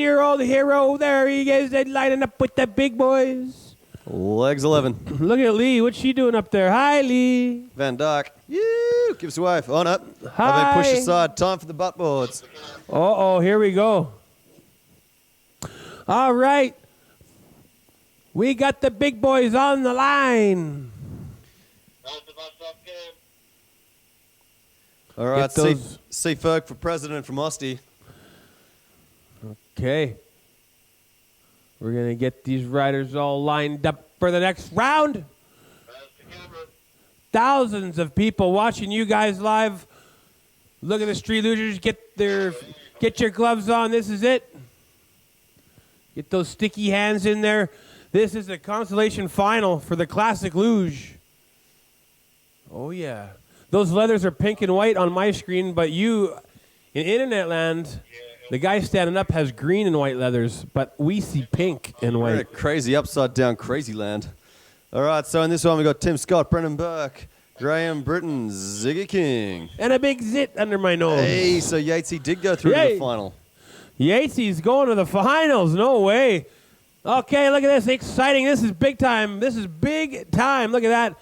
11-year-old hero. There he is, lining up with the big boys. Legs 11. Look at Lee. What's she doing up there? Hi, Lee. Van Dyke. Gives a wave. On up. Hi. Have they pushed aside. Time for the butt boards. Uh-oh, here we go. All right. We got the big boys on the line. All right, Get those- C. Ferg for president from Osty. Okay. We're going to get these riders all lined up for the next round. Thousands of people watching you guys live. Look at the Street Losers. Get your gloves on. This is it. Get those sticky hands in there. This is the consolation final for the Classic Luge. Oh, yeah. Those leathers are pink and white on my screen, but you, in Internet land, the guy standing up has green and white leathers, but we see pink and We're in a white. crazy upside down crazy land. All right, so in this one we got Tim Scott, Brendan Burke, Graham Britton, Ziggy King. And a big zit under my nose. Hey, so Yatesy did go through to Yay. the final. Yatesy's going to the finals. No way. Okay, look at this. Exciting. This is big time. This is big time. Look at that.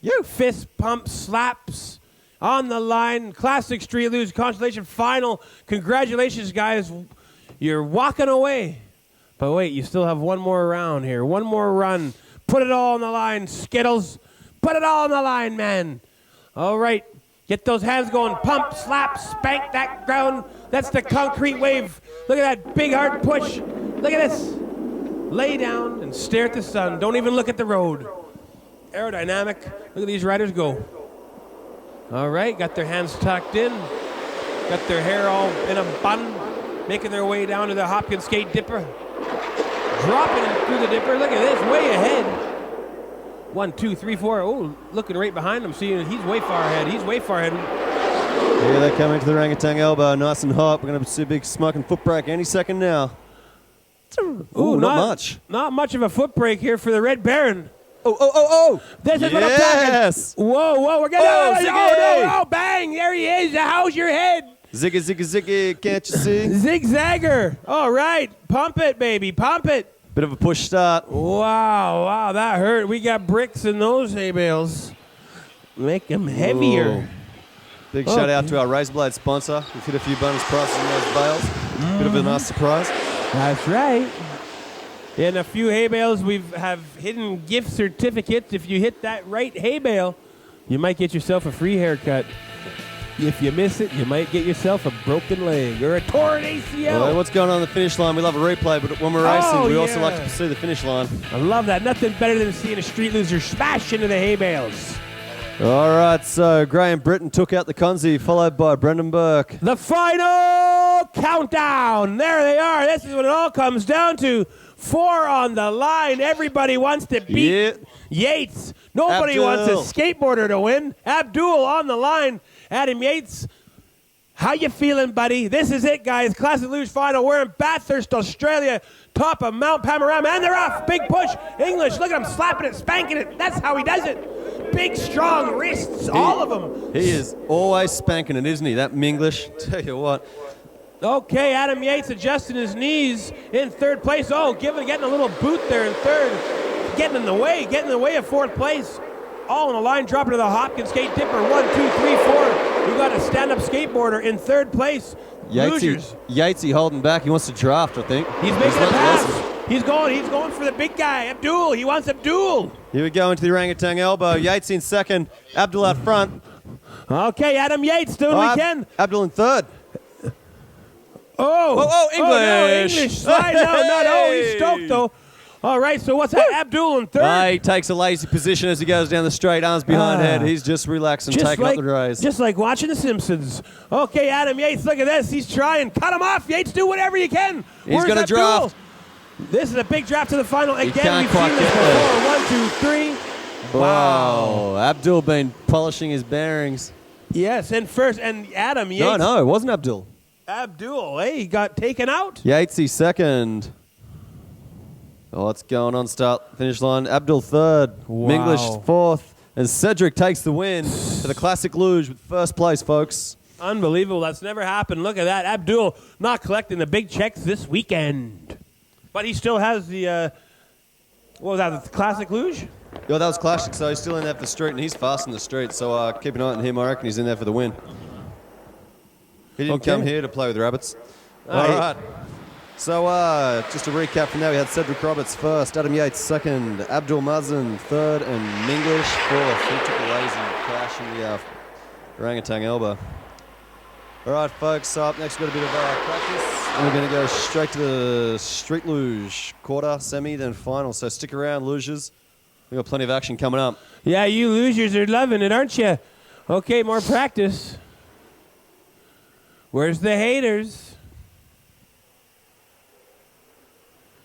You fist pump slaps on the line. Classic Street Luge consolation final. Congratulations, guys. You're walking away. But wait, you still have one more round here. One more run. Put it all on the line, Skittles. Put it all on the line, man. All right. Get those hands going. Pump, slap, spank that ground. That's the concrete wave. Look at that big hard push. Look at this. Lay down and stare at the sun. Don't even look at the road. Aerodynamic. Look at these riders go. All right. Got their hands tucked in. Got their hair all in a bun. Making their way down to the Hopkins Skate Dipper. Dropping it through the dipper. Look at this. Way ahead. 1, 2, 3, 4. Oh, looking right behind him. See, he's way far ahead. He's way far ahead. Here they come into the orangutan elbow, nice and hot. We're going to see a big smoking foot brake any second now. Ooh, not much. Not much of a foot brake here for the Red Baron. Oh! This is what I'm talking. Yes! Whoa, we're getting Ziggy! no, bang, there he is. How's your head? Ziggy, ziggy, ziggy, can't you see? Zigzagger. All right, pump it, baby, pump it. Bit of a push start. Wow, that hurt. We got bricks in those hay bales. Make them heavier. Ooh. Big shout out to our Razorblade sponsor. We've hit a few bonus prices in those bales. Bit of a nice surprise. That's right. In a few hay bales, we have hidden gift certificates. If you hit that right hay bale, you might get yourself a free haircut. If you miss it, you might get yourself a broken leg or a torn ACL. Well, what's going on the finish line? We love a replay, but when we're racing, we also like to yeah. see the finish line. I love that. Nothing better than seeing a street loser smash into the hay bales. All right, so Graham Britton took out the Conzi, followed by Brendan Burke. The final countdown. There they are. This is what it all comes down to. 4 on the line. Everybody wants to beat Yates. Nobody Abdul. wants a skateboarder to win. Abdul on the line. Adam Yates, how you feeling, buddy? This is it, guys. Classic Luge final. We're in Bathurst, Australia. Top of Mount Panorama. And they're off. Big push. English. Look at him slapping it, spanking it. That's how he does it. Big, strong wrists. All of them. He is always spanking it, isn't he? That Minglish. Tell you what. Okay, Adam Yates adjusting his knees in third place. Oh, getting a little boot there in third. Getting in the way of fourth place. All on the line, dropping to the Hopkins Skate Dipper. 1, 2, 3, 4. We got a stand-up skateboarder in third place. Losers. Yatesy holding back. He wants to draft, I think. He's making a pass. He's going for the big guy, Abdul. He wants Abdul. Here we go into the orangutan elbow. Yates in second. Abdul out front. Okay, Adam Yates doing what he can. Abdul in third. Oh, English. no, English slide. No, he's stoked though. All right, so what's that? Abdul in third. He takes a lazy position as he goes down the straight, arms behind head. He's just relaxing, taking up the race. Just like watching The Simpsons. Okay, Adam Yates, look at this. He's trying. Cut him off. Yates, do whatever you can. He's going to draft. This is a big draft to the final. Again, can't we've quite seen this get there. before. 1, 2, 3. Wow. Abdul been polishing his bearings. Yes, and first, and Adam Yates. No, it wasn't Abdul. Abdul, hey, he got taken out. Yatesy second. Oh, what's going on? Start, finish line. Abdul third. Wow. Minglish fourth. And Cedric takes the win for the Classic Luge with first place, folks. Unbelievable. That's never happened. Look at that. Abdul not collecting the big checks this weekend. But he still has the, what was that, the Classic Luge? Yo, that was classic, so he's still in there for the street, and he's fast in the street, so keep an eye on him. I reckon he's in there for the win. He didn't come here to play with rabbits. All right. So just to recap from there, we had Cedric Roberts first, Adam Yates second, Abdul Mazen third, and Minglish fourth. He took a lazy crash in the orangutan elbow. All right, folks, so up next we've got a bit of practice, and we're going to go straight to the street luge, quarter, semi, then final. So stick around, lugers. We've got plenty of action coming up. Yeah, you losers are loving it, aren't you? Okay, more practice. Where's the haters?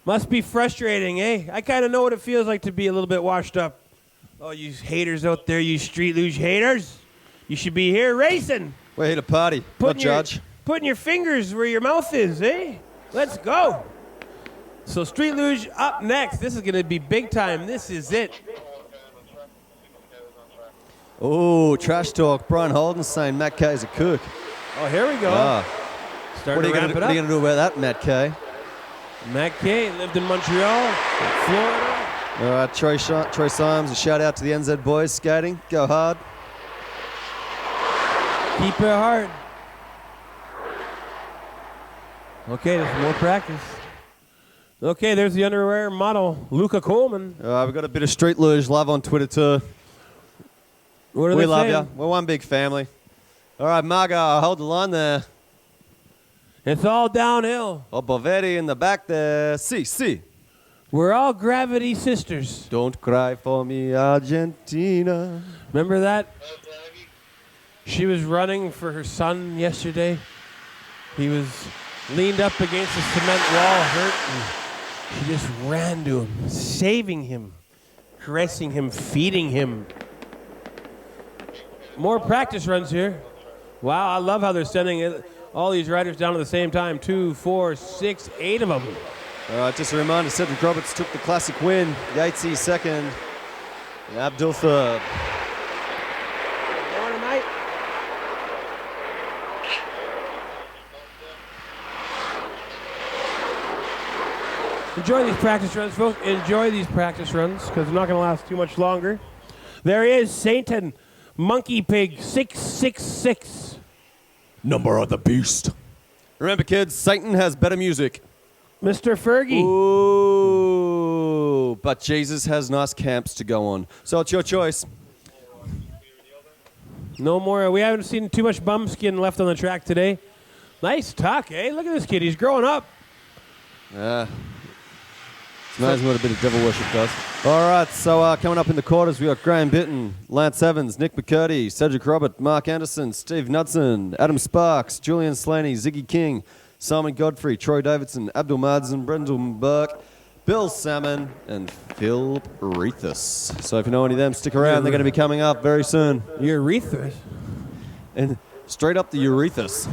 Must be frustrating, eh? I kind of know what it feels like to be a little bit washed up. Oh, you haters out there, you street luge haters. You should be here racing. We're here to party, not judge. Putting your fingers where your mouth is, eh? Let's go. So street luge up next. This is going to be big time. This is it. Oh, trash talk. Brian Holden saying Matt Kay's a cook. Oh, here we go. Starting to ramp it up. What are you going to do about that, Matt Kay? Matt Kay lived in Montreal, Florida. All right, Troy Symes, a shout out to the NZ boys skating. Go hard. Keep it hard. Okay, there's more practice. Okay, there's the underwear model, Luca Coleman. All right, we've got a bit of street luge love on Twitter too. What are we they love saying? you. We're one big family. All right, Marga, hold the line there. It's all downhill. Oh, Bovetti in the back there. See. We're all gravity sisters. Don't cry for me, Argentina. Remember that? She was running for her son yesterday. He was leaned up against the cement wall, hurt, and she just ran to him, saving him, caressing him, feeding him. More practice runs here. Wow, I love how they're sending all these riders down at the same time. 2, 4, 6, 8 of them. All right, just a reminder, Cedric Roberts took the classic win. Yatesy second. And Abdul third. Morning, mate. Enjoy these practice runs, folks. Enjoy these practice runs because they're not going to last too much longer. There is Satan Monkey Pig 666. Number of the beast. Remember, kids, Satan has better music. Mr. Fergie. Ooh, but Jesus has nice camps to go on. So it's your choice. No more. We haven't seen too much bum skin left on the track today. Nice tuck, eh? Look at this kid. He's growing up. Yeah. It's amazing what a bit of devil worship does. All right, so coming up in the quarters, we got Graham Bitton, Lance Evans, Nick McCurdy, Cedric Robert, Mark Anderson, Steve Knudsen, Adam Sparks, Julian Slaney, Ziggy King, Simon Godfrey, Troy Davidson, Abdul Madsen, Brendan Burke, Bill Salmon, and Phil Rethus. So if you know any of them, stick around. They're going to be coming up very soon. Urethra. And straight up the Urethus.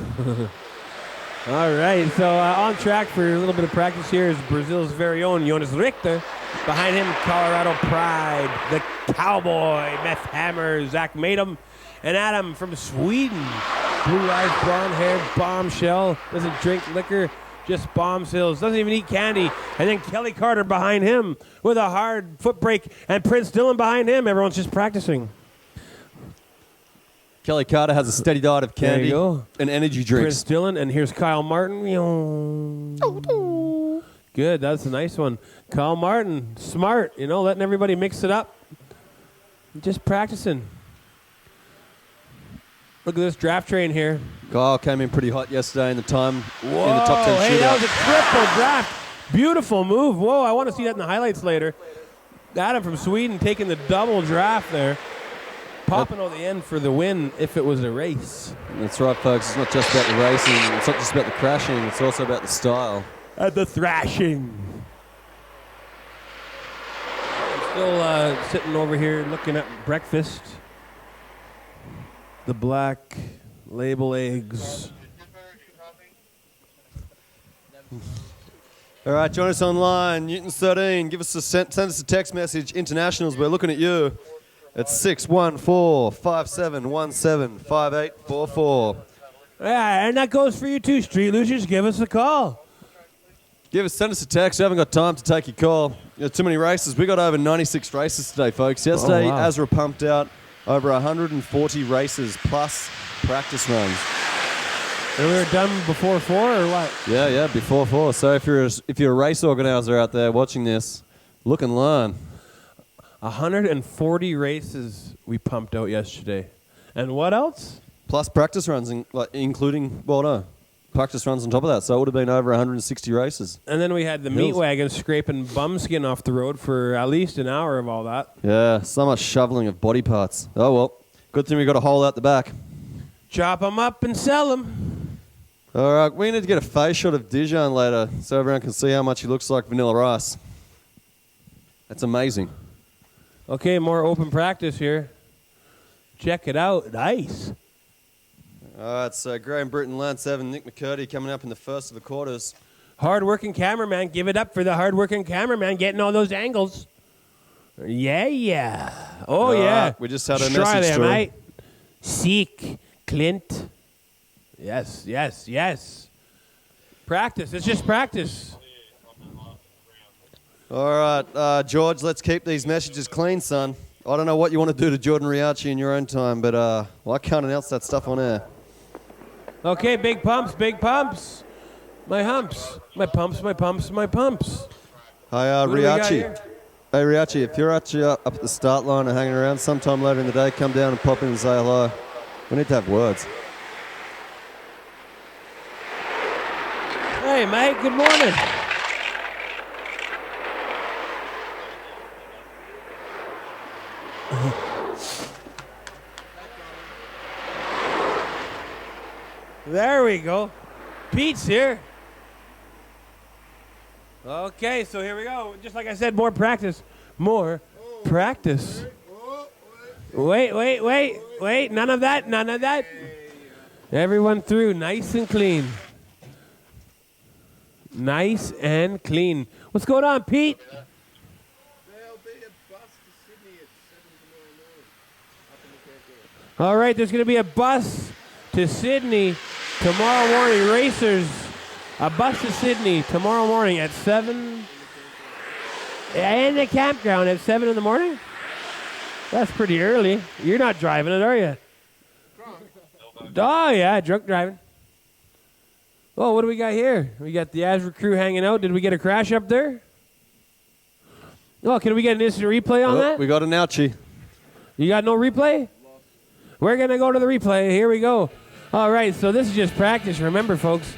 All right, so on track for a little bit of practice here is Brazil's very own Jonas Richter. Behind him, Colorado Pride, the Cowboy, Meth Hammer, Zach Madem, and Adam from Sweden. Blue eyes, blonde hair, bombshell, doesn't drink liquor, just bombshells, doesn't even eat candy. And then Kelly Carter behind him with a hard foot brake, and Prince Dillon behind him. Everyone's just practicing. Kelly Carter has a steady diet of candy There you go. and energy Prince drinks. Dillon, and here's Kyle Martin. Good, that's a nice one. Kyle Martin, smart, letting everybody mix it up. Just practicing. Look at this draft train here. Kyle came in pretty hot yesterday in the time Whoa, in the top 10 hey, that shootout. was a triple draft. Beautiful move. Whoa, I want to see that in the highlights later. Adam from Sweden taking the double draft there. Popping on the end for the win if it was a race. That's right, folks. It's not just about the racing. It's not just about the crashing. It's also about the style. At the thrashing. I'm still sitting over here looking at breakfast. The black label eggs. All right, join us online. Newton 13. Send us a text message. Internationals, we're looking at you. It's 614-5717-5844. Yeah, and that goes for you too, Street Losers. Give us a call. Send us a text. We haven't got time to take your call. Too many races. We got over 96 races today, folks. Yesterday, wow. Azra pumped out over 140 races plus practice runs. And we were done before 4 or what? Yeah, before 4. So if you're a race organizer out there watching this, look and learn. 140 races we pumped out yesterday. And what else? Plus practice runs, including, practice runs on top of that. So it would have been over 160 races. And then we had the meat wagon scraping bum skin off the road for at least an hour of all that. Yeah, so much shoveling of body parts. Oh, well, good thing we got a hole out the back. Chop them up and sell them. All right, we need to get a face shot of Dijon later so everyone can see how much he looks like Vanilla Rice. That's amazing. Okay, more open practice here. Check it out. Nice. All right, so Graham Britton, Lance Evan, Nick McCurdy coming up in the first of the quarters. Hard-working cameraman. Give it up for the hard-working cameraman getting all those angles. Yeah. Oh, yeah. We just had a Try message there, through. mate. Seek, Clint. Yes. Practice. It's just practice. All right, George, let's keep these messages clean, son. I don't know what you want to do to Jordan Riachi in your own time, but I can't announce that stuff on air. Okay, big pumps. My humps. My pumps. Hey, What do we got Riachi. here? Hey, Riachi, if you're actually up at the start line and hanging around sometime later in the day, come down and pop in and say hello. We need to have words. Hey, mate. Good morning. There we go. Pete's here. Okay, so here we go. Just like I said, more practice. Wait. None of that. Everyone through, nice and clean. Nice and clean. What's going on, Pete? There'll be a bus to Sydney at 7 tomorrow morning. All right, there's going to be a bus to Sydney tomorrow morning. Racers, a bus to Sydney tomorrow morning at 7. In the campground at 7 in the morning? That's pretty early. You're not driving it, are you? Oh, yeah, drunk driving. Oh, what do we got here? We got the Azra crew hanging out. Did we get a crash up there? Oh, can we get an instant replay on that? We got an ouchie. You got no replay? We're going to go to the replay. Here we go. All right, so this is just practice. Remember, folks,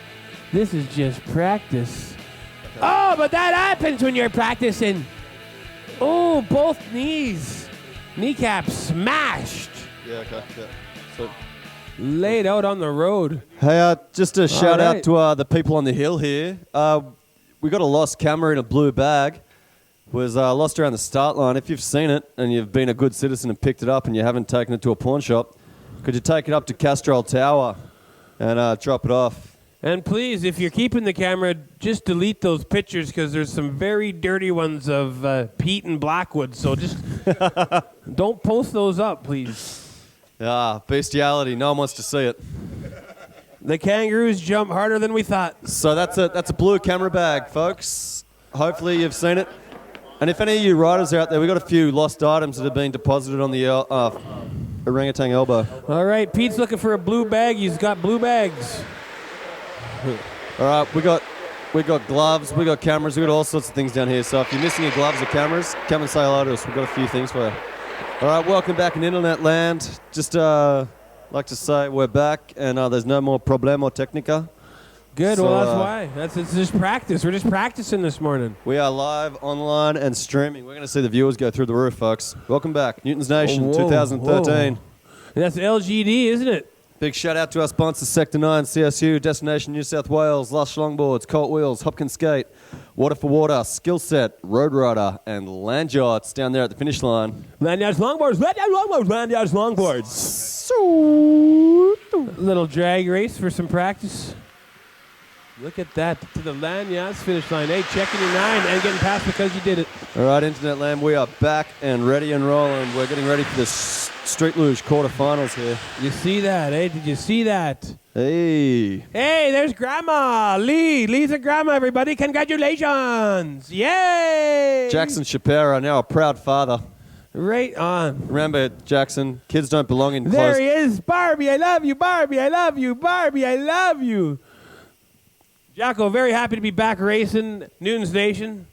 this is just practice. Oh, but that happens when you're practicing. Oh, both knees. Kneecaps smashed. Yeah, okay. Yeah. So, Laid out on the road. hey, just a shout right. out to the people on the hill here. We got a lost camera in a blue bag. Was lost around the start line. If you've seen it and you've been a good citizen and picked it up and you haven't taken it to a pawn shop, could you take it up to Castrol Tower and drop it off? And please, if you're keeping the camera, just delete those pictures because there's some very dirty ones of Pete and Blackwood. So just don't post those up, please. Bestiality. No one wants to see it. The kangaroos jump harder than we thought. So that's a blue camera bag, folks. Hopefully you've seen it. And if any of you riders are out there, we've got a few lost items that have been deposited on the orangutan elbow. All right, Pete's looking for a blue bag. He's got blue bags. All right, we got gloves, we got cameras, we got all sorts of things down here. So if you're missing your gloves or cameras, come and say hello to us. We've got a few things for you. All right, welcome back in internet land. Just like to say we're back and there's no more problemo technica. Good. So, Well, that's why. It's just practice. We're just practicing this morning. We are live, online, and streaming. We're going to see the viewers go through the roof, folks. Welcome back, Newton's Nation, Whoa, 2013. whoa. That's LGD, isn't it? Big shout out to our sponsors, Sector 9, CSU, Destination New South Wales, Lush Longboards, Colt Wheels, Hopkins Skate, Water for Water, Skill Set, Road Rider, and Land Yachts down there at the finish line. Land Yards Longboards. Little drag race for some practice. Look at that. To the Lanyards finish line. Hey, checking your 9 and getting past because you did it. All right, Internet Land, we are back and ready and rolling. We're getting ready for the Street Luge quarterfinals here. You see that, eh? Did you see that? Hey. Hey, there's Grandma. Lee. Lee's a grandma, everybody. Congratulations. Yay. Jackson Shapiro, now a proud father. Right on. Remember, Jackson, kids don't belong in There clothes. he is. Barbie, I love you. Barbie, I love you. Barbie, I love you. Jacko, very happy to be back racing Newton's Nation.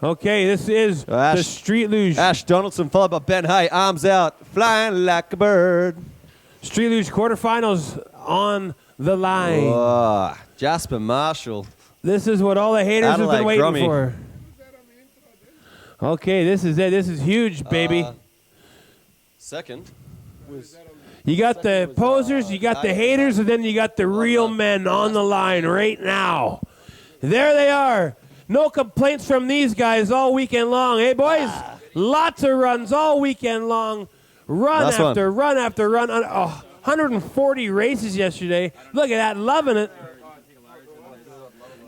Okay, this is the Street Luge. Ash Donaldson followed by Ben Hay, arms out, flying like a bird. Street Luge quarterfinals on the line. Oh, Jasper Marshall. This is what all the haters have Adelaide been waiting Grummy. for. Okay, this is it. This is huge, baby. Second. You got the posers, you got the haters, and then you got the real men on the line right now. There they are. No complaints from these guys all weekend long. Hey, boys, lots of runs all weekend long. Run Last after one. run after run. 140 races yesterday. Look at that, loving it.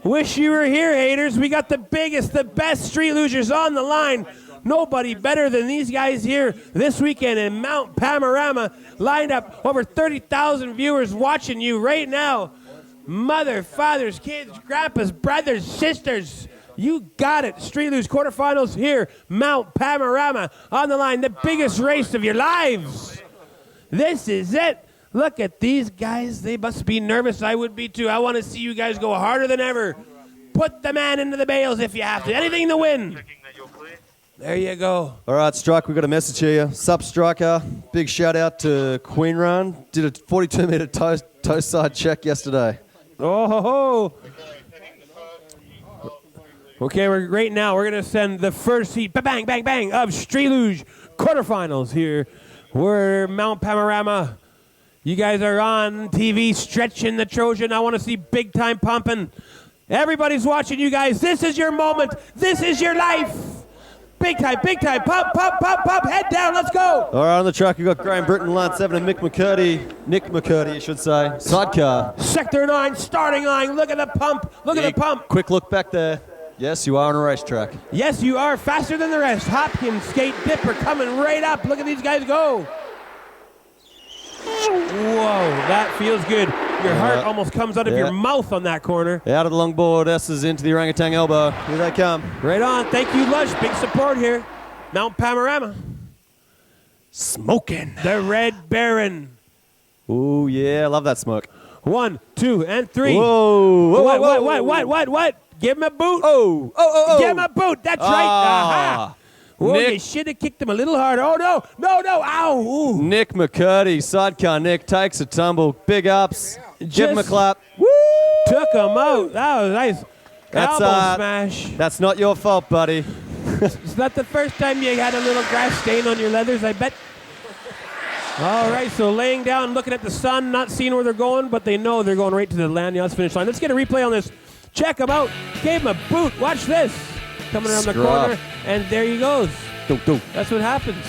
Wish you were here, haters. We got the biggest, the best street losers on the line. Nobody better than these guys here this weekend in Mount Panorama. Lined up over 30,000 viewers watching you right now. Mother, fathers, kids, grandpas, brothers, sisters. You got it. Street Luge quarterfinals here. Mount Panorama on the line. The biggest race of your lives. This is it. Look at these guys. They must be nervous. I would be too. I want to see you guys go harder than ever. Put the man into the bales if you have to. Anything to win. There you go. All right, Strike, we've got a message here. Sup, Striker. Big shout out to Queen Run. Did a 42-meter toe side check yesterday. Oh, ho, ho. Okay, right now we're going to send the first heat, bang, bang, bang, of Street Luge quarterfinals here. We're Mount Panorama. You guys are on TV stretching the Trojan. I want to see big time pumping. Everybody's watching you guys. This is your moment. This is your life. Big time, pump, pump, pump, pump, head down, let's go. All right, on the track, we've got Graham Britton, Lance 7, and Nick McCurdy, I should say. Sidecar. Sector 9, starting line, look at the pump, look at the pump. Quick look back there. Yes, you are on a racetrack. Yes, you are faster than the rest. Hopkins, Skate, Dipper coming right up. Look at these guys go. Whoa, that feels good. Your heart almost comes out of your mouth on that corner. Out of the longboard, S's into the orangutan elbow. Here they come. Right on. Thank you, Lush. Big support here. Mount Panorama. Smoking. The Red Baron. Ooh, yeah, I love that smoke. 1, 2, and 3. Whoa, whoa, What, whoa, what? Give him a boot. Oh. Give him a boot. That's right. Aha. Whoa, Nick. you should have kicked him a little harder. Oh, no. Ow. Ooh. Nick McCurdy, sidecar Nick, takes a tumble. Big ups. Give him a Just- clap. Took him out. That was nice. That's, Elbow smash. That's not your fault, buddy. It's not the first time you had a little grass stain on your leathers, I bet. All right, so laying down, looking at the sun, not seeing where they're going, but they know they're going right to the Lanyards finish line. Let's get a replay on this. Check him out. Gave him a boot. Watch this. Coming around the corner, and there he goes. That's what happens.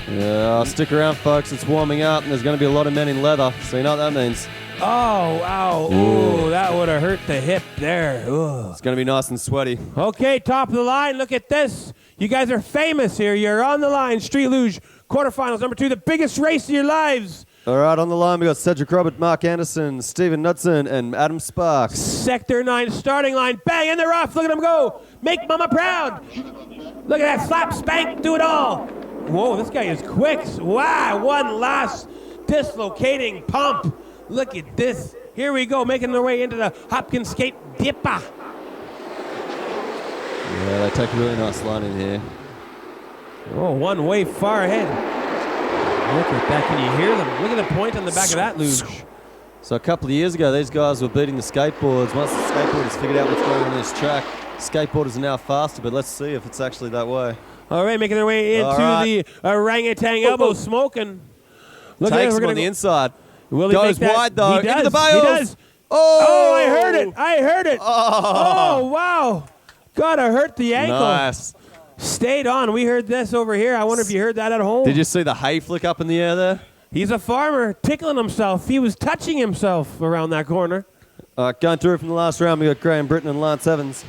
Yeah, stick around, folks. It's warming up, and there's going to be a lot of men in leather, so you know what that means. Oh, wow. Ooh, that would have hurt the hip there. Ooh. It's going to be nice and sweaty. Okay, top of the line. Look at this. You guys are famous here. You're on the line. Street Luge quarterfinals, number 2, the biggest race of your lives. All right, on the line, we got Cedric Robert, Mark Anderson, Stephen Knudsen, and Adam Sparks. Sector 9 starting line. Bang, and they're off. Look at them go. Make mama proud. Look at that. Slap, spank, do it all. Whoa, this guy is quick. Wow, one last dislocating pump. Look at this. Here we go, making their way into the Hopkins Skate Dipper. Yeah, they take a really nice line in here. Oh, one way far ahead. Look at that. Can you hear them? Look at the point on the back of that luge. So a couple of years ago, these guys were beating the skateboards. Once the skateboarders figured out what's going on this track, skateboarders are now faster, but let's see if it's actually that way. All right, making their way into the orangutan elbow, smoking. Look Takes at him on the inside. Will he Goes make that? wide, though. He does. Into the bales. He does. Oh! I heard it. Oh, wow. Gotta hurt the ankle. Nice. Stayed on. We heard this over here. I wonder if you heard that at home. Did you see the hay flick up in the air there? He's a farmer tickling himself. He was touching himself around that corner. Going through from the last round, we got Graham Britton and Lance Evans.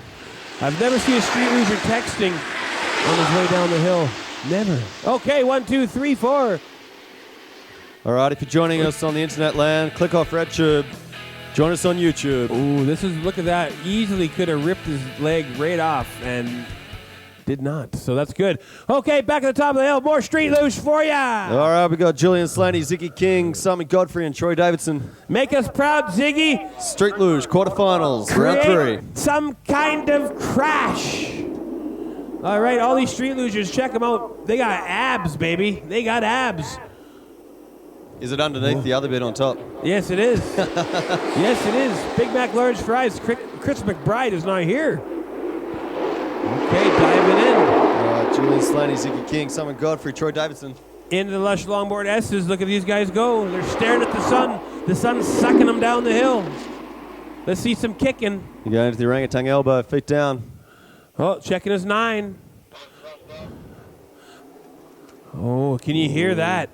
I've never seen a street loser texting on his way down the hill. Never. Okay, 1, 2, 3, 4. All right, if you're joining us on the internet land, click off RedTube. Join us on YouTube. Ooh, look at that. Easily could have ripped his leg right off and did not. So that's good. Okay, back at the top of the hill. More street luge for ya. All right, we got Julian Slaney, Ziggy King, Simon Godfrey, and Troy Davidson. Make us proud, Ziggy. Street luge quarterfinals, round Create 3. some kind of crash. All right, all these street lugers, check them out. They got abs, baby. They got abs. Is it underneath the other bit on top? Yes, it is. Yes, it is. Big Mac large fries. Chris McBride is not here. Okay, diving in. All right, Julian Slaney, Ziggy King, Simon Godfrey, Troy Davidson. Into the Lush Longboard S's. Look at these guys go. They're staring at the sun. The sun's sucking them down the hill. Let's see some kicking. You go into the orangutan elbow, feet down. Oh, checking his 9. Oh, can you hear that?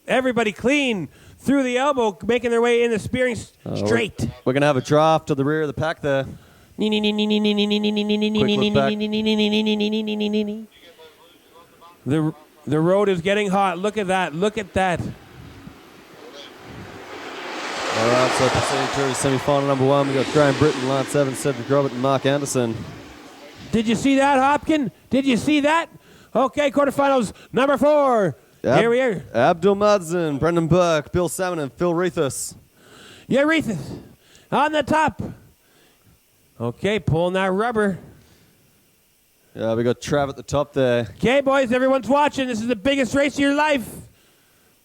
Everybody clean through the elbow, making their way in the spearing straight. We're going to have a draft to the rear of the pack there. The road is getting hot. Look at that. Look at that. All right, so proceeding through semi-final number 1, we got Graham Britton, Lance Evans, Cedric Robert, and Mark Anderson. Did you see that, Hopkin? Did you see that? Okay, quarterfinals number 4. Here we are. Abdul Mudson, Brendan Burke, Bill Salmon, and Phil Rethus. Yeah, Rethus on the top. Okay, pulling that rubber. Yeah, we got Trav at the top there. Okay, boys, everyone's watching. This is the biggest race of your life.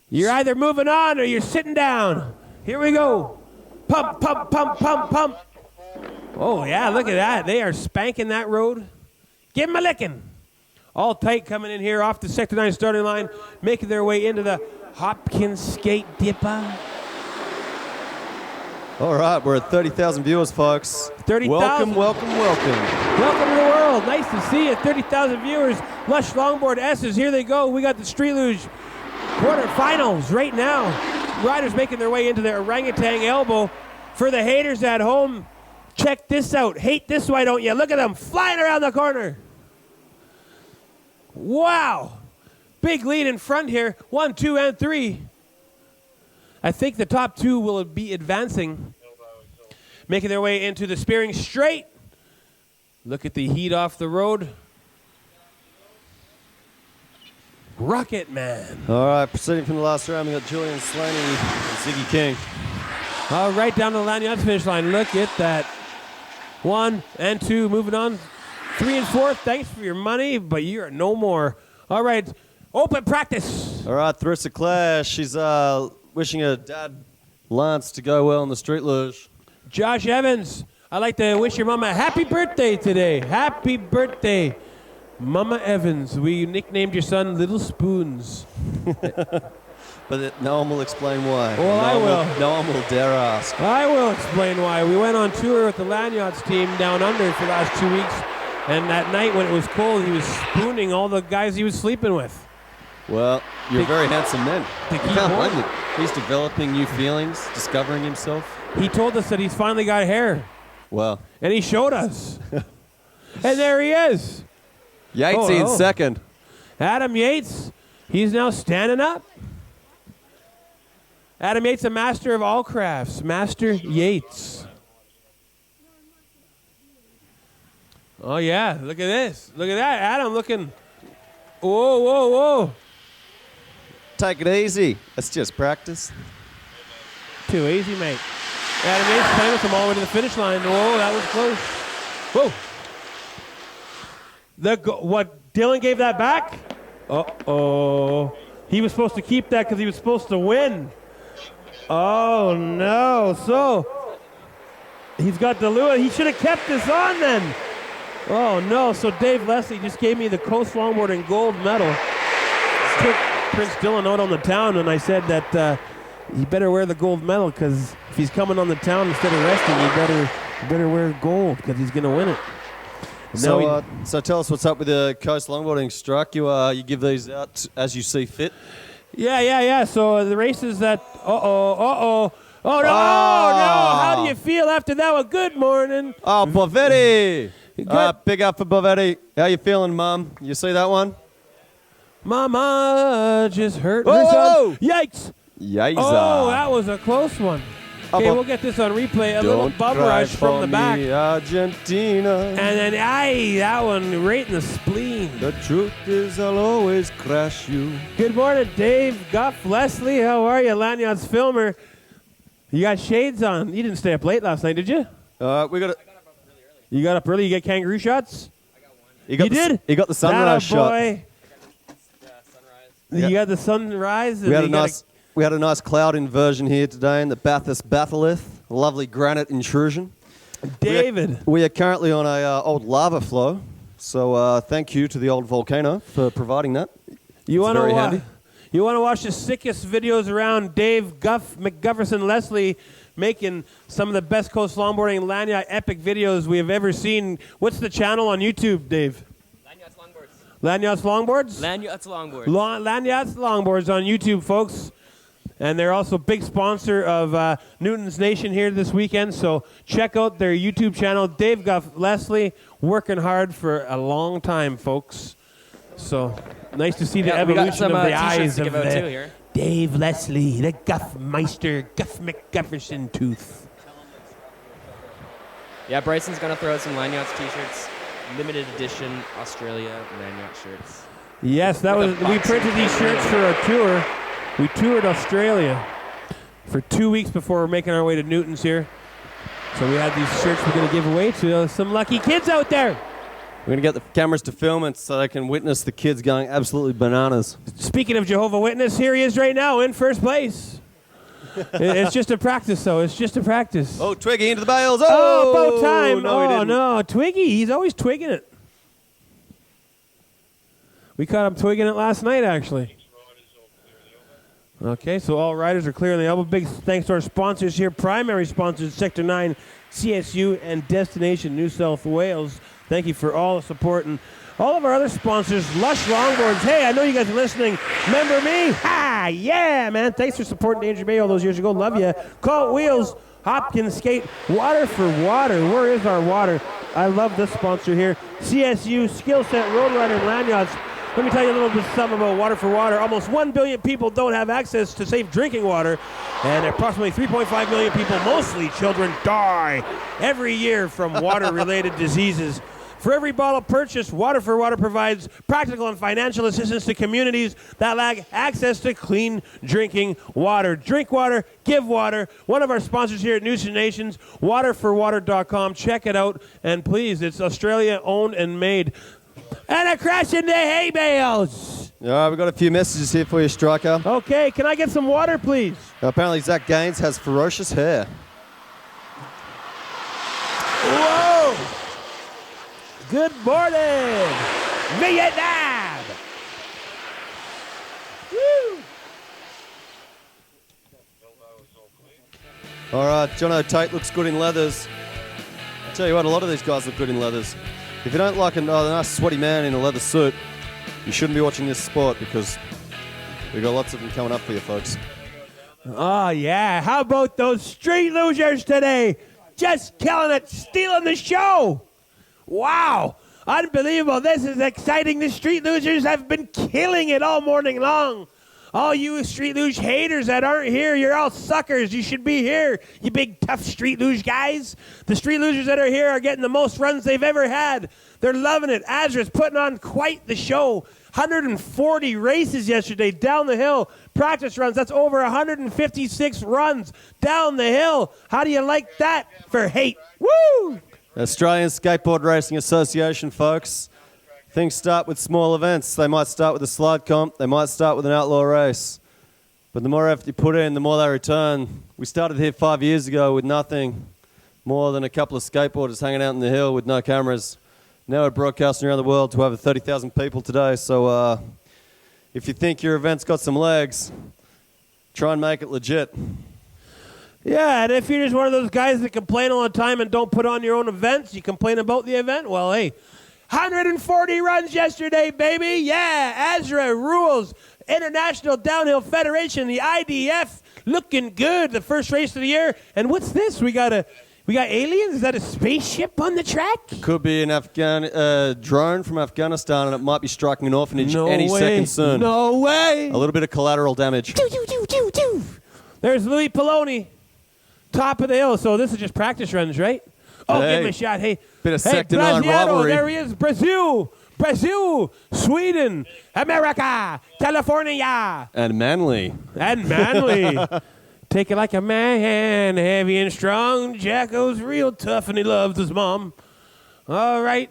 You're either moving on or you're sitting down. Here we go. Pump, pump, pump, pump, pump. Oh, yeah, look at that. They are spanking that road. Give them a licking. All tight coming in here off the Sector 9 starting line, making their way into the Hopkins Skate Dipper. All right, we're at 30,000 viewers, folks. 30,000. Welcome, welcome, welcome. Welcome to the world. Nice to see you. 30,000 viewers. Lush Longboard S's. Here they go. We got the Street Luge quarterfinals right now. Riders making their way into their orangutan elbow. For the haters at home, check this out. Hate this, why don't you? Look at them flying around the corner. Wow. Big lead in front here. 1, 2, and 3. I think the top 2 will be advancing. Making their way into the spearing straight. Look at the heat off the road. Rocket Man. All right, proceeding from the last round, we got Julian Slaney and Ziggy King. All right, down to the Lanyard's finish line. Look at that. 1 and 2, moving on. 3 and 4, thanks for your money, but you're no more. All right, open practice. All right, Theresa Clare, she's wishing her dad, Lance, to go well in the street luge. Josh Evans, I'd like to wish your mama a happy birthday today. Happy birthday, Mama Evans. We nicknamed your son Little Spoons. But no one will explain why. Well, I will. No one will dare ask. I will explain why. We went on tour with the Lanyards team down under for the last 2 weeks. And that night when it was cold, he was spooning all the guys he was sleeping with. Well, you're a very handsome man. To You keep can't warm. blame him. He's developing new feelings, discovering himself. He told us that he's finally got hair. Well, And he showed us. And there he is. Yatesy in second. Adam Yates, he's now standing up. Adam Yates, a master of all crafts. Master Yates. Oh, yeah. Look at this. Look at that. Adam looking. Whoa, whoa, whoa. Take it easy. That's just practice. Too easy, mate. Adam Yates playing with him all the way to the finish line. Whoa, that was close. Whoa. What, Dylan gave that back? Uh-oh. He was supposed to keep that because he was supposed to win. Oh, no. So, he's got Delua. He should have kept this on then. Oh, no. So, Dave Leslie just gave me the Coast Longboarding gold medal. Took Prince Dylan out on the town, and I said that he better wear the gold medal because if he's coming on the town instead of resting, he better wear gold because he's going to win it. So tell us what's up with the Coast Longboarding Struck. You give these out as you see fit. Yeah. So the races that, Oh, no. Oh, no. How do you feel after that one? Good morning. Oh, Bovetti. Good. Big up for Bovetti. How you feeling, Mum? You see that one? Mama just hurt Whoa, her son. whoa. Yikes. Yikes. Oh, that was a close one. Okay, but- we'll get this on replay. A little Don't bum cry rush from for the back. me, Argentina. And then, that one right in the spleen. The truth is I'll always crash you. Good morning, Dave, Guff, Leslie. How are you? Lanyard's filmer. You got shades on. You didn't stay up late last night, did you? We got it. You got up early. You get kangaroo shots? You did? He got the sunrise shot. Boy. You got the sunrise. And We had you we had a nice cloud inversion here today in the Bathurst Batholith. A lovely granite intrusion. David. We are currently on a old lava flow, so thank you to the old volcano for providing that. You want very to handy. You want to watch the sickest videos around? Dave, Guff, McGufferson, Leslie making some of the best coast longboarding lanyard epic videos we have ever seen. What's the channel on YouTube, Dave? Lanyards Longboards. Lanyards Longboards? Lanyards Longboards. Lanyards Longboards on YouTube, folks. And they're also a big sponsor of Newton's Nation here this weekend. So check out their YouTube channel. Dave, Guff, Leslie, working hard for a long time, folks. So nice to see the Yeah, we got evolution some of the t-shirts eyes to of give out too the here. Dave Leslie, the Guff Meister, Guff McGufferson tooth. Yeah, Bryson's gonna throw out some Lanyards t-shirts, limited edition Australia Lanyard shirts. Yes, that was. We printed these shirts for our tour. We toured Australia for 2 weeks before we're making our way to Newton's here. So we had these shirts we're going to give away to some lucky kids out there. We're going to get the cameras to film it so they can witness the kids going absolutely bananas. Speaking of Jehovah Witness, here he is right now in first place. It's just a practice, though. It's just a practice. Oh, Twiggy into the bales. Oh, about time. No, he Oh, didn't. no. Twiggy. He's always twigging it. We caught him twigging it last night, actually. Okay, so all riders are clear in the elbow. Big thanks to our sponsors here. Primary sponsors, Sector 9, CSU, and Destination New South Wales. Thank you for all the support. And all of our other sponsors, Lush Longboards. Hey, I know you guys are listening. Remember me? Ha! Yeah, man. Thanks for supporting Danger Bay all those years ago. Love you. Colt Wheels, Hopkins Skate, Water for Water. Where is our water? I love this sponsor here. CSU, Skill Set, Road Runner, and Lanyards. Let me tell you a little bit something about Water for Water. Almost 1 billion people don't have access to safe drinking water, and approximately 3.5 million people, mostly children, die every year from water-related diseases. For every bottle purchased, Water for Water provides practical and financial assistance to communities that lack access to clean drinking water. Drink water, give water. One of our sponsors here at Newton Nations, waterforwater.com. Check it out, and please, it's Australia-owned and made. And a crash into hay bales. All right, we've got a few messages here for you, Striker. Okay, can I get some water, please? Apparently, Zach Gaines has ferocious hair. Whoa! Good morning, Vietnam! Woo! All right, Jono Tate looks good in leathers. I tell you what, a lot of these guys look good in leathers. If you don't like a nice sweaty man in a leather suit, you shouldn't be watching this sport because we've got lots of them coming up for you, folks. Oh, yeah. How about those street losers today? Just killing it, stealing the show. Wow. Unbelievable. This is exciting. The street losers have been killing it all morning long. All you street luge haters that aren't here, you're all suckers. You should be here, you big tough street luge guys. The street losers that are here are getting the most runs they've ever had. They're loving it. Azra's putting on quite the show. 140 races yesterday down the hill. Practice runs. That's over 156 runs down the hill. How do you like that for hate? Woo! Australian Skateboard Racing Association, folks. Things start with small events. They might start with a slide comp. They might start with an outlaw race. But the more effort you put in, the more they return. We started here 5 years ago with nothing more than a couple of skateboarders hanging out in the hill with no cameras. Now we're broadcasting around the world to over 30,000 people today. So if you think your event's got some legs, try and make it legit. Yeah, and if you're just one of those guys that complain all the time and don't put on your own events, you complain about the event, well, hey, 140 runs yesterday, baby. Yeah, Azra rules. International Downhill Federation, the IDF, looking good. The first race of the year. And what's this? We got aliens? Is that a spaceship on the track? Could be an drone from Afghanistan, and it might be striking an orphanage No any way. second soon. No way. A little bit of collateral damage. There's Louis Poloni, top of the hill. So this is just practice runs, right? Oh, Hey. give him a shot. Hey, Bit of hey, Sector 9 Brasileiro, rivalry. there he is. Brazil, Sweden, America, California, And Manly. and Manly. Take it like a man, heavy and strong. Jacko's real tough, and he loves his mom. All right.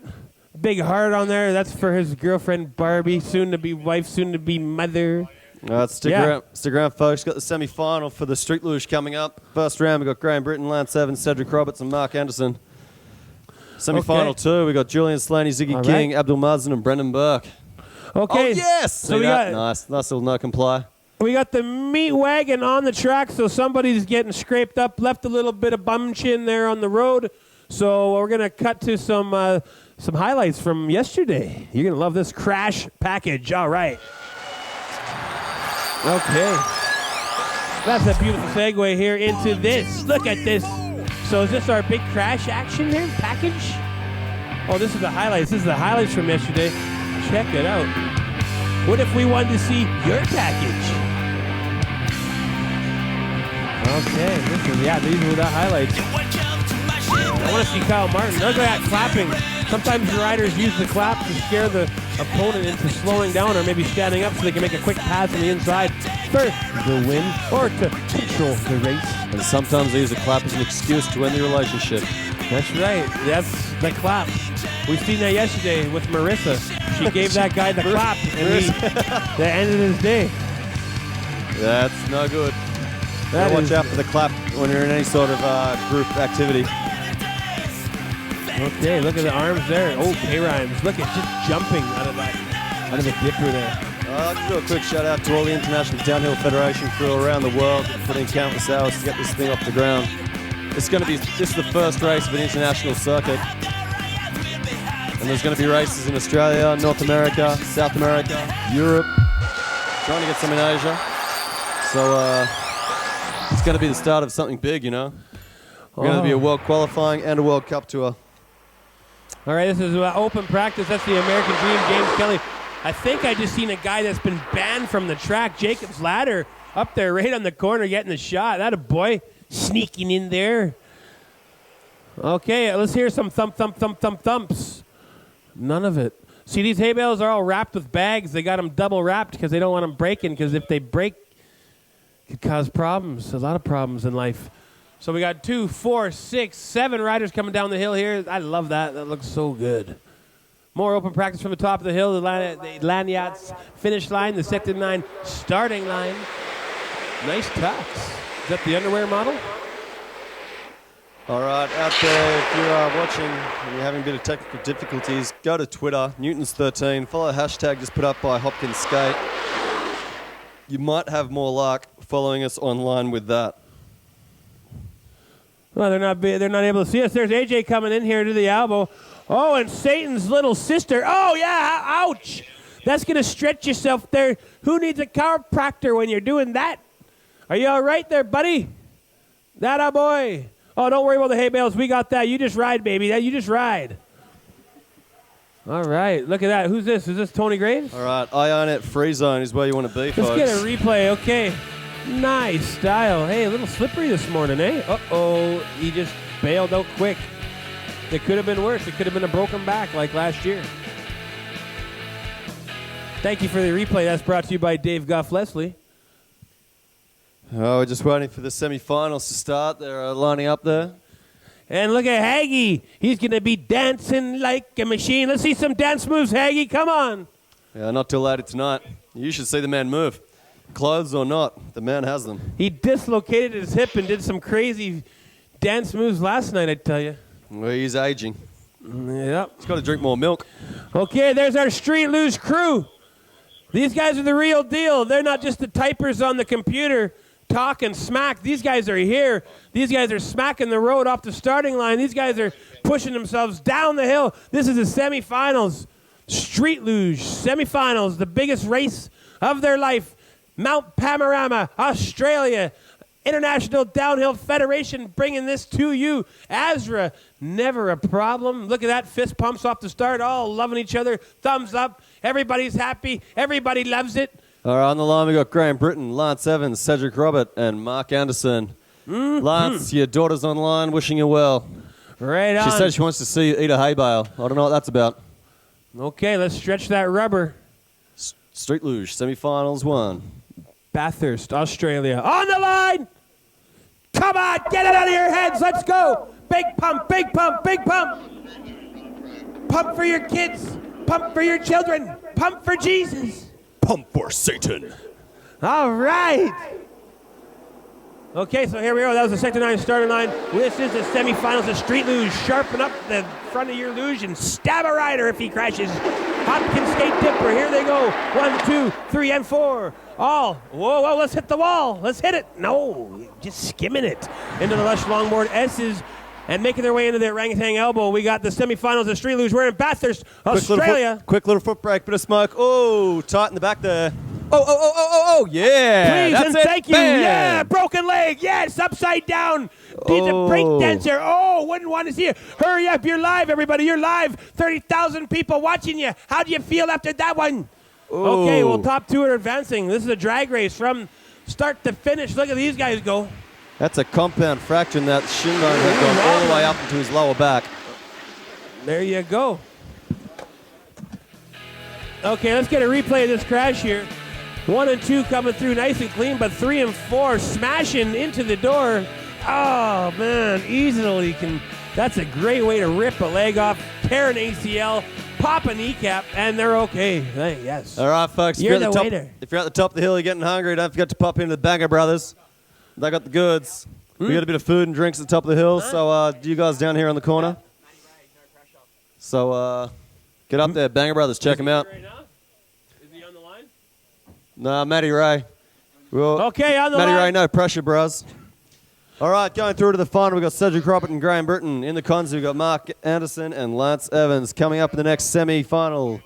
Big heart on there. That's for his girlfriend, Barbie, soon-to-be wife, soon-to-be mother. All right, stick around, folks. Got the semi-final for the Street Luge coming up. First round, we got Graham Britton, Lance Evans, Cedric Roberts, and Mark Anderson. Semi-final Okay. 2, we got Julian Slaney, Ziggy All King, right. Abdul Mazen, and Brendan Burke. Okay. Oh, yes! So See we that? got Nice little no comply. We got the meat wagon on the track, so somebody's getting scraped up, left a little bit of bum chin there on the road. So we're going to cut to some highlights from yesterday. You're going to love this crash package. All right. Okay. That's a beautiful segue here into this. Look at this. So is this our big crash action here? Package? Oh, this is the highlights. This is the highlights from yesterday. Check it out. What if we wanted to see your package? Okay, these were the highlights. I want to see Kyle Martin. Look at that clapping. Sometimes the riders use the clap to scare the opponent into slowing down or maybe standing up so they can make a quick pass on the inside for the win or to control the race. And sometimes they use a clap as an excuse to end the relationship. That's right. That's the clap. We've seen that yesterday with Marissa. She gave that guy the clap, and that ended his day. That's no good. That Watch is- out for the clap when you're in any sort of group activity. Okay, look at the arms there. Oh, K-Rhymes. Look at just jumping out of the dipper there. I'd like to do a quick shout out to all the International Downhill Federation crew around the world that put in countless hours to get this thing off the ground. This is the first race of an international circuit. And there's going to be races in Australia, North America, South America, Europe, trying to get some in Asia. So it's going to be the start of something big, you know. We're going to be a World Qualifying and a World Cup tour. All right, this is open practice. That's the American Dream, James Kelly. I think I just seen a guy that's been banned from the track, Jacob's Ladder, up there right on the corner getting the shot. That a boy sneaking in there. Okay, let's hear some thumps. None of it. See, these hay bales are all wrapped with bags. They got them double wrapped because they don't want them breaking, because if they break, it could cause problems, a lot of problems in life. So we got 2, 4, 6, 7 riders coming down the hill here. I love that. That looks so good. More open practice from the top of the hill. The Lanyards finish line, the Sector 9 starting line. Nice tux. Is that the underwear model? All right, out there, if you're watching and you're having a bit of technical difficulties, go to Twitter, Newtons13, follow the hashtag just put up by Hopkins Skate. You might have more luck following us online with that. Well, they're not able to see us. There's AJ coming in here to the elbow. Oh, and Satan's little sister. Oh, yeah, ouch. That's going to stretch yourself there. Who needs a chiropractor when you're doing that? Are you all right there, buddy? That a boy. Oh, don't worry about the hay bales. We got that. You just ride, baby. You just ride. All right. Look at that. Who's this? Is this Tony Graves? All right, Ionet Free Zone is where you want to be, folks. Let's get a replay. Okay. Nice style. Hey, a little slippery this morning, eh? Uh-oh. He just bailed out quick. It could have been worse. It could have been a broken back like last year. Thank you for the replay. That's brought to you by Dave Goff Leslie. Oh, we're just waiting for the semi-finals to start. They're lining up there. And look at Haggy. He's going to be dancing like a machine. Let's see some dance moves, Haggy. Come on. Yeah, not too later tonight. You should see the man move. Clothes or not, the man has them. He dislocated his hip and did some crazy dance moves last night, I tell you. Well, he's aging. Yep. He's got to drink more milk. Okay, there's our Street Luge crew. These guys are the real deal. They're not just the typers on the computer talking smack. These guys are here. These guys are smacking the road off the starting line. These guys are pushing themselves down the hill. This is the semifinals. Street Luge semifinals, the biggest race of their life. Mount Panorama, Australia. International Downhill Federation bringing this to you. Azra, never a problem. Look at that, fist pumps off the start, all loving each other. Thumbs up. Everybody's happy. Everybody loves it. All right, on the line we got Graham Britton, Lance Evans, Cedric Robert, and Mark Anderson. Lance, your daughter's online, wishing you well. Right on. She said she wants to see you eat a hay bale. I don't know what that's about. Okay, let's stretch that rubber. Street Luge, semi-finals 1. Bathurst, Australia. On the line! Come on, get it out of your heads. Let's go. Big pump, big pump, big pump. Pump for your kids. Pump for your children. Pump for Jesus. Pump for Satan. All right. Okay, so here we go. That was the Sector 9 starting line. This is the semifinals of Street Luge. Sharpen up the front of your luge and stab a rider if he crashes. Hopkins Skate Dipper. Here they go. 1, 2, 3, and 4. All. Whoa, whoa, let's hit the wall. Let's hit it. No, just skimming it. Into the Lush Longboard S's. And making their way into the orangutan elbow, we got the semifinals of Street Luge. We're in Bathurst, Australia. Quick little foot brake, bit of smoke. Oh, tight in the back there. Oh, yeah. Please That's and it. thank you. Bam. Yeah, broken leg. Yes, upside down. Did the break dancer. Oh, wouldn't want to see you. Hurry up. You're live, everybody. You're live. 30,000 people watching you. How do you feel after that one? Okay, well, top two are advancing. This is a drag race from start to finish. Look at these guys go. That's a compound fracture in that shin bone has gone all the way up into his lower back. There you go. Okay, let's get a replay of this crash here. 1 and 2 coming through nice and clean, but 3 and 4 smashing into the door. Oh, man, easily can. That's a great way to rip a leg off, tear an ACL, pop a kneecap, and they're okay. Hey, yes. All right, folks. You're if the you're waiter. If you're at the top of the hill, you're getting hungry, don't forget to pop into the Banger Brothers. They got the goods. We got a bit of food and drinks at the top of the hill. So you guys down here on the corner. So get up there, Banger Brothers. Check them out. Right now? Is he on the line? Nah, Matty Ray. Well, Okay, on the Matty line. Ray, no pressure, bros. All right, going through to the final, we've got Cedric Robert and Graham Britton. In the cons, we've got Mark Anderson and Lance Evans. Coming up in the next semi-final,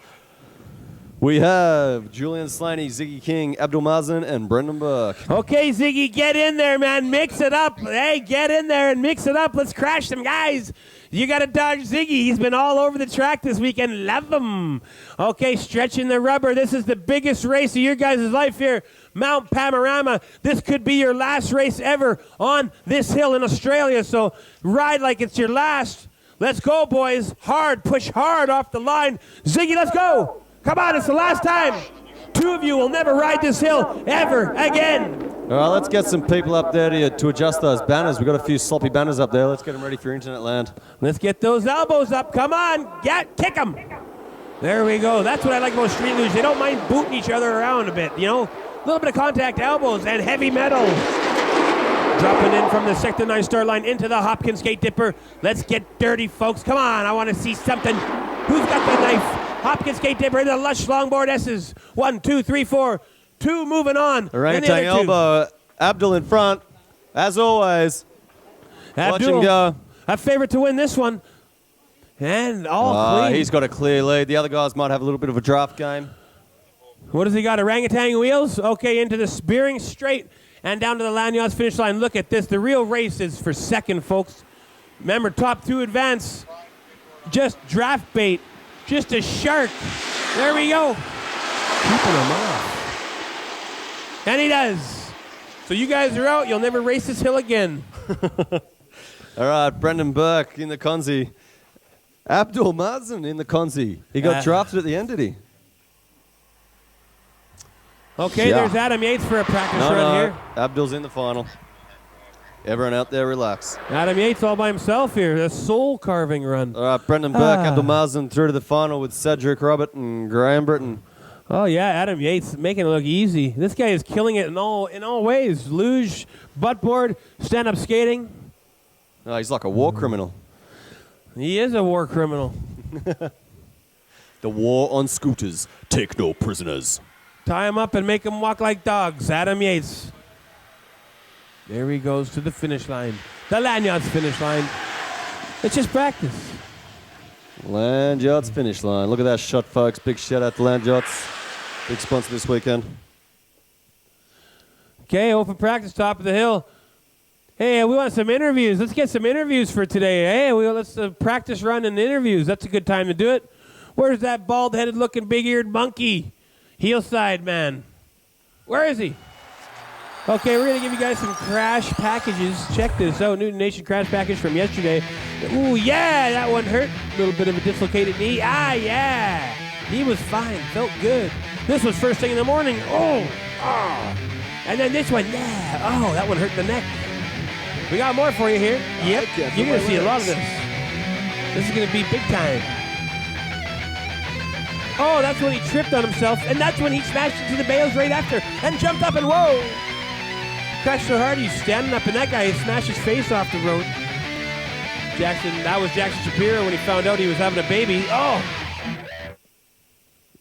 we have Julian Slaney, Ziggy King, Abdul Mazen, and Brendan Burke. Okay, Ziggy, get in there, man. Mix it up. Hey, get in there and mix it up. Let's crash some guys. You got to dodge Ziggy. He's been all over the track this weekend. Love him. Okay, stretching the rubber. This is the biggest race of your guys' life here. Mount Panorama. This could be your last race ever on this hill in Australia, so ride like it's your last. Let's go, boys. Hard, push hard off the line. Ziggy, let's go. Come on, it's the last time. Two of you will never ride this hill ever again. All right, let's get some people up there to adjust those banners. We've got a few sloppy banners up there. Let's get them ready for internet land. Let's get those elbows up. Come on, kick them. There we go. That's what I like about Street Luge. They don't mind booting each other around a bit, you know? A little bit of contact elbows and heavy metal. Dropping in from the Sector 9 start line into the Hopkins Skate Dipper. Let's get dirty, folks. Come on, I want to see something. Who's got the knife? Hopkins Skate Dipper into the Lush Longboard S's. 1, 2, 3, 4. 2 moving on. Orangutan elbow. Abdul in front, as always. Watch him go. A favorite to win this one. And all clean. He's got a clear lead. The other guys might have a little bit of a draft game. What does he got? Orangutan wheels? Okay, into the Spearing Straight and down to the Lanyards finish line. Look at this. The real race is for second, folks. Remember, top two advance. Just draft bait. Just a shark. There we go. Keeping him off. And he does. So you guys are out. You'll never race this hill again. All right, Brendan Burke in the Conzi. Abdul Mazen in the Conzi. He got drafted at the end, did he? Okay, Yeah. there's Adam Yates for a practice run here. Abdul's in the final. Everyone out there, relax. Adam Yates all by himself here. A soul carving run. All right, Brendan Burke, Abdul Mazen through to the final with Cedric Robert and Graham Britton. Oh yeah, Adam Yates making it look easy. This guy is killing it in all ways. Luge, buttboard, stand-up skating. Oh, he's like a war criminal. He is a war criminal. The war on scooters. Take no prisoners. Tie him up and make him walk like dogs. Adam Yates. There he goes to the finish line. The Lanyards finish line. It's just practice. Land Yachts finish line. Look at that shot, folks. Big shout out to Land Yachts. Big sponsor this weekend. Okay, open practice, top of the hill. Hey, we want some interviews. Let's get some interviews for today. Hey, let's practice run and interviews. That's a good time to do it. Where's that bald-headed looking big-eared monkey? Heel side man. Where is he? Okay, we're going to give you guys some crash packages. Check this out. Newton Nation crash package from yesterday. Ooh, yeah, that one hurt. A little bit of a dislocated knee. Ah, yeah. He was fine. Felt good. This was first thing in the morning. Oh. And then this one, yeah. Oh, that one hurt the neck. We got more for you here. Yep. You're going to see a lot of this. This is going to be big time. Oh, that's when he tripped on himself, and that's when he smashed into the bales right after and jumped up and whoa. Crashed so hard he's standing up, and that guy smashed his face off the road. That was Jackson Shapiro when he found out he was having a baby. Oh.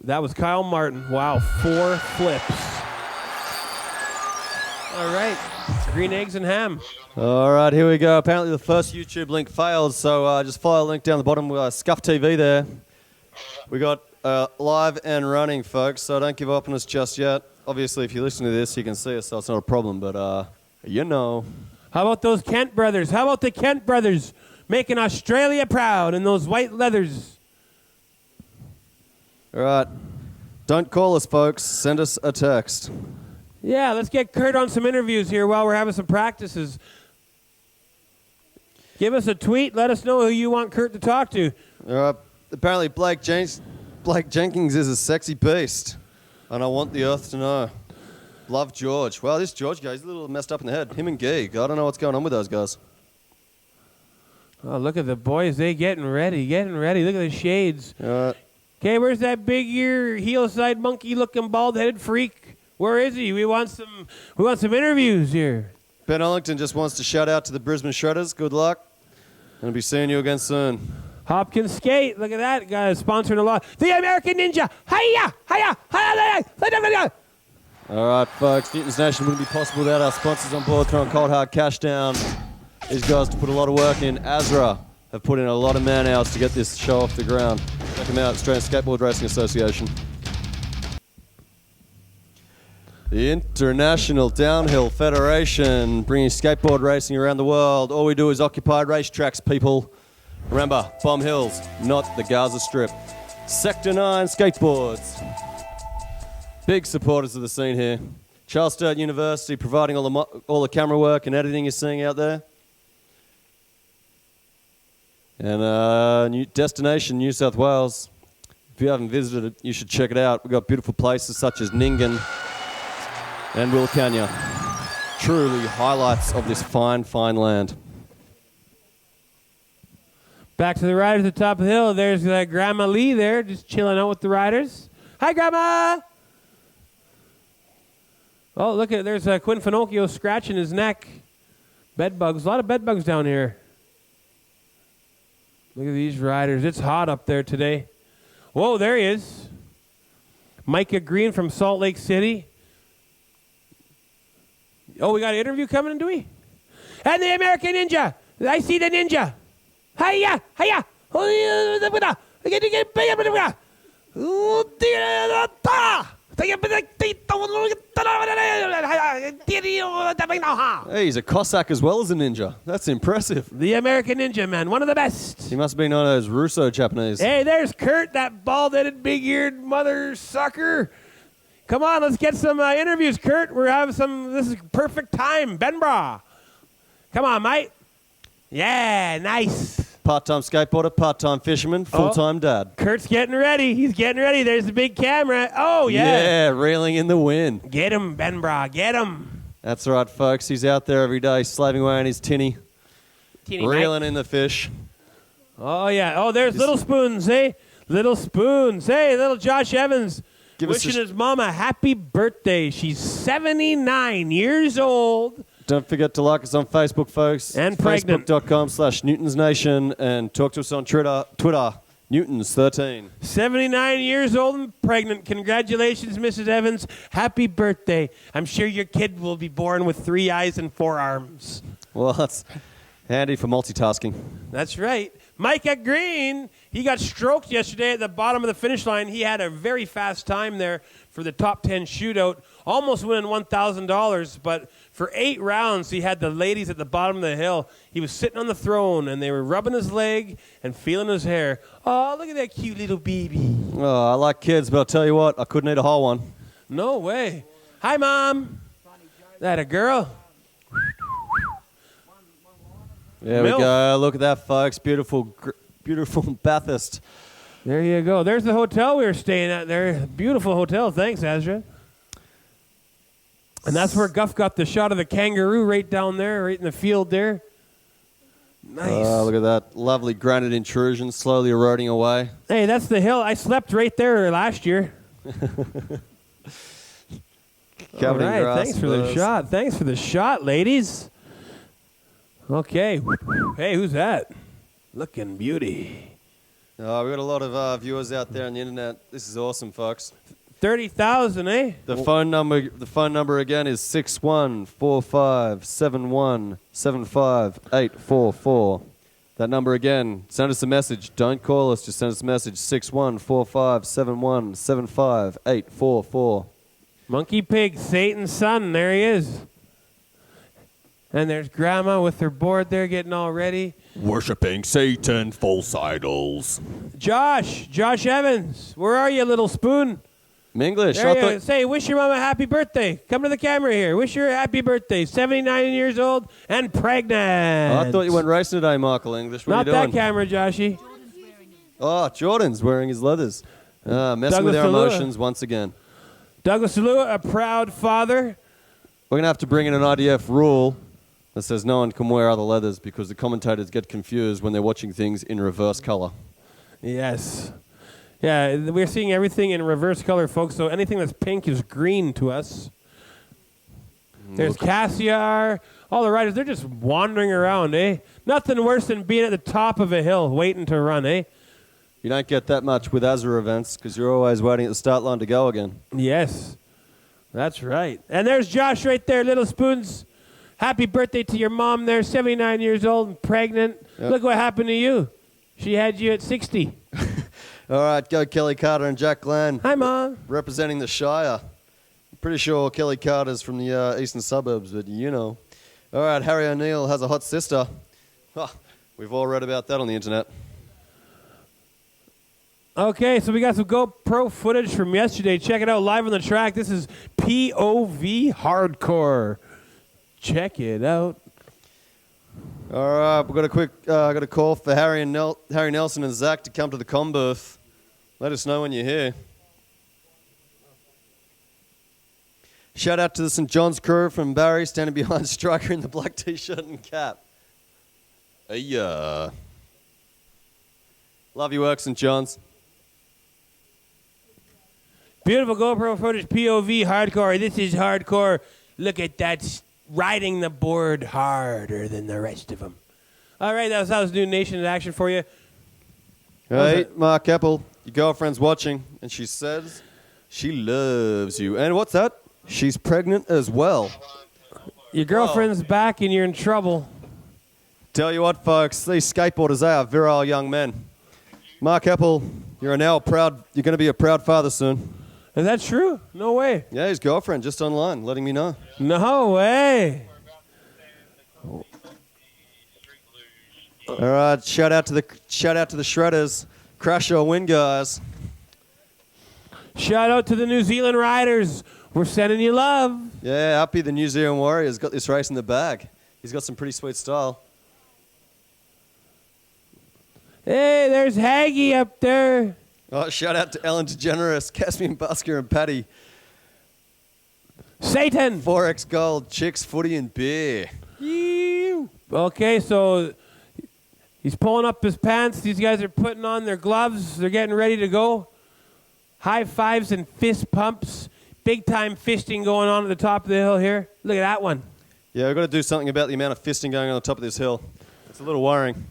That was Kyle Martin. Wow, 4 flips. All right, green eggs and ham. All right, here we go. Apparently the first YouTube link failed, so just follow the link down the bottom. Scuff TV there. We got live and running, folks, so don't give up on us just yet. Obviously, if you listen to this, you can see us, so it's not a problem, but you know. How about those Kent brothers? How about the Kent brothers making Australia proud in those white leathers? All right. Don't call us, folks. Send us a text. Yeah, let's get Kurt on some interviews here while we're having some practices. Give us a tweet. Let us know who you want Kurt to talk to. Apparently, Blake Jenkins is a sexy beast, and I want the earth to know. Love George. Wow, this George guy's a little messed up in the head. Him and Geeg. I don't know what's going on with those guys. Oh, look at the boys. They getting ready. Look at the shades. Okay, where's that big ear, heel side monkey-looking bald-headed freak? Where is he? We want some interviews here. Ben Ellington just wants to shout out to the Brisbane Shredders. Good luck. I'll be seeing you again soon. Hopkins Skate. Look at that guy sponsoring a lot. The American Ninja. Hiya! Hiya! Hiya! All right, folks. Newton's Nation wouldn't be possible without our sponsors on board throwing cold hard cash down. These guys put a lot of work in. Azra have put in a lot of man hours to get this show off the ground. Check them out, Australian Skateboard Racing Association. The International Downhill Federation, bringing skateboard racing around the world. All we do is occupied racetracks, people. Remember, Bomb Hills, not the Gaza Strip. Sector 9 skateboards. Big supporters of the scene here. Charles Sturt University providing all the camera work and editing you're seeing out there. And new destination, New South Wales. If you haven't visited it, you should check it out. We've got beautiful places such as Nyngan and Wilcannia. Truly highlights of this fine, fine land. Back to the riders at the top of the hill. There's Grandma Lee there, just chilling out with the riders. Hi, Grandma! Oh, look at there's Quinn Finocchio scratching his neck. Bed bugs, a lot of bed bugs down here. Look at these riders. It's hot up there today. Whoa, there he is. Micah Green from Salt Lake City. Oh, we got an interview coming in, do we? And the American Ninja. I see the ninja. Hiya, hiya. Hey, he's a Cossack as well as a ninja. That's impressive. The American Ninja, man. One of the best. He must be known as Russo Japanese. Hey, there's Kurt, that bald-headed, big-eared mother sucker. Come on, let's get some interviews, Kurt. We're having some. This is perfect time. Benbra. Come on, mate. Yeah, nice. Part-time skateboarder, part-time fisherman, full-time dad. Kurt's getting ready. He's getting ready. There's the big camera. Oh, yeah. Yeah, reeling in the wind. Get him, Benbra. Get him. That's right, folks. He's out there every day slaving away on his tinny, reeling in the fish. Oh, yeah. Oh, there's Little Spoons, hey? Little Spoons. Hey, little Josh Evans. Wishing his mom a happy birthday. She's 79 years old. Don't forget to like us on Facebook, folks. And pregnant. Facebook.com/Newtons Nation and talk to us on Twitter Newtons13. 79 years old and pregnant. Congratulations, Mrs. Evans. Happy birthday. I'm sure your kid will be born with 3 eyes and 4 arms. Well, that's handy for multitasking. That's right. Micah Green, he got stroked yesterday at the bottom of the finish line. He had a very fast time there for the top 10 shootout, almost winning $1,000. But for 8 rounds, he had the ladies at the bottom of the hill. He was sitting on the throne, and they were rubbing his leg and feeling his hair. Oh, look at that cute little baby. Oh, I like kids, but I'll tell you what, I couldn't eat a whole one. No way. Hi, Mom. That a girl? There we Milf. go. Look at that, folks. Beautiful, beautiful Bathurst. There you go. There's the hotel we were staying at there. Beautiful hotel. Thanks, Azra. And that's where Guff got the shot of the kangaroo right down there, right in the field there. Nice. Look at that. Lovely granite intrusion slowly eroding away. Hey, that's the hill. I slept right there last year. All Covered in right. grass, Thanks for the fellas. shot. Thanks for the shot, ladies. Okay. Hey, who's that? Looking beauty. We've got a lot of viewers out there on the internet. This is awesome, folks. 30,000, eh? The phone number again is 614571758444. That number again. Send us a message. Don't call us. Just send us a message. 614571758444. Monkey Pig, Satan's son. There he is. And there's Grandma with her board there getting all ready. Worshipping Satan, false idols. Josh Evans. Where are you, little spoon? English. There you go. Say, wish your mom a happy birthday. Come to the camera here. Wish her a happy birthday. 79 years old and pregnant. I thought you went racing today, Michael English. What Not are you that doing? camera, Joshy. Oh, Jordan's wearing his leathers. Messing Douglas with our Salua. emotions once again. Douglas Salua, a proud father. We're going to have to bring in an IDF rule that says no one can wear other leathers because the commentators get confused when they're watching things in reverse color. Yes. Yeah, we're seeing everything in reverse color, folks, so anything that's pink is green to us. There's Cassiar. All the riders, they're just wandering around, eh? Nothing worse than being at the top of a hill waiting to run, eh? You don't get that much with Azra events because you're always waiting at the start line to go again. Yes. That's right. And there's Josh right there, Little Spoons. Happy birthday to your mom there, 79 years old and pregnant. Yep. Look what happened to you. She had you at 60. All right, go Kelly Carter and Jack Glenn. Hi, Mom. Representing the Shire. I'm pretty sure Kelly Carter's from the eastern suburbs, but you know. All right, Harry O'Neill has a hot sister. Huh, we've all read about that on the internet. Okay, so we got some GoPro footage from yesterday. Check it out live on the track. This is POV Hardcore. Check it out. All right, we've got a call for Harry Nelson and Zach to come to the comm booth. Let us know when you're here. Shout out to the St. John's crew from Barry, standing behind Striker in the black t-shirt and cap. Love your work, St. John's. Beautiful GoPro footage, POV Hardcore. This is hardcore. Look at that, riding the board harder than the rest of them. All right, that was New Nation in action for you. Hey, Mark Apple, your girlfriend's watching, and she says she loves you. And what's that? She's pregnant as well. Your girlfriend's back and you're in trouble. Tell you what, folks, these skateboarders, they are virile young men. Mark Apple, you're going to be a proud father soon. Is that true? No way. Yeah, his girlfriend just online, letting me know. No way. All right, shout out to the shredders. Crash or win, guys. Shout out to the New Zealand riders. We're sending you love. Yeah, Uppy, the New Zealand Warrior's got this race in the bag. He's got some pretty sweet style. Hey, there's Haggy up there. Oh, shout out to Ellen DeGeneres, Caspian Busker, and Patty. Satan. 4X Gold, Chicks, Footy, and Beer. Okay, so he's pulling up his pants. These guys are putting on their gloves. They're getting ready to go. High fives and fist pumps. Big time fisting going on at the top of the hill here. Look at that one. Yeah, we've got to do something about the amount of fisting going on the top of this hill. It's a little worrying.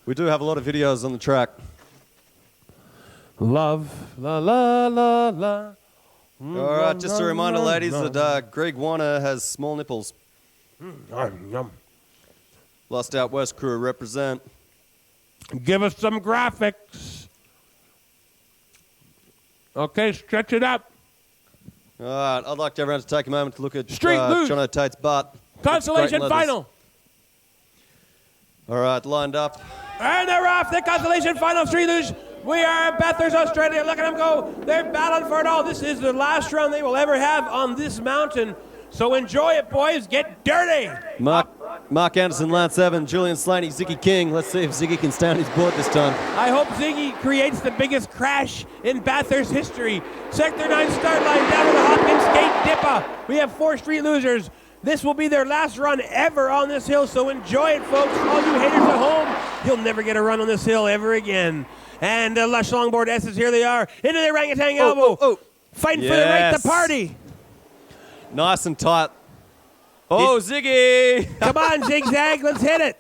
We do have a lot of videos on the track. Love, la la la la. All right, just a reminder, ladies, that Greg Warner has small nipples. Yum. Lost Out West crew represent. Give us some graphics. Okay, stretch it up. All right, I'd like everyone to take a moment to look at Street Luge. John O'Tate's butt. Consolation It's great in final. leathers. All right, lined up. And they're off. The consolation final, Street Luge. We are at Bathurst, Australia. Look at them go. They're battling for it all. This is the last run they will ever have on this mountain. So enjoy it, boys. Get dirty. Mark Anderson, Lance Evans, Julian Slaney, Ziggy King. Let's see if Ziggy can stay on his board this time. I hope Ziggy creates the biggest crash in Bathurst history. Sector 9 start line down to the Hopkins Gate Dipper. We have 4 Street Losers. This will be their last run ever on this hill, so enjoy it, folks. All you haters at home, you'll never get a run on this hill ever again. And Lush Longboard S's, here they are, into the orangutan elbow. Fighting for the right to party. Nice and tight. Oh, Ziggy! Come on, Zigzag, let's hit it.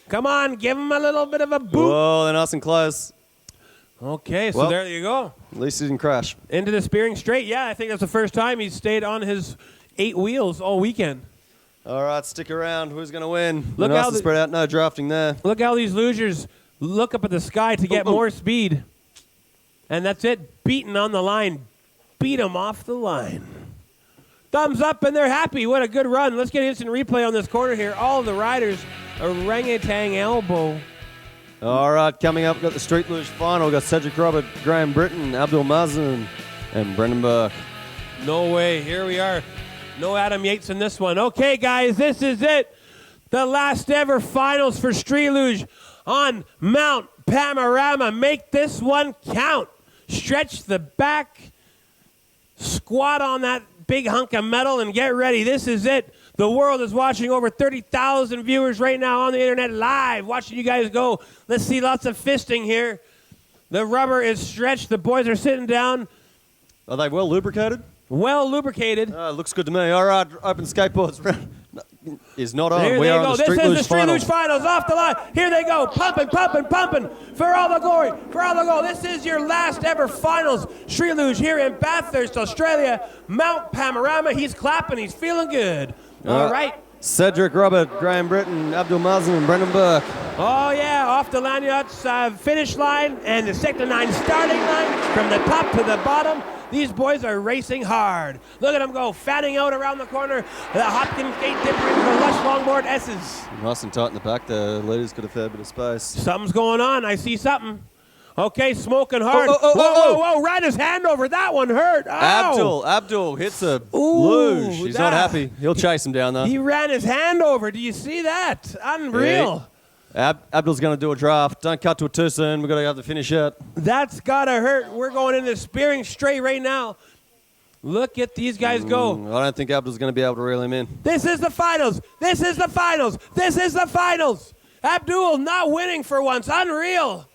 Come on, give him a little bit of a boot. Whoa, they're nice and close. Okay, so Well, there you go. At least he didn't crash. Into the Spearing Straight. Yeah, I think that's the first time he's stayed on his 8 wheels all weekend. All right, stick around. Who's going to win? Look nice how and spread out. No drafting there. Look how these losers look up at the sky to get more speed. And that's it. Beaten on the line. Beat them off the line. Thumbs up, and they're happy. What a good run. Let's get instant replay on this corner here. All of the riders, orangutan elbow. All right, coming up, we've got the Street Luge final. We've got Cedric Robert, Graham Britton, Abdul Mazen, and Brendan Burke. No way. Here we are. No Adam Yates in this one. Okay, guys, this is it. The last ever finals for Street Luge on Mount Panorama. Make this one count. Stretch the back. Squat on that big hunk of metal and get ready. This is it. The world is watching. Over 30,000 viewers right now on the internet live watching you guys go. Let's see lots of fisting here. The rubber is stretched. The boys are sitting down. Are they well lubricated? Well lubricated. Looks good to me. All right, open skateboards is not on. There We they are go. on the This Street is Luge the Street finals. Luge finals off the line. Here they go. Pumping, pumping, pumping for all the glory, for all the gold. This is your last ever finals. Street Luge here in Bathurst, Australia. Mount Panorama. He's clapping. He's feeling good. All right. Cedric Robert, Graham Britton, Abdul Mazen, and Brendan Burke. Oh, yeah. Off the Lanyard's finish line and the Sector 9 starting line from the top to the bottom. These boys are racing hard. Look at them go, fanning out around the corner. The Hopkins Gate Dipper into the Lush Longboard S's. Nice and tight in the back. The leaders got a fair bit of space. Something's going on. I see something. Okay, smoking hard. Oh. Whoa. Ran his hand over. That one hurt. Ow. Abdul hits a Ooh, luge. He's not that- happy. He'll chase him down, though. He ran his hand over. Do you see that? Unreal. Abdul's going to do a draft. Don't cut to it too soon. We've got to have the finish yet. That's got to hurt. We're going into Spearing Straight right now. Look at these guys go. I don't think Abdul's going to be able to reel him in. This is the finals. This is the finals. This is the finals. Abdul not winning for once. Unreal.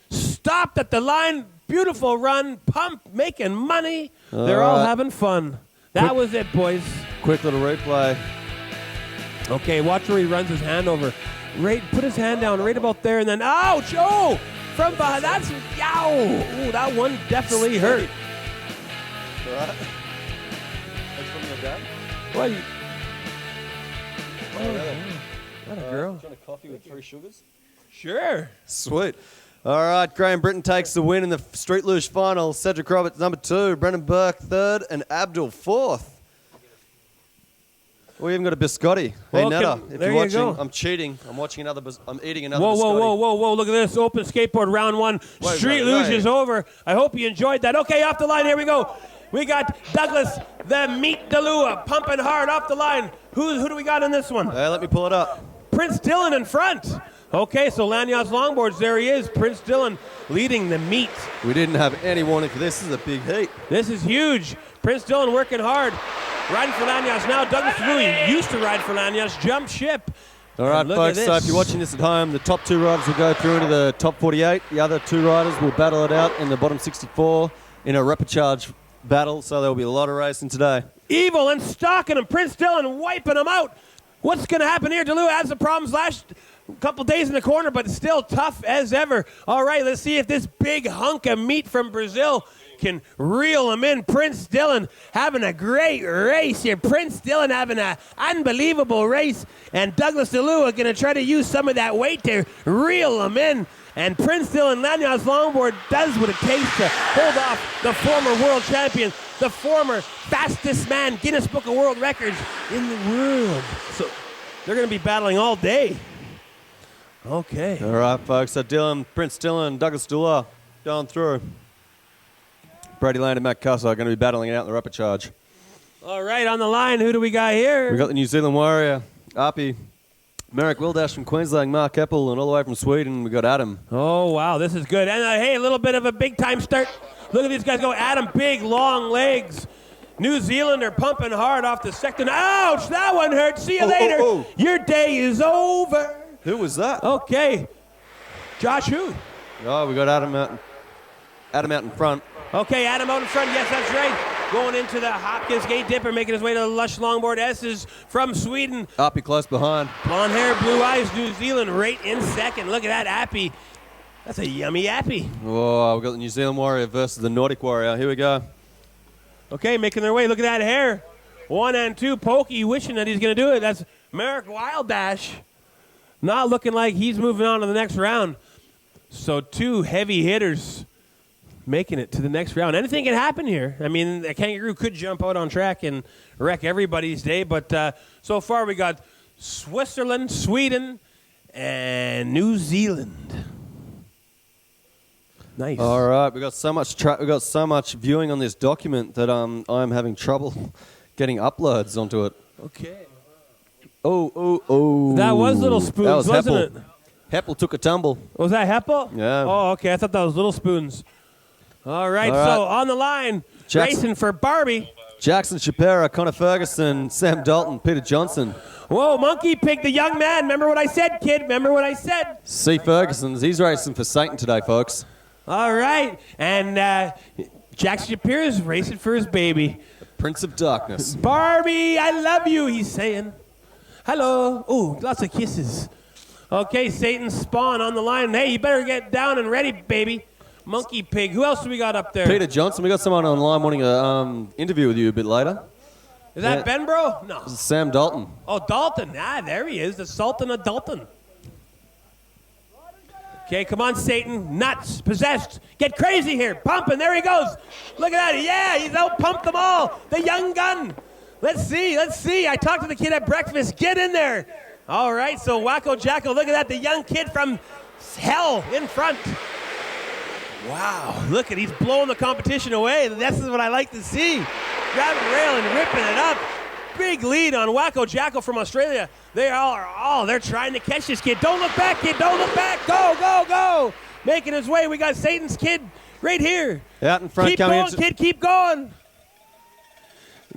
Stopped at the line. Beautiful run. Pump. Making money. They're all right. having fun. That was it, boys. Quick little replay. Okay, watch where he runs his hand over. Right, put his hand down right about there, and then ouch! Oh, from behind. That's yow! Ooh, that one definitely hurt. All right. That's from your dad? What? Not a girl. Do you want a coffee with 3 sugars? Sure. Sweet. All right, Graham Britton takes the win in the Street Luge final. Cedric Roberts number 2, Brendan Burke 3rd, and Abdul 4th. We even got a biscotti. Hey, Well, Netta, if there you're you watching, go. I'm cheating. I'm watching another. I'm eating another Whoa, biscotti. whoa! Look at this. Open skateboard round 1. Wait, Street wait, Luge wait. is over. I hope you enjoyed that. Okay, off the line. Here we go. We got Douglas, the Meat Dalua, pumping hard off the line. Who do we got in this one? Hey, let me pull it up. Prince Dillon in front. Okay, so Lanyard's Longboards, there he is. Prince Dillon leading the meet. We didn't have any warning for this. This is a big heat. This is huge. Prince Dillon working hard. Riding for Lanyard's now. Douglas Louis used to ride for Lanyard's. Jump ship. All right, And look folks, at so this. if you're watching this at home, the top 2 riders will go through into the top 48. The other 2 riders will battle it out in the bottom 64 in a repechage battle, so there will be a lot of racing today. Evil and stalking him. Prince Dillon wiping him out. What's going to happen here? DeLu had some problems last couple days in the corner, but still tough as ever. All right, let's see if this big hunk of meat from Brazil can reel him in. Prince Dillon having a great race here. Prince Dillon having an unbelievable race. And Douglas DeLu are going to try to use some of that weight to reel him in. And Prince Dylan Lanyard's longboard does what it takes to hold off the former world champion, the former fastest man, Guinness Book of World Records in the world. So they're going to be battling all day. Okay. All right, folks. So Prince Dylan, Douglas Dula going through. Brady Land and Matt Cussa are going to be battling it out in the rapid charge. All right, on the line, who do we got here? We got the New Zealand Warrior, Arpi, Merrick Wildash from Queensland, Mark Eppel, and all the way from Sweden, we got Adam. Oh, wow, this is good. And hey, a little bit of a big-time start. Look at these guys go. Adam, big, long legs. New Zealander pumping hard off the second. Ouch, that one hurt. See you later. Your day is over. Who was that? Okay. Josh who? Oh, we got Adam out in front. Okay, Adam out in front. Yes, that's right. Going into the Hopkins Gate Dipper, making his way to the Lush Longboard. S is from Sweden. Appy close behind. Blonde hair, blue eyes, New Zealand right in second. Look at that Appy. That's a yummy Appy. Whoa, we've got the New Zealand Warrior versus the Nordic Warrior. Here we go. Okay, making their way. Look at that hair. 1 and 2. Pokey wishing that he's going to do it. That's Merrick Wildash. Not looking like he's moving on to the next round. So 2 heavy hitters making it to the next round. Anything can happen here. I mean, a kangaroo could jump out on track and wreck everybody's day, but so far we got Switzerland, Sweden, and New Zealand. Nice. All right, we got so much viewing on this document that I'm having trouble getting uploads onto it. Okay. Oh. That was Little Spoons, that was wasn't Heppel. it? Heppel took a tumble. Was that Heppel? Yeah. Oh, okay. I thought that was Little Spoons. All right. All right. So on the line, Jackson. racing for Barbie. Jackson Shapira, Connor Ferguson, Sam Dalton, Peter Johnson. Whoa, Monkey Pig, the young man. Remember what I said, kid? Remember what I said? C. Ferguson's. He's racing for Satan today, folks. All right. And Jackson Shapira's racing for his baby. Prince of Darkness. Barbie, I love you, he's saying. Hello. Ooh, lots of kisses. Okay, Satan's Spawn on the line. Hey, you better get down and ready, baby. Monkey Pig. Who else do we got up there? Peter Johnson. We got someone online wanting an interview with you a bit later. Is that Ben, bro? No. This is Sam Dalton. Oh, Dalton. Ah, there he is, the Sultan of Dalton. Okay, come on, Satan. Nuts, possessed. Get crazy here. Pumping. There he goes. Look at that. Yeah, he's out-pumped them all. The young gun. Let's see. I talked to the kid at breakfast. Get in there. All right, so Wacko Jacko. Look at that. The young kid from hell in front. Wow. Look at, he's blowing the competition away. This is what I like to see. Grabbing the rail and ripping it up. Big lead on Wacko Jacko from Australia. They're trying to catch this kid. Don't look back, kid. Don't look back. Go. Making his way. We got Satan's kid right here. Out in front. Keep going, kid. Keep going.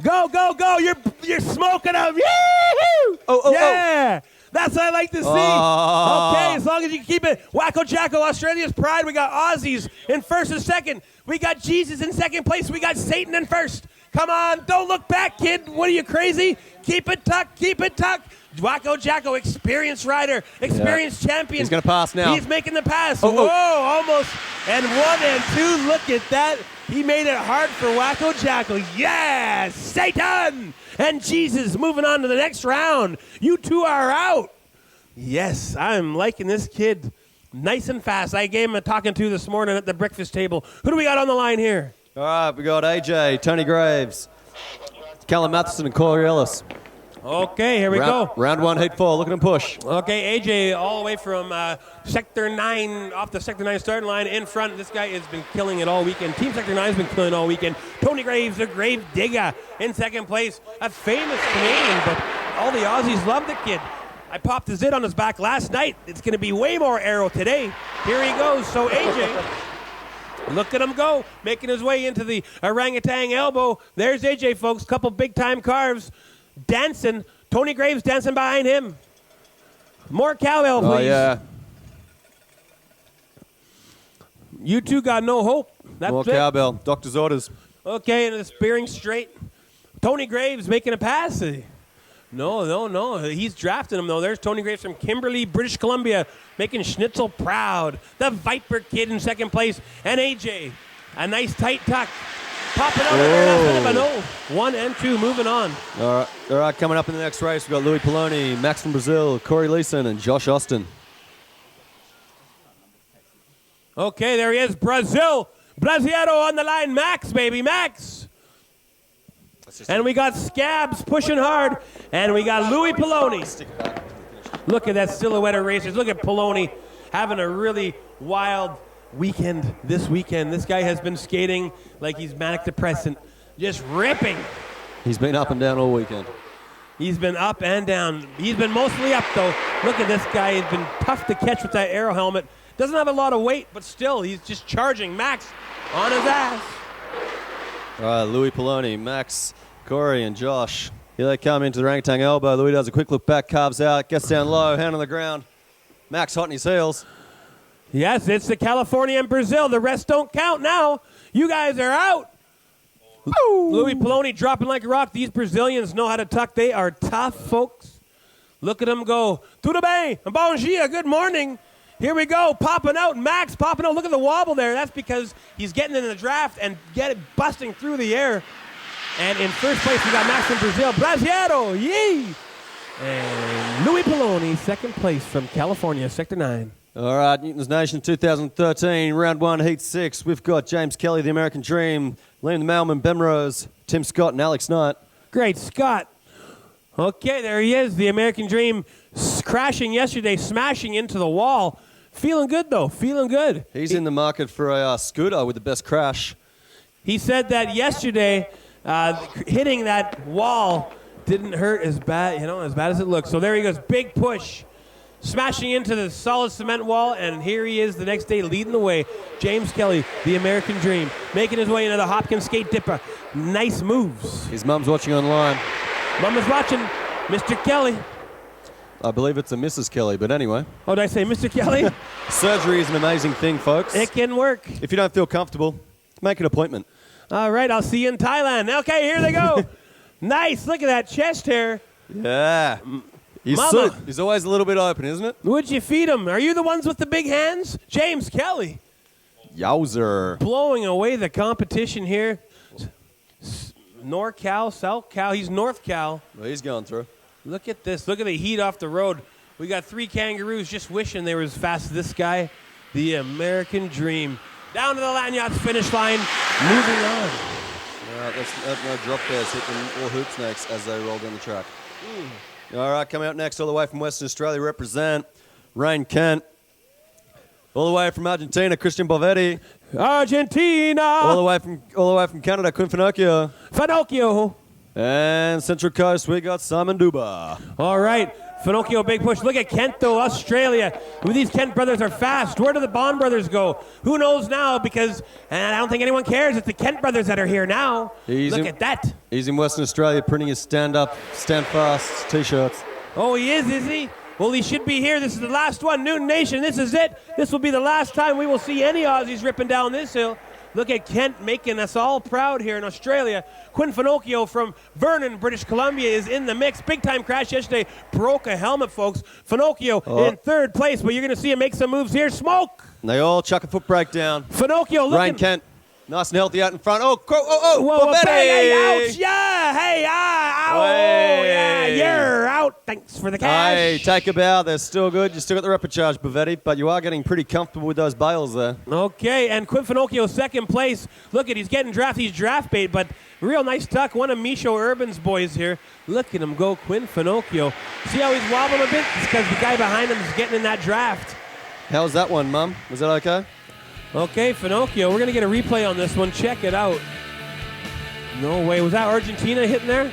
Go. You're smoking up. Yee-hoo! Yeah. That's what I like to see. Okay, as long as you keep it. Wacko Jacko, Australia's pride. We got Aussies in first and second. We got Jesus in second place. We got Satan in first. Come on, don't look back, kid. What are you, crazy? Keep it tucked. Wacko Jacko, experienced rider, experienced champion. He's going to pass now. He's making the pass. Whoa, almost. And 1 and 2, look at that. He made it hard for Wacko Jacko. Yeah, Satan and Jesus moving on to the next round. You two are out. Yes, I'm liking this kid nice and fast. I gave him a talking to this morning at the breakfast table. Who do we got on the line here? All right, we got AJ, Tony Graves, Callum Matheson, and Corey Ellis. Okay, here we go. Round 1, heat 4. Look at him push. Okay, AJ all the way from Sector 9, off the Sector 9 starting line in front. This guy has been killing it all weekend. Team Sector 9 has been killing all weekend. Tony Graves, the Grave Digger, in second place. A famous Canadian, but all the Aussies love the kid. I popped a zit on his back last night. It's going to be way more arrow today. Here he goes. So AJ, look at him go, making his way into the orangutan elbow. There's AJ, folks. Couple big-time carves. Dancing. Tony Graves dancing behind him. More cowbell, please. Oh, yeah. You two got no hope. That's More it. cowbell. Doctor's orders. Okay, and it's bearing straight. Tony Graves making a pass. No. He's drafting him, though. There's Tony Graves from Kimberley, British Columbia, making Schnitzel proud. The Viper kid in second place. And AJ, a nice tight tuck. Popping out there. That's no. 1 and 2, moving on. All right, coming up in the next race, we've got Louis Poloni, Max from Brazil, Corey Leeson, and Josh Austin. Okay, there he is. Brazil. Brasileiro on the line. Max, baby, Max. And we got Scabs pushing hard. And we got Louis Poloni. Look at that silhouette of racers. Look at Poloni having a really wild weekend this weekend. This guy has been skating like he's manic depressant. Just ripping. He's been up and down all weekend. He's been up and down. He's been mostly up, though. Look at this guy. He's been tough to catch with that aero helmet. Doesn't have a lot of weight, but still, he's just charging. Max on his ass. All right, Louis Poloni, Max, Corey, and Josh. Here they come into the orangutan elbow. Louis does a quick look back, carves out, gets down low, hand on the ground. Max hot in his heels. Yes, it's the California and Brazil. The rest don't count now. You guys are out. Louis Poloni dropping like a rock. These Brazilians know how to tuck. They are tough, folks. Look at them go. Tudo bem? Bom dia. Good morning. Here we go. Popping out. Max popping out. Look at the wobble there. That's because he's getting in the draft and busting through the air. And in first place, we got Max from Brazil. Brasileiro. Yee! And Louis Poloni, second place from California, Sector 9. All right, Newton's Nation 2013, round 1, heat 6. We've got James Kelly, the American Dream, Liam the Mailman, Ben Rose, Tim Scott, and Alex Knight. Great Scott. Okay, there he is, the American Dream, crashing yesterday, smashing into the wall. Feeling good, though, feeling good. He's in the market for a scooter with the best crash. He said that yesterday, hitting that wall didn't hurt as bad, as bad as it looks. So there he goes, big push. Smashing into the solid cement wall, and here he is the next day leading the way. James Kelly, the American Dream, making his way into the Hopkins skate dipper. Nice moves. His mum's watching online. Mum is watching. Mr. Kelly. I believe it's a Mrs. Kelly, but anyway. Oh, did I say Mr. Kelly? Surgery is an amazing thing, folks. It can work. If you don't feel comfortable, make an appointment. All right, I'll see you in Thailand. Okay, here they go. Nice. Look at that chest hair. Yeah. Mama. He's always a little bit open, isn't it? Would you feed him? Are you the ones with the big hands? James Kelly. Yowzer. Blowing away the competition here. NorCal, South Cal. He's North Cal. Well, he's going through. Look at this. Look at the heat off the road. We got 3 kangaroos just wishing they were as fast as this guy. The American Dream. Down to the Lanyards finish line. Moving on. That's no drop bears hitting all hoop snakes as they roll down the track. All right, coming out next all the way from Western Australia, represent Rain Kent. All the way from Argentina, Christian Bovetti. Argentina. All the way from Canada, Quinn Finocchio. Finocchio. And Central Coast, we got Simon Duba. All right. Finocchio, big push. Look at Kent, though, Australia. These Kent brothers are fast. Where do the Bond brothers go? Who knows now? Because I don't think anyone cares. It's the Kent brothers that are here now. Look at that. He's in Western Australia printing his stand-up, stand-fast T-shirts. Oh, he is he? Well, he should be here. This is the last one. Newton Nation, this is it. This will be the last time we will see any Aussies ripping down this hill. Look at Kent making us all proud here in Australia. Quinn Finocchio from Vernon, British Columbia is in the mix. Big time crash yesterday. Broke a helmet, folks. Finocchio in third place, but you're going to see him make some moves here. Smoke! And they all chuck a foot brake down. Finocchio looking... Rain Kent, nice and healthy out in front. Whoa, Bovetti! Hey, ouch! Yeah! Hey, yeah! You're out. Thanks for the cash. Hey, take a bow. They're still good. You still got the rapid charge, Bovetti, but you are getting pretty comfortable with those bales there. Okay, and Quinn Finocchio second place. Look at, he's getting drafted. He's draft bait, but real nice tuck. One of Micho Urban's boys here. Look at him go, Quinn Finocchio. See how he's wobbling a bit? It's because the guy behind him is getting in that draft. How was that one, Mum? Was that okay? Okay, Finocchio, we're going to get a replay on this one. Check it out. No way. Was that Argentina hitting there?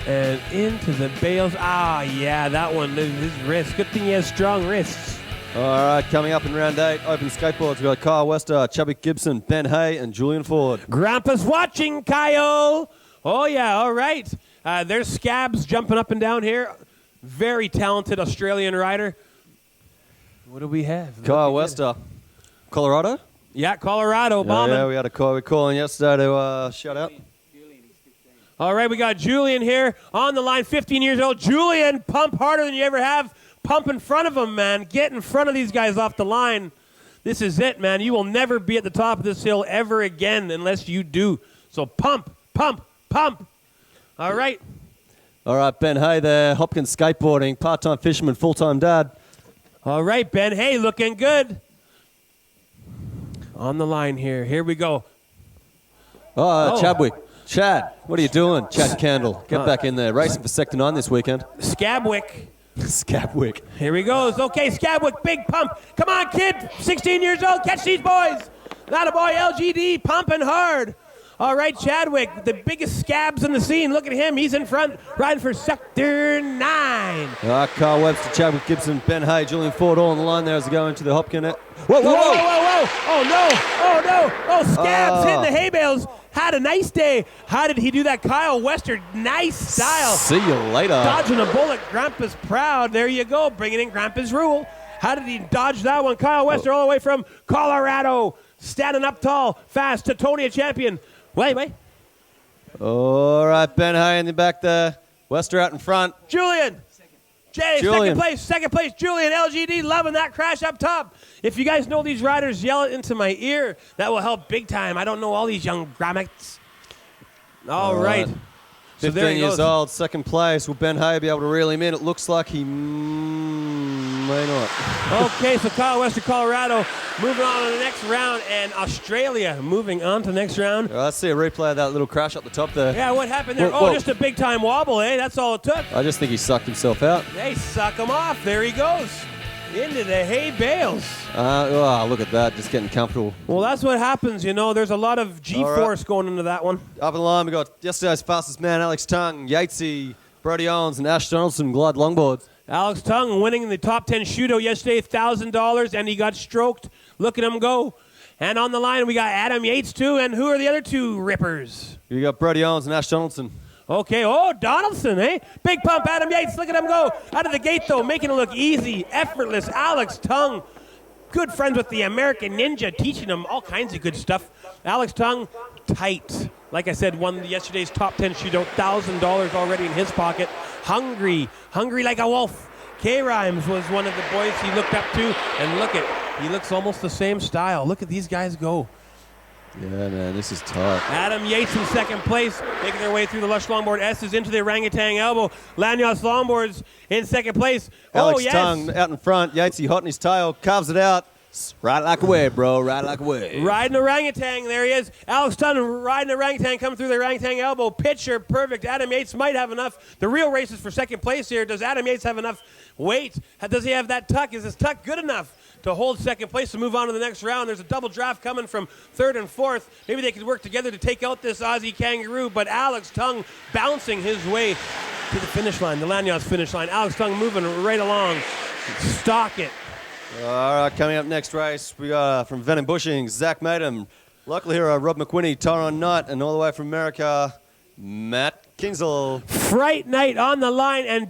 And into the bales. Ah, yeah, that one. His wrist. Good thing he has strong wrists. All right, coming up in round 8, open skateboards. We've got Kyle Wester, Chubby Gibson, Ben Hay, and Julian Ford. Grandpa's watching, Kyle. Oh, yeah, all right. There's Scabs jumping up and down here. Very talented Australian rider. What do we have? Kyle Wester. Colorado? Yeah, Colorado, bombing. Yeah, we had a call. We called in yesterday to shout out. All right, we got Julian here on the line, 15 years old. Julian, pump harder than you ever have. Pump in front of him, man. Get in front of these guys off the line. This is it, man. You will never be at the top of this hill ever again unless you do. So pump, pump, pump. All right. All right, Ben Hay there, Hopkins skateboarding, part-time fisherman, full-time dad. All right, Ben Hay looking good. on the line here. Here we go. Oh, Chadwick. Chad, what are you doing? Chad Candle, get back in there. Racing for Sector 9 this weekend. Scabwick. Scabwick. Here he goes. Okay, Scabwick, big pump. Come on, kid. 16 years old. Catch these boys. That a boy, LGD, pumping hard. All right, Chadwick, the biggest scabs in the scene. Look at him. He's in front, riding for Sector 9. Carl Webster, Chadwick Gibson, Ben Hay, Julian Ford all on the line there as they go into the Hopkin. Whoa. Oh, no. Oh, Scabs hitting the hay bales. Had a nice day. How did he do that? Kyle Wester, nice style. See you later. Dodging a bullet. Grandpa's proud. There you go. Bringing in Grandpa's rule. How did he dodge that one? Kyle Wester all the way from Colorado. Standing up tall, fast. Teutonia champion. Wait. All right, Ben Hay in the back there. Wester out in front. Julian. Second place. Julian, LGD, loving that crash up top. If you guys know these riders, yell it into my ear. That will help big time. I don't know all these young grommets. All right. So 15 years old, second place. Will Ben Hay be able to reel him in? It looks like he may not. Okay, so Kyle Wester, Colorado, moving on to the next round, and Australia moving on to the next round. I see a replay of that little crash up the top there. Yeah, what happened there? Whoa. Just a big-time wobble, eh? That's all it took. I just think he sucked himself out. They suck him off. There he goes. Into the hay bales. Look at that, just getting comfortable. Well, that's what happens, you know. There's a lot of G-force going into that one. Up in the line, we got yesterday's fastest man, Alex Tongue, Yatesy, Brody Owens, and Ash Donaldson glide longboards. Alex Tongue winning the top 10 shootout yesterday, $1,000, and he got stroked. Look at him go. And on the line, we got Adam Yates, too. And who are the other two rippers? You got Brody Owens and Ash Donaldson. Okay, Donaldson, eh? Big pump, Adam Yates. Look at him go. Out of the gate, though, making it look easy, effortless. Alex Tongue, good friends with the American Ninja, teaching him all kinds of good stuff. Alex Tongue, tight. Like I said, won yesterday's top 10 shootout, $1,000 already in his pocket. Hungry like a wolf. K-Rhymes was one of the boys he looked up to, and he looks almost the same style. Look at these guys go. Yeah, man, this is tough. Adam Yates in second place, making their way through the Lush Longboard S's into the Orangutan Elbow. Lanyos Longboards in second place. Alex Tongue out in front. Yatesy hot in his tail, carves it out. Ride like a wave, bro. Ride like a wave. Riding orangutan. There he is. Alex Tongue riding orangutan, coming through the orangutan elbow. Pitcher, perfect. Adam Yates might have enough. The real race is for second place here. Does Adam Yates have enough weight? Does he have that tuck? Is his tuck good enough to hold second place to move on to the next round? There's a double draft coming from third and fourth. Maybe they could work together to take out this Aussie kangaroo, but Alex Tongue bouncing his way to the finish line, the Lanyos finish line. Alex Tongue moving right along. Stalk it. All right, coming up next race, we got from Venom Bushing, Zach Madam. Luckily here are Rob McQuinney, Tyron Knight, and all the way from America, Matt Kingsell. Fright Night on the line, and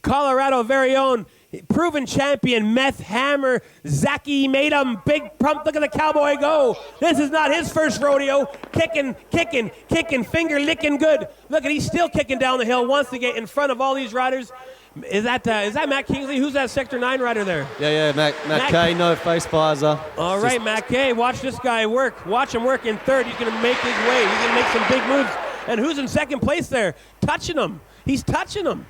Colorado very own proven champion Meth Hammer Zachy Madam. Big pump. Look at the cowboy go. This is not his first rodeo. Kicking, finger licking good. Look at, he's still kicking down the hill, wants to get in front of all these riders. Is that Matt Kingsley? Who's that Sector 9 rider there? Yeah, Matt Kay, no face visor. All right, Matt Kay, watch this guy work. Watch him work in third. He's going to make his way. He's going to make some big moves. And who's in second place there? Touching him. He's touching him.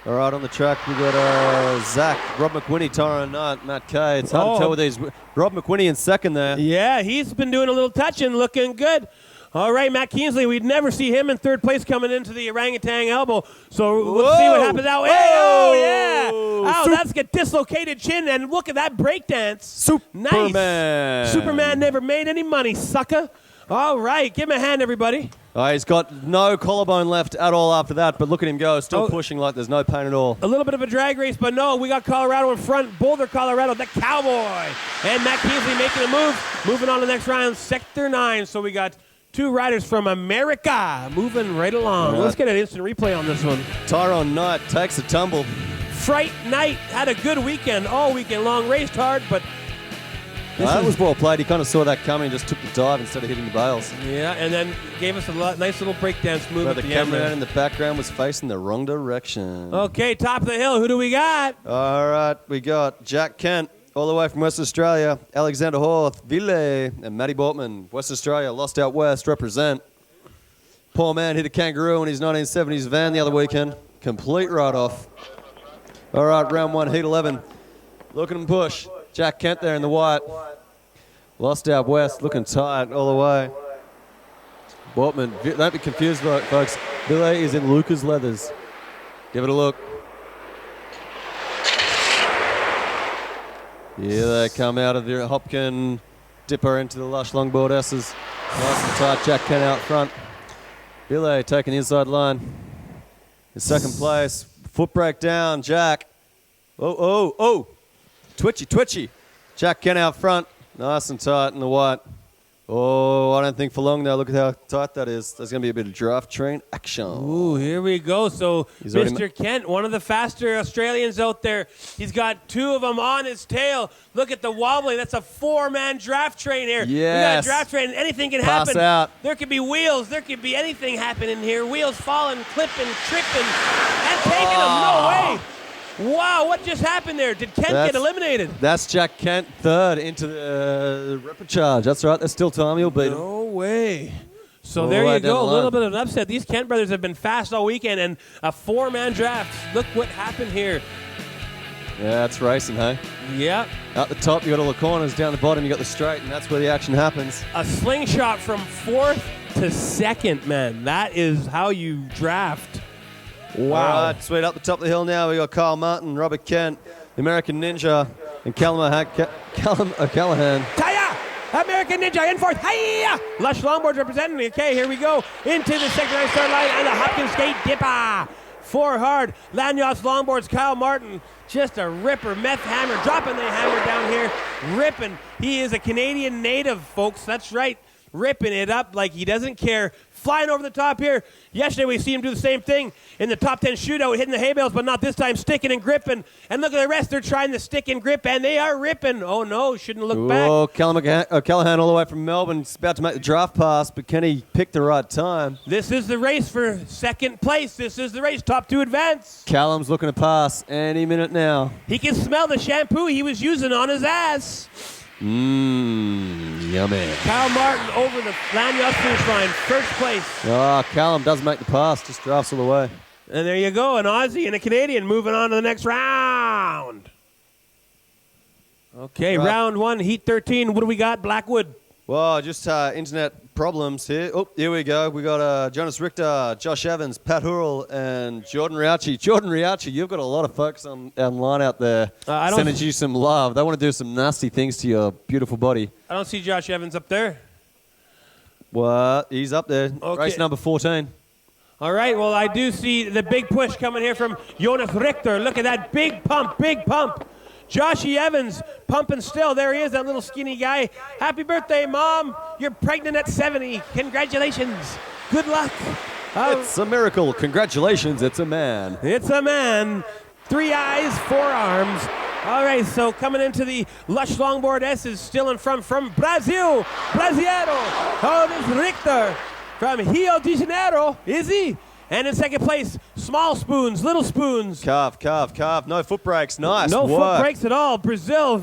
All right, on the track, we got Zach, Rob McQuinney, Tyron Knight, Matt Kay. It's hard to tell with these. Rob McQuinney in second there. Yeah, he's been doing a little touching, looking good. All right, Matt Kingsley, we'd never see him in third place coming into the orangutan elbow. So let's see what happens now. Hey, oh, yeah. Oh, that's a dislocated chin, and look at that breakdance. Superman. Nice. Superman never made any money, sucker. All right, give him a hand, everybody. He's got no collarbone left at all after that, but look at him go, still pushing like there's no pain at all. A little bit of a drag race, but no, we got Colorado in front. Boulder, Colorado, the cowboy. And Matt Kingsley making a move. Moving on to the next round, Sector 9. So we got two riders from America moving right along. Let's get an instant replay on this one. Tyron Knight takes a tumble. Fright Night had a good weekend, all weekend long. Raced hard, but that was well played. He kind of saw that coming, just took the dive instead of hitting the bales. Yeah, and then gave us a nice little breakdance move at the end. The cameraman in the background was facing the wrong direction. Okay, top of the hill. Who do we got? All right, we got Jack Kent, all the way from West Australia, Alexander Horth, Ville, and Matty Bortman. West Australia, lost out west, represent. Poor man hit a kangaroo in his 1970s van the other weekend. Complete write-off. All right, round one, heat 11. Look at him push. Jack Kent there in the white. Lost out west, looking tight all the way. Bortman, don't be confused, folks. Billet is in Lucas leathers. Give it a look. Here they come out of the Hopkin dipper into the Lush Longboard S's. Nice and tight, Jack Kent out front. Billet taking the inside line. In second place, foot brake down, Jack. Oh. Twitchy. Jack Kent out front. Nice and tight in the white. Oh, I don't think for long now. Look at how tight that is. There's going to be a bit of draft train action. Ooh, here we go. So Mr. Kent, one of the faster Australians out there. He's got two of them on his tail. Look at the wobbling. That's a four-man draft train here. Yes. We got a draft train. Anything can Pass happen. out. There could be wheels. There could be anything happening here. Wheels falling, clipping, tripping, and taking them. No way. Wow, what just happened there? Did Kent get eliminated? That's Jack Kent third into the repechage. That's right. There's still time. He'll beat him. No way. So All there right you down go. A the little line. bit of an upset. These Kent brothers have been fast all weekend, and a four-man draft. Look what happened here. Yeah, it's racing, hey? Yep. Up the top, you got all the corners. Down the bottom, you got the straight, and that's where the action happens. A slingshot from fourth to second, man. That is how you draft. Wow. All right, sweet. Up the top of the hill now, we got Kyle Martin, Robert Kent, the American Ninja, and Callum O'Callaghan. Taya! American Ninja in fourth. Hiya! Lush Longboards representing. Okay, here we go. Into the second line start line and the Hopkins Skate Dipper. Four hard. Lanyards Longboards, Kyle Martin. Just a ripper. Meth hammer. Dropping the hammer down here. Ripping. He is a Canadian native, folks. That's right. Ripping it up like he doesn't care. Flying over the top here. Yesterday we see him do the same thing in the top 10 shootout, hitting the hay bales, but not this time, sticking and gripping. And look at the rest. They're trying to stick and grip, and they are ripping. Oh, no. Shouldn't look back. Oh, Callum O'Callaghan all the way from Melbourne. He's about to make the draft pass, but can he pick the right time? This is the race for second place. This is the race. Top two advance. Callum's looking to pass any minute now. He can smell the shampoo he was using on his ass. Yummy. Kyle Martin over the Lanyard finish line. First place. Oh, Callum does make the pass. Just drafts all the way. And there you go. An Aussie and a Canadian moving on to the next round. Okay, Right. round one, heat 13. What do we got? Blackwood. Well, just internet problems here. Oh, here we go. We got Jonas Richter, Josh Evans, Pat Hurrell, and Jordan Riachi. Jordan Riachi, you've got a lot of folks online out there sending you some love. They want to do some nasty things to your beautiful body. I don't see Josh Evans up there. What? He's up there. Okay. Race number 14. All right, well, I do see the big push coming here from Jonas Richter. Look at that big pump, big pump. Joshy Evans pumping still. There he is, that little skinny guy. Happy birthday, Mom. You're pregnant at 70. Congratulations. Good luck. It's a miracle. Congratulations, it's a man. It's a man. 3 eyes, 4 arms. All right, so coming into the Lush Longboard S is still in front from Brazil. Brasileiro. Oh, this Richter from Rio de Janeiro. Is he? And in second place, Small Spoons, Little Spoons. Carve. No foot brakes. Nice No work. foot brakes at all. Brazil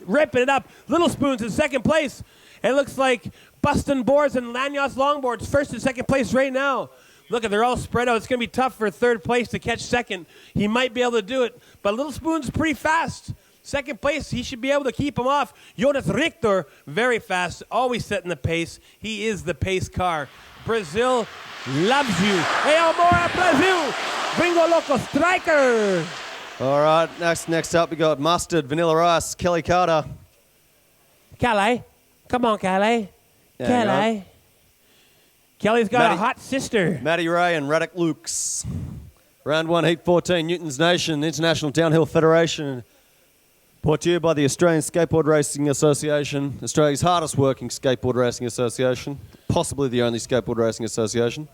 ripping it up. Little Spoons in second place. It looks like Bustin' Boards and Lanyards Longboards first and second place right now. Look, they're all spread out. It's going to be tough for third place to catch second. He might be able to do it, but Little Spoon's pretty fast. Second place, he should be able to keep him off. Jonas Richter, very fast, always setting the pace. He is the pace car. Brazil loves you. Hey, Amora, Brazil! Bingo Loco Striker! All right, next up we got Mustard, Vanilla Rice, Kelly Carter. Calais. Come on, Calais. Yeah, Calais. Kelly's got Matty- a hot sister. Matty Ray and Radek Lukes. Round 1, Heat 14, Newton's Nation, International Downhill Federation. Brought to you by the Australian Skateboard Racing Association, Australia's hardest working skateboard racing association, possibly the only skateboard racing association.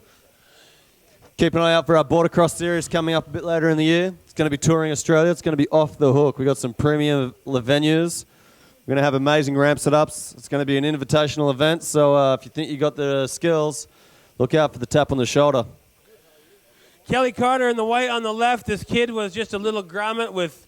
Keep an eye out for our Border Cross series coming up a bit later in the year. It's going to be touring Australia. It's going to be off the hook. We've got some premium venues. We're going to have amazing ramp setups. It's going to be an invitational event, so if you think you got the skills, look out for the tap on the shoulder. Kelly Carter in the white on the left. This kid was just a little grommet with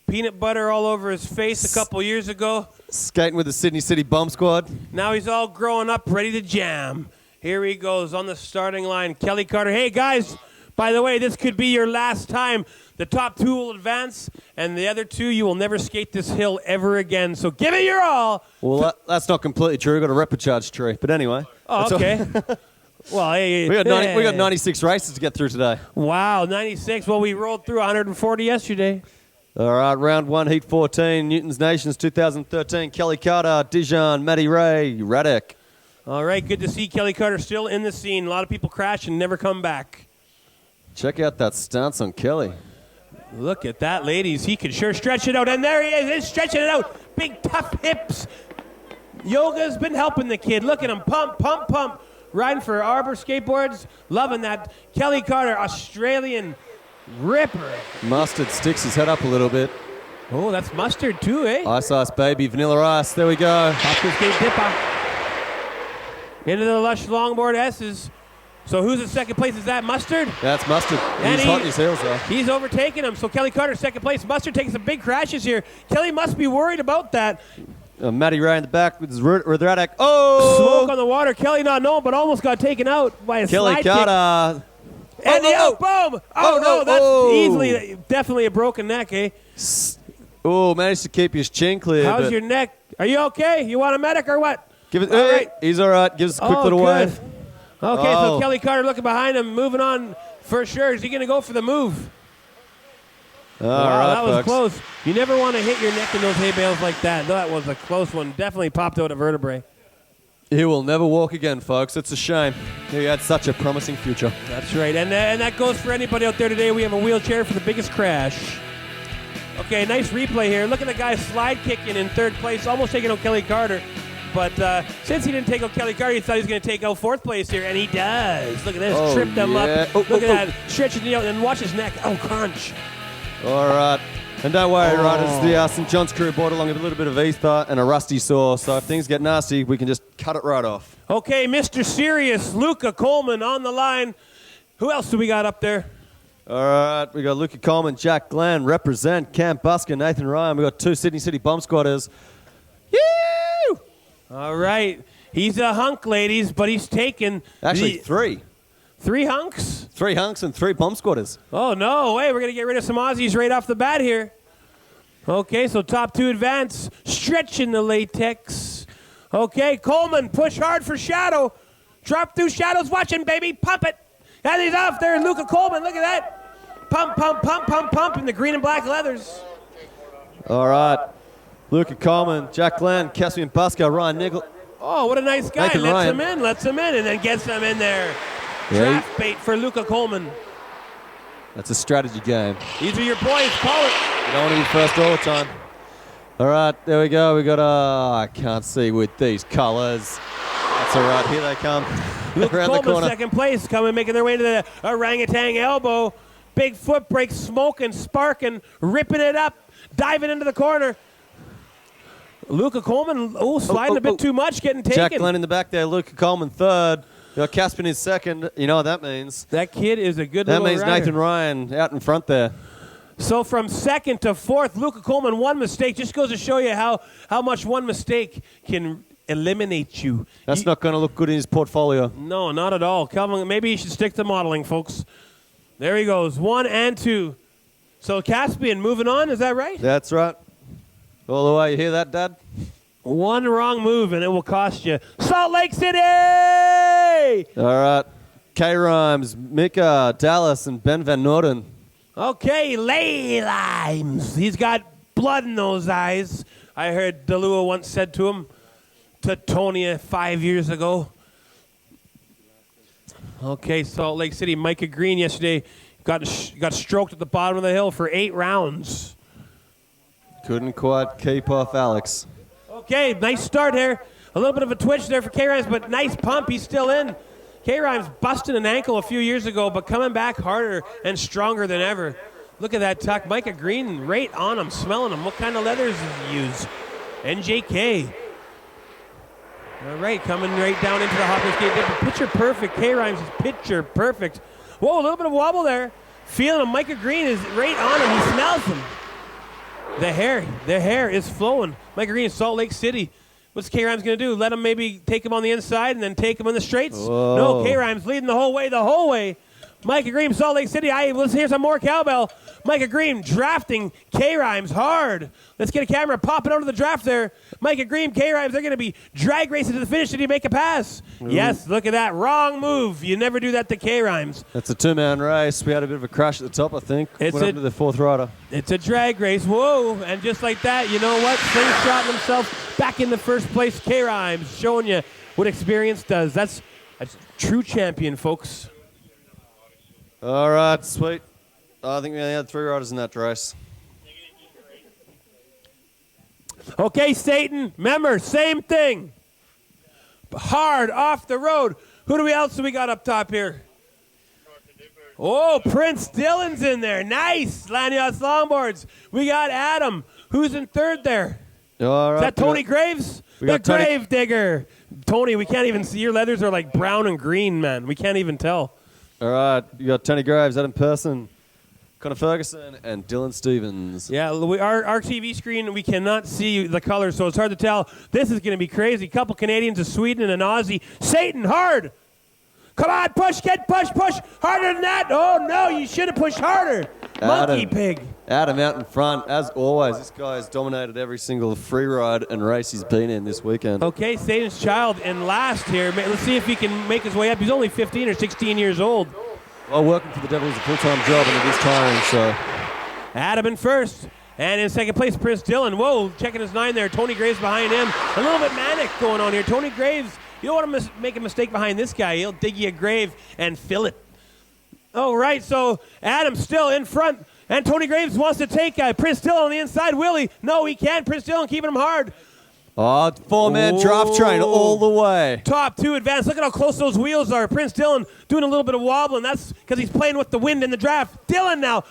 peanut butter all over his face a couple years ago. Skating with the Sydney City Bomb Squad. Now he's all growing up, ready to jam. Here he goes on the starting line. Kelly Carter. Hey, guys, by the way, this could be your last time The top 2 will advance, and the other 2, you will never skate this hill ever again. So give it your all. Well, that's not completely true. We've got a repecharge tree. But anyway. Oh, That's all- okay. Well, hey, we got 96 races to get through today. Wow, 96. Well, we rolled through 140 yesterday. All right, round 1, heat 14, Newton's Nations 2013. Kelly Carter, Dijon, Matty Ray, Radek. All right, good to see Kelly Carter still in the scene. A lot of people crash and never come back. Check out that stance on Kelly. Look at that, ladies. He can sure stretch it out. And there he is. He's stretching it out. Big, tough hips. Yoga's been helping the kid. Look at him. Pump, pump, pump. Riding for Arbor Skateboards. Loving that. Kelly Carter, Australian ripper. Mustard sticks his head up a little bit. Oh, that's mustard too, eh? Ice Ice Baby, Vanilla Ice. There we go. Hopkins Skate Dipper. Into the Lush Longboard S's. So who's in second place? Is that Mustard? That's Mustard. And He's hot in his heels, though. He's overtaking him. So Kelly Carter second place. Mustard taking some big crashes here. Kelly must be worried about that. Matty Ray in the back with Radek. Oh! Smoke on the water. Kelly not knowing, but almost got taken out by a Kelly slide kick. Carter. And boom! Oh, no, that's oh. easily, definitely a broken neck, eh? Oh, managed to keep his chin clear. How's but your neck? Are you okay? You want a medic or what? Give it. All Hey, right. he's all right. Gives us a quick Oh, little good. wave. Okay, so Oh. Kelly Carter looking behind him, moving on for sure. Is he going to go for the move? All Wow, right, that was folks. close. You never want to hit your neck in those hay bales like that. That was a close one. Definitely popped out a vertebrae. He will never walk again, folks. It's a shame. He had such a promising future. That's right. And that goes for anybody out there today. We have a wheelchair for the biggest crash. Okay, nice replay here. Look at the guy slide kicking in third place, almost taking out Kelly Carter. But since he didn't take out Kelly Carter, he thought he was going to take out fourth place here, and he does. Look at this. Oh, Tripped him yeah. up. Oh, Look oh, at oh. that. Stretching it out, and watch his neck. Oh, crunch. All right. And don't worry, Oh. riders, the St. John's crew brought along a little bit of ether and a rusty saw, so if things get nasty, we can just cut it right off. Okay, Mr. Serious, Luca Coleman on the line. Who else do we got up there? All right, we got Luca Coleman, Jack Glenn, represent Camp Busker, Nathan Ryan. We got 2 Sydney City bomb squatters. Yee! All right. He's a hunk, ladies, but he's taken Actually, the 3. 3 hunks. 3 hunks and 3 bomb squatters. Oh, no way. We're going to get rid of some Aussies right off the bat here. Okay, so top 2 advance. Stretching the latex. Okay, Coleman, push hard for Shadow. Drop through Shadow's watching, baby. Pump it. And he's off there. Luca Coleman, look at that. Pump, pump, pump, pump, pump in the green and black leathers. All right. Luca Coleman, Jack Glenn, Caspian Busker, Ryan Nickel. Oh, what a nice guy. Nathan Lets Ryan. him in, and then gets them in there. Yeah, Draft bait for Luca Coleman. That's a strategy game. These are your boys. Call it. You don't want to be first all the time. All right, there we go. We got I can't see with these colors. That's all right. Here they come. Luca Around the Coleman, corner. second place, coming, making their way to the orangutan elbow. Big foot brake, smoking, sparking, ripping it up, diving into the corner. Luca Coleman, sliding a bit too much, getting taken. Jack Glenn in the back there. Luca Coleman third. You got Caspian in second. You know what that means? That kid is a good That little means rider. Nathan Ryan out in front there. So from second to fourth, Luca Coleman, one mistake. Just goes to show you how much one mistake can eliminate you. That's not going to look good in his portfolio. No, not at all. Calvin, maybe you should stick to modeling, folks. There he goes, 1 and 2. So Caspian moving on, is that right? That's right. All the way. You hear that, Dad? One wrong move and it will cost you. Salt Lake City! All right. K-Rhymes, Mika, Dallas, and Ben Van Norden. Okay, Lay Limes. He's got blood in those eyes. I heard Delua once said to him, Tetonia 5 years ago. Okay, Salt Lake City. Micah Green yesterday got stroked at the bottom of the hill for 8 rounds. Couldn't quite keep off Alex. Okay, nice start here. A little bit of a twitch there for K-Rhymes, but nice pump. He's still in. K-Rhymes busted an ankle a few years ago, but coming back harder and stronger than ever. Look at that tuck. Micah Green right on him, smelling him. What kind of leathers does he use? NJK. All right, coming right down into the Hopkins Skate Dipper. Picture perfect. K-Rhymes is picture perfect. Whoa, a little bit of wobble there. Feeling him. Micah Green is right on him. He smells him. The hair is flowing. Micah Green, Salt Lake City. What's K-Rhymes going to do? Let him maybe take him on the inside and then take him on the straights? Whoa. No, K-Rhymes leading the whole way. Micah Green, Salt Lake City. Let's hear some more cowbell. Micah Green drafting K-Rhymes hard. Let's get a camera popping out of the draft there. Micah Green, K-Rhymes, they're going to be drag racing to the finish. Did he make a pass? Yes, look at that. Wrong move. You never do that to K-Rhymes. That's a two-man race. We had a bit of a crash at the top, I think. It's Went up to the fourth rider. It's a drag race. Whoa. And just like that, you know what? Slingshotting himself back in the first place. K-Rhymes showing you what experience does. That's a true champion, folks. All right, sweet. I think we only had 3 riders in that race. Okay, Satan. Remember, same thing. Hard off the road. Who else do we got up top here? Oh, Prince Dylan's in there. Nice. Lanyards Longboards. We got Adam. Who's in third there? All right. Is that Tony Graves? we The got Tony- Grave Digger. Tony, we can't even see. Your leathers are like brown and green, man. We can't even tell. All right, you got Tony Graves, Adam Person, Connor Ferguson, and Dylan Stevens. Yeah, our TV screen, we cannot see the colors, so it's hard to tell. This is going to be crazy. Couple Canadians, a Sweden, and an Aussie. Satan, hard. Come on, push, push. Harder than that. Oh, no, you should have pushed harder. Monkey Adam. pig. Adam out in front, as always. This guy has dominated every single free ride and race he's been in this weekend. Okay, Satan's Child in last here. Let's see if he can make his way up. He's only 15 or 16 years old. Well, working for the Devil is a full-time job, and it is tiring, so... Adam in first. And in second place, Prince Dylan. Whoa, checking his 9 there. Tony Graves behind him. A little bit manic going on here. Tony Graves, you don't want to make a mistake behind this guy. He'll dig you a grave and fill it. All right, so Adam still in front. And Tony Graves wants to take Prince Dylan on the inside. Will he? No, he can't. Prince Dylan keeping him hard. Oh, 4-man draft train all the way. Top 2 advance. Look at how close those wheels are. Prince Dylan doing a little bit of wobbling. That's because he's playing with the wind in the draft. Dylan now.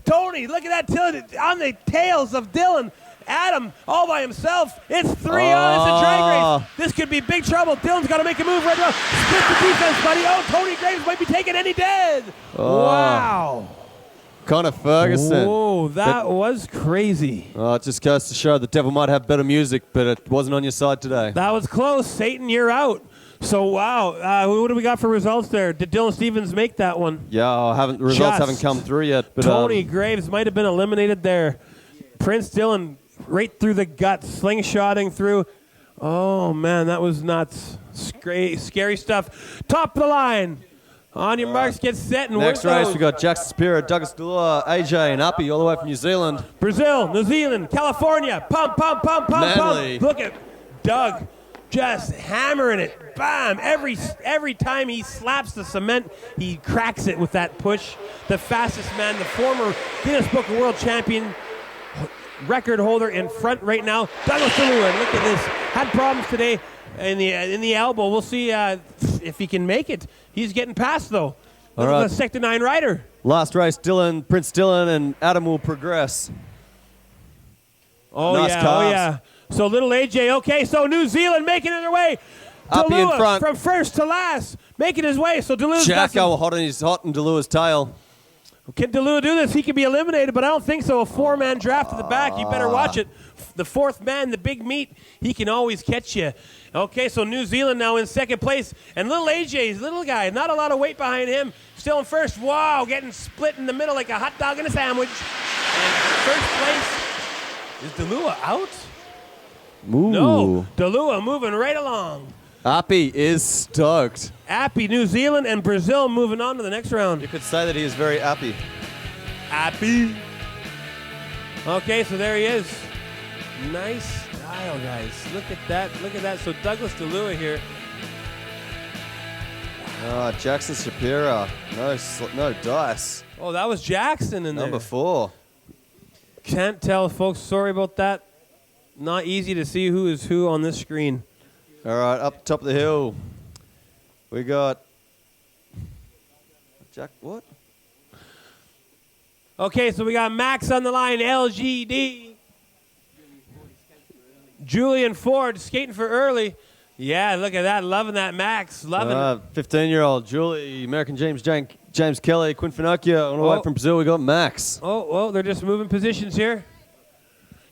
Tony, look at that. Dylan on the tails of Dylan. Adam all by himself. It's 3 on. It's a drag race. This could be big trouble. Dylan's got to make a move right now. Split the defense, buddy. Oh, Tony Graves might be taking any dead. Wow. Connor Ferguson. Whoa, that was crazy. Oh, it just goes to show the Devil might have better music, but it wasn't on your side today. That was close. Satan, you're out. So, wow. What do we got for results there? Did Dylan Stevens make that one? Yeah, results haven't come through yet. But Tony Graves might have been eliminated there. Prince Dylan right through the gut, slingshotting through. Oh, man, that was nuts. Scary stuff. Top of the line. On your marks, get set, and next work race, those. we got Jackson Spear, Douglas Delore, AJ, and Uppy, all the way from New Zealand. Brazil, New Zealand, California. Pump. Manly. Look at Doug just hammering it. Bam. Every time he slaps the cement, he cracks it with that push. The fastest man, the former Guinness Book of World Champion, record holder in front right now. Douglas Delore, look at this. Had problems today in the elbow. We'll see if he can make it. He's getting past, though. All right. The Sector 9 rider. Last race, Prince Dylan, and Adam will progress. Oh, Nice yeah. calves. Oh, yeah. So little AJ. Okay, so New Zealand making it their way. Uppy in Delua front. from first to last, making his way. So Delua's Jacko hot in Delua's tail. Can Delua do this? He could be eliminated, but I don't think so. A 4-man draft at the back. You better watch it. The 4th man, the big meat, he can always catch you. Okay, so New Zealand now in second place. And little AJ's little guy, not a lot of weight behind him. Still in first. Wow, getting split in the middle like a hot dog in a sandwich. And first place, is Delua out? Ooh. No, Delua moving right along. Uppy is stoked. Appy, New Zealand, and Brazil moving on to the next round. You could say that he is very happy. Appy. Okay, so there he is. Nice style, guys. Look at that. Look at that. So Douglas Delua here. Jackson Shapiro. No dice. Oh, that was Jackson in there. Number 4. Can't tell, folks. Sorry about that. Not easy to see who is who on this screen. All right, up top of the hill, we got Jack. What? Okay, so we got Max on the line, LGD. Julian Ford skating for early. Yeah, look at that. Loving that, Max. Loving it. 15-year-old Julie, American James Kelly, Quinn Finocchio. On the way from Brazil, we got Max. Oh, they're just moving positions here.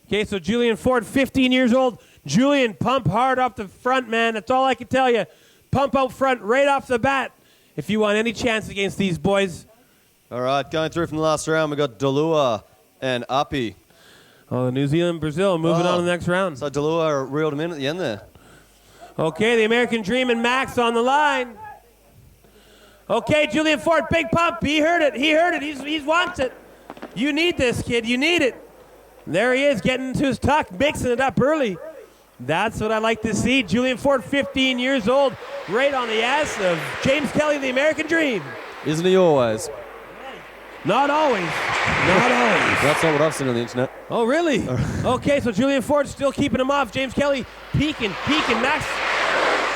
Okay, so Julian Ford, 15 years old. Julian, pump hard off the front, man. That's all I can tell you. Pump out front right off the bat if you want any chance against these boys. All right, going through from the last round, we got Dalua and Api. Oh, the New Zealand, Brazil moving on to the next round. So Dalua reeled him in at the end there. Okay, the American Dream and Max on the line. Okay, Julian Ford, big pump. He heard it. He heard it. He wants it. You need this, kid. You need it. There he is, getting into his tuck, mixing it up early. That's what I like to see. Julian Ford, 15 years old, right on the ass of James Kelly, the American Dream. Isn't he always? Not always. Not always. That's not what I've seen on the internet. Oh, really? Okay, so Julian Ford still keeping him off. James Kelly peeking. Max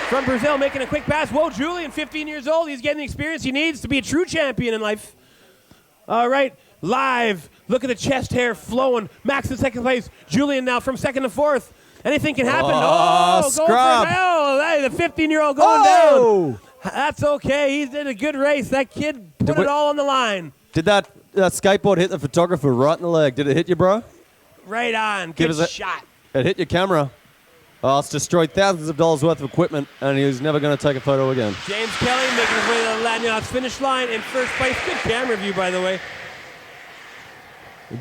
from Brazil making a quick pass. Whoa, Julian, 15 years old. He's getting the experience he needs to be a true champion in life. All right, live. Look at the chest hair flowing. Max in second place. Julian now from second to fourth. Anything can happen. Oh, scrub. Hey, the 15-year-old going down. That's okay. He did a good race. That kid put it all on the line. Did that skateboard hit the photographer right in the leg? Did it hit you, bro? Right on. Good shot. It hit your camera. Oh, it's destroyed thousands of dollars worth of equipment, and he was never going to take a photo again. James Kelly making his way to the Lanyards finish line in first place. Good camera view, by the way.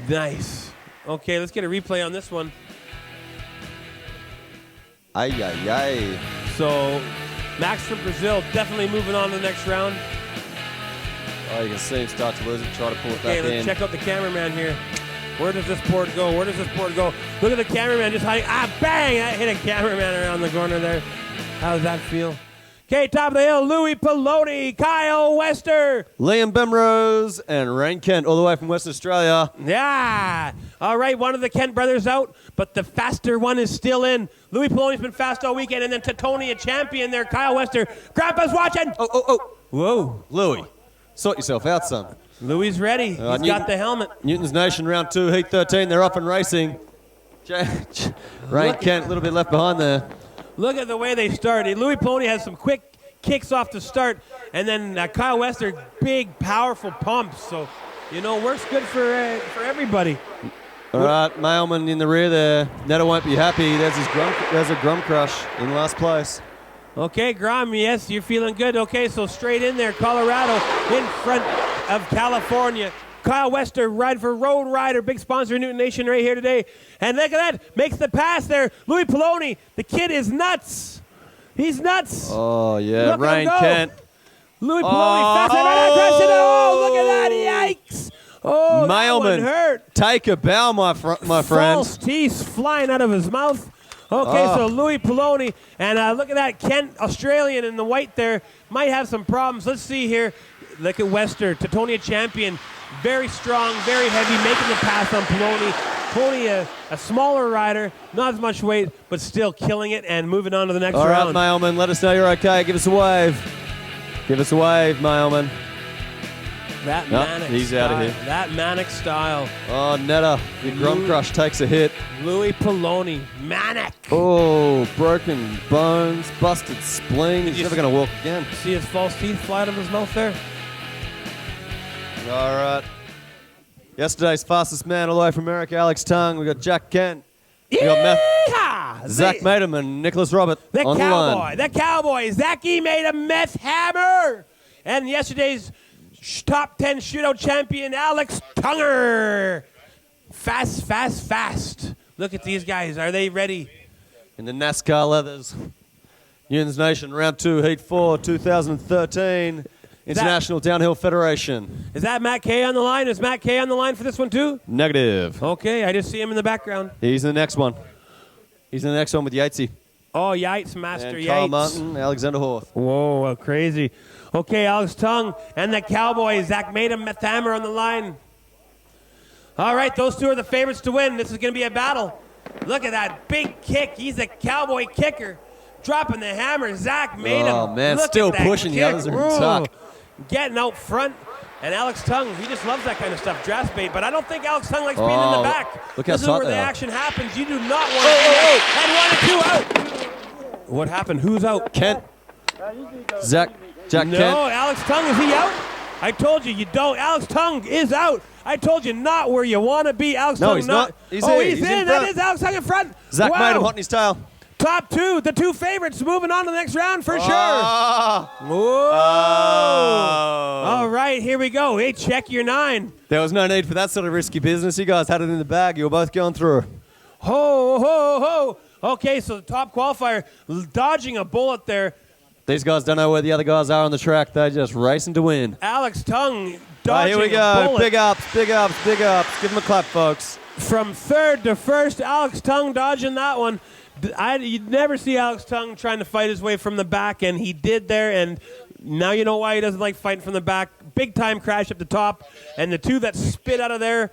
Nice. Okay, let's get a replay on this one. Ay, ay, ay. So, Max from Brazil definitely moving on to the next round. Oh, you can see him start to lose it, try to pull it back in. Okay, let's check out the cameraman here. Where does this board go? Look at the cameraman just hiding. Bang! That hit a cameraman around the corner there. How does that feel? Okay, top of the hill, Louis Peloni, Kyle Wester. Liam Bemrose and Rain Kent, all the way from Western Australia. Yeah. All right, one of the Kent brothers out, but the faster one is still in. Louis Peloni's been fast all weekend, and then Tatonia champion there, Kyle Wester. Grandpa's watching. Oh. Whoa. Louis, sort yourself out, son. Louis ready. He's got the helmet. Newton's Nation, round 2, heat 13. They're off and racing. Rain Kent, a little bit left behind there. Look at the way they started. Louis Peloni has some quick kicks off the start, and then Kyle Wester, big, powerful pumps. So, works good for everybody. All right, Mailman in the rear there. Netta won't be happy. There's a Grum Crush in last place. Okay, Grom, yes, you're feeling good. Okay, so straight in there, Colorado in front of California. Kyle Wester riding for Road Rider, big sponsor of Newton Nation right here today. And look at that, makes the pass there. Louis Peloni, the kid is nuts. He's nuts. Oh, yeah, Look Rain Kent. Louis Peloni, fast right across it. Oh, look at that, yikes. Oh, Mailman, that one hurt. take a bow, my friend. False teeth flying out of his mouth. Okay, so Louis Peloni, and look at that, Kent, Australian in the white there, might have some problems. Let's see here. Look at Wester, Tatonia champion, very strong, very heavy, making the pass on Peloni. Peloni, a smaller rider, not as much weight, but still killing it and moving on to the next round. All right, Mailman, let us know you're okay. Give us a wave. Give us a wave, Mailman. That manic he's style. out of here. That manic style. Oh, Netta, the Grum Crush takes a hit. Louis Peloni, manic. Oh, broken bones, busted spleen. He's never going to walk again. See his false teeth fly out of his mouth there? All right. Yesterday's fastest man all the way from America, Alex Tung. We got Jack Kent. We got Zach Maidham and Nicholas Robert on the line. The cowboy. Zachy made a meth hammer. And yesterday's top 10 shootout champion, Alex Tunger. Fast. Look at these guys. Are they ready? In the NASCAR leathers. Newton's Nation, round 2, heat 4, 2013. International Downhill Federation. Is that Matt Kay on the line? Is Matt Kay on the line for this one too? Negative. Okay, I just see him in the background. He's in the next one. He's in the next one with Yatesy. Oh, Yates, Master and Yates. Kyle Martin, Alexander Horth. Whoa, crazy. Okay, Alex Tung and the Cowboy, Zach Maidham, Meth Hammer on the line. All right, those two are the favorites to win. This is going to be a battle. Look at that big kick. He's a cowboy kicker. Dropping the hammer, Zach Maidham. Oh, man, Look still at that pushing. kick. The others are in tuck. Getting out front. And Alex Tung, he just loves that kind of stuff, draft bait. But I don't think Alex Tung likes being in the back. Look how this is tight where they the are. action happens. You do not want to be there. And 1 and 2 out. What happened? Who's out? Kent. Jack No, Kent. Alex Tung, is he out? I told you don't. Alex Tung is out. I told you not where you want to be. Alex Tung he's not. He's oh, in. he's He's in in. That front. is Alex Tung in front. Zach wow. Maidham hot in his tail. top two, the two favorites moving on to the next round for sure. Ah. Whoa. Oh. All right, here we go. Hey, check your 9. There was no need for that sort of risky business. You guys had it in the bag. You were both going through. Ho, ho, ho. Okay, so the top qualifier dodging a bullet there. These guys don't know where the other guys are on the track. They're just racing to win. Alex Tongue All right, dodging here we a go. bullet. Big ups, big ups, big ups. Give them a clap, folks. From third to first, Alex Tongue dodging that one. You'd never see Alex Tongue trying to fight his way from the back, and he did there, and now you know why he doesn't like fighting from the back. Big time crash up the top, and the two that spit out of there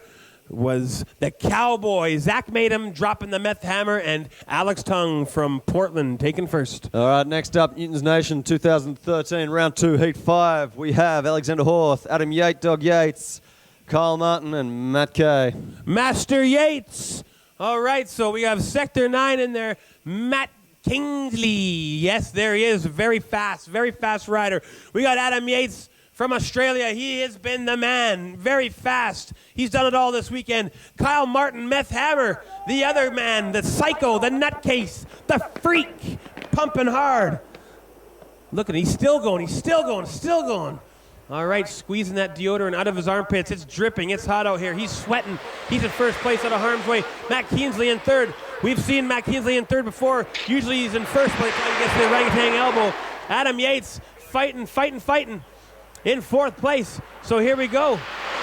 was the Cowboy. Zach made him dropping the meth hammer, and Alex Tongue from Portland taking first. All right, next up, Newton's Nation 2013, round 2, heat 5. We have Alexander Horth, Adam Dog Yates, Kyle Martin, and Matt Kay. Master Yates. All right, so we have Sector 9 in there. Matt Kingsley. Yes, there he is. Very fast rider. We got Adam Yates from Australia. He has been the man. Very fast. He's done it all this weekend. Kyle Martin, Meth Hammer. The other man, the psycho, the nutcase, the freak, pumping hard. Look at him. He's still going. All right, squeezing that deodorant out of his armpits. It's dripping. It's hot out here. He's sweating. He's in first place out of harm's way. Matt Kingsley in third. We've seen Matt Kingsley in third before. Usually he's in first place until he gets the orangutan elbow. Adam Yates fighting. In fourth place. So here we go.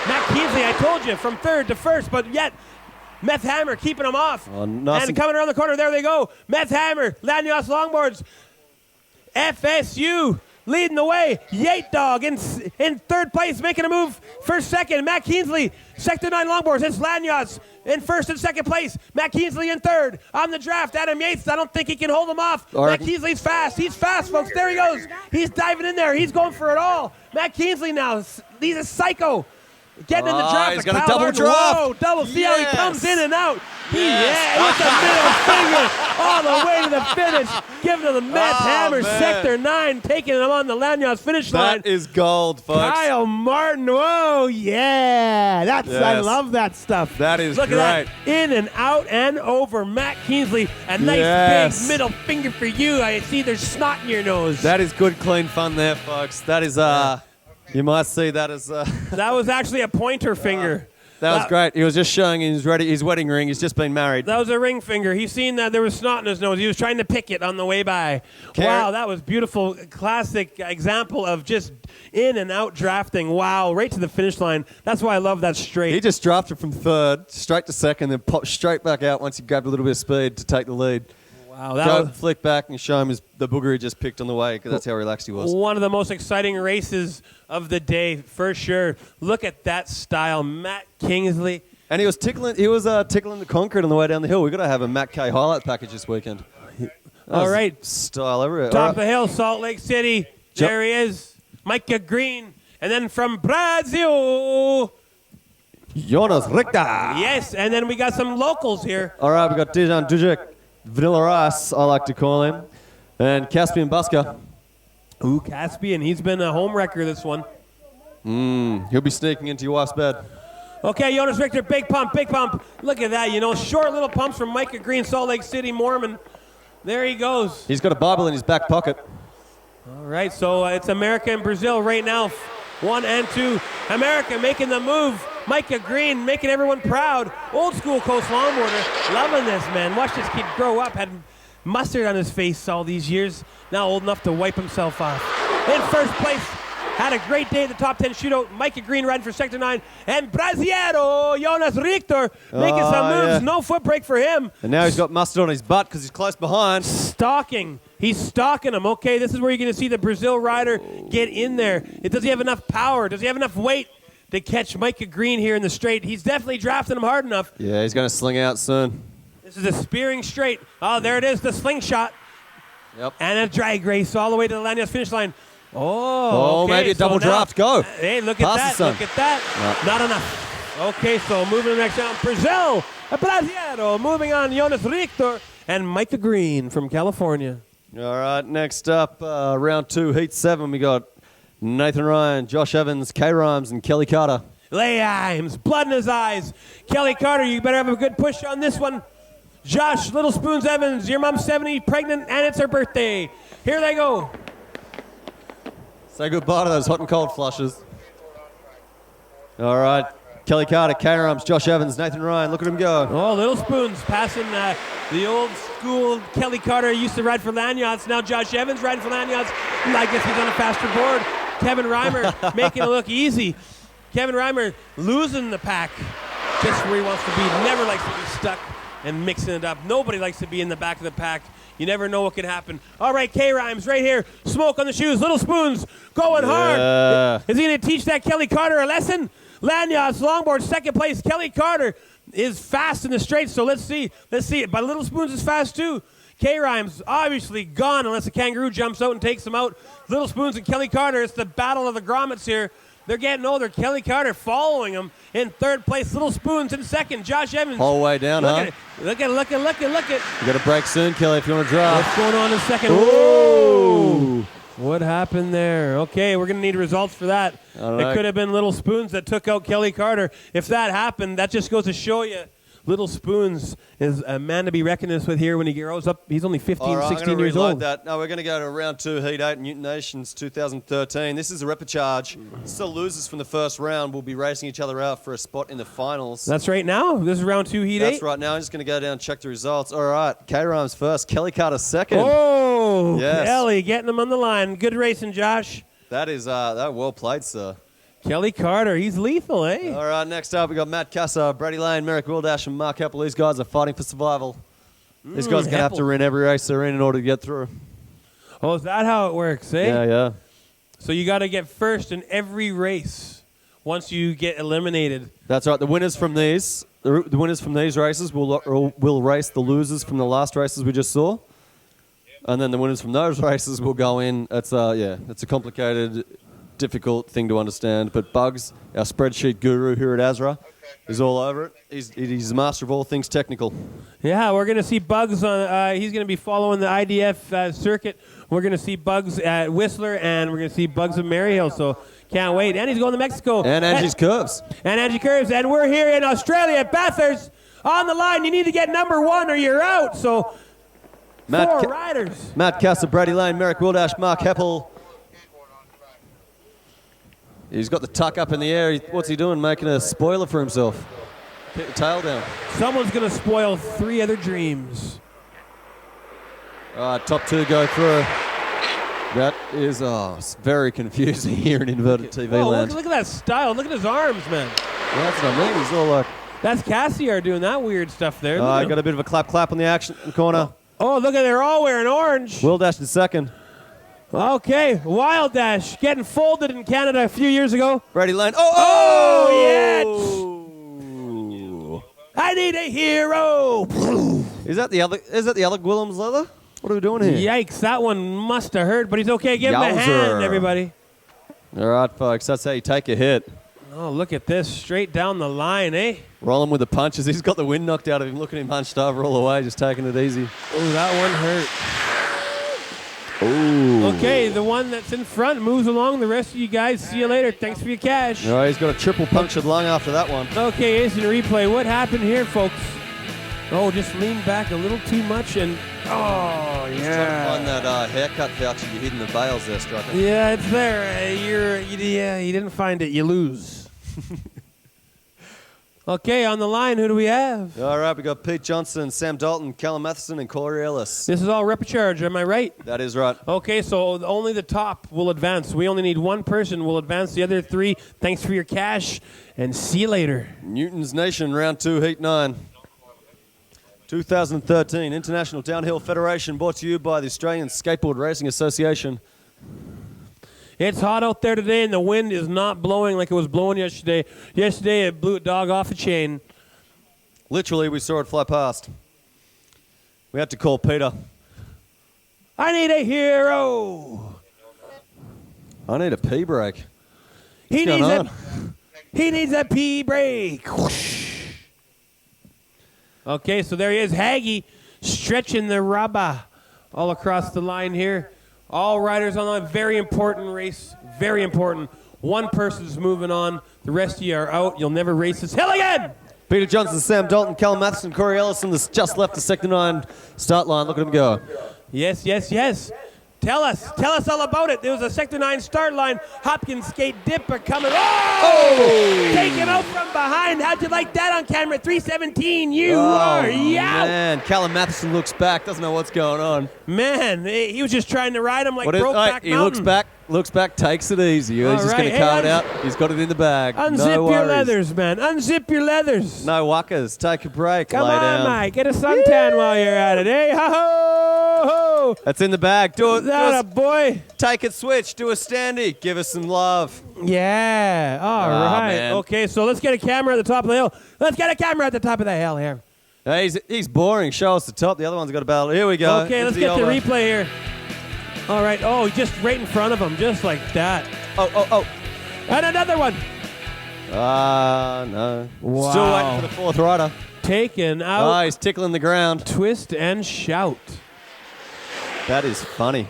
Matt Kingsley, I told you, from third to first, but yet Meth Hammer keeping him off. Oh, nice and coming around the corner, there they go. Meth Hammer, Lanyos Longboards. FSU leading the way. Yate Dog in third place, making a move for second. Matt Kingsley, Sector 9 Longboards. It's Lanyos in first and second place. Matt Kingsley in third. On the draft, Adam Yates. I don't think he can hold him off. Matt Kingsley's fast. He's fast, folks. There he goes. He's diving in there. He's going for it all. Matt Kingsley now. He's a psycho. Getting in the draft. He's got a double draft. Whoa, double. See how he Yes. comes in and out. With the middle finger all the way to the finish. Giving to the Meth Hammer, man. Sector 9, taking him on the Lanyos finish line. That is gold, folks. Kyle Martin, whoa, yeah. I Yes. love that stuff. That is Look great. at that. In and out and over. Matt Kingsley, a nice Yes. big middle finger for you. I see there's snot in your nose. That is good, clean fun there, folks. That is, you might see that as, That was actually a pointer finger. that was great. He was just showing his wedding ring. He's just been married. That was a ring finger. He's seen that there was snot in his nose. He was trying to pick it on the way by. Karen- Wow, that was beautiful. Classic example of just in and out drafting. Wow, right to the finish line. That's why I love that straight. He just drafted from third, straight to second, then popped straight back out once he grabbed a little bit of speed to take the lead. Wow, that Go was flick back and show him the booger he just picked on the way, because that's how relaxed he was. one of the most exciting races of the day, for sure. Look at that style. Matt Kingsley. And he was tickling the concrete on the way down the hill. We've got to have a Matt K highlight package this weekend. All right. Style everywhere. Top All of the hill, Salt Lake City. There he is. Micah Green. And then from Brazil. Jonas Richter. Yes, and then we got some locals here. All right, we got Dejan Dujic, Vanilla Rice, I like to call him, and Caspian Busker. Ooh, Caspian. He's been a home wrecker this one. He'll be sneaking into your wife's bed. Okay, Jonas Richter, big pump. Look at that, short little pumps from Micah Green, Salt Lake City, Mormon. There he goes. He's got a Bible in his back pocket. All right, so it's America and Brazil right now, 1 and 2. America making the move. Micah Green making everyone proud. Old school Coast Longboarder. Loving this, man. Watch this kid grow up. Had mustard on his face all these years. Now old enough to wipe himself off. In first place. Had a great day at the top 10 shootout. Micah Green riding for Sector 9. And Brasileiro, Jonas Richter, making some moves. yeah. No foot brake for him. And now he's got mustard on his butt because he's close behind. Stalking. He's stalking him. Okay, this is where you're going to see the Brazil rider get in there. Does he have enough power? Does he have enough weight to catch Micah Green here in the straight? He's definitely drafting him hard enough. Yeah, he's going to sling out soon. This is a spearing straight. Oh, there it is, the slingshot. Yep. And a drag race all the way to the Lanyos finish line. Oh, okay, maybe a double now- draft. Go. Hey, look at Pass that. the sun. Look at that. No. Not enough. Okay, so moving to the next round. Brazil, Brasileiro, moving on. Jonas Richter and Micah Green from California. All right, next up, round 2, heat 7, we got Nathan Ryan, Josh Evans, K Rhymes, and Kelly Carter. Lay Imes, blood in his eyes. Kelly Carter, you better have a good push on this one. Josh Little Spoons Evans, your mom's 70, pregnant, and it's her birthday. Here they go. Say goodbye to those hot and cold flushes. All right. Kelly Carter, K-Rums, Josh Evans, Nathan Ryan. Look at him go. Oh, Little Spoons passing the old school Kelly Carter used to ride for Lanyards. Now Josh Evans riding for Lanyards. I guess he's on a faster board. Kevin Reimer making it look easy. Kevin Reimer losing the pack just where he wants to be. Never likes to be stuck and mixing it up. Nobody likes to be in the back of the pack. You never know what can happen. All right, K-Rhymes right here. Smoke on the shoes. Little Spoons going hard. Is he going to teach that Kelly Carter a lesson? Lanyards, longboard, second place. Kelly Carter is fast in the straight, so let's see. Let's see it. But Little Spoons is fast too. K-Rhymes obviously gone unless a kangaroo jumps out and takes him out. Little Spoons and Kelly Carter. It's the battle of the grommets here. They're getting older. Kelly Carter following him in third place. Little Spoons in second. Josh Evans. Whole way down, huh? Look at it. You got to break soon, Kelly, if you want to drive. What's going on in second? Ooh. What happened there? Okay, we're going to need results for that. It could have been Little Spoons that took out Kelly Carter. If that happened, that just goes to show you Little Spoons is a man to be reckoned with here when he grows up. He's only 15, 16 years old. That. No, we're going to go to round 2, Heat 8, Newton Nations 2013. This is a repechage. Still losers from the first round will be racing each other out for a spot in the finals. That's right now. This is round 2, Heat 8. That's right now. I'm just going to go down and check the results. All right, K-Rhymes first, Kelly Carter second. Oh, yes. Kelly getting him on the line. Good racing, Josh. That is that well played, sir. Kelly Carter, he's lethal, eh? All right, next up we got Matt Casa, Brady Lane, Merrick Wildash, and Mark Heppel. These guys are fighting for survival. These guys are going to have to win every race they're in order to get through. Oh, is that how it works, eh? Yeah. So you got to get first in every race once you get eliminated. That's right. The winners from these races will race the losers from the last races we just saw. And then the winners from those races will go in. It's a complicated, difficult thing to understand, but Bugs, our spreadsheet guru here at Azra, is all over it. He's a master of all things technical. Yeah, we're going to see Bugs on. He's going to be following the IDF circuit. We're going to see Bugs at Whistler, and we're going to see Bugs at Maryhill. So can't wait. And he's going to Mexico. And Angie's Curves. And Angie Curves. And we're here in Australia at Bathurst on the line. You need to get number 1 or you're out. So four riders. Matt Casa, Brady Lane, Merrick Wildash, Mark Heppel. He's got the tuck up in the air. What's he doing? Making a spoiler for himself. Keep the tail down. Someone's going to spoil 3 other dreams. All right, top 2 go through. That is it's very confusing here in inverted TV land. Look at that style. Look at his arms, man. Yeah, that's what I mean. He's all like... That's Cassiar doing that weird stuff there. I got a bit of a clap on the action corner. Oh, look at they're all wearing orange. Wildash in second. Okay, Wild Dash getting folded in Canada a few years ago. Brady Lane. Yeah! I need a hero. Is that the other Gwillim's leather? What are we doing here? Yikes! That one must have hurt, but he's okay. Give him a hand, everybody. All right, folks. That's how you take a hit. Oh, look at this, straight down the line, eh? Rolling with the punches. He's got the wind knocked out of him. Look at him hunched over all the way, just taking it easy. Oh, that one hurt. Ooh. Okay, the one that's in front moves along. The rest of you guys, see you later. Thanks for your cash. All right, he's got a triple punctured lung after that one. Okay, instant replay. What happened here, folks? Oh, just leaned back a little too much and... Oh, He's trying to find that haircut voucher you hid in the bales there, Striker. Yeah, it's there. You didn't find it. You lose. Okay, on the line, who do we have? All right, we got Pete Johnson, Sam Dalton, Callum Matheson, and Corey Ellis. This is all repecharge, am I right? That is right. Okay, so only the top will advance. We only need one person. We'll advance the other 3. Thanks for your cash, and see you later. Newton's Nation, round 2, heat 9. 2013 International Downhill Federation, brought to you by the Australian Skateboard Racing Association. It's hot out there today, and the wind is not blowing like it was blowing yesterday. Yesterday, it blew a dog off a chain. Literally, we saw it fly past. We had to call Peter. I need a hero. I need a pee break. He needs a pee break. Whoosh. Okay, so there he is, Haggy, stretching the rubber all across the line here. All riders on a very important race, very important. One person's moving on. The rest of you are out. You'll never race this hill again. Peter Johnson, Sam Dalton, Callum Matheson, Corey Ellison has just left the Sector 9 start line. Look at him go. Yes, yes, yes. Tell us all about it. There was a Sector 9 start line. Hopkins skate dipper coming. Oh! Taken out from behind. How'd you like that on camera? 317. You are out. Man, Callum Matheson looks back. Doesn't know what's going on. Man, he was just trying to ride him like Brokeback He Mountain. looks back, takes it easy. He's just going to carve it out. He's got it in the bag. Unzip no your worries. leathers, man. Unzip your leathers. No wuckers. Take a break. Come Lay on, down. Mike. Get a suntan while you're at it. Hey, ho-ho! That's in the bag. Do it. That a boy. Take it, switch. Do a standy. Give us some love. Yeah. All right. man. Okay, so let's get a camera at the top of the hill. Let's get a camera at the top of the hill here. Hey, he's boring. Show us the top. The other one's got a battle. Here we go. Okay, Into let's get the elbow. replay here. All right. Oh, just right in front of him, just like that. Oh. And another one. No. Wow. Still waiting for the fourth rider. Taken out. He's tickling the ground. Twist and shout. That is funny.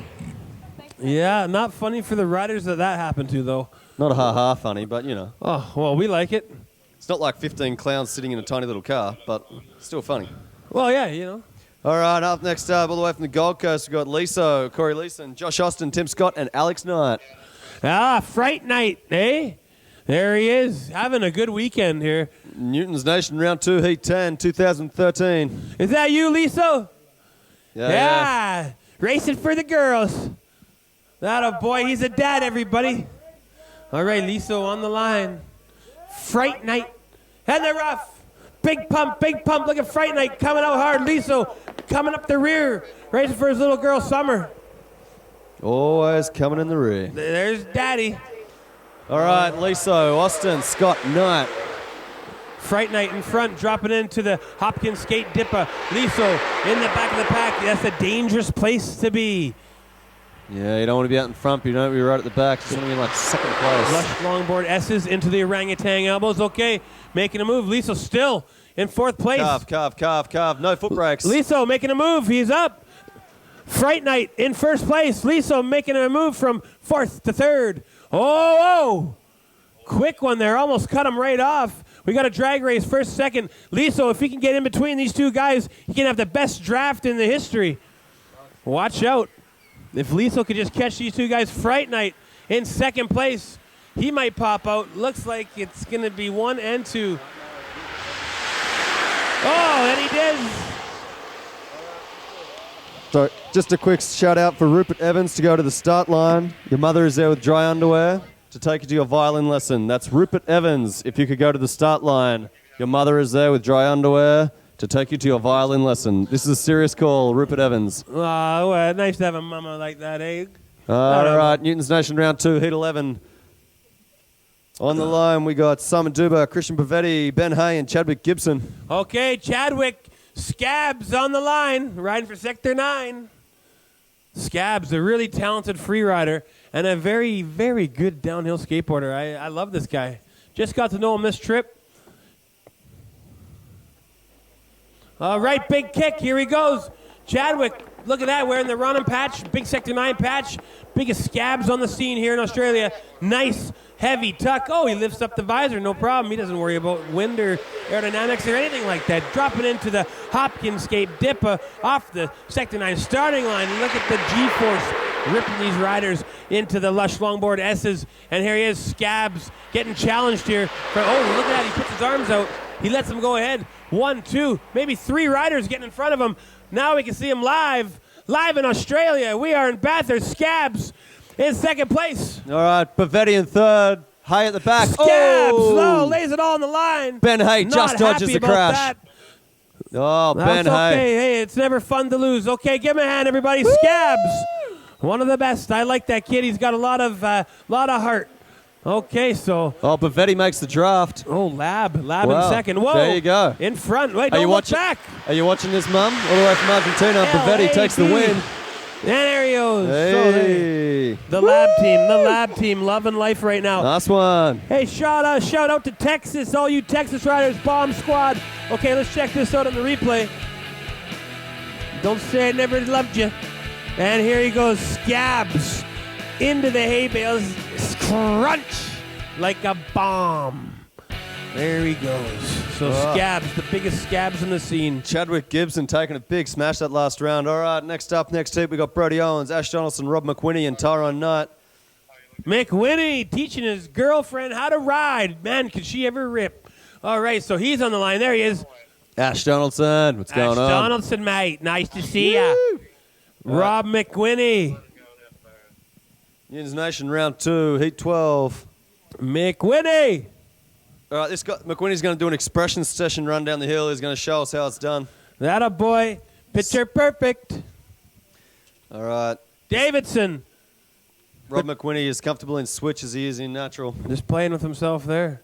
Yeah, not funny for the riders that happened to, though. Not a ha-ha funny, but, you know. Oh, well, we like it. It's not like 15 clowns sitting in a tiny little car, but still funny. Well, yeah, you know. All right, up next up, all the way from the Gold Coast, we've got Liso, Corey Leeson, Josh Austin, Tim Scott, and Alex Knight. Fright Night, eh? There he is, having a good weekend here. Newton's Nation, round 2, heat 10, 2013. Is that you, Liso? Yeah. Yeah. Racing for the girls. That a boy, he's a dad, everybody. All right, Liso on the line. Fright Night. And the rough. Big pump. Look at Fright Night coming out hard. Liso coming up the rear. Racing for his little girl, Summer. Always coming in the rear. There's Daddy. All right, Liso, Austin, Scott, Knight. Fright Night in front, dropping into the Hopkins skate dipper. Liso in the back of the pack. That's a dangerous place to be. Yeah, you don't want to be out in front, but you don't want to be right at the back. You want to be in like second place. Lush longboard S's into the orangutan elbows. Okay, making a move. Liso still in fourth place. Carve. No foot brakes. Liso making a move. He's up. Fright Night in first place. Liso making a move from fourth to third. Oh! Quick one there. Almost cut him right off. We got a drag race, first, second. Liso, if he can get in between these two guys, he can have the best draft in the history. Watch out. If Liso could just catch these two guys, Fright Night in second place, he might pop out. Looks like it's going to be 1 and 2. Oh, and he did. So, just a quick shout out for Rupert Evans to go to the start line. Your mother is there with dry underwear to take you to your violin lesson. That's Rupert Evans. If you could go to the start line, your mother is there with dry underwear to take you to your violin lesson. This is a serious call, Rupert Evans. Oh, well, nice to have a mama like that, eh? All right, Newton's Nation round 2, heat 11. On the line, we got Simon Duba, Christian Pavetti, Ben Hay, and Chadwick Gibson. Okay, Chadwick Scabs on the line, riding for Sector 9. Scabs, a really talented free rider and a very, very good downhill skateboarder. I love this guy. Just got to know him this trip. All right, big kick. Here he goes. Chadwick, look at that, wearing the Ronin patch, big Sector 9 patch. Biggest Scabs on the scene here in Australia. Nice, heavy tuck. Oh, he lifts up the visor, no problem. He doesn't worry about wind or aerodynamics or anything like that. Dropping into the Hopkins skate dipper off the Sector 9 starting line. Look at the G-force ripping these riders into the Lush longboard S's. And here he is, Scabs, getting challenged here. Oh, look at that, he puts his arms out. He lets them go ahead. 1, 2, maybe 3 riders getting in front of him. Now we can see him live in Australia. We are in Bathurst. Scabs in second place. All right, Pavetti in third. Hay at the back. Scabs, lays it all on the line. Ben Hay Not just dodges happy the about crash. that. Oh, Ben That's Hay. okay. Hey, it's never fun to lose. Okay, give him a hand, everybody. Scabs, one of the best. I like that kid. He's got a lot of heart. Okay, so. Oh, Pavetti makes the draft. Oh, Lab Wow. in second. Whoa. There you go. In front. Wait, Are you don't look watching? back. Are you watching this, Mum? All the way from Argentina. Pavetti takes the win. And there he goes. So Hey. the lab team, loving life right now. Nice one. Hey, shout out to Texas, all you Texas riders, Bomb Squad. Okay, let's check this out on the replay. Don't say I never loved you. And here he goes, Scabs into the hay bales, crunch like a bomb. There he goes. So Scabs, the biggest Scabs in the scene. Chadwick Gibson taking a big smash that last round. All right, next heat, we got Brody Owens, Ash Donaldson, Rob McWhinney, and Tyrone Knight. McWhinney teaching his girlfriend how to ride. Man, could she ever rip. All right, so he's on the line. There he is. Ash Donaldson, what's going on? Ash Donaldson, mate. Nice to see ya. Rob McWhinney. Unions Nation round 2, heat 12. McWhinney. All right, McWhinney's going to do an expression session run down the hill. He's going to show us how it's done. That a boy. Picture perfect. All right. Davidson. Rob McWhinney is comfortable in switch as he is in natural. Just playing with himself there.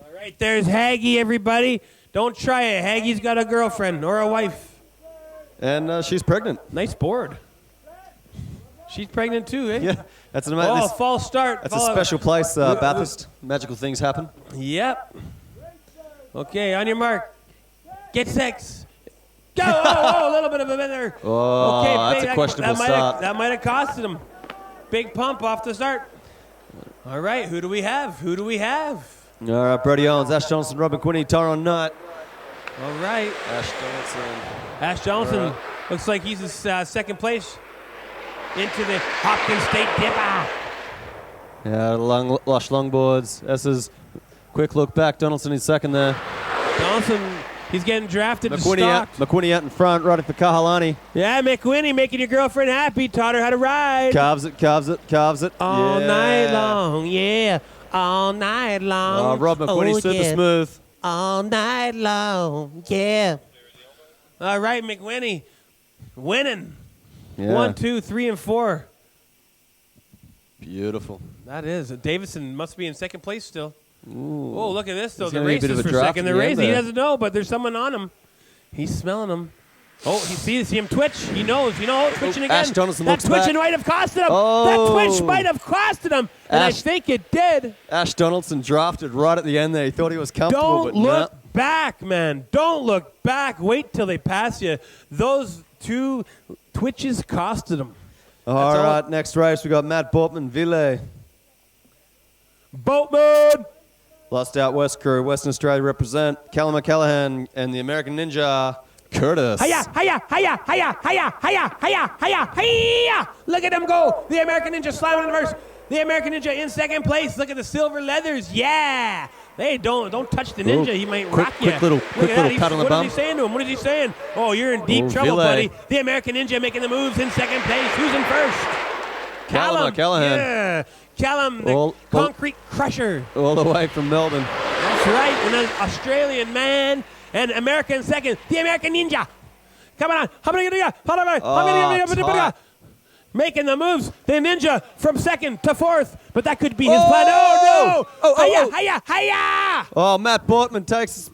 All right, there's Haggy, everybody. Don't try it. Haggy's got a girlfriend or a wife. And she's pregnant. Nice board. She's pregnant too, eh? Yeah, that's an Oh, false start. That's a special place, Bathurst. Magical things happen. Yep. Okay, on your mark. Get sex. Go! Oh, a little bit of a bit there. Oh, okay, that's a questionable start. That might have costed him. Big pump off the start. All right, who do we have? All right, Brody Owens, Ash Johnson, Rob McWhinney, Tyrone Knight. All right. Ash Johnson looks like he's in second place into the Hopkins State Dipper. Yeah, lush longboards. This is quick look back. Donaldson in second there. Donaldson, he's getting drafted and stalked. McWhinney out in front, riding for Kahalani. Yeah, McWhinney making your girlfriend happy. Taught her how to ride. Carves it. All night long, yeah. All night long. Rob McWhinney, super smooth. All night long, yeah. All right, McWhinney, winning. Yeah. 1, 2, 3, and 4. Beautiful. That is. Davidson must be in second place still. Ooh. Oh, look at this, though. He's The gonna be a race bit is of a for draft second. at The the race, end he there. doesn't know, but there's someone on him. He's smelling him. Oh, see him twitch. He knows. Twitching again. Ash Donaldson that looks twitching back. might have costed him. Oh. That twitch might have costed him. And I think it did. Ash Donaldson drafted right at the end there. He thought he was comfortable, Don't but look back, man. Don't look back. Wait till they pass you. Those two twitches costed him. All right, next race, we got Matt Bortman, Ville. Boatman! Lost out West Crew, Western Australia represent. Callum O'Callaghan and the American Ninja, Curtis. Hiya, hiya, hiya, hiya, hiya, hiya, hiya, hiya, hiya! Look at them go. The American Ninja slamming in the first. The American Ninja in second place. Look at the silver leathers. Yeah! Hey, don't touch the ninja. He might rock you. Quick little pat on the bum. What is he saying to him? What is he saying? Oh, you're in deep trouble, Ville. buddy. The American Ninja making the moves in second place. Who's in first? Callum O'Callaghan. Yeah. Callum, the concrete crusher. All the way from Melbourne. That's right. And an Australian man and American second. The American Ninja. Come on. tight. Making the moves. The Ninja from second to fourth. But that could be his plan. Oh, no. Hiya, hiya. Oh, Matt Bortman takes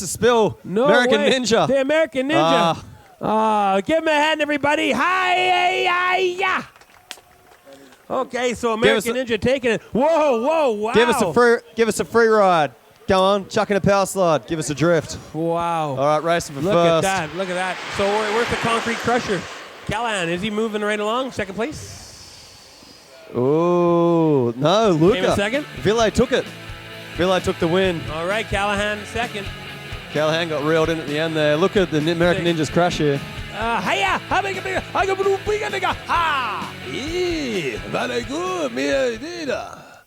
a spill. No American way. Ninja. The American Ninja. Give him a hand, everybody. Hiya. Okay, so American Ninja taking it. Whoa, wow. Give us a free ride. Go on, chucking a power slide. Give us a drift. Wow. All right, racing for Look first. at that. So where's the concrete crusher? Callahan, is he moving right along? Second place? Oh, no, Luca. Came in second? Ville took it. Ville took the win. All right, Callahan second. Callahan got reeled in at the end there. Look at the American Ninja's crash here. Hiya! Very good, me.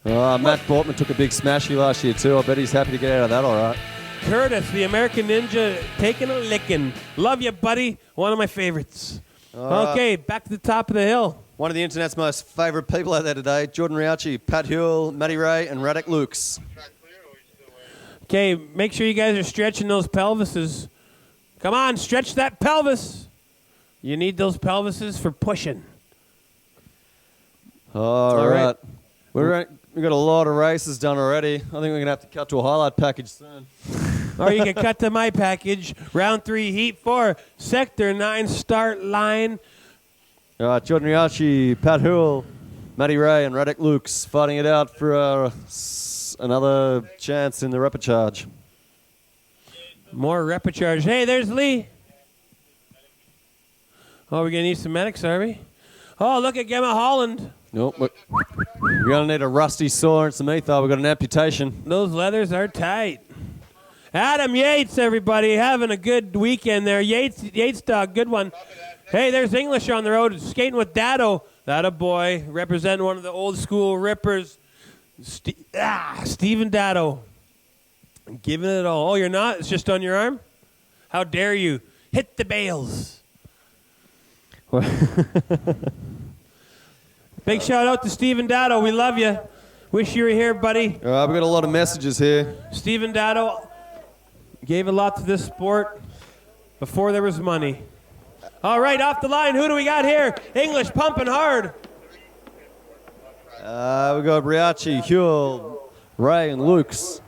Matt Bortman took a big smashy last year too. I bet he's happy to get out of that all right. Curtis, the American Ninja, taking a licking. Love you, buddy. One of my favorites. Okay, back to the top of the hill. One of the internet's most favourite people out there today, Jordan Riachi, Pat Huell, Matty Ray, and Radek Lukes. Okay, make sure you guys are stretching those pelvises. Come on, stretch that pelvis. You need those pelvises for pushing. All right. We've got a lot of races done already. I think we're going to have to cut to a highlight package soon. Or you can cut to my package. Round 3, Heat 4, Sector 9, start line. All right, Jordan Riachi, Pat Huell, Matty Ray, and Radek Lukes fighting it out for another chance in the repechage. More repechage. Hey, there's Lee. Oh, we're going to need some medics, are we? Oh, look at Gemma Holland Nope. We're going to need a rusty saw and some ether. We've got an amputation. Those leathers are tight. Adam Yates, everybody, having a good weekend there. Yates dog, good one. Hey, there's English on the road, skating with Dado. Dado boy, representing one of the old school rippers. Stephen Dado. Giving it all. Oh, you're not? It's just on your arm? How dare you? Hit the bales. Big shout out to Stephen Dado. We love you. Wish you were here, buddy. All right, we've got a lot of messages here. Stephen Dado gave a lot to this sport before there was money. All right, off the line, who do we got here? English pumping hard. We got Riachi, Huel, Ray, and Luke's.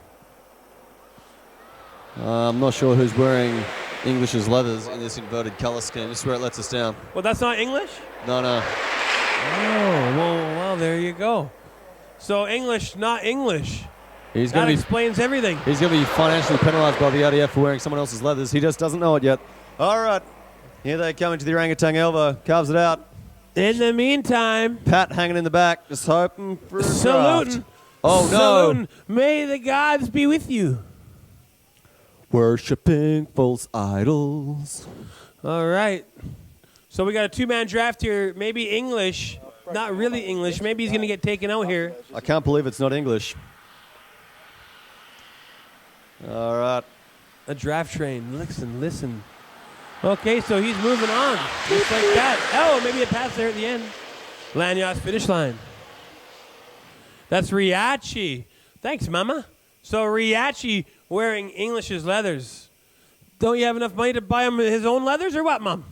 I'm not sure who's wearing English's leathers in this inverted color scheme. This is where it lets us down. Well, that's not English? No. Oh, well, there you go. So English, not English. That explains everything. He's going to be financially penalized by the RDF for wearing someone else's leathers. He just doesn't know it yet. All right. Here they come into the orangutan elbow. Carves it out. In the meantime, Pat hanging in the back, just hoping for a saluting. draft. Oh, no. Saluting. May the gods be with you. Worshipping false idols. All right. So we got a two-man draft here. Maybe English. Not really English. Maybe he's going to get taken out here. I can't believe it's not English. All right. A draft train. Listen. Okay, so he's moving on. Just like that. Oh, maybe a pass there at the end. Lanyard's finish line. That's Riachi. Thanks, Mama. So Riachi wearing English's leathers. Don't you have enough money to buy him his own leathers or what, Mom?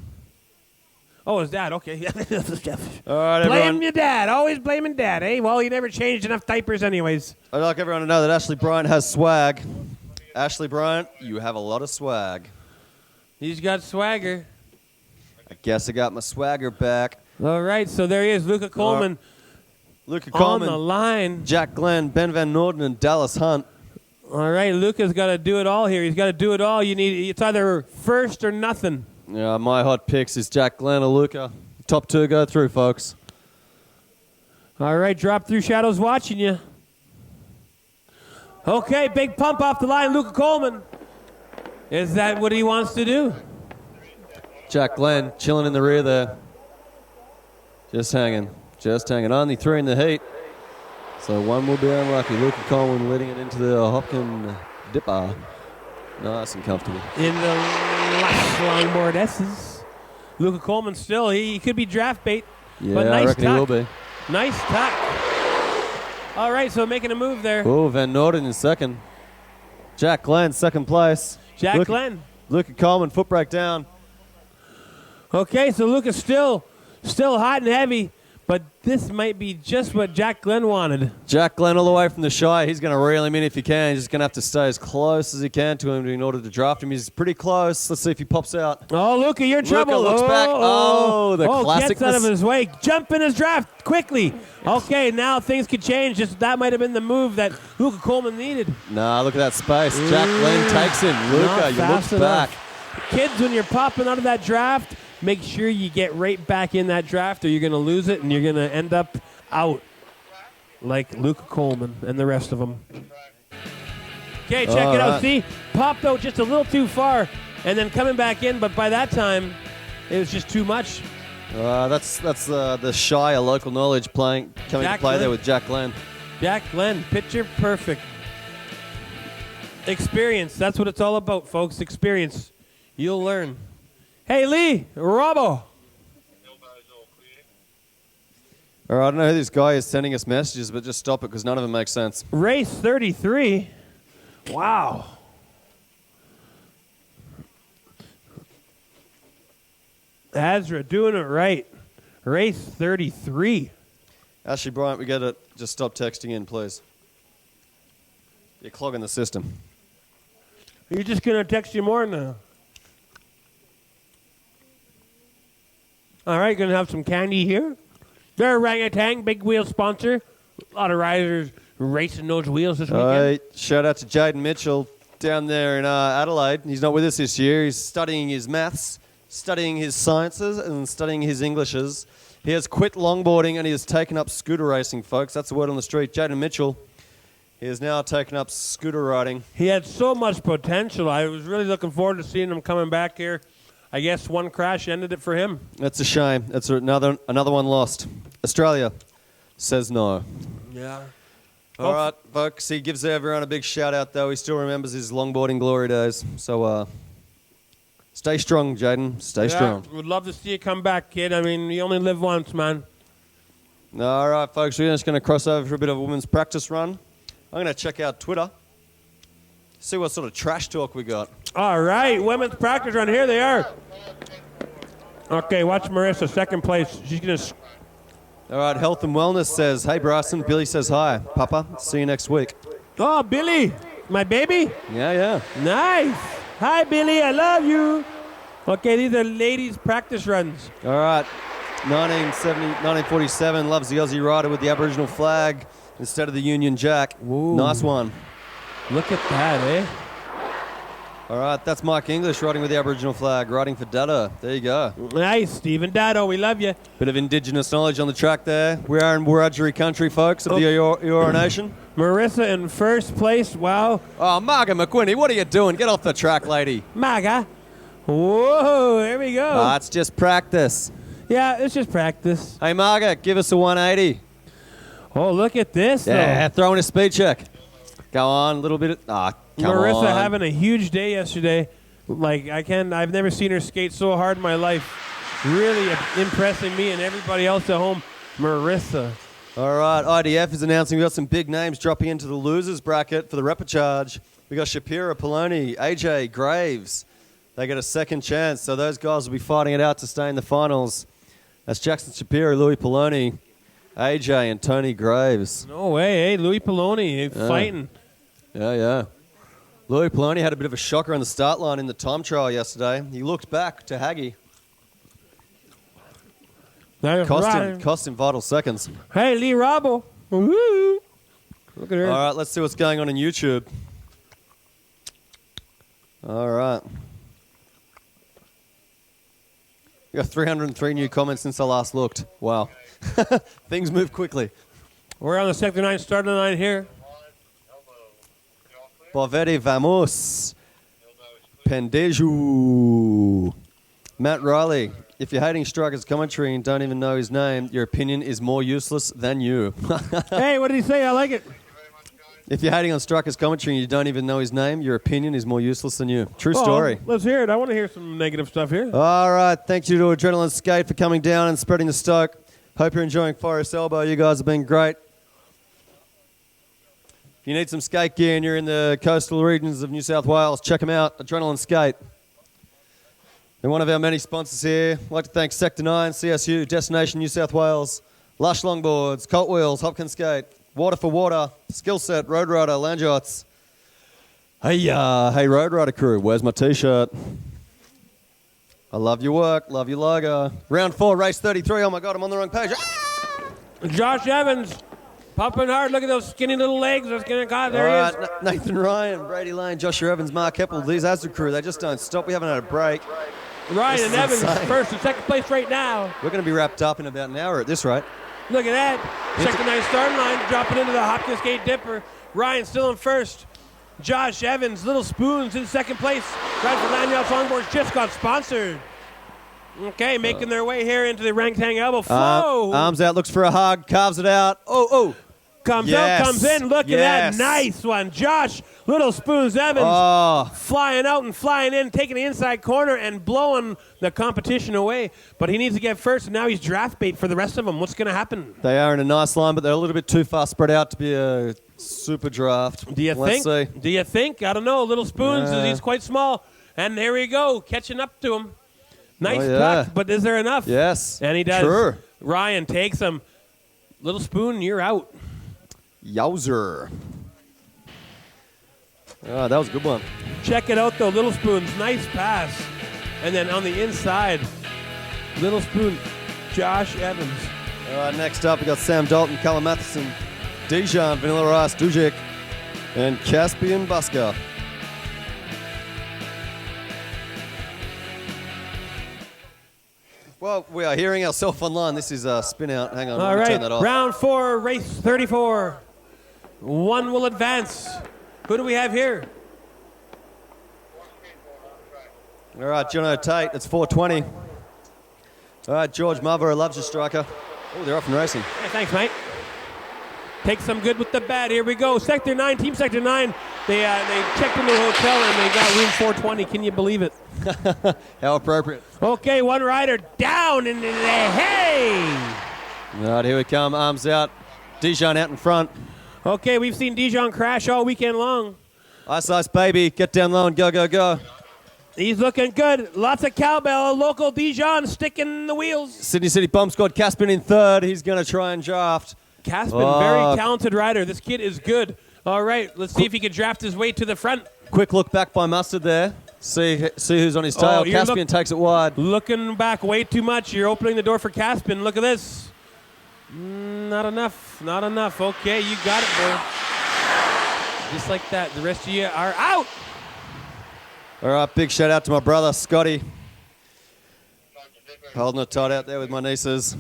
Oh, his dad. Okay. All right, Blame everyone. your dad. Always blaming dad, eh? Well, you never changed enough diapers anyways. I'd like everyone to know that Ashley Bryant has swag. Ashley Bryant, you have a lot of swag. He's got swagger. I guess I got my swagger back. All right, so there he is, Luca Coleman Luca on Coleman, the line. Jack Glenn, Ben Van Norden, and Dallas Hunt. All right, Luca's got to do it all here. He's got to do it all. It's either first or nothing. Yeah, my hot picks is Jack Glenn or Luca. Top two go through, folks. All right, drop through shadows watching you. Okay, big pump off the line, Luca Coleman. Is that what he wants to do? Jack Glenn chilling in the rear there. Just hanging. Only three in the heat. So one will be unlucky. Luca Coleman leading it into the Hopkin Dipper. Nice and comfortable. In the last longboard S's. Luca Coleman still, he could be draft bait. Yeah, but nice I reckon tuck. he will be. Nice tuck. All right, so making a move there. Oh, Van Norden in second. Jack Glenn, second place. Jack Glenn. Luca Coleman, foot brake down. Okay, so Luca's still hot and heavy, but this might be just what Jack Glenn wanted. Jack Glenn all the way from the Shire. He's going to reel him in if he can. He's just going to have to stay as close as he can to him in order to draft him. He's pretty close. Let's see if he pops out. Oh, Luca, you're in trouble. Luca looks back. Oh, the classic. Gets out of his way. Jump in his draft quickly. Okay, now things could change. Just that might have been the move that Luca Coleman needed. Nah, look at that space. Jack Glenn takes him. Luca, you look back. Kids, when you're popping out of that draft, make sure you get right back in that draft or you're going to lose it and you're going to end up out like Luca Coleman and the rest of them. Okay, check it out. See, popped out just a little too far and then coming back in, but by that time, it was just too much. That's the Shire local knowledge coming to play there with Jack Glenn. Jack Glenn, picture perfect. Experience, that's what it's all about, folks. Experience. You'll learn. Hey, Lee, Robbo. All right, I don't know who this guy is sending us messages, but just stop it because none of them make sense. Race 33. Wow. Azra doing it right. Race 33. Ashley Bryant, we get it. Just stop texting in, please. You're clogging the system. Are you just going to text you more now? All right, going to have some candy here. They're Orangutan, big wheel sponsor. A lot of riders racing those wheels this weekend. Shout out to Jaden Mitchell down there in Adelaide. He's not with us this year. He's studying his maths, studying his sciences, and studying his Englishes. He has quit longboarding and he has taken up scooter racing, folks. That's the word on the street. Jaden Mitchell, he has now taken up scooter riding. He had so much potential. I was really looking forward to seeing him coming back here. I guess one crash ended it for him. That's a shame. That's another one lost. Australia says no. Yeah. All right, folks. He gives everyone a big shout out, though. He still remembers his longboarding glory days. So stay strong, Jaden. Stay strong. Would love to see you come back, kid. I mean, you only live once, man. All right, folks. We're just going to cross over for a bit of a women's practice run. I'm going to check out Twitter. See what sort of trash talk we got. All right, women's practice run. Here they are. Okay, watch Marissa, second place. She's going to... All right, Health and Wellness says, hey, Bryson. Billy says hi. Papa, see you next week. Oh, Billy, my baby. Yeah. Nice. Hi, Billy, I love you. Okay, these are ladies' practice runs. All right. 1947 loves the Aussie rider with the Aboriginal flag instead of the Union Jack. Ooh. Nice one. Look at that, eh? All right, that's Mike English riding with the Aboriginal flag, riding for Dada. There you go. Nice, Stephen Dado, we love you. Bit of Indigenous knowledge on the track there. We are in Wiradjuri country, folks, of the Eora Nation. Marissa in first place, wow. Oh, Margaret McQuinney, what are you doing? Get off the track, lady. Maga. Whoa, here we go. It's just practice. Yeah, it's just practice. Hey, Margaret, give us a 180. Oh, look at this, Yeah, though. throw in a speed check. Go on, a little bit. Come Marissa on. having a huge day yesterday. Like, I've never seen her skate so hard in my life. Really impressing me and everybody else at home. Marissa. All right, IDF is announcing we've got some big names dropping into the losers bracket for the repechage. We got Shapira, Poloni, AJ, Graves. They get a second chance, so those guys will be fighting it out to stay in the finals. That's Jackson Shapira, Louis Poloni, AJ, and Tony Graves. No way, eh? Louis Poloni fighting. Yeah. Louis Poloni had a bit of a shocker on the start line in the time trial yesterday. He looked back to Haggy. Cost him vital seconds. Hey, Lee Robbo. Woo. Look at her. All right, let's see what's going on in YouTube. All right. We got 303 new comments since I last looked. Wow. Things move quickly. We're on the Sector 9 starting line here. Bovedi Vamos. Pendeju. Matt Riley. If you're hating Striker's commentary and don't even know his name, your opinion is more useless than you. Hey, what did he say? I like it. If you're hating on Striker's commentary and you don't even know his name, your opinion is more useless than you. True story. Let's hear it. I want to hear some negative stuff here. All right. Thank you to Adrenaline Skate for coming down and spreading the stoke. Hope you're enjoying Forest Elbow. You guys have been great. If you need some skate gear and you're in the coastal regions of New South Wales, check them out. Adrenaline Skate. They're one of our many sponsors here. I'd like to thank Sector 9, CSU, Destination New South Wales, Lush Longboards, Colt Wheels, Hopkins Skate, Water for Water, Skill Set, Road Rider, Land Yachts. Hey Road Rider crew, where's my T-shirt? I love your work, love your logo. Round 4, race 33. Oh my God, I'm on the wrong page. Josh Evans, pumping hard. Look at those skinny little legs. Those skinny guys. There All he right, is. Nathan Ryan, Brady Lane, Joshua Evans, Mark Heppel, these Asda crew, they just don't stop. We haven't had a break. Ryan This and is Evans insane. first and second place right now. We're going to be wrapped up in about an hour at this rate. Look at that. Sector 9 starting line, dropping into the Hopkins Gate Dipper. Ryan still in first. Josh Evans, Little Spoons in second place. Right for Lanyard Longboards just got sponsored. Okay, making their way here into the Rangtang Elbow. Flow. Arms out, looks for a hug, carves it out. Oh. Comes Yes. out, comes in. Look at Yes. that. Nice one. Josh, Little Spoons Evans. Oh, Flying out and flying in, taking the inside corner and blowing the competition away. But he needs to get first, and now he's draft bait for the rest of them. What's going to happen? they are in a nice line, but they're a little bit too far spread out to be a super draft. Do you Let's think? see. Do you think? I don't know. Little Spoons, Yeah. he's quite small. And there we go, catching up to him. Nice Oh, yeah. puck, but is there enough? Yes. And he does. Sure. Ryan takes him. Little Spoon, you're out. Yowzer. Oh, that was a good one. Check it out, though. Little Spoon's nice pass. And then on the inside, Little Spoon, Josh Evans. All right, next up, we got Sam Dalton, Callum Matheson, Dijon, Vanilla Rice, Dujic, and Caspian Busker. Well, we are hearing ourselves online. This is spin out. Hang on, All let me right, turn that off. round 4, race 34. One will advance. Who do we have here? All right, Jono Tate, it's 4:20. All right, George Marlborough loves your striker. Oh, they're off and racing. Hey, thanks, mate. Take some good with the bad. Here we go. Sector 9, Team Sector 9. They checked into a hotel and they got room 420. Can you believe it? How appropriate. Okay, one rider down into the hay. All right, here we come. Arms out. Dijon out in front. Okay, we've seen Dijon crash all weekend long. Ice Ice Baby, get down low and go, go, go. He's looking good. Lots of cowbell. Local Dijon sticking the wheels. Sydney City Bomb Squad, Caspin in third. He's going to try and draft. Caspin, very talented rider. This kid is good. All right, let's see if he can draft his way to the front. Quick look back by Mustard there. See who's on his tail. you're Caspian takes it wide. Looking back way too much. You're opening the door for Caspin. Look at this. Not enough. Not enough. Okay, you got it, boy. Just like that. The rest of you are out. All right, big shout out to my brother, Scotty. Holding it tight out there with my nieces.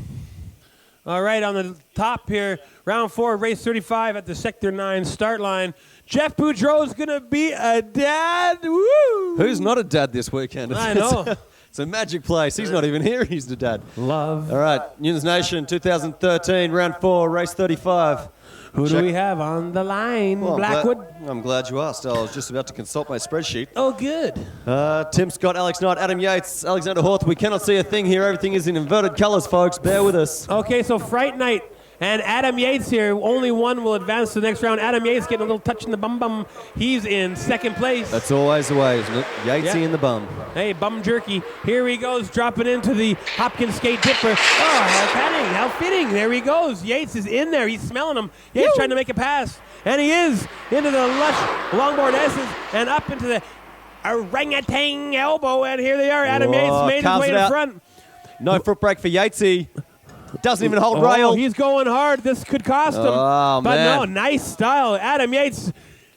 All right, on the top here, round 4, race 35 at the Sector 9 start line. Jeff Boudreau's going to be a dad. Woo! Who's not a dad this weekend? I know. It's a magic place. He's not even here. He's the dad. Love. All right, Newlands Nation 2013, round 4, race 35. Who do we have on the line? Well, Blackwood? I'm glad you asked. I was just about to consult my spreadsheet. Oh, good. Tim Scott, Alex Knight, Adam Yates, Alexander Horth. We cannot see a thing here. Everything is in inverted colours, folks. Bear with us. Okay, so Fright Night and Adam Yates here. Only one will advance to the next round. Adam Yates getting a little touch in the bum. He's in second place. That's always the way, isn't it? Yatesy Yeah. in the bum. Hey, bum jerky. Here he goes, dropping into the Hopkins Skate Dipper. Oh, how fitting. There he goes. Yates is in there. He's smelling him. Yates trying to make a pass. And he is into the lush longboard S's and up into the orangutan elbow. And here they are. Adam Yates made his carves way it to out. front. No foot brake for Yatesy. Doesn't even hold rail. He's going hard. This could cost him. Oh, but man. no, nice style. Adam Yates,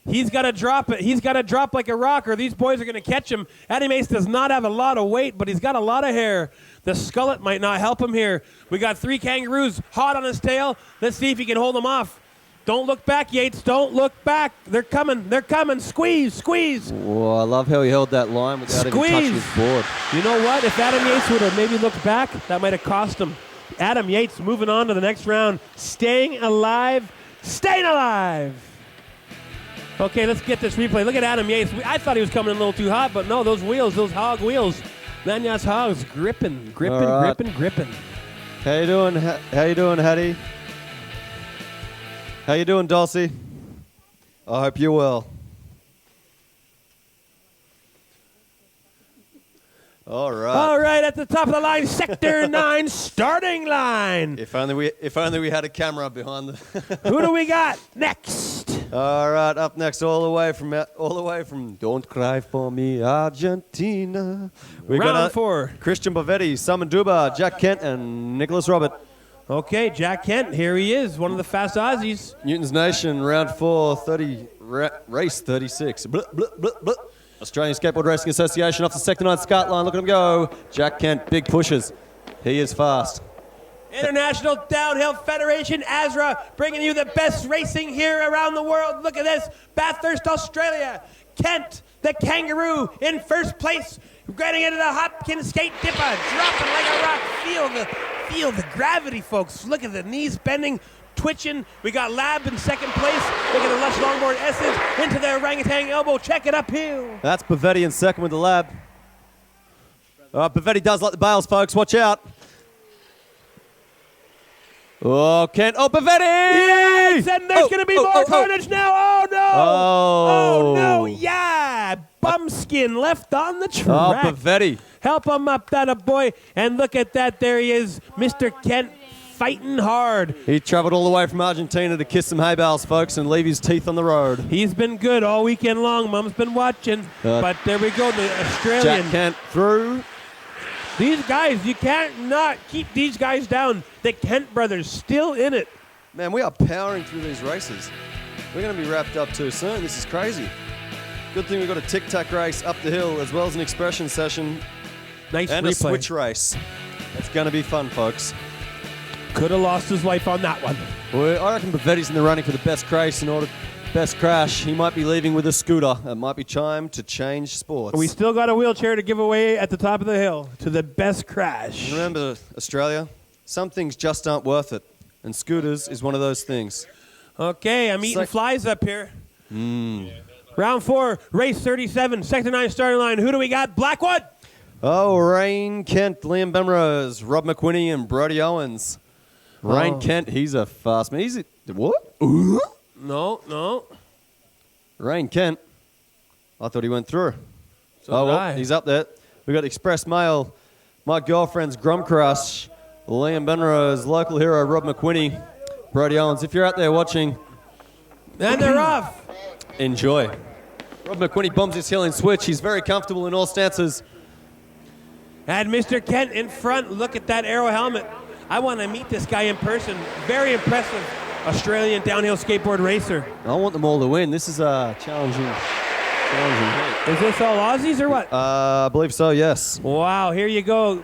he's got to drop it. He's got to drop like a rock or these boys are going to catch him. Adam Yates does not have a lot of weight, but he's got a lot of hair. The skullet might not help him here. We got 3 kangaroos hot on his tail. Let's see if he can hold them off. Don't look back, Yates. Don't look back. They're coming. They're coming. Squeeze, squeeze. Oh, I love how he held that line without even touching his board. You know what? If Adam Yates would have maybe looked back, that might have cost him. Adam Yates moving on to the next round. Staying alive. Staying alive. Okay, let's get this replay. Look at Adam Yates. I thought he was coming in a little too hot, but no, those wheels, those hog wheels. Lanyard's hogs gripping. All right. Gripping. How you doing? How you doing, Hattie? How you doing, Dulcie? I hope you're well. All right. All right, at the top of the line, Sector 9 starting line. If only we had a camera behind the. Who do we got next? All right, up next, all the way from Don't Cry for Me, Argentina. We Round got 4. Christian Bovetti, Simon Duba, Jack Kent, and Nicholas Robert. Okay, Jack Kent, here he is, one of the fast Aussies. Newton's Nation, round 4, race 36. Blah, blah, blah, blah. Australian Skateboard Racing Association off the Sector 9 start line. Look at him go. Jack Kent, big pushes. He is fast. International Downhill Federation, ASRA, bringing you the best racing here around the world. Look at this, Bathurst, Australia. Kent, the kangaroo, in first place, getting into the Hopkins Skate Dipper, dropping like a rock. Feel the gravity, folks. Look at the knees bending, twitching. We got Lab in second place. Look at the lush longboard S's into the orangutan elbow. Check it uphill. That's Bovetti in second with the Lab. All right, Bovetti does like the bales, folks. Watch out. Oh, Kent. Oh, Bovetti! Yes, and there's going to be more carnage now. Oh, no. Oh. No. Yeah. Bumskin left on the track. Oh, Bovetti. Help him up, that a boy. And look at that. There he is, Mr. Kent, fighting hard. He travelled all the way from Argentina to kiss some hay bales, folks, and leave his teeth on the road. He's been good all weekend long. Mom's been watching. But there we go, the Australian. Jack Kent through. These guys, you can't not keep these guys down. The Kent brothers still in it. Man, we are powering through these races. We're going to be wrapped up too soon. This is crazy. Good thing we've got a tic-tac race up the hill as well as an expression session Nice and replay. a switch race. It's going to be fun, folks. Could have lost his life on that one. Well, I reckon Pavetti's in the running for the best crash. He might be leaving with a scooter. It might be time to change sports. We still got a wheelchair to give away at the top of the hill to the best crash. Remember, Australia, some things just aren't worth it. And scooters is one of those things. Okay, I'm eating flies up here. Round 4, race 37, sector 9 starting line. Who do we got? Blackwood. Oh, Rain Kent, Liam Bemrose, Rob McQuinney, and Brody Owens. Rain Kent, he's a fast man. He's a, what? No. Rain Kent. I thought he went through. So did I. Well, he's up there. We got Express Mail, my girlfriend's Grum Crush, Liam Benrose, local hero Rob McQuinney, Brody Owens. If you're out there watching, And they're off. enjoy. Rob McQuinney bombs his hill and switch. He's very comfortable in all stances. And Mr. Kent in front. Look at that arrow helmet. I want to meet this guy in person. Very impressive Australian downhill skateboard racer. I want them all to win. This is a challenging heat. Is this all Aussies or what? I believe so, yes. Wow, here you go.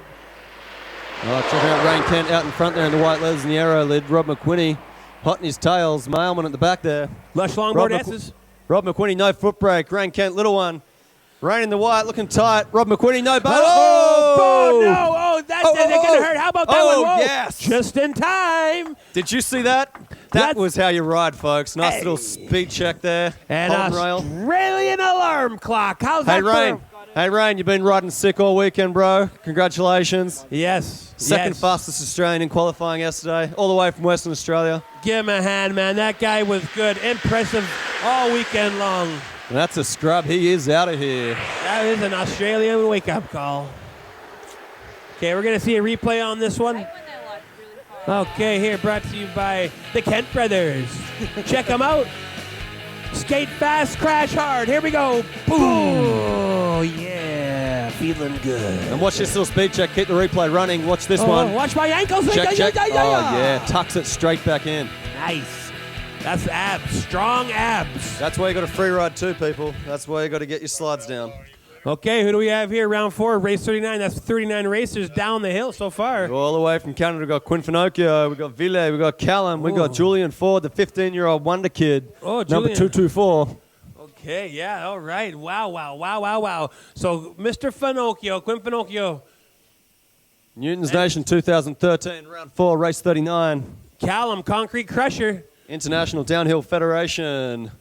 Checking out Rain Kent out in front there in the white leathers and the arrow lid. Rob McQuinney hot in his tails. Mailman at the back there. Lush longboard S's. Rob McQuinney, no foot brake. Rain Kent, little one. Rain in the white, looking tight. Rob McQuinney, no bail. Oh, no. Oh, that's going to hurt. How about that one? Whoa. Yes. Just in time. Did you see that? That was how you ride, folks. Nice little speed check there. And Holden rail. Australian alarm clock. How's Hey, that Rain. Hey, Rain, you've been riding sick all weekend, bro. Congratulations. Yes. Second fastest Australian in qualifying yesterday, all the way from Western Australia. Give him a hand, man. That guy was good. Impressive all weekend long. And that's a scrub. He is out of here. That is an Australian wake-up call. Okay, we're going to see a replay on this one. Okay, here, brought to you by the Kent Brothers. Check them out. Skate fast, crash hard. Here we go. Boom. Oh, yeah. Feeling good. And watch this little speed check. Keep the replay running. Watch this one. Watch my ankles. Check, check. Oh, yeah. Tucks it straight back in. Nice. That's abs. Strong abs. That's why you got a free ride too, people. That's why you got to get your slides down. Okay, who do we have here? Round 4, race 39. That's 39 racers down the hill so far. All the way from Canada, we've got Quinn Finocchio, we've got Ville, we've got Callum, we've got Julian Ford, the 15-year-old wonder kid, number Julian. 224. Okay, yeah, all right. Wow. So, Mr. Finocchio, Quinn Finocchio. Newton's Nation 2013, round 4, race 39. Callum, Concrete Crusher. International Downhill Federation.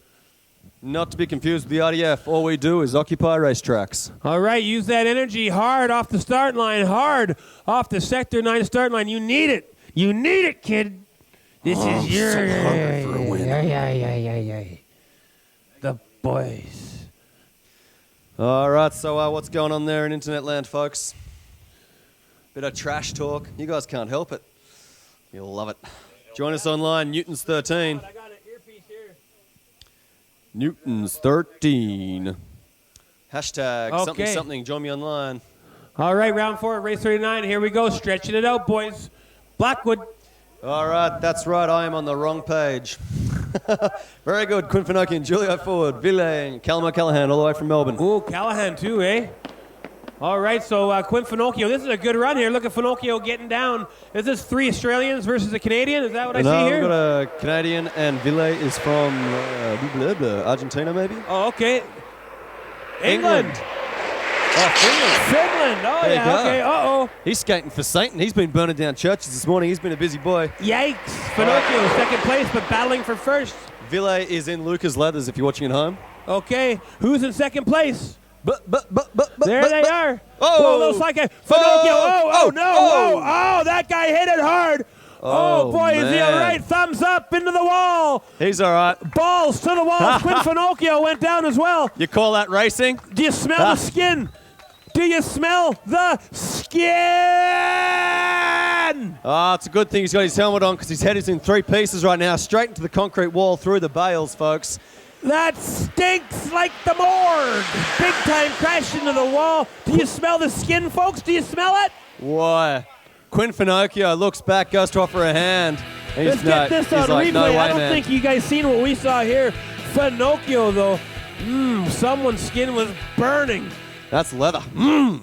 Not to be confused with the RDF. All we do is occupy racetracks. All right, use that energy hard off the start line, hard off the Sector 9 start line. You need it. You need it, kid. This is your... so hungry for a win. Yeah. The boys. All right, so what's going on there in internet land, folks? Bit of trash talk. You guys can't help it. You'll love it. Join us online, Newton's 13. I got an earpiece here. Newton's 13. Hashtag Okay. something. Join me online. All right, round 4, race 39. Here we go. Stretching it out, boys. Blackwood. All right, that's right. I am on the wrong page. Very good. Quinn Finocchio and Julio Ford, Ville and Callum O'Callaghan all the way from Melbourne. Ooh, Callahan too, eh? All right, so Quinn Finocchio. This is a good run here. Look at Finocchio getting down. Is this 3 Australians versus a Canadian? Is that what I see here? We've got a Canadian, and Ville is from Argentina, maybe? Oh, okay. England. Oh, Finland. Oh, There you yeah, go. okay. Uh-oh. He's skating for Satan. He's been burning down churches this morning. He's been a busy boy. Yikes. Finocchio, second place, but battling for first. Ville is in Lucas Leathers if you're watching at home. Okay, who's in second place? There they are. Oh. Whoa, looks like a Finocchio. Oh, that guy hit it hard. Oh, boy, is he man. all right? Thumbs up into the wall. He's all right. Balls to the wall. Quinn Finocchio went down as well. You call that racing? Do you smell the skin? Do you smell the skin? It's a good thing he's got his helmet on because his head is in 3 pieces right now. Straight into the concrete wall through the bales, folks. That stinks like the morgue. Big time crash into the wall. Do you smell the skin, folks? Do you smell it? Why? Quinn Finocchio looks back, goes to offer a hand. Let's get this on like, replay. no way, I don't man. think you guys seen what we saw here. Finocchio, though. Someone's skin was burning. That's leather.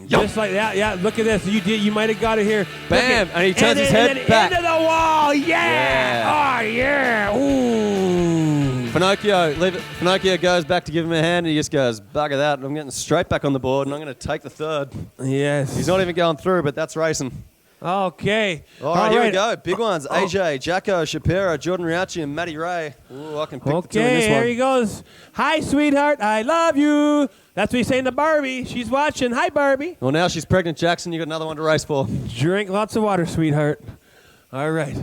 Just like that. Yeah, look at this. You might have got it here. Bam, and he turns his and head then back. into the wall. Yeah. Oh, yeah. Ooh. Pinocchio goes back to give him a hand, and he just goes, bugger that. I'm getting straight back on the board, and I'm going to take the third. Yes. He's not even going through, but that's racing. Okay. All right, here we go. Big ones. AJ, Jacko, Shapiro, Jordan Riachi, and Matty Ray. Ooh, I can pick the two in this Okay, one. here he goes. Hi, sweetheart. I love you. That's what he's saying to Barbie. She's watching. Hi, Barbie. Well, now she's pregnant, Jackson. You got another one to race for. Drink lots of water, sweetheart. All right.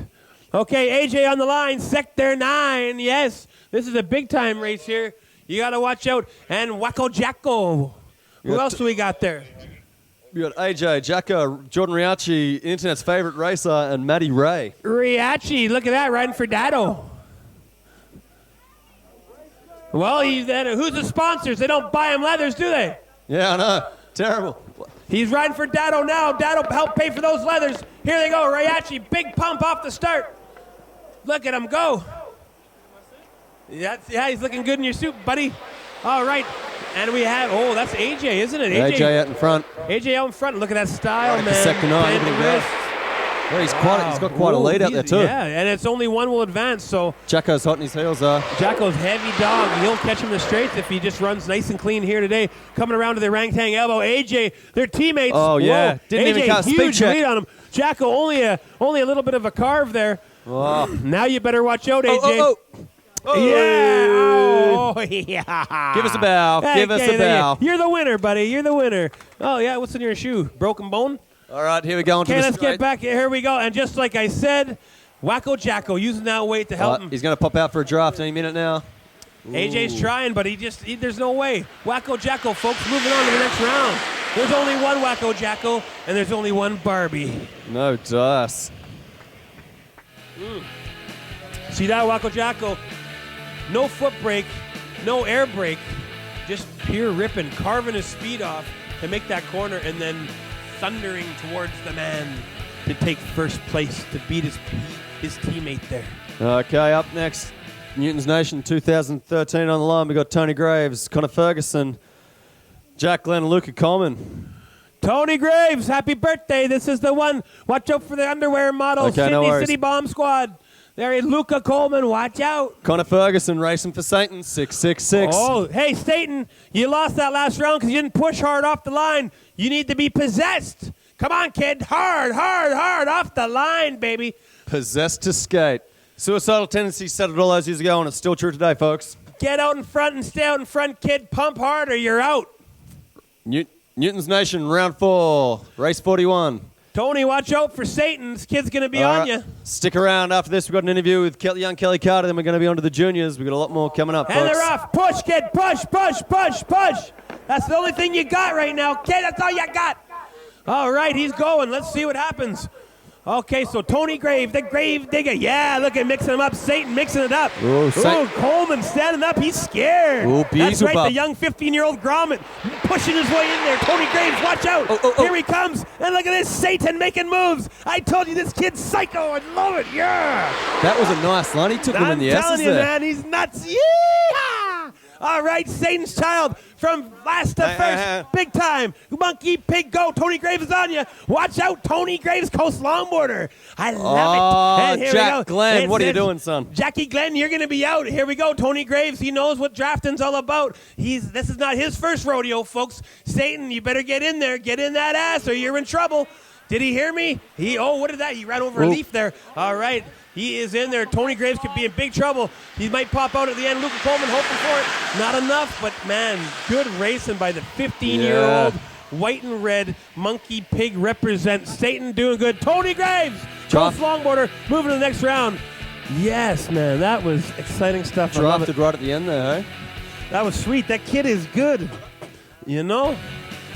Okay, AJ on the line. Sector 9. Yes, this is a big-time race here. You got to watch out. And Wacko Jacko. Who else do we got there? We got AJ, Jacko, Jordan Riachi, internet's favorite racer, and Matty Ray. Riachi. Look at that, riding for Dado. Well, who's the sponsors? They don't buy him leathers, do they? Yeah, I know. Terrible. He's riding for Dado now. Dado helped pay for those leathers. Here they go. Riachi, big pump off the start. Look at him go. Yeah, he's looking good in your suit, buddy. All right. And we have, that's AJ, isn't it? AJ out in front. AJ out in front. Look at that style, Right, man. sector 9, look at him go. Wrist. Well, he's got quite a lead out there, too. Yeah, and it's only one will advance, so Jacko's hot in his heels, Jacko's heavy dog. He'll catch him in the straights if he just runs nice and clean here today. Coming around to the Rangtang elbow. AJ, their teammates. Oh, yeah. Whoa. Didn't AJ, even cut a speed huge check. lead on him. Jacko, only a little bit of a carve there. Oh. Now you better watch out, AJ. Oh. Yeah. Oh, yeah. Give us a bow. Give us a bow. You're the winner, buddy. You're the winner. Oh, yeah. What's in your shoe? Broken bone? All right, here we go. Okay, let's get back. Here we go. And just like I said, Wacko Jacko using that weight to help him. He's going to pop out for a draft any minute now. AJ's trying, but there's no way. Wacko Jacko, folks, moving on to the next round. There's only one Wacko Jacko, and there's only one Barbie. No dice. See that, Wacko Jacko? No foot brake, no air brake, just pure ripping, carving his speed off to make that corner, and then thundering towards the man to take first place, to beat his teammate there. Okay, up next, Newton's Nation 2013 on the line. We got Tony Graves, Connor Ferguson, Jack Glenn, and Luca Coleman. Tony Graves, happy birthday. This is the one. Watch out for the underwear model. Okay, no Sydney worries. City Bomb Squad. There is Luca Coleman. Watch out. Connor Ferguson racing for Satan, 666. Oh, hey, Staten, you lost that last round because you didn't push hard off the line. You need to be possessed. Come on, kid. Hard off the line, baby. Possessed to skate. Suicidal tendency said it all those years ago, and it's still true today, folks. Get out in front and stay out in front, kid. Pump hard or you're out. Newton's Nation, round 4, race 41. Tony, watch out for Satan. This kid's going to be All on right, you. Stick around. After this, we've got an interview with young Kelly Carter, then we're going to be on to the juniors. We've got a lot more coming up, And folks. they're off. Push, kid. Push. That's the only thing you got right now, kid. That's all you got. All right, he's going. Let's see what happens. Okay, so Tony Grave, the grave digger. Yeah, look at mixing him up. Satan mixing it up. Ooh, Coleman standing up. He's scared. Ooh, That's right, Beelzebub. the young 15-year-old Gromit pushing his way in there. Tony Graves, watch out. Here he comes. And look at this, Satan making moves. I told you this kid's psycho. I love it. Yeah. That was a nice line. He took him in the S's I'm telling you, there. man, he's nuts. Yeehaw! All right, Satan's child from last to first, big time. Monkey, pig, go. Tony Graves is on you. Watch out, Tony Graves, Coast Longboarder. I love it. And here Jack we go. Glenn, It what are you says, doing, son? Jackie Glenn, you're going to be out. Here we go. Tony Graves, he knows what drafting's all about. This is not his first rodeo, folks. Satan, you better get in there. Get in that ass or you're in trouble. Did he hear me? What is that? He ran over a leaf there. All right. He is in there. Tony Graves could be in big trouble. He might pop out at the end. Luca Coleman hoping for it. Not enough, but man, good racing by the 15-year-old white and red monkey pig represents Satan doing good. Tony Graves, Coast Longboarder, moving to the next round. Yes, man, that was exciting stuff. I love it. Drafted right at the end there, eh? That was sweet. That kid is good. You know?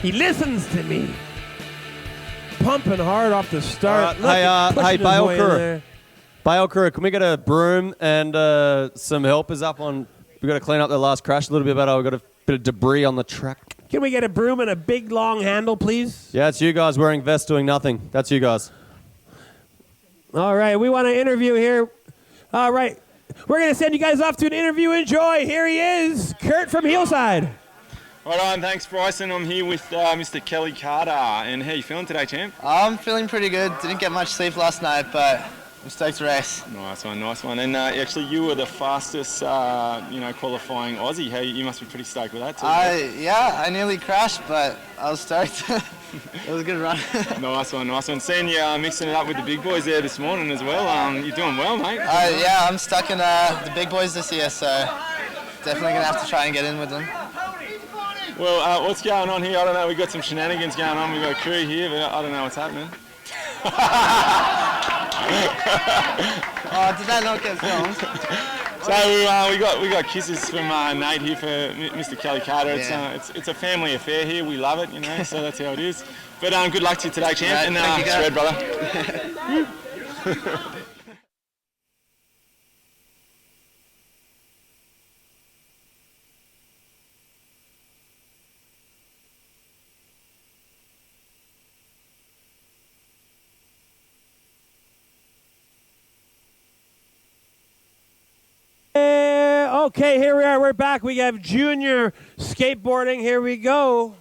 He listens to me. Pumping hard off the start. Look at pushing his Bale way in crew. there. Bale crew, can we get a broom and some helpers up on... We've got to clean up the last crash a little bit better. We've got a bit of debris on the track. Can we get a broom and a big long handle, please? Yeah, it's you guys wearing vests doing nothing. That's you guys. All right, we want to interview here. All right, we're going to send you guys off to an interview. Enjoy. Here he is, Kurt from Hillside. Right on, thanks Bryson. I'm here with Mr. Kelly Carter. And how you feeling today, champ? I'm feeling pretty good. Didn't get much sleep last night, but I'm stoked to race. Nice one, nice one. And actually, you were the fastest, qualifying Aussie. Hey, you must be pretty stoked with that too. Yeah, I nearly crashed, but I was stoked. It was a good run. Nice one, nice one. Seeing you mixing it up with the big boys there this morning as well. You're doing well, mate. Yeah, I'm stuck in the big boys this year, so definitely gonna have to try and get in with them. Well, what's going on here? I don't know. We've got some shenanigans going on. We've got a crew here, but I don't know what's happening. Oh, did that not get filmed? So we got kisses from Nate here for Mr. Kelly Carter. It's a family affair here. We love it, so that's how it is. But good luck to you today, champ. Right, and shred, brother. Okay, here we are. We're back. We have junior skateboarding. Here we go.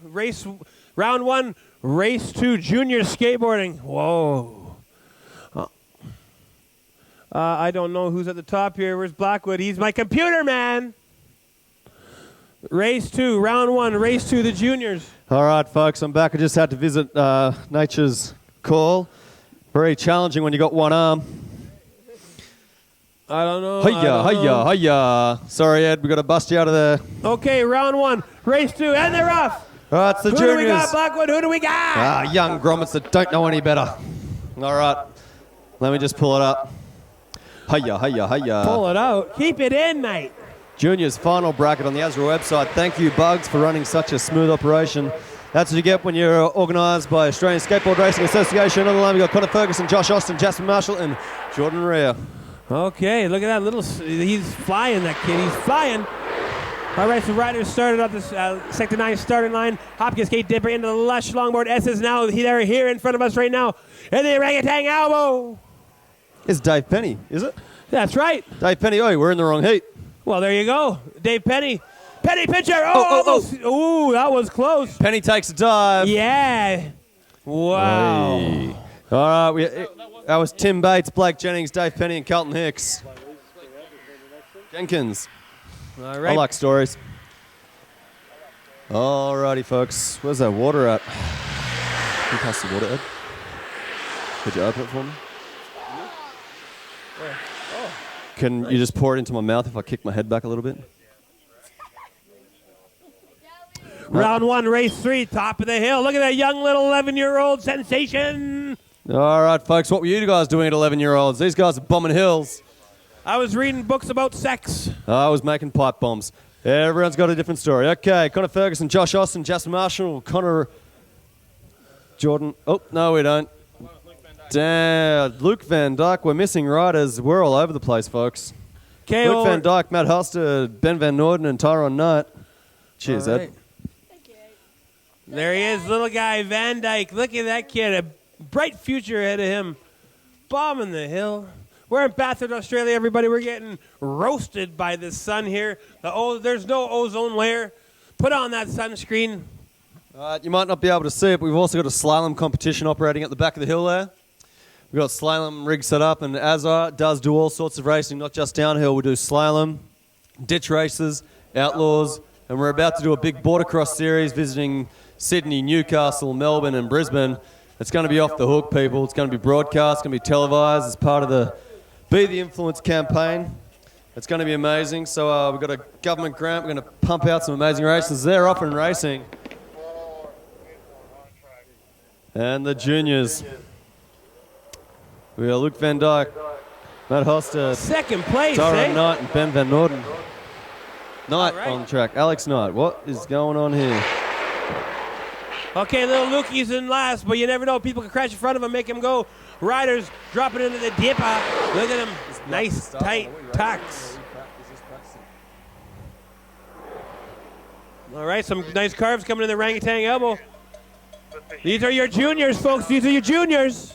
Round 1, race 2, junior skateboarding. Whoa. I don't know who's at the top here. Where's Blackwood? He's my computer man. Race 2, round 1, race 2, the juniors. All right, folks, I'm back. I just had to visit Nature's Call. Very challenging when you got one arm. I don't know. Hiya. Sorry, Ed, we got to bust you out of there. Okay, round 1, race 2, and they're off. All right, it's the Who juniors. do we got, Blackwood? Who do we got? Young grommets that don't know any better. All right, let me just pull it up. Hiya. Pull it out. Keep it in, mate. Juniors final bracket on the Azra website. Thank you, Bugs, for running such a smooth operation. That's what you get when you're organised by Australian Skateboard Racing Association. On the line, we've got Connor Ferguson, Josh Austin, Jasper Marshall, and Jordan Rea. Okay, look at that he's flying, that kid. He's flying. All right, so riders started up this Sector 9 starting line. Hopkins Skate Dipper into the Lush Longboard S's now. They're here in front of us right now. And the orangutan elbow. It's Dave Penny, is it? That's right. Dave Penny, we're in the wrong heat. Well, there you go. Dave Penny. Penny Pitcher. Almost. Ooh, that was close. Penny takes a dive. Yeah. Wow. Hey. All right, that was Tim Bates, Blake Jennings, Dave Penny, and Carlton Hicks. Jenkins. All right. I like stories. All righty, folks. Where's that water at? Can you pass the water, Ed? Could you open it for me? Can you just pour it into my mouth if I kick my head back a little bit? Round 1, race 3, top of the hill. Look at that young little 11-year-old sensation. All right, folks, what were you guys doing at 11-year-olds? These guys are bombing hills. I was reading books about sex. I was making pipe bombs. Everyone's got a different story. Okay, Connor Ferguson, Josh Austin, Jasper Marshall, Connor Jordan. Oh, no, we don't. Damn, Luke Van Dyke. We're missing riders. We're all over the place, folks. Luke Van Dyke, Matt Halster, Ben Van Norden, and Tyrone Knight. Cheers, Ed. There he is, little guy, Van Dyke. Look at that kid. A bright future ahead of him. Bombing the hill. We're in Bathurst, Australia, everybody. We're getting roasted by the sun here. There's no ozone layer. Put on that sunscreen. You might not be able to see it, but we've also got a slalom competition operating at the back of the hill there. We've got slalom rig set up, and Azar does do all sorts of racing, not just downhill. We do slalom, ditch races, outlaws, and we're about to do a big border cross series visiting Sydney, Newcastle, Melbourne, and Brisbane. It's going to be off the hook, people. It's going to be broadcast, it's going to be televised as part of the Be the Influence campaign. It's going to be amazing. So we've got a government grant. We're going to pump out some amazing races. They're off and racing. And the juniors. We got Luke Van Dyke, Matt Hoster, second place, Tyrone Knight, and Ben Van Norden. Knight on the track. Alex Knight. What is going on here? Okay, little Lukey's in last, but you never know. People can crash in front of him, make him go. Riders dropping into the dipper. Look at him. Nice, tight tucks. All right, some nice carves coming in the orangutan elbow. These are your juniors, folks. These are your juniors.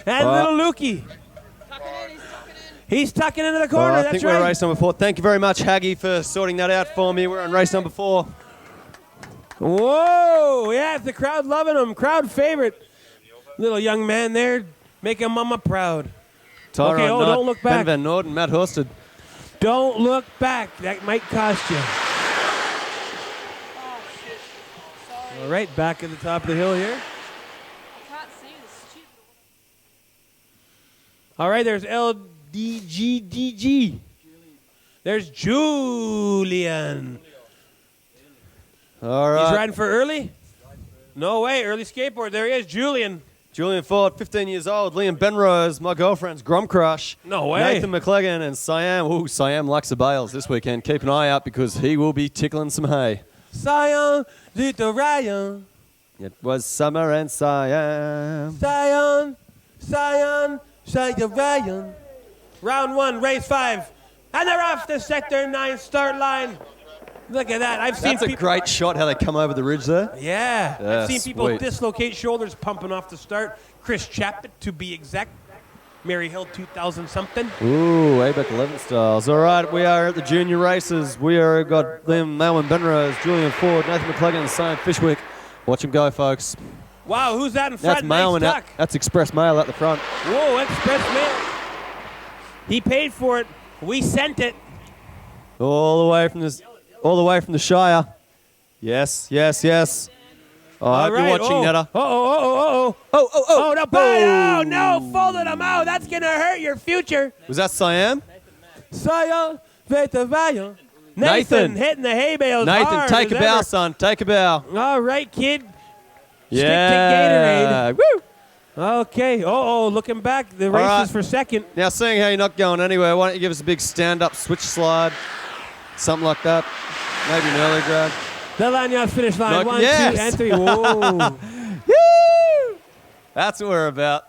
And little Lukey. He's tucking into the All corner. right, I That's think right. we're race number 4. Thank you very much, Haggy, for sorting that out for me. We're on race number 4. Whoa! Yeah, the crowd loving him. Crowd favorite. Little young man there, making mama proud. Tyron Okay, oh, Knight, don't look back. Ben Van Norden, Matt Horsted. Don't look back. That might cost you. All right, back at the top of the hill here. All right, there's LDGDG. There's Julian. All right. He's riding for early? No way, early skateboard. There he is, Julian. Julian Ford, 15 years old. Liam Benrose, my girlfriend's Grom Crush. No way. Nathan McLegan and Siam. Ooh, Siam likes the bales this weekend. Keep an eye out because he will be tickling some hay. Sion, Luther Ryan. It was summer and Siam. Sion, Sion, Sion Ryan. Round 1, race 5. And they're off the sector 9 start line. Look at that. I've seen That's a people. great shot how they come over the ridge there. Yeah. Yeah, I've seen people sweet. dislocate shoulders pumping off the start. Chris Chapman, to be exact. Mary Hill 2000 something. Ooh, ABEC 11 styles. All right, we are at the junior races. We are got Liam Malwin Benrose, Julian Ford, Nathan McLegan, and Siam Fishwick. Watch them go, folks. Wow, who's that in front? That's Malwin. Nice tuck. That's Express Mail at the front. Whoa, Express Mail. He paid for it. We sent it. All the way from the Shire. Yes, yes, yes. Oh, I hope you're watching, Netta. Oh, no, oh, no, folded him out. That's going to hurt your future. Was that Siam? Sion, Nathan Nathan. hitting the hay bales Nathan, hard take a as bow, ever. son. Take a bow. All right, kid. Yeah. Stick to Woo. Gatorade. Okay. Looking back, the race right. is for second. Now, seeing how you're not going anywhere, why don't you give us a big stand-up switch slide, something like that. Maybe an early grab. The Lanyard's finish line. Look, 1, yes. 2, and 3. Whoa. Woo! That's what we're about.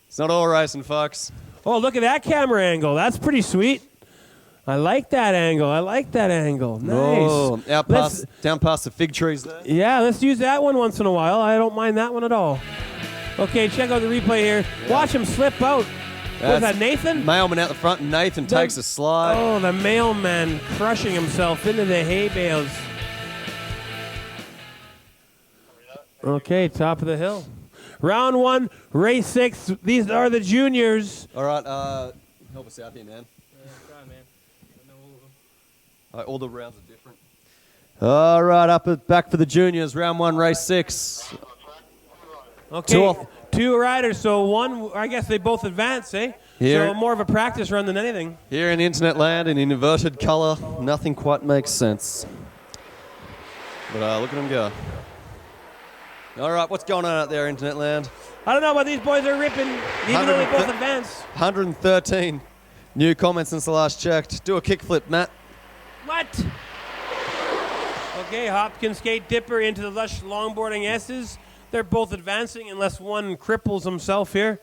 It's not all racing, folks. Oh, look at that camera angle. That's pretty sweet. I like that angle. Nice. Oh, Let's- down past the fig trees there. Yeah, let's use that one once in a while. I don't mind that one at all. Okay, check out the replay here. Watch him slip out. Was that Nathan? Mailman out the front, and Nathan takes a slide. Oh, the mailman crushing himself into the hay bales. Okay, top of the hill. Round 1, race 6. These are the juniors. All right, help us out here, man. All the rounds are different. All right, back for the juniors. Round 1, race 6. Okay, two riders. So one, I guess they both advance, eh? Here. So more of a practice run than anything. Here in internet land, in inverted color, nothing quite makes sense. But look at them go. All right, what's going on out there, internet land? I don't know, but these boys are ripping, even though they both advance. 113 new comments since the last checked. Do a kickflip, Matt. What? Okay, Hopkins skate dipper into the lush longboarding S's. They're both advancing unless one cripples himself here.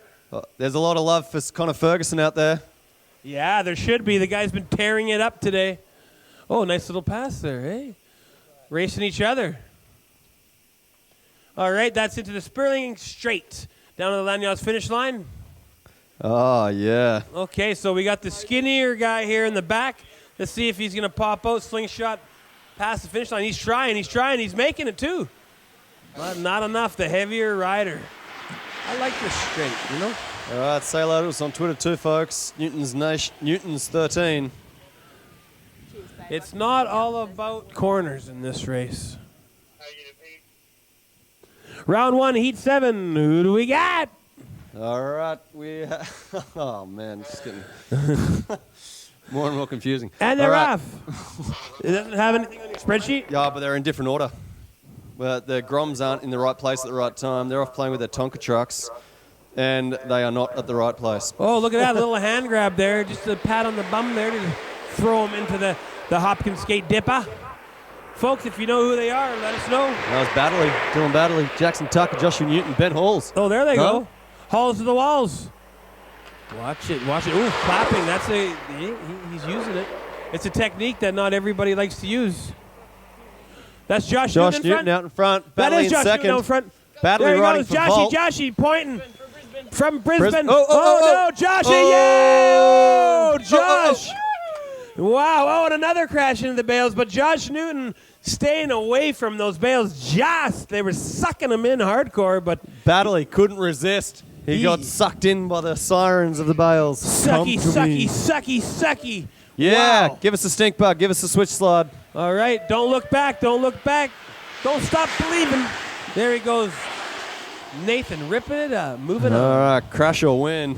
There's a lot of love for Connor Ferguson out there. Yeah, there should be. The guy's been tearing it up today. Oh, nice little pass there, eh? Racing each other. All right, that's into the Sperling straight. Down to the Lanyard's finish line. Oh, yeah. Okay, so we got the skinnier guy here in the back. Let's see if he's going to pop out, slingshot, past the finish line. He's trying, he's making it too. But not enough, the heavier rider. I like this straight, you know? All right, say hello to us on Twitter too, folks. Newton's 13. It's not all about corners in this race. Round 1, heat 7. Who do we got? All right, oh, man, just getting more and more confusing. And they're All right. off. It doesn't have anything on your spreadsheet? Yeah, but they're in different order. Well, the Groms aren't in the right place at the right time. They're off playing with their Tonka trucks, and they are not at the right place. Oh, look at that little hand grab there. Just a pat on the bum there to throw him into the Hopkins skate dipper. Folks, if you know who they are, let us know. That was Baddeley, Dylan Baddeley, Jackson Tucker, Joshua Newton, Ben Halls. Oh, there they Huh? go. Halls to the walls. Watch it. Ooh, clapping. He's using it. It's a technique that not everybody likes to use. That's Josh Josh Newton in Newton front. out in front. That Baddeley is in Josh second. Newton out in front. Baddeley There he riding goes. for Volt. Joshy pointing. from Brisbane. Oh, No, Josh. Oh. Yeah! Oh, Oh, Josh. Wow. Oh, and another crash into the bales, but Josh Newton staying away from those bales. They were sucking him in hardcore, but Battley couldn't resist. He got sucked in by the sirens of the bales. sucky. Yeah, Wow. give us a stink bug. Give us a switch slide. All right, don't look back. Don't stop believing. There he goes. Nathan ripping it up, moving All on. right, crash or win.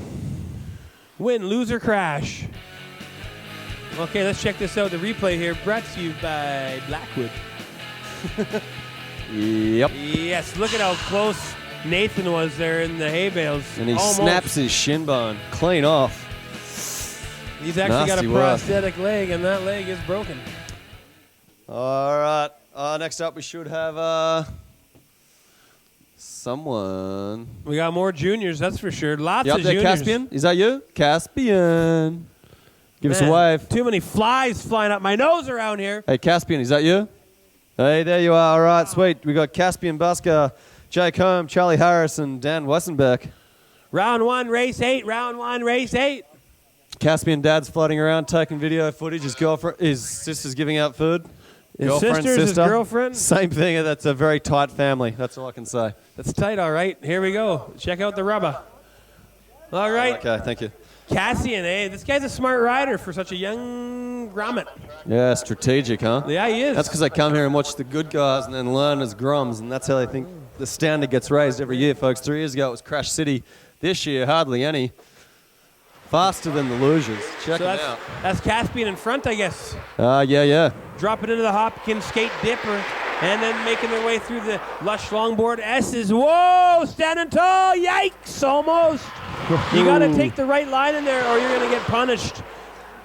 Win, lose, or crash. Okay, let's check this out. The replay here brought to you by Blackwood. Yep. Yes, look at how close Nathan was there in the hay bales. And he Almost. snaps his shin bone clean off. He's actually got a Nasty work. prosthetic leg, and that leg is broken. All right. Next up, we should have someone. We got more juniors, that's for sure. Lots You up of there, juniors. Caspian? Is that you? Caspian. Give us a Man, wave. Too many flies flying up my nose around here. Hey, Caspian, is that you? Hey, there you are. All right, sweet. We got Caspian Busker, Jake Holm, Charlie Harris, and Dan Wessenbeck. Round 1, race 8. Round 1, race 8. Caspian dad's floating around taking video footage. His sister's giving out food. His Girlfriend, sister's his sister. girlfriend. Same thing. That's a very tight family. That's all I can say. That's tight, all right. Here we go. Check out the rubber. All right. Okay, thank you. Cassian, this guy's a smart rider for such a young grommet. Yeah, strategic, huh? Yeah, he is. That's because they come here and watch the good guys and then learn as groms, and that's how they think the standard gets raised every year, folks. 3 years ago, it was Crash City. This year, hardly any. Faster than the Lugers. Check So them out. that's Caspian in front, I guess. Yeah. Drop it into the Hopkins skate dipper, and then making their way through the lush longboard S's. Whoa, standing tall. Yikes, almost. You got to take the right line in there or you're going to get punished.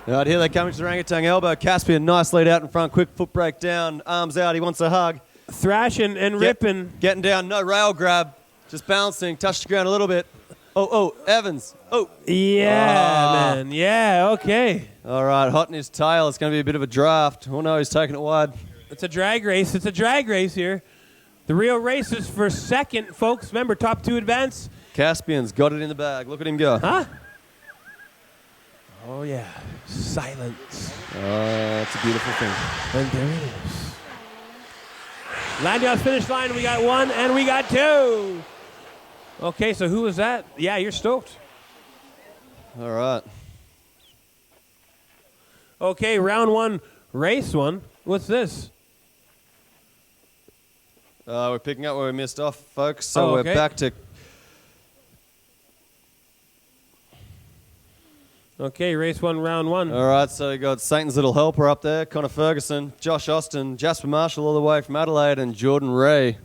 All right, here they come into the orangutan elbow. Caspian, nice lead out in front. Quick foot break down. Arms out. He wants a hug. Thrashing and ripping. Getting down. No rail grab. Just bouncing. Touched the ground a little bit. Oh, Evans. Oh. Yeah, man. Yeah, okay. All right, hot in his tail. It's going to be a bit of a draft. Oh, no, he's taking it wide. It's a drag race. It's a drag race here. The real race is for second, folks. Remember, top 2 advance. Caspian's got it in the bag. Look at him go. Huh? Oh, yeah. Silence. That's a beautiful thing. And there it is. Lanyard's finish line. We got 1 and we got 2. Okay, so who was that? Yeah, you're stoked. All right. Okay, round 1, race 1. What's this? We're picking up where we missed off, folks. So okay. we're back to... Okay, race 1, round 1. All right, so we got Satan's little helper up there, Connor Ferguson, Josh Austin, Jasper Marshall all the way from Adelaide, and Jordan Ray.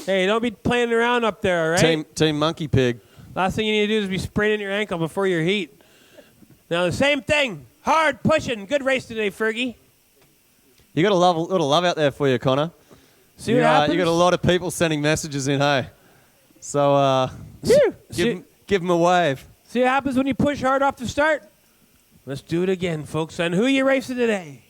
Hey, don't be playing around up there, all right? Team Monkey Pig. Last thing you need to do is be spraining your ankle before your heat. Now, the same thing. Hard pushing. Good race today, Fergie. You got a little love out there for you, Connor. See what happens? You got a lot of people sending messages in, hey? So give them a wave. See what happens when you push hard off the start? Let's do it again, folks. And who are you racing today?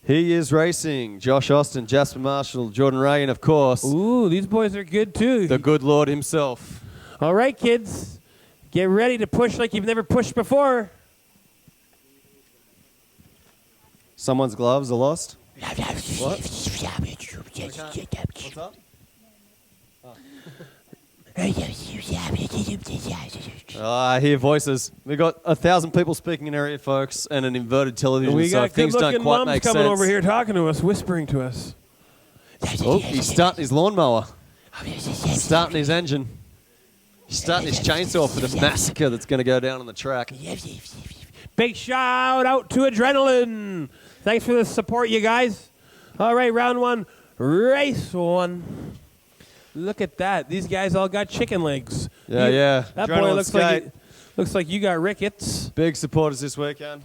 He is racing Josh Austin, Jasper Marshall, Jordan Ray, and of course, Ooh, these boys are good too. the good Lord himself. All right, kids. Get ready to push like you've never pushed before. Someone's gloves are lost. What? What's up? I hear voices. We got 1,000 people speaking in our ear, folks, and an inverted television. We so got if things don't good-looking quite mums make coming sense. over here talking to us, whispering to us. Oh, he's starting his lawnmower. Starting his engine. He's starting his chainsaw for the massacre that's going to go down on the track. Big shout out to Adrenaline. Thanks for the support, you guys. All right, round 1, race 1. Look at that. These guys all got chicken legs. Yeah. That boy Adrenaline looks like you got rickets. Big supporters this weekend.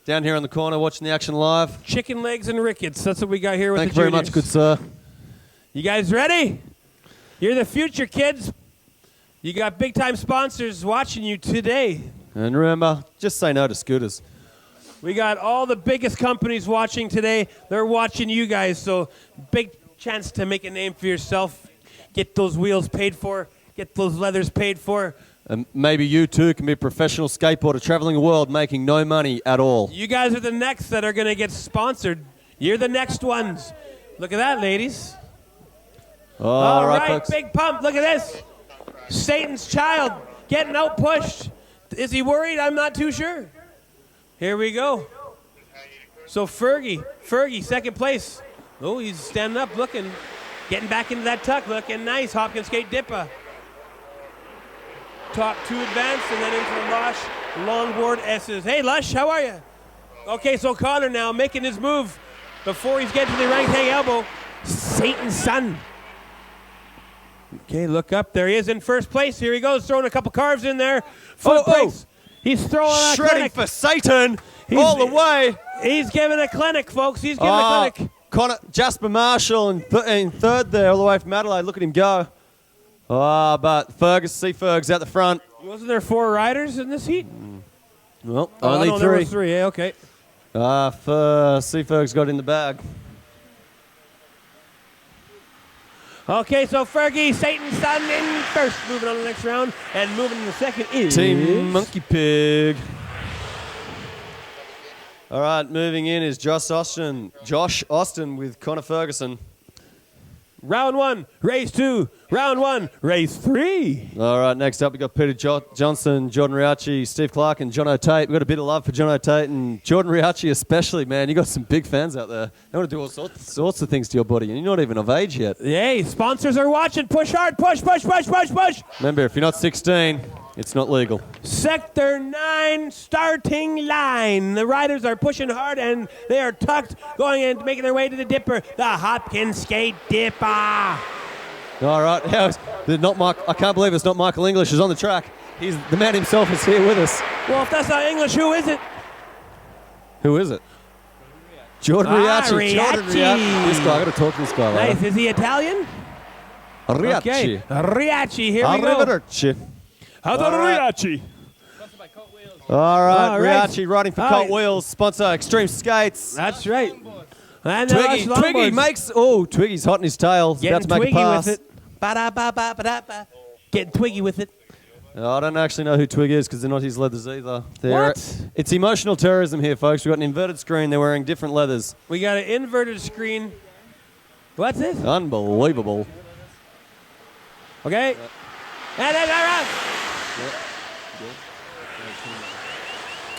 Down here in the corner watching the action live. Chicken legs and rickets. That's what we got here with Thank the you very much, good sir. You guys ready? You're the future, kids. You got big-time sponsors watching you today. And remember, just say no to scooters. We got all the biggest companies watching today. They're watching you guys, so big chance to make a name for yourself. Get those wheels paid for. Get those leathers paid for. And maybe you too can be a professional skateboarder traveling the world making no money at all. You guys are the next that are going to get sponsored. You're the next ones. Look at that, ladies. All right, folks. big pump. Look at this. Satan's child getting out pushed. Is he worried? I'm not too sure. Here we go. So Fergie, second place. Oh, he's standing up, looking, getting back into that tuck, looking nice. Hopkins skate dipper. Top 2 advance, and then into the Lush longboard S's. Hey, Lush, how are you? Okay, so Connor now making his move before he's getting to the right hang elbow. Satan's son. Okay, look up. There he is in first place. Here he goes, throwing a couple carves in there. Foot brakes. He's throwing a Shredding clinic. for Satan all the way. He's giving a clinic, folks. He's giving a clinic. Jasper Marshall in third there all the way from Adelaide. Look at him go. But Fergus out the front. Wasn't there 4 riders in this heat? Well, Oh, only no, 3. there was 3. Yeah, okay. Fergus got in the bag. Okay, so Fergie, Satan's son in first, moving on to the next round, and moving in the second is Team Monkey Pig. All right, moving in is Josh Austin with Connor Ferguson. round 1, race 2, round 1, race 3. All right, next up we got Peter Johnson, Jordan Riachi, Steve Clark, and John O'Tate. We've got a bit of love for John O'Tate and Jordan Riachi especially, man. You got some big fans out there. They want to do all sorts of things to your body, and you're not even of age yet. Yay, sponsors are watching. Push hard, push. Remember, if you're not 16, it's not legal. Sector 9 starting line. The riders are pushing hard and they are tucked, going and making their way to the dipper. The Hopkins skate dipper. All right, I can't believe it's not Michael English who's on the track. He's the man himself is here with us. Well, if that's not English, who is it? Who is it? Jordan Riachi. Jordan Riachi. Riachi. This guy, I got to talk to this guy later. Nice. Is he Italian? Riachi. Okay. Riachi, here we go. Arrivederci. Riachi. All right, All right. Riachi riding for All Colt right. Wheels, sponsor Extreme Skates. That's right. And Twiggy's hot in his tail. He's about getting to make twiggy a pass. with it. Ba-da-ba-ba-ba-da-ba. Getting twiggy with it. I don't actually know who Twig is because they're not his leathers either. What? It's emotional terrorism here, folks. We've got an inverted screen. They're wearing different leathers. We got an inverted screen. What's this? Unbelievable. Okay. And then,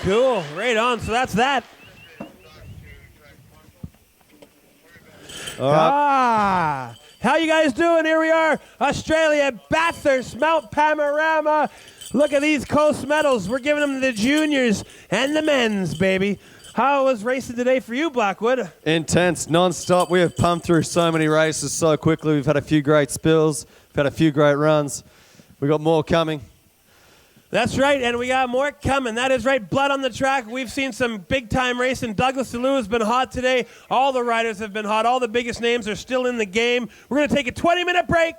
cool. Right on. So that's that. All right. How you guys doing? Here we are, Australia, Bathurst, Mount Panorama. Look at these coast medals. We're giving them to the juniors and the men's, baby. How was racing today for you, Blackwood? Intense, non-stop. We have pumped through so many races so quickly. We've had a few great spills. We've had a few great runs. We've got more coming. That's right, and we got more coming. That is right, blood on the track. We've seen some big-time racing. Douglas DeLue has been hot today. All the riders have been hot. All the biggest names are still in the game. We're going to take a 20-minute break,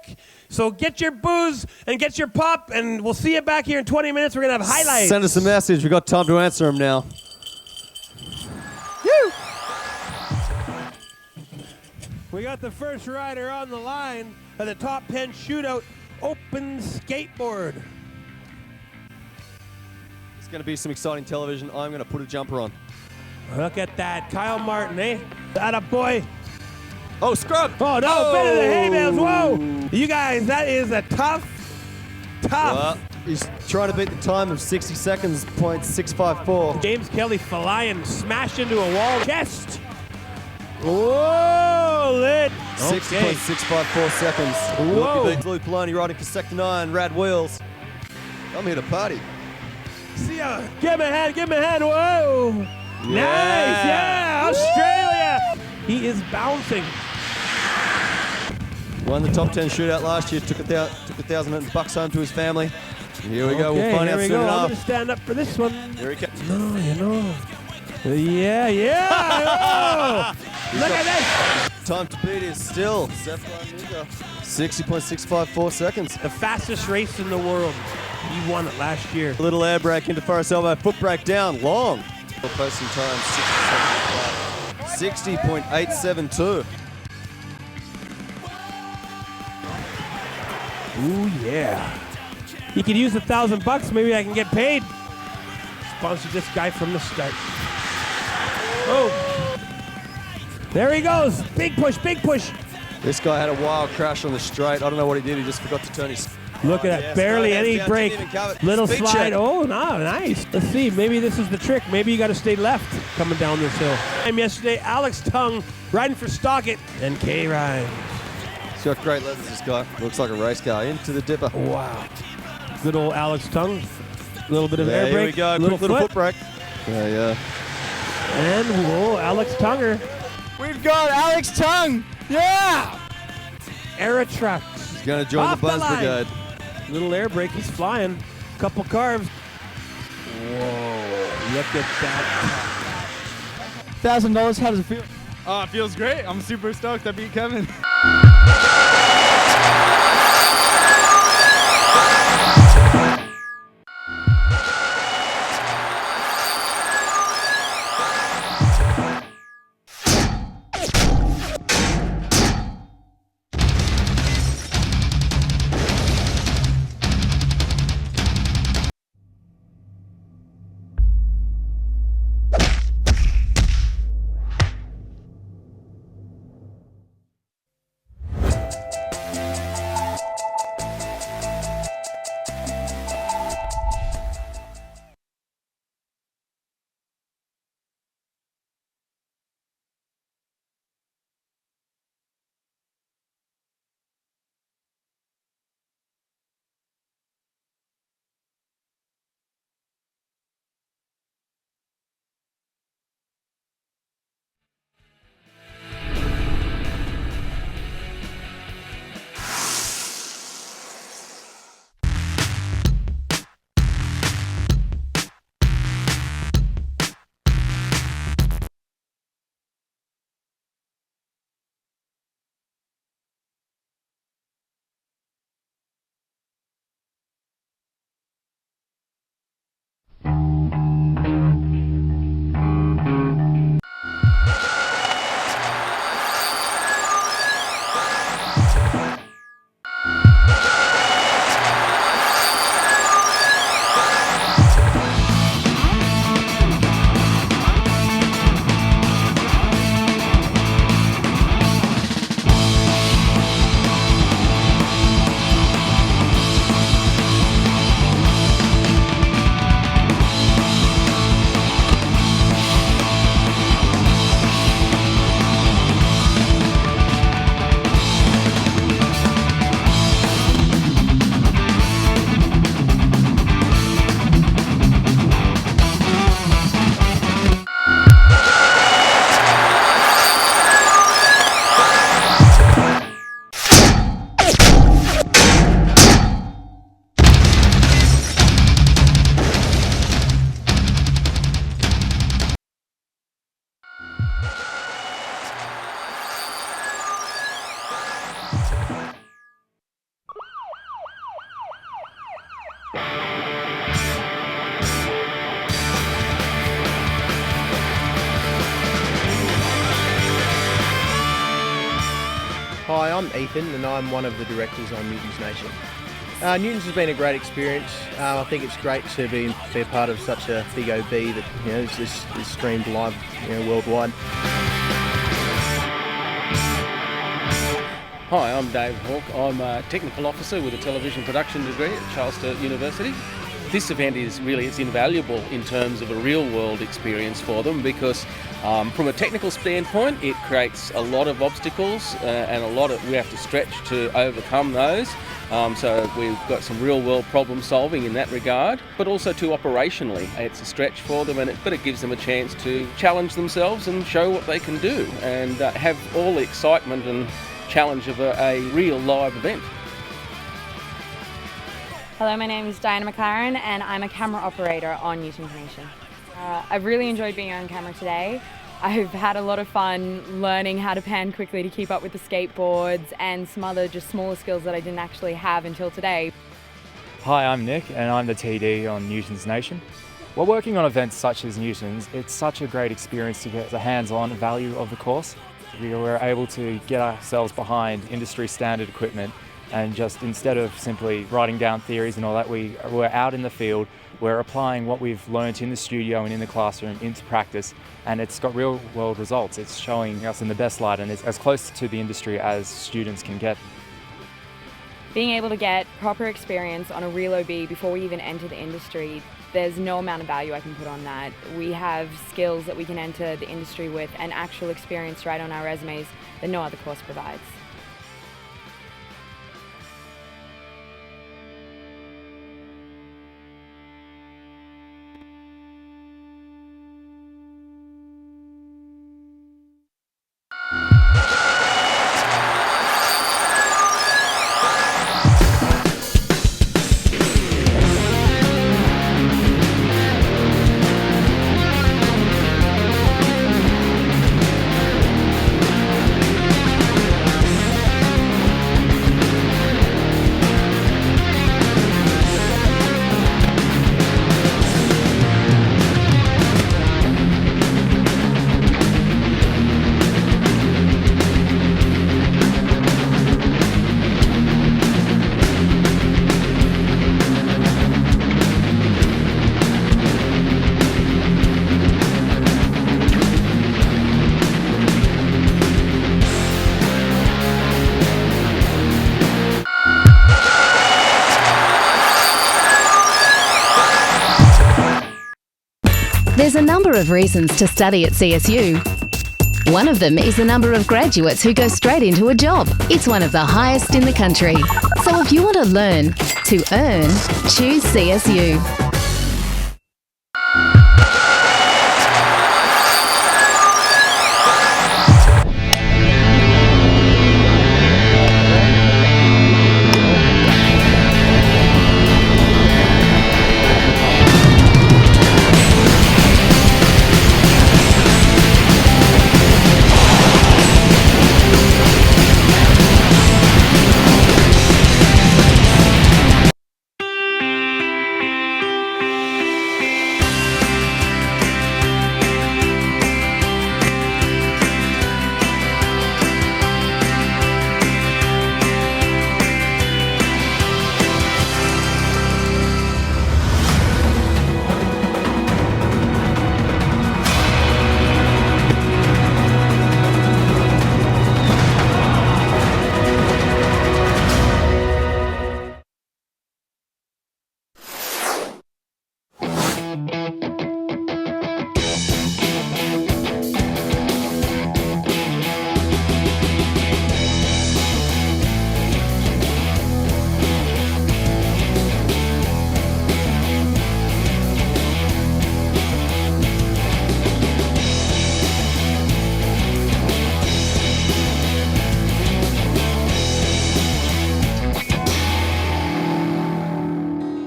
so get your booze and get your pop, and we'll see you back here in 20 minutes. We're going to have highlights. Send us a message. We've got time to answer them now. We got the first rider on the line of the top 10 shootout open skateboard. It's going to be some exciting television. I'm going to put a jumper on. Look at that. Kyle Martin, eh? That a boy. Oh, scrub! Oh, no. Bit of the hay bales. Whoa. You guys, that is a tough. Well, he's trying to beat the time of 60 seconds, .654. James Kelly flying, smashed into a wall. Chest. Whoa, lit. 60.654 seconds. Whoa. Luke Luke Poloni riding for Sector 9, Rad Wheels. I'm here to party. See ya. Give him a hand, give him a hand. Whoa. Nice, yeah. Australia. He is bouncing. Won the top 10 shootout last year, took $1,000 home to his family. Here we go, Okay, we'll find here out we soon go. I'm enough. going to stand up for this one. Here he comes. No, you know. Yeah. Oh. Look at this. Time to beat is still 60.654 seconds. The fastest race in the world. He won it last year. Little air brake into Forest Elbow, foot brake down, long. Posting time 60.872. Ooh, yeah. You could use $1,000. Maybe I can get paid. Sponsor this guy from the start. Oh. There he goes. Big push, big push. This guy had a wild crash on the straight. I don't know what he did. He just forgot to turn his... Look at that. yes, Barely no, any down, break. didn't even cover. Little Speed slide. check. Oh, no, nice. Let's see. Maybe this is the trick. Maybe you got to stay left coming down this hill. And yesterday, Alex Tongue riding for Stockett and K. Ryan. He's got great leathers, this guy. Looks like a race car. Into the dipper. Wow. Good old Alex Tongue. A little bit of Yeah, air here brake. we go. Little Quick little foot. foot brake. Yeah. And, whoa, Alex Tunger. We've got Alex Tongue. Yeah. Era Trucks. He's going to join Off the Buzz line. Brigade. Little air brake. He's flying. Couple carbs. Whoa. Look at that. $1,000. How does it feel? Oh, it feels great. I'm super stoked. I beat Kevin. Hi, I'm Ethan and I'm one of the directors on Newton's Nation. Newton's has been a great experience. I think it's great to be a part of such a big OB that is streamed live worldwide. Hi, I'm Dave Hawke. I'm a technical officer with a television production degree at Charles Sturt University. This event is really invaluable in terms of a real-world experience for them because from a technical standpoint, it creates a lot of obstacles and we have to stretch to overcome those. So we've got some real-world problem solving in that regard, but also too operationally. It's a stretch for them, but it gives them a chance to challenge themselves and show what they can do and have all the excitement and challenge of a real live event. Hello, my name is Diana McLaren and I'm a camera operator on Newton's Nation. I've really enjoyed being on camera today. I've had a lot of fun learning how to pan quickly to keep up with the skateboards and some other just smaller skills that I didn't actually have until today. Hi, I'm Nick and I'm the TD on Newton's Nation. While working on events such as Newton's, it's such a great experience to get the hands-on value of the course. We were able to get ourselves behind industry standard equipment And just instead of simply writing down theories and all that, we're out in the field, we're applying what we've learnt in the studio and in the classroom into practice, and it's got real world results. It's showing us in the best light, and it's as close to the industry as students can get. Being able to get proper experience on a real OB before we even enter the industry, there's no amount of value I can put on that. We have skills that we can enter the industry with and actual experience right on our resumes that no other course provides. There's a number of reasons to study at CSU. One of them is the number of graduates who go straight into a job. It's one of the highest in the country. So if you want to learn to earn, choose CSU.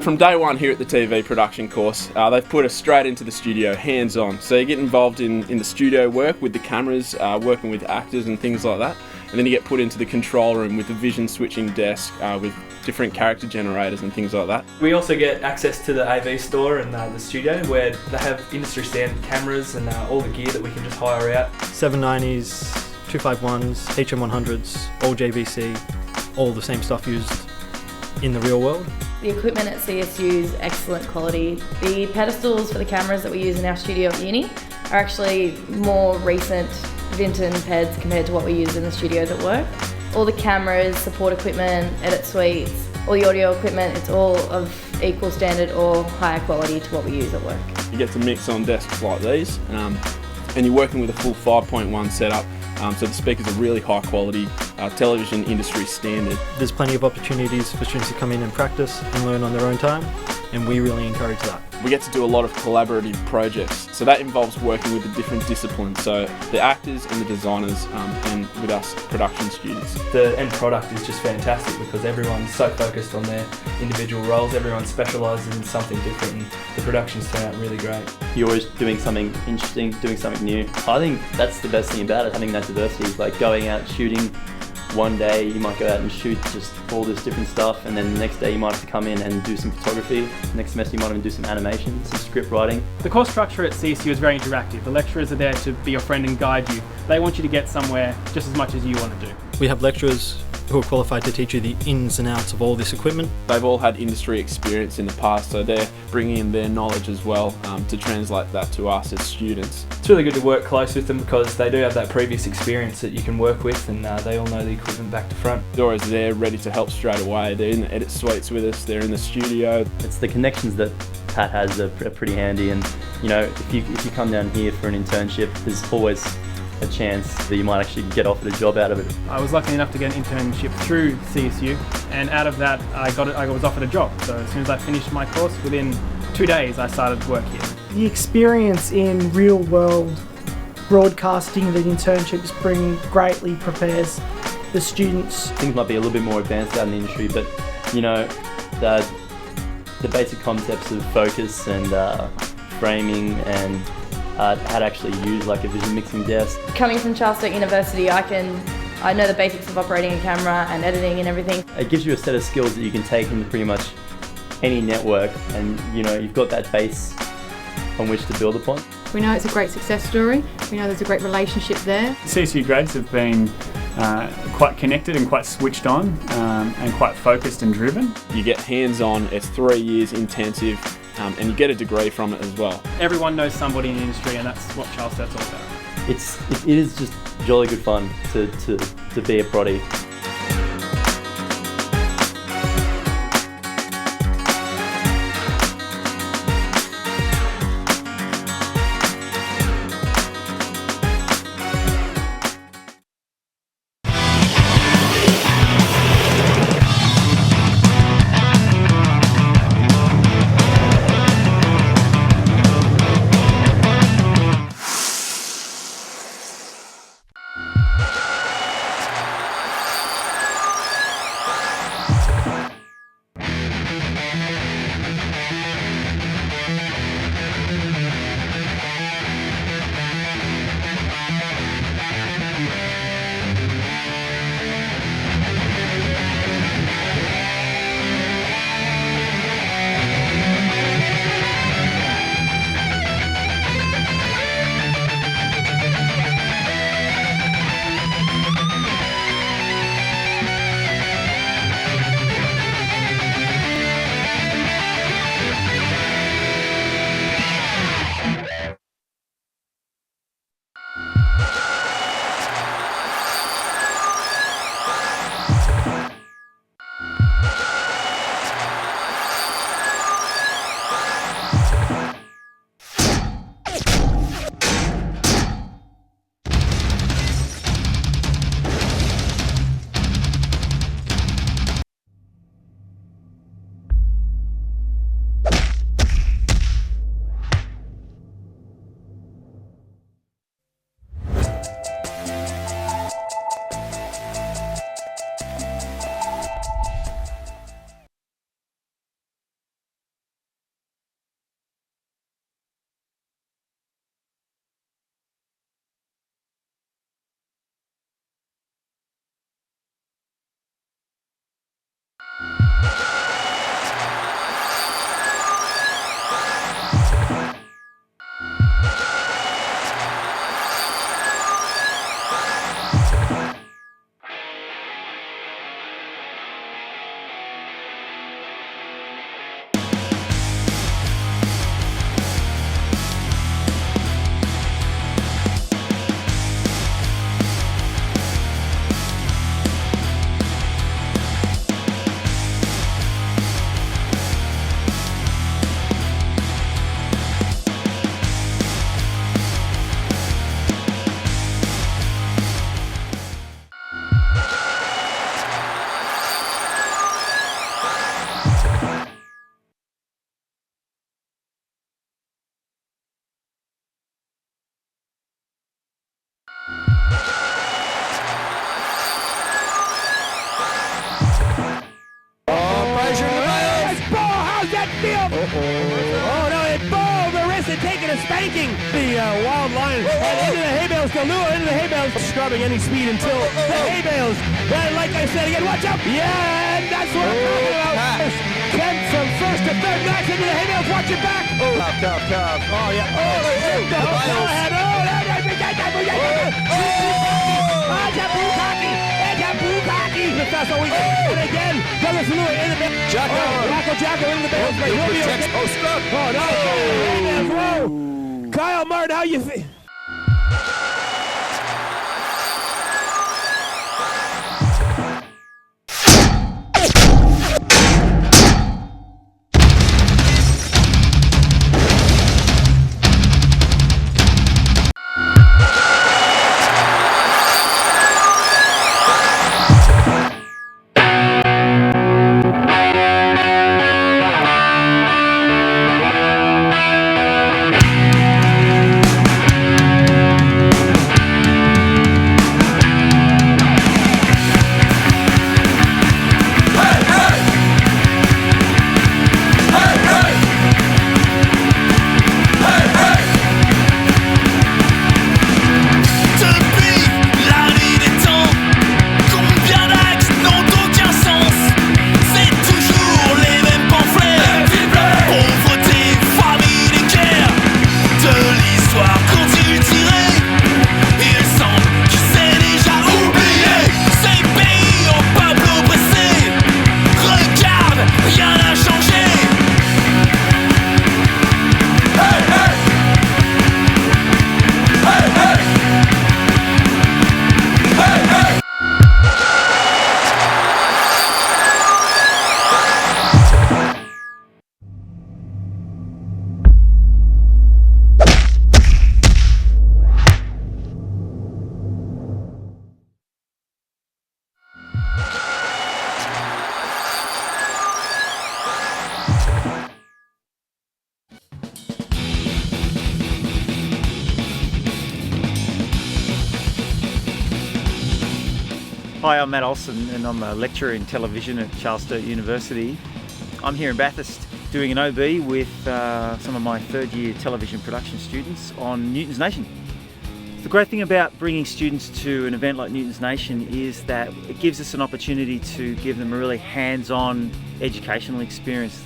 From day one here at the TV production course, they've put us straight into the studio, hands-on. So you get involved in the studio work with the cameras, working with actors and things like that. And then you get put into the control room with the vision switching desk, with different character generators and things like that. We also get access to the AV store and the studio where they have industry standard cameras and all the gear that we can just hire out. 790s, 251s, HM100s, all JVC, all the same stuff used in the real world. The equipment at CSU is excellent quality. The pedestals for the cameras that we use in our studio at uni are actually more recent Vinton peds compared to what we use in the studios at work. All the cameras, support equipment, edit suites, all the audio equipment, it's all of equal standard or higher quality to what we use at work. You get to mix on desks like these, and you're working with a full 5.1 setup. So the speakers are really high quality, television industry standard. There's plenty of opportunities for students to come in and practice and learn on their own time, and we really encourage that. We get to do a lot of collaborative projects, so that involves working with the different disciplines, so the actors and the designers, and with us production students. The end product is just fantastic because everyone's so focused on their individual roles, everyone specialises in something different, and the productions turn out really great. You're always doing something interesting, doing something new. I think that's the best thing about it, having that diversity, like going out shooting. One day you might go out and shoot just all this different stuff, and then the next day you might have to come in and do some photography. Next semester you might even do some animation, some script writing. The course structure at CSU is very interactive. The lecturers are there to be your friend and guide you. They want you to get somewhere just as much as you want to do. We have lecturers who are qualified to teach you the ins and outs of all this equipment. They've all had industry experience in the past, so they're bringing in their knowledge as well to translate that to us as students. It's really good to work close with them because they do have that previous experience that you can work with, and they all know the equipment back to front. They're always there, ready to help straight away. They're in the edit suites with us, they're in the studio. It's the connections that Pat has are pretty handy, and you know, if you come down here for an internship, there's always a chance that you might actually get offered a job out of it. I was lucky enough to get an internship through CSU, and out of that I was offered a job. So as soon as I finished my course, within 2 days I started work here. The experience in real world broadcasting that internships bring greatly prepares the students. Things might be a little bit more advanced out in the industry, but you know, the basic concepts of focus and framing and how to actually use like a vision mixing desk. Coming from Charles Sturt University, I know the basics of operating a camera and editing and everything. It gives you a set of skills that you can take into pretty much any network, and you know, you've got that base on which to build upon. We know it's a great success story. We know there's a great relationship there. CSU grads have been quite connected and quite switched on and quite focused and driven. You get hands-on, it's 3 years intensive, and you get a degree from it as well. Everyone knows somebody in the industry, and that's what Charles Sturt's all about. It is just jolly good fun to be a proddy. Oh no, it ball the wrist and taking a spanking. The wild lion and into the hay bales to lure into the hay bales, scrubbing any speed until the hay bales. And like I said again, watch out! Yeah, and that's what I'm talking about. Kent from first to third match into the hay bales. Watch it back. Tough. Oh yeah. Oh, That's all we get. And again, Douglas Lewis in the base. Jacko in the base. He'll be okay. Oh, no. Whoa. Kyle Martin, how you feel? Hi, I'm Matt Olson and I'm a lecturer in television at Charles Sturt University. I'm here in Bathurst doing an OB with some of my third year television production students on Newton's Nation. The great thing about bringing students to an event like Newton's Nation is that it gives us an opportunity to give them a really hands-on educational experience.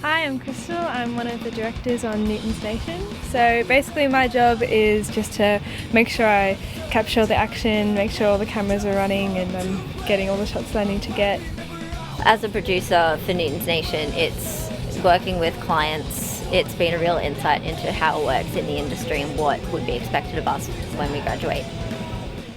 Hi, I'm Crystal. I'm one of the directors on Newton's Nation. So basically my job is just to make sure I capture the action, make sure all the cameras are running and I'm getting all the shots that I need to get. As a producer for Newton's Nation, it's working with clients. It's been a real insight into how it works in the industry and what would be expected of us when we graduate.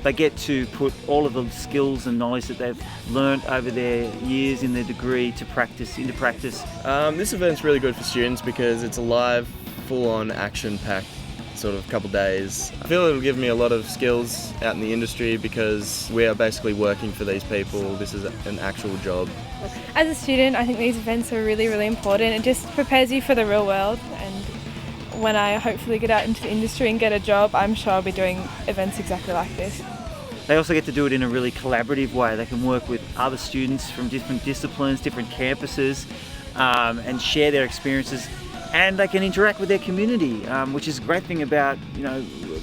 They get to put all of the skills and knowledge that they've learned over their years in their degree into practice. This event's really good for students because it's a live, full-on, action-packed sort of couple days. I feel it'll give me a lot of skills out in the industry because we are basically working for these people. This is an actual job. As a student, I think these events are really, really important. It just prepares you for the real world, and when I hopefully get out into the industry and get a job, I'm sure I'll be doing events exactly like this. They also get to do it in a really collaborative way. They can work with other students from different disciplines, different campuses, and share their experiences. And they can interact with their community, which is a great thing about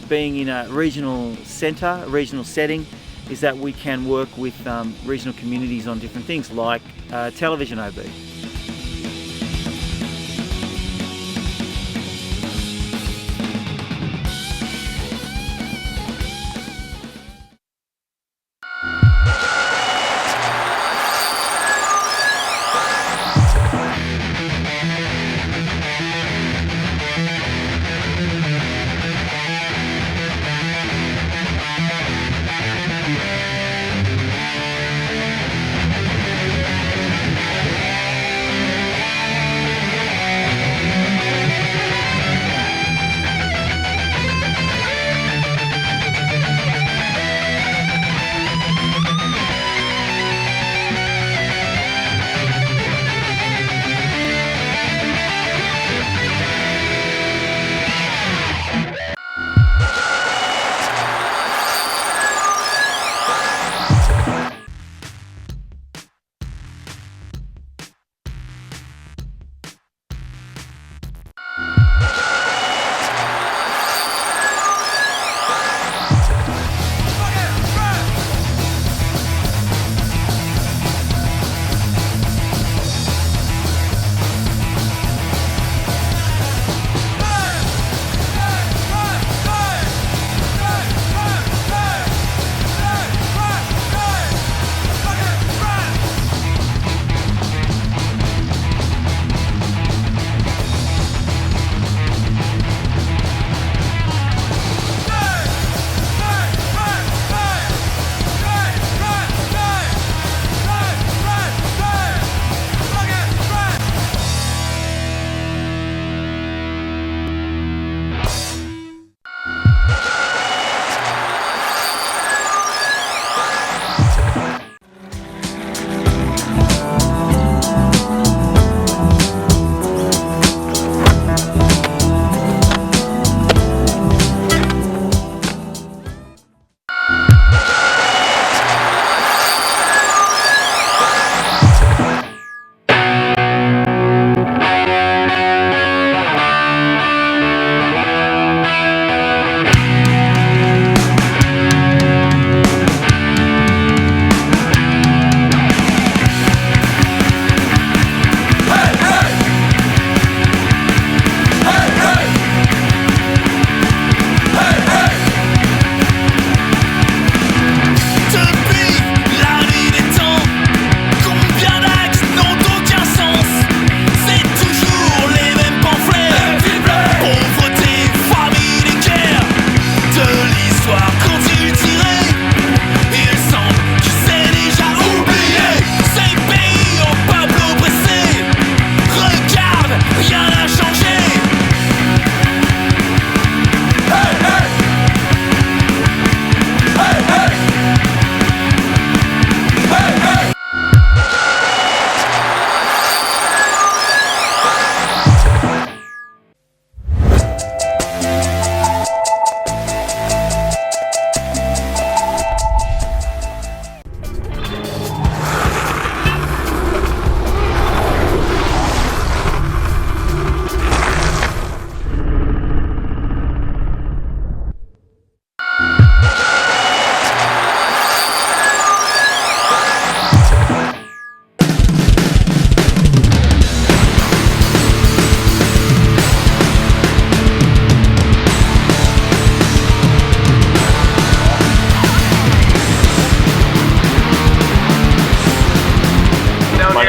being in a regional centre, a regional setting, is that we can work with regional communities on different things like television OB.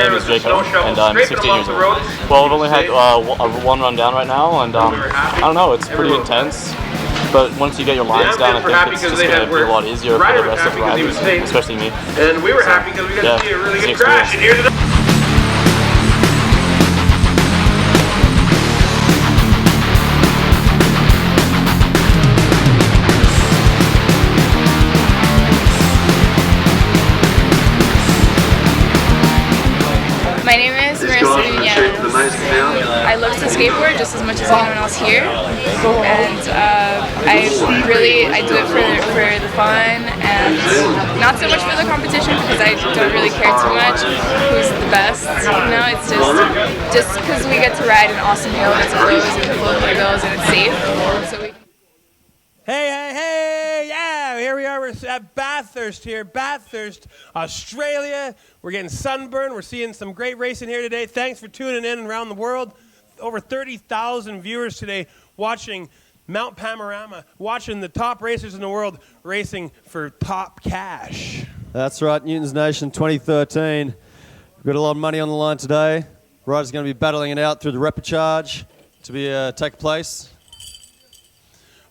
name is Jacob, and I'm 16 years old. Well, I've only had one run down right now, and I don't know, it's pretty intense. But once you get your lines down, I think it's just going to be a lot easier for the rest of the riders, especially me. And we were happy because we got to see a really good crash. And here's My name is Marissa Nunez. I love to skateboard just as much as anyone else here, and I do it for the fun and not so much for the competition because I don't really care too much who's the best. You know, it's just because we get to ride an awesome hill that's closed and full of hills and it's safe. So we. Hey, yeah, here we are, we're at Bathurst here, Bathurst, Australia. We're getting sunburned, we're seeing some great racing here today. Thanks for tuning in around the world. Over 30,000 viewers today watching Mount Panorama, watching the top racers in the world racing for top cash. That's right, Newton's Nation 2013. We've got a lot of money on the line today. Riders are going to be battling it out through the repechage to take place.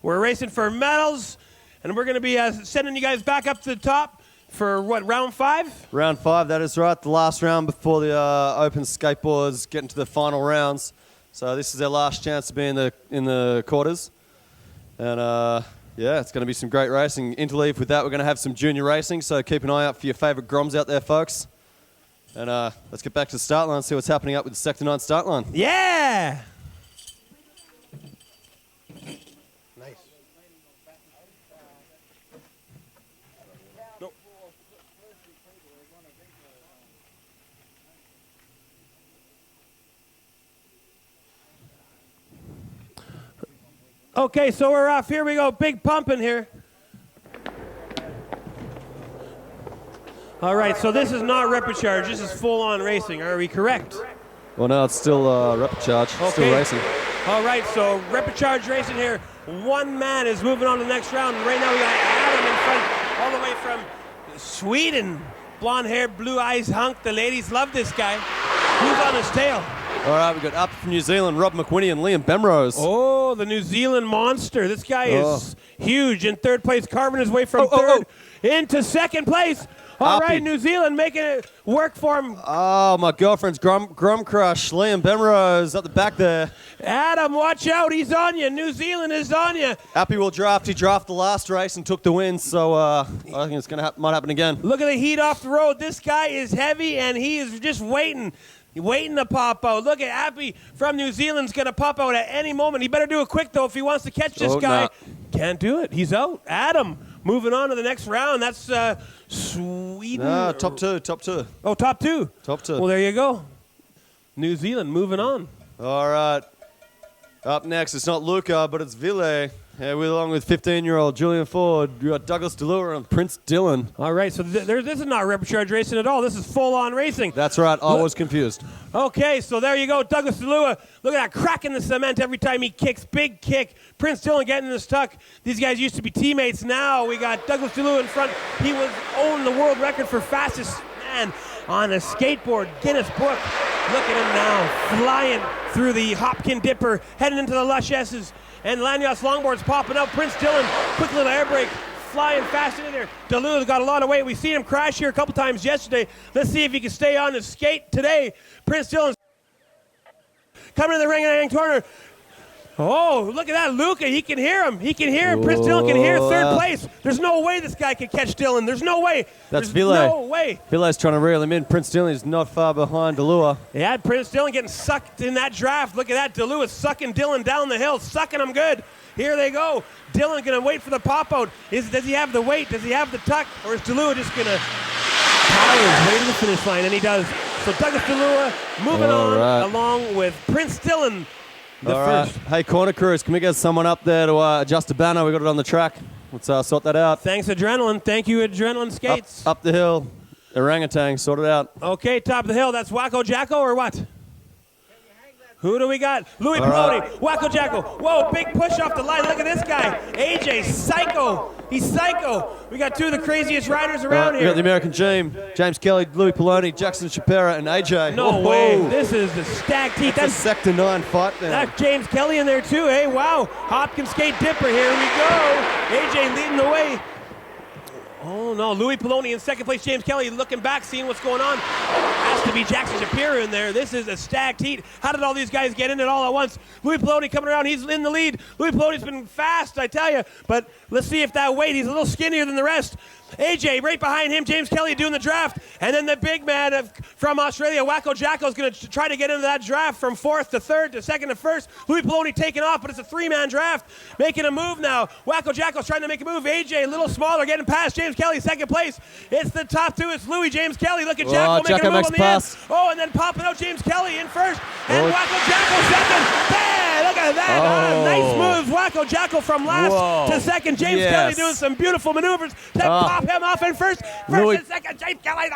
We're racing for medals, and we're going to be sending you guys back up to the top for, what, round 5? Round 5, that is right. The last round before the open skateboards get into the final rounds. So this is their last chance to be in the quarters. And, yeah, it's going to be some great racing. Interleave with that, we're going to have some junior racing, so keep an eye out for your favourite Groms out there, folks. And let's get back to the start line and see what's happening up with the Sector 9 start line. Yeah! Okay, so we're off. Here we go. Big pumping here. All right, so this is not repecharge. This is full-on racing. Are we correct? Well, no, it's still repecharge. Okay. Still racing. All right, so repecharge racing here. One man is moving on to the next round. Right now we got Adam in front, all the way from Sweden. Blonde hair, blue eyes hunk. The ladies love this guy. Who's on his tail? All right, we've got up from New Zealand, Rob McWhinney and Liam Bemrose. Oh, the New Zealand monster. This guy is huge. In third place, carving his way from third into second place. All right, New Zealand making it work for him. Oh, my girlfriend's Grum Crush, Liam Bemrose up the back there. Adam, watch out. He's on you. New Zealand is on you. Appy will draft. He drafted the last race and took the win, so I think it's might happen again. Look at the heat off the road. This guy is heavy, and he is just waiting to pop out. Look at Appy from New Zealand's going to pop out at any moment. He better do it quick, though, if he wants to catch this guy. Nah. Can't do it. He's out. Adam moving on to the next round. That's Sweden. No, top two. Oh, top two. Top two. Well, there you go. New Zealand moving on. All right. Up next, it's not Luca, but it's Ville. Yeah, we're along with 15-year-old Julian Ford. We got Douglas DeLure and Prince Dylan. All right, so this is not repecharge racing at all. This is full-on racing. That's right. I was confused. Okay, so there you go. Douglas DeLure. Look at that crack in the cement every time he kicks. Big kick. Prince Dylan getting in the stuck. These guys used to be teammates. Now we got Douglas DeLure in front. He was owned the world record for fastest man on a skateboard. Guinness Book. Look at him now, flying through the Hopkin Dipper, heading into the Lush S's. And Lanyos longboard's popping up. Prince Dylan, quick little air brake, flying fast into there. DeLue's got a lot of weight. We've seen him crash here a couple times yesterday. Let's see if he can stay on his skate today. Prince Dylan's coming to the ring corner. Oh, look at that, Luca. He can hear him. He can hear him. Prince Dylan can hear third place. There's no way this guy can catch Dylan. There's no way. That's There's Ville. no way. Ville's trying to reel him in. Prince Dylan is not far behind DeLure. Yeah, Prince Dylan getting sucked in that draft. Look at that. DeLue is sucking Dylan down the hill, sucking him good. Here they go. Dylan going to wait for the pop-out. Does he have the weight? Does he have the tuck? Or is DeLue just going to power his way to the finish line? And he does. So Douglas DeLue moving on along with Prince Dylan. The first. Hey, corner crews, can we get someone up there to adjust the banner? We got it on the track. Let's sort that out. Thanks, Adrenaline. Thank you, Adrenaline Skates. Up the hill. Orangutan, sort it out. Okay, top of the hill. That's Wacko Jacko or what? Who do we got? Louis Brody, Wacko Jacko. Whoa, big push off the line. Look at this guy. AJ Psycho He's psycho. We got two of the craziest riders around We here. got the American team. James Kelly, Louis Poloni, Jackson Shapira, and AJ. No way. This is the stacked heat. That's a Sector 9 fight now. That's James Kelly in there too. Hey, wow. Hopkins Skate Dipper. Here we go. AJ leading the way. Oh, no. Louis Poloni in second place. James Kelly looking back, seeing what's going on. Has to be Jackson Shapiro in there. This is a stacked heat. How did all these guys get in it all at once? Louis Poloni coming around. He's in the lead. Louis Poloni's been fast, I tell you. But let's see if that weight, he's a little skinnier than the rest. AJ right behind him, James Kelly doing the draft. And then the big man from Australia, Wacko Jacko, is going to try to get into that draft from fourth to third to second to first. Louis Poloni taking off, but it's a three-man draft. Making a move now. Wacko Jacko's trying to make a move. AJ a little smaller, getting past James Kelly, second place. It's the top two. It's Louis, James Kelly. Look at Jacko making a move on the end. Oh, and then popping out James Kelly in first. And Wacko Jacko second. Hey, look at that. Nice moves. Wacko Jacko from last to second. James Kelly doing some beautiful maneuvers. Then pop him off in first and second. James Kelly.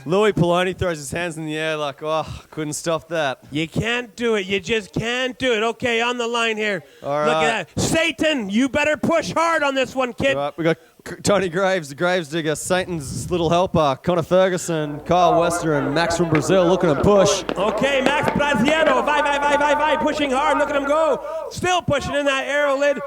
Louis Poloni throws his hands in the air like, oh, couldn't stop that. You can't do it. You just can't do it. Okay, on the line here. All right. Look at that. Satan, you better push hard on this one, kid. All right, we got Tony Graves, the Gravedigger, Satan's little helper, Connor Ferguson, Kyle Wester, and Max from Brazil looking to push. Okay, Max Braziano, vai, pushing hard. Look at him go. Still pushing in that arrow lid.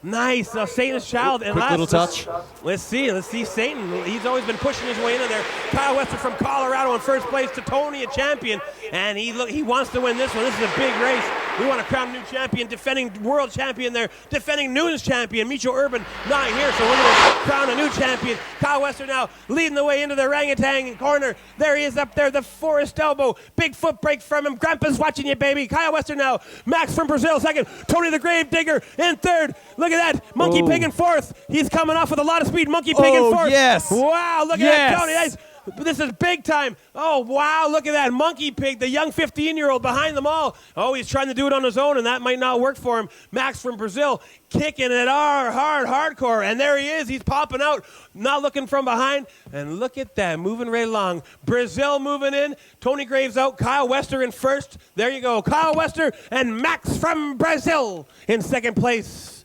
Nice. Satan's child. And Quick last, little touch. Let's see Satan. He's always been pushing his way into there. Kyle Wester from Colorado in first place to Tony, a champion. And he wants to win this one. This is a big race. We want to crown a new champion, defending world champion there, defending Newton's champion. Micho Urban not here, so we're going to crown a new champion. Kyle Wester now leading the way into the orangutan corner. There he is up there, the Forest elbow. Big foot brake from him. Grandpa's watching you, baby. Kyle Wester now. Max from Brazil second. Tony the Gravedigger in third. Look at that. Monkey Pig in fourth. He's coming off with a lot of speed. Monkey Pig in fourth. Yes. Wow, look at that, Tony. Nice. This is big time. Oh, wow, look at that. Monkey Pig, the young 15-year-old behind them all. Oh, he's trying to do it on his own, and that might not work for him. Max from Brazil kicking it hardcore. And there he is. He's popping out, not looking from behind. And look at that, moving right along. Brazil moving in. Tony Graves out. Kyle Wester in first. There you go. Kyle Wester and Max from Brazil in second place.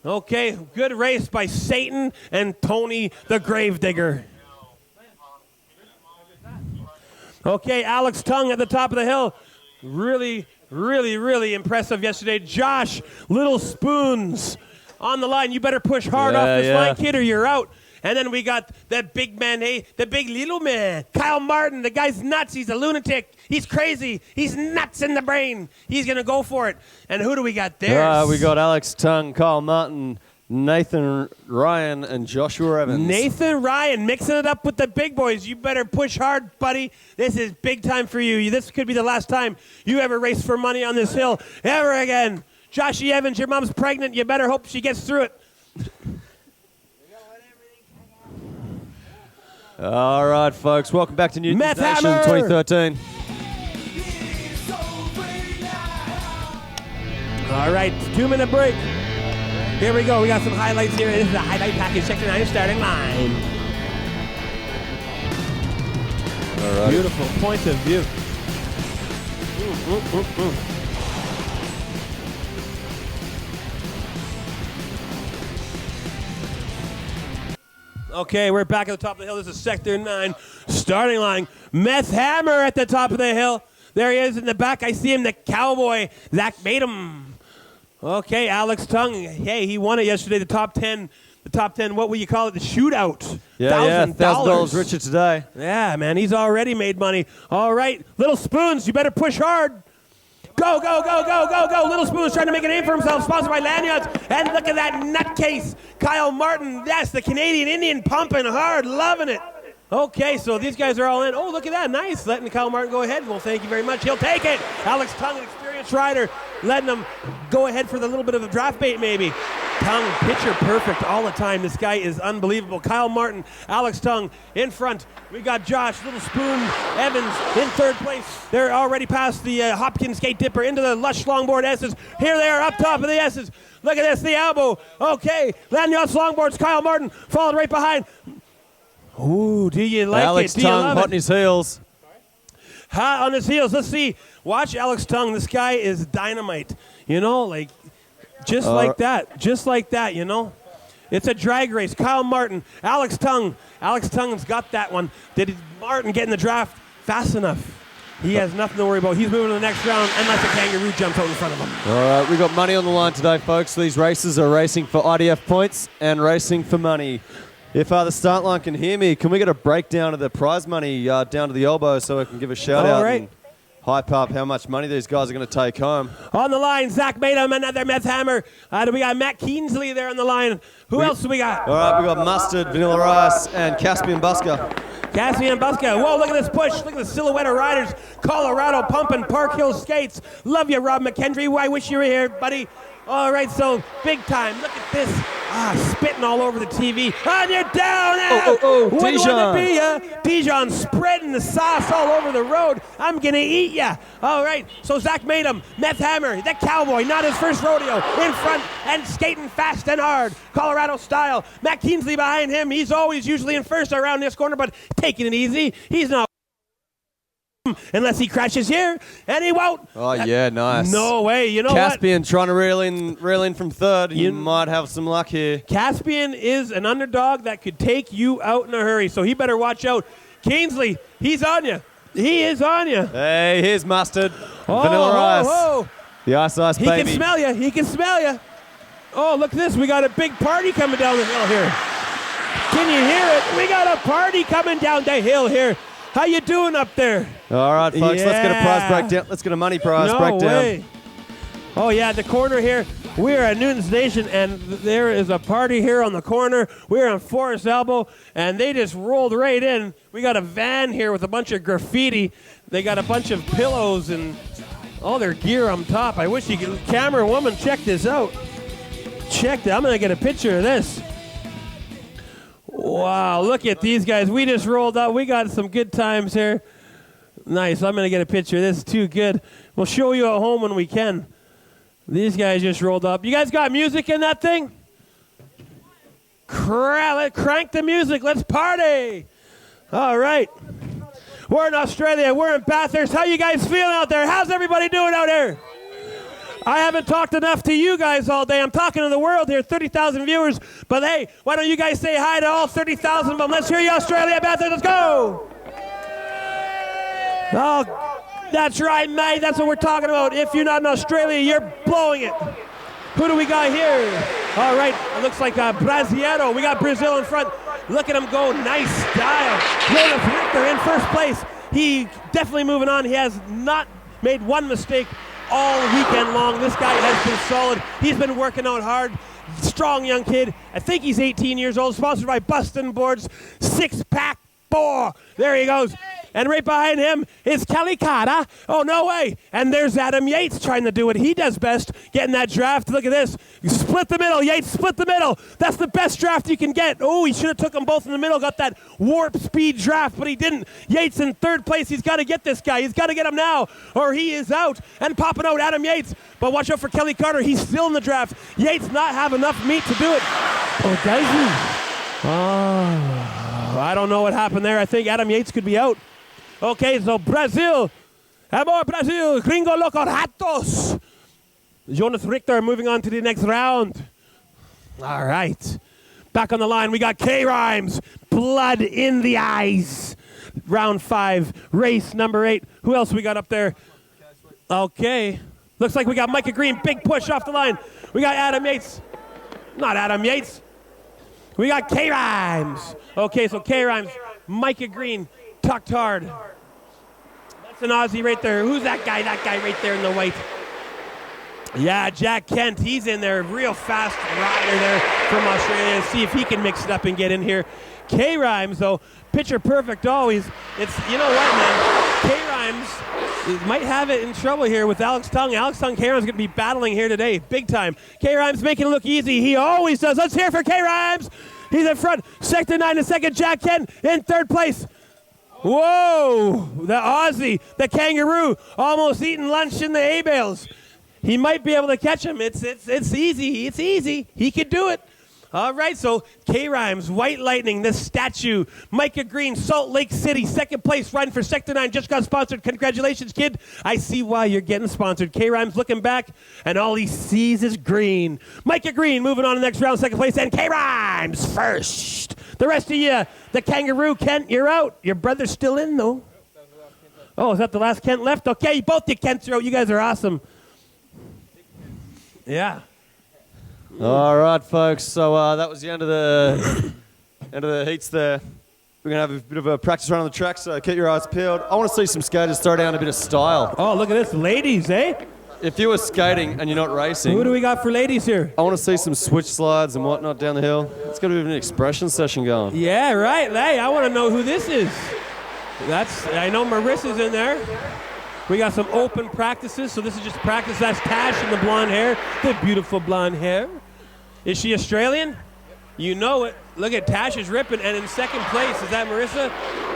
Okay, good race by Satan and Tony the Gravedigger. Okay, Alex Tung at the top of the hill. Really, really, really impressive yesterday. Josh, Little Spoons on the line. You better push hard off this line, kid, or you're out. And then we got that big man, the big little man, Kyle Martin. The guy's nuts. He's a lunatic. He's crazy. He's nuts in the brain. He's going to go for it. And who do we got there? We got Alex Tung, Kyle Martin, Nathan Ryan, and Joshua Evans. Nathan Ryan mixing it up with the big boys. You better push hard, buddy. This is big time for you. This could be the last time you ever race for money on this hill ever again. Joshy Evans, your mom's pregnant. You better hope she gets through it. All right, folks. Welcome back to Newton's Meth Nation Hammer. 2013. All right, 2-minute break. Here we go. We got some highlights here. This is the highlight package, Sector 9 starting line. All right. Beautiful point of view. Okay, we're back at the top of the hill. This is Sector 9 starting line. Meth Hammer at the top of the hill. There he is in the back. I see him, the cowboy, Zach Batum. Okay, Alex Tung. Hey, he won it yesterday, the top 10. The top 10, what will you call it? The shootout. $1,000 richer today. Yeah, man, he's already made money. All right, Little Spoons, you better push hard. Go, go, go, go, go, go. Little Spoon's trying to make a name for himself, sponsored by Lanyards. And look at that nutcase. Kyle Martin, yes, the Canadian Indian pumping hard, loving it. Okay, so these guys are all in. Oh, look at that, nice. Letting Kyle Martin go ahead. Well, thank you very much. He'll take it. Alex Tung, an experienced rider, letting him go ahead for the little bit of a draft bait maybe. Tung, picture perfect all the time. This guy is unbelievable. Kyle Martin, Alex Tung in front. We got Josh, Little Spoon, Evans in third place. They're already past the Hopkins Skate Dipper into the Lush Longboard S's. Here they are up top of the S's. Look at this, the elbow. Okay, Lanyards Longboards, Kyle Martin followed right behind. Ooh, do you like Alex it? Do you Tung love hot on it? his heels. Hot on his heels. Let's see. Watch Alex Tung. This guy is dynamite. You know, like, just like that. Just like that, you know. It's a drag race. Kyle Martin, Alex Tung. Alex Tung's got that one. Did Martin get in the draft fast enough? He has nothing to worry about. He's moving to the next round unless a kangaroo jumps out in front of him. All right, we got money on the line today, folks. These races are racing for IDF points and racing for money. If the start line can hear me, can we get a breakdown of the prize money down to the elbow so I can give a shout out and hype up how much money these guys are going to take home? On the line, Zach Matum, another meth hammer. We got Matt Keensley there on the line. Who else do we got? All right, we got Mustard, Vanilla Rice, and Caspian Busker. Cassian Buska. Whoa, look at this push. Look at the silhouette of riders. Colorado pumping Park Hill skates. Love you, Rob McKendry. I wish you were here, buddy. All right, so big time. Look at this. Spitting all over the TV. And you're down now. Dijon. Dijon spreading the sauce all over the road. I'm going to eat ya. All right, so Zach Matum, Meth Hammer, the cowboy, not his first rodeo, in front and skating fast and hard. Colorado style. Matt Keensley behind him. He's always usually in first around this corner, but taking it easy. He's not unless he crashes here, and he won't. Oh, yeah, nice. No way. You know Caspian trying to reel in from third. You might have some luck here. Caspian is an underdog that could take you out in a hurry, so he better watch out. Keensley, he's on you. He is on you. Hey, here's Mustard. Vanilla Ice. The Ice baby. He can smell you. He can smell you. Oh, look at this. We got a big party coming down the hill here. Can you hear it? We got a party coming down the hill here. How you doing up there? All right, folks, let's get a prize breakdown. Let's get a money prize breakdown. Way. Oh, yeah, the corner here. We're at Newton's Nation, and there is a party here on the corner. We're on Forest Elbow, and they just rolled right in. We got a van here with a bunch of graffiti. They got a bunch of pillows and all their gear on top. I wish you could, camera woman, check this out. Check that. I'm going to get a picture of this. Wow, look at these guys. We just rolled up. We got some good times here. Nice. I'm going to get a picture. This is too good. We'll show you at home when we can. These guys just rolled up. You guys got music in that thing? Crank the music. Let's party. All right. We're in Australia. We're in Bathurst. How you guys feeling out there? How's everybody doing out here? I haven't talked enough to you guys all day. I'm talking to the world here, 30,000 viewers. But hey, why don't you guys say hi to all 30,000 of them? Let's hear you, Australia, Bathurst. Let's go. Oh, that's right, mate. That's what we're talking about. If you're not in Australia, you're blowing it. Who do we got here? All right, it looks like Brasileiro. We got Brazil in front. Look at him go. Nice style. Jonas Richter in first place. He definitely moving on. He has not made one mistake all weekend long. This guy has been solid. He's been working out hard. Strong young kid. I think he's 18 years old. Sponsored by Bustin' Boards. Six-pack boar. There he goes. And right behind him is Kalikata. Oh, no way. And there's Adam Yates trying to do what he does best, getting that draft. Look at this. Split the middle. Yates split the middle. That's the best draft you can get. Oh, he should have took them both in the middle, got that warp speed draft, but he didn't. Yates in third place. He's got to get this guy. He's got to get him now, or he is out. And popping out Adam Yates. But watch out for Kelly Carter. He's still in the draft. Yates not have enough meat to do it. Oh, does he? Oh, I don't know what happened there. I think Adam Yates could be out. Okay, so Brazil. Amor Brazil. Gringo Loco Ratos. Jonas Richter moving on to the next round. All right. Back on the line, we got K-Rhymes. Blood in the eyes. Round 5, race number 8. Who else we got up there? Okay. Looks like we got Micah Green. Big push off the line. We got Adam Yates. Not Adam Yates. We got K-Rhymes. Okay, so K-Rhymes, Micah Green, tucked hard. That's an Aussie right there. Who's that guy? That guy right there in the white. Yeah, Jack Kent. He's in there. Real fast rider there from Australia. See if he can mix it up and get in here. K-Rhymes, though, picture perfect always. It's, you know what, man? K-Rhymes might have it in trouble here with Alex Tung. Alex Tung, K-Rhymes going to be battling here today, big time. K-Rhymes making it look easy. He always does. Let's hear for K-Rhymes. He's in front. Sector 9 in second. Jack Kent in third place. Whoa, the Aussie, the kangaroo, almost eating lunch in the hay bales. He might be able to catch him. It's easy. It's easy. He could do it. All right, so K-Rhymes, White Lightning, The Statue, Micah Green, Salt Lake City, second place, riding for Sector 9, just got sponsored. Congratulations, kid. I see why you're getting sponsored. K-Rhymes looking back, and all he sees is green. Micah Green moving on to the next round, second place, and K-Rhymes first. The rest of you, the Kangaroo, Kent, you're out. Your brother's still in, though. Oh, is that the last Kent left? Okay, both you Kents are out. You guys are awesome. Yeah. All right, folks. So that was the end of the heats there. We're going to have a bit of a practice run on the track, so keep your eyes peeled. I want to see some skaters throw down a bit of style. Oh, look at this. Ladies, eh? If you were skating and you're not racing... Who do we got for ladies here? I want to see some switch slides and whatnot down the hill. It's got a bit of an expression session going. Yeah, right. Hey, I want to know who this is. I know Marissa's in there. We got some open practices, so this is just practice. That's Tash in the blonde hair, the beautiful blonde hair. Is she Australian? You know it. Look at Tash is ripping, and in second place, is that Marissa?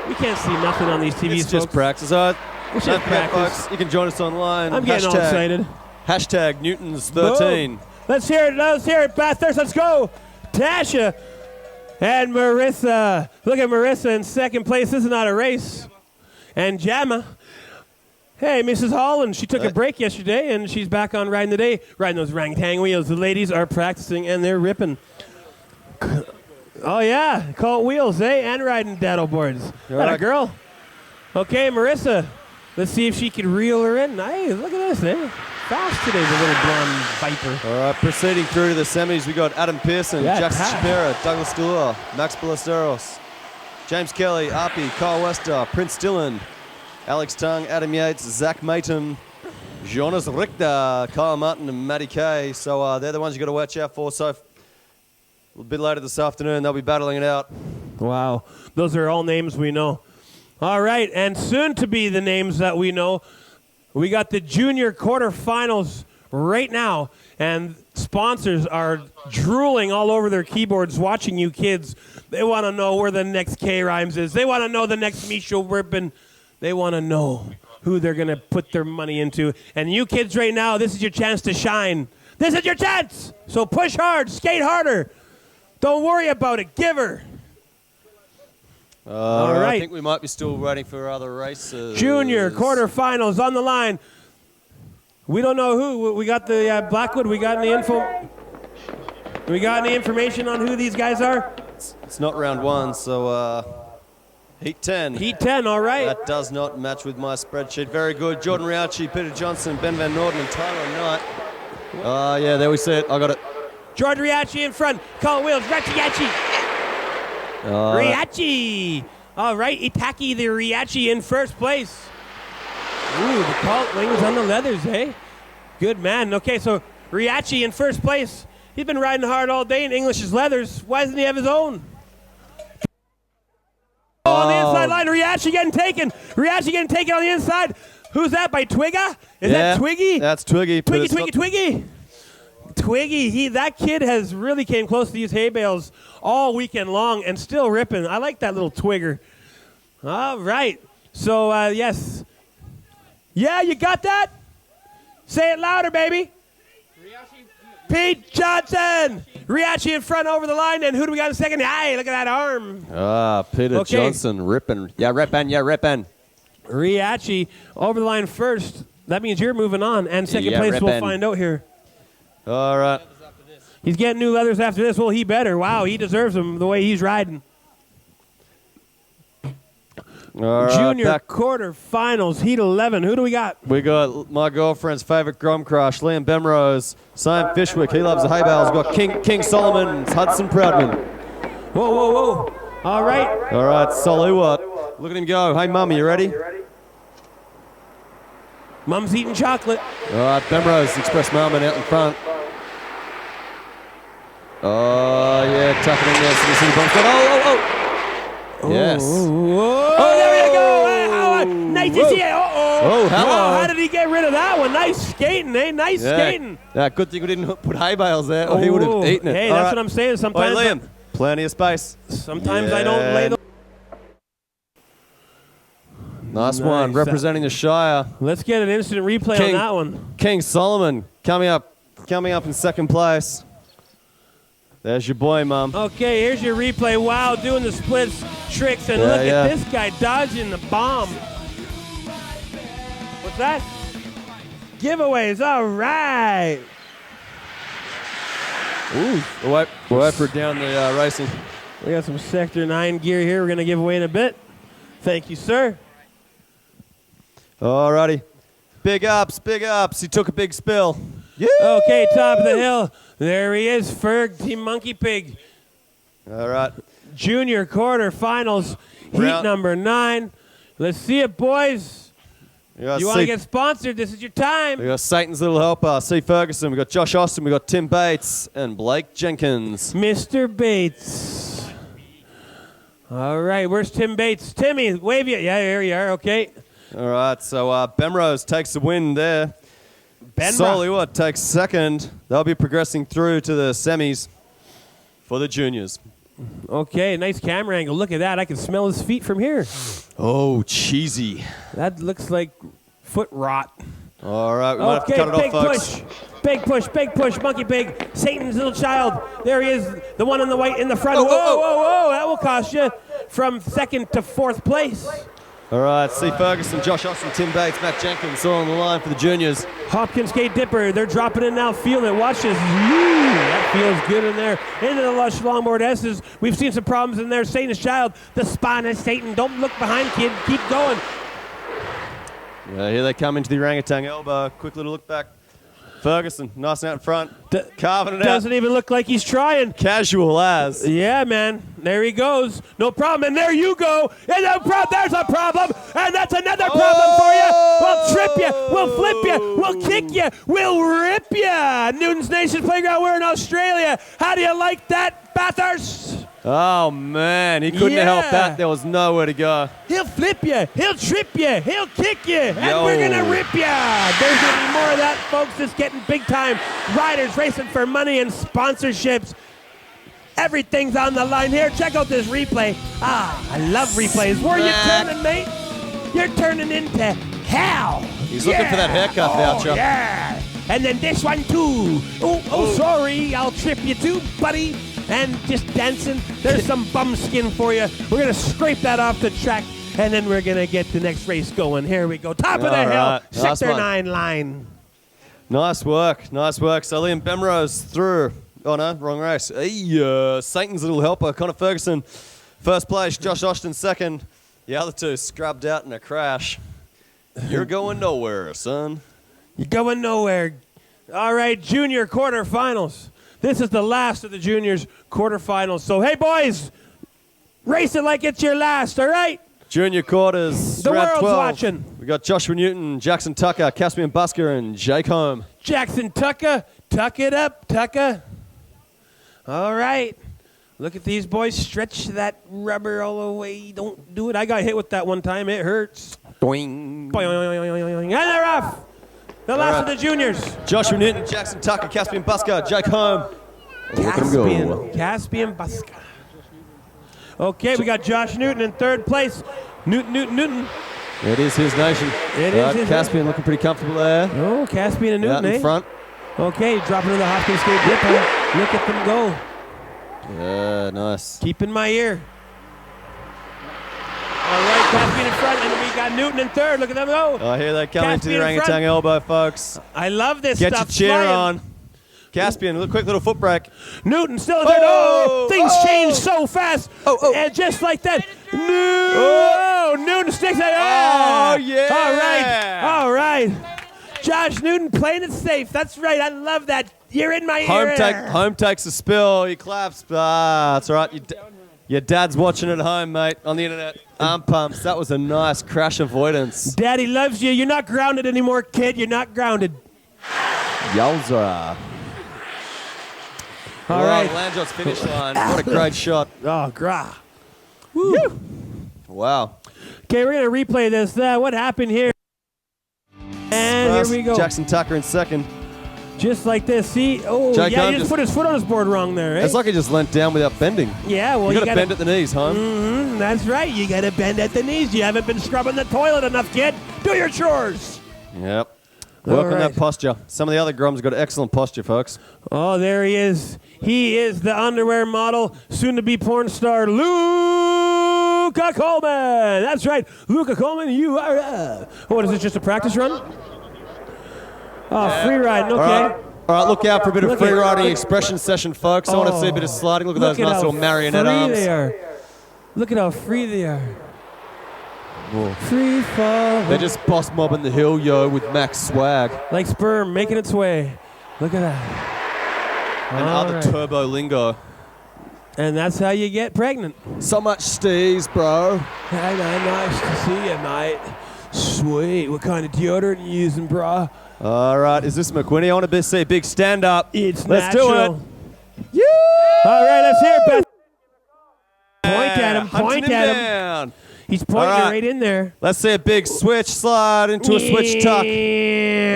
We can't see nothing on these TVs, It's just practice. It's just practice. Folks. You can join us online. I'm getting all excited. Hashtag Newtons13. Boom. Let's hear it, Bathurst. Let's go. Tasha and Marissa. Look at Marissa in second place. This is not a race. And Jamma. Hey, Mrs. Holland, she took a break yesterday, and she's back on riding today, riding those Rangtang wheels. The ladies are practicing, and they're ripping. Oh, yeah, call it wheels, eh? And riding daddle boards. That a girl? Okay, Marissa, let's see if she can reel her in. Hey, look at this, eh? Fast today, the little blonde viper. All right, proceeding through to the semis, we got Adam Pearson, Jackson Shapiro, Douglas Delore, Max Ballesteros, James Kelly, Arpey, Kyle Wester, Prince Dillon, Alex Tung, Adam Yates, Zach Maton, Jonas Richter, Kyle Martin, and Matty Kay. So they're the ones you got to watch out for. So a bit later this afternoon, they'll be battling it out. Wow. Those are all names we know. All right, and soon to be the names that we know. We got the junior quarterfinals right now, and sponsors are drooling all over their keyboards watching you kids. They want to know where the next K-Rhymes is. They want to know the next Micho Rippin'. They want to know who they're going to put their money into. And you kids right now, this is your chance to shine. This is your chance. So push hard, skate harder. Don't worry about it. Give her. All right. I think we might be still waiting for other races. Junior quarterfinals on the line. We don't know who. We got the Blackwood. We got any info? We got any information on who these guys are? It's not round one, so... Heat 10. Heat 10, all right. That does not match with my spreadsheet. Very good. Jordan Riachi, Peter Johnson, Ben Van Norden, and Tyler Knight. Yeah, there we see it. I got it. Jordan Riachi in front. Colin Wheels. Riachi. Riachi. All right. Itaki the Riachi in first place. Ooh, the Colt wings on the leathers, eh? Good man. Okay, so Riachi in first place. He's been riding hard all day in English's leathers. Why doesn't he have his own? On the inside line, Riachi getting taken. Riachi getting taken on the inside. Who's that, by Twigga? Is that Twiggy? That's Twiggy. Twiggy. Twiggy, that kid has really came close to these hay bales all weekend long and still ripping. I like that little Twigger. All right. So, yes. Yeah, you got that? Say it louder, baby. Pete Johnson. Riachi in front over the line, and who do we got in second? Hey, look at that arm. Peter Johnson ripping. Yeah, ripping. Riachi over the line first. That means you're moving on, and second place rippin'. We'll find out here. All right. He's getting new leathers after this. Well, he better. Wow, he deserves them the way he's riding. All right, Junior quarterfinals, Heat 11. Who do we got? We got my girlfriend's favorite Grom Crush, Liam Bemrose, Simon Fishwick. He loves the hay bales. We've got King Solomon, Hudson Proudman. Whoa. All right, Soluwat. Look at him go. Hey, Mum, you ready? Mum's eating chocolate. All right, Bemrose, Express Marmon out in front. Oh, yeah, tucking in there. Yes. There we go. Nice to see it. Oh, hello. Wow, how did he get rid of that one? Nice skating, eh? Nice skating. Yeah, good thing we didn't put hay bales there, or he would have eaten it. Hey, that's what I'm saying. Sometimes. Oi, Liam, plenty of space. Sometimes I don't lay the. Nice one, representing the Shire. Let's get an instant replay on that one. King Solomon coming up in second place. There's your boy, Mom. Okay, here's your replay. Wow, doing the splits, tricks, and look at this guy dodging the bomb. What's that? Giveaways, all right. Ooh, the wiper down the racing. We got some Sector 9 gear here we're going to give away in a bit. Thank you, sir. Alrighty. Big ups, big ups. He took a big spill. Yeah. Okay, top of the hill. There he is, Ferg, Team Monkey Pig. All right. Junior quarterfinals, heat number 9. Let's see it, boys. You want to get sponsored, this is your time. We got Satan's Little Helper, C. Ferguson. We got Josh Austin. We got Tim Bates and Blake Jenkins. Mr. Bates. All right, where's Tim Bates? Timmy, wave you. Yeah, here you are. Okay. All right, so Bemrose takes the win there. Solihull takes second. They'll be progressing through to the semis for the juniors. Okay, nice camera angle. Look at that. I can smell his feet from here. Oh, cheesy. That looks like foot rot. All right, we might have to cut it off, folks. Big push, Monkey Pig, Satan's little child. There he is, the one in the white in the front. Whoa, that will cost you from second to fourth place. All right, C. Ferguson, Josh Austin, Tim Bates, Matt Jenkins, all on the line for the juniors. Hopkins Gate Dipper, they're dropping in now, feeling it. Watch this. That feels good in there. Into the Lush Longboard S's. We've seen some problems in there. Satan's child, the spine of Satan. Don't look behind, kid. Keep going. Yeah, here they come into the orangutan elbow. Quick little look back. Ferguson, nice and out in front. Carving it out. Doesn't even look like he's trying. Casual as. Yeah, man. There he goes. No problem. And there you go. And there's a problem. And that's another problem for you. We'll trip you. We'll flip you. We'll kick you. We'll rip you. Newton's Nation Playground. We're in Australia. How do you like that, Bathurst? Oh, man. He couldn't have helped that. There was nowhere to go. He'll flip you. He'll trip you. He'll kick you. And we're going to rip you. There's going to be more of that, folks. It's getting big time. Riders racing for money and sponsorships. Everything's on the line here. Check out this replay. I love replays. Where are you turning, mate? You're turning into hell. He's looking for that haircut voucher. Yeah. And then this one, too. Oh, sorry. I'll trip you, too, buddy. And just dancing. There's some bum skin for you. We're going to scrape that off the track, and then we're going to get the next race going. Here we go. Top of the hill. Sector 9 line. Nice work. Nice work. So Liam Bemrose through. Oh, no, wrong race. Hey, Satan's Little Helper, Connor Ferguson, first place. Josh Austin, second. The other two scrubbed out in a crash. You're going nowhere, son. You're going nowhere. All right, junior quarterfinals. This is the last of the juniors quarterfinals. So, hey, boys, race it like it's your last, all right? Junior quarters, the round world's 12. watching. We got Joshua Newton, Jackson Tucker, Caspian Busker, and Jake Holm. Jackson Tucker, tuck it up, Tucker. All right. Look at these boys. Stretch that rubber all the way. Don't do it. I got hit with that one time. It hurts. Doing. And they're off. The last of the juniors. Joshua Newton, Jackson Tucker, Caspian Busker, Jake Holm. Caspian Busker. Okay, we got Josh Newton in third place. Newton. It is his nation. It is his Caspian looking pretty comfortable there. Oh, Caspian and Newton, out in front. Okay, dropping to the Hopkins Gate Dipper. Look at them go. Yeah, nice. Keep in my ear. All right, Caspian in front, and we got Newton in third. Look at them go. Oh, here they come into the orangutan elbow, folks. I love this Get stuff. Get your chair flying. on. Caspian, quick little foot brake. Newton still in there. Things change so fast. And just like that. Newton sticks it. Yeah. All right. Josh Newton playing it safe. That's right. I love that. You're in my ear. Home takes a spill. He claps. That's all right. Your dad's watching at home, mate, on the internet. Arm pumps. That was a nice crash avoidance. Daddy loves you. You're not grounded anymore, kid. You're not grounded. Yowza. All right. Landjot's finish line. What a great shot. Oh, gra. Woo. Wow. Okay, we're going to replay this. What happened here? And here we go. Jackson Tucker in second. Just like this. See? Oh, Jake yeah, Holm he just put his foot on his board wrong there. Eh? It's like he just leant down without bending. Yeah, well, you got to bend at the knees, Holm. Mm-hmm, that's right. You got to bend at the knees. You haven't been scrubbing the toilet enough, kid. Do your chores. Yep. Work on that posture. Some of the other Groms got excellent posture, folks. Oh, there he is. He is the underwear model, soon-to-be porn star, Luca Coleman. That's right. Luca Coleman, you are... what is this, just a practice run? Oh, free riding, okay. All right, look out for a bit of free riding expression session, folks. I want to see a bit of sliding. Look at those nice little marionette arms. They are. Look at how free they are. Whoa. Free fall. They're just boss mobbing the hill, yo, with max swag. Like sperm making its way. Look at that. And other turbo lingo. And that's how you get pregnant. So much steez, bro. Hey, man, nice to see you, mate. Sweet. What kind of deodorant you using, brah? All right, is this McQuinney? I want to see a big stand up. Let's do it. Yeah. All right, let's hear it, Beth. Point at him. Point at him. Down. He's pointing right in there. Let's see a big switch slide into a switch tuck.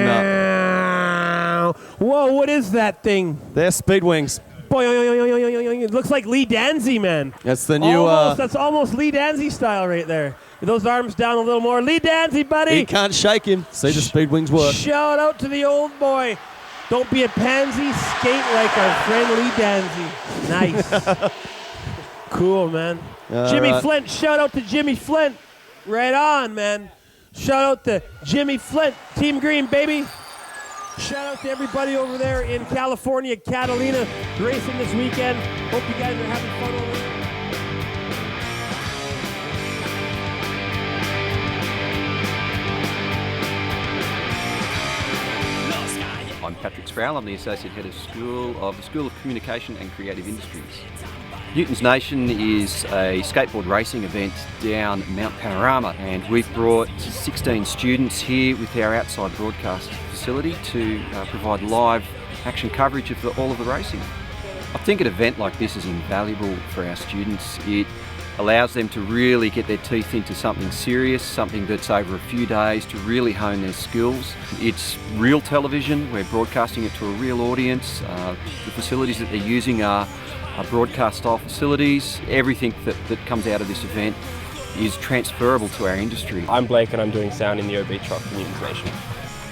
No. Whoa, what is that thing? They're speed wings. It looks like Lee Danzy, man. That's the new... that's almost Lee Danzy style right there. Those arms down a little more. Lee Danzy, buddy. He can't shake him. See the speed wings work. Shout out to the old boy. Don't be a pansy. Skate like our friend Lee Danzy. Nice. Cool, man. Jimmy Flint. Shout out to Jimmy Flint. Right on, man. Shout out to Jimmy Flint. Team Green, baby. Shout out to everybody over there in California, Catalina, racing this weekend. Hope you guys are having fun over there. I'm Patrick Sproul. I'm the Associate Head of the School of Communication and Creative Industries. Newton's Nation is a skateboard racing event down Mount Panorama, and we've brought 16 students here with our outside broadcast facility to provide live action coverage of all of the racing. I think an event like this is invaluable for our students. It allows them to really get their teeth into something serious, something that's over a few days to really hone their skills. It's real television. We're broadcasting it to a real audience. The facilities that they're using are broadcast style facilities. Everything that comes out of this event is transferable to our industry. I'm Blake and I'm doing sound in the OB truck for Newton's Nation.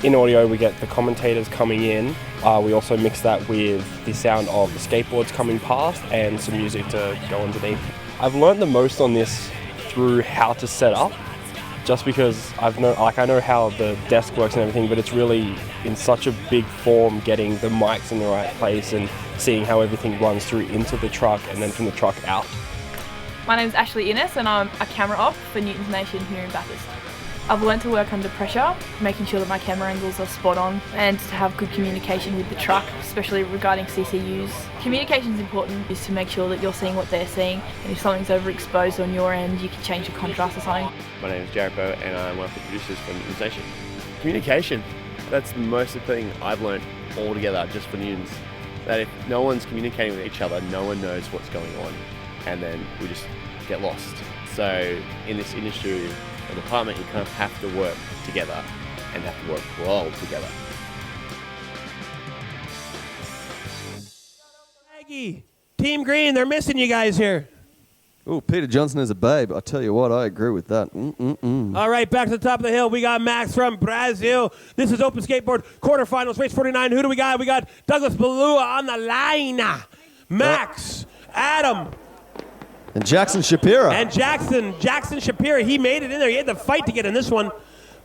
In audio we get the commentators coming in. We also mix that with the sound of the skateboards coming past and some music to go underneath. I've learned the most on this through how to set up, just because I know how the desk works and everything, but it's really in such a big form getting the mics in the right place and seeing how everything runs through into the truck and then from the truck out. My name is Ashley Innes and I'm a camera op for Newton's Nation here in Bathurst. I've learned to work under pressure, making sure that my camera angles are spot on and to have good communication with the truck, especially regarding CCUs. Communication is important, is to make sure that you're seeing what they're seeing, and if something's overexposed on your end, you can change the contrast or something. My name is Jared Bow and I'm one of the producers for Newton's Nation. Communication, that's the most important thing I've learned altogether just for Newton's. That if no one's communicating with each other, no one knows what's going on, and then we just get lost. So in this industry or department, you kind of have to work together and have to work well together. Maggie, Team Green, they're missing you guys here. Oh, Peter Johnson is a babe. I tell you what, I agree with that. All right, back to the top of the hill. We got Max from Brazil. This is Open Skateboard quarterfinals, race 49. Who do we got? We got Douglas Balua on the line. Max, Adam. And Jackson Shapiro. And Jackson Shapiro. He made it in there. He had to fight to get in this one.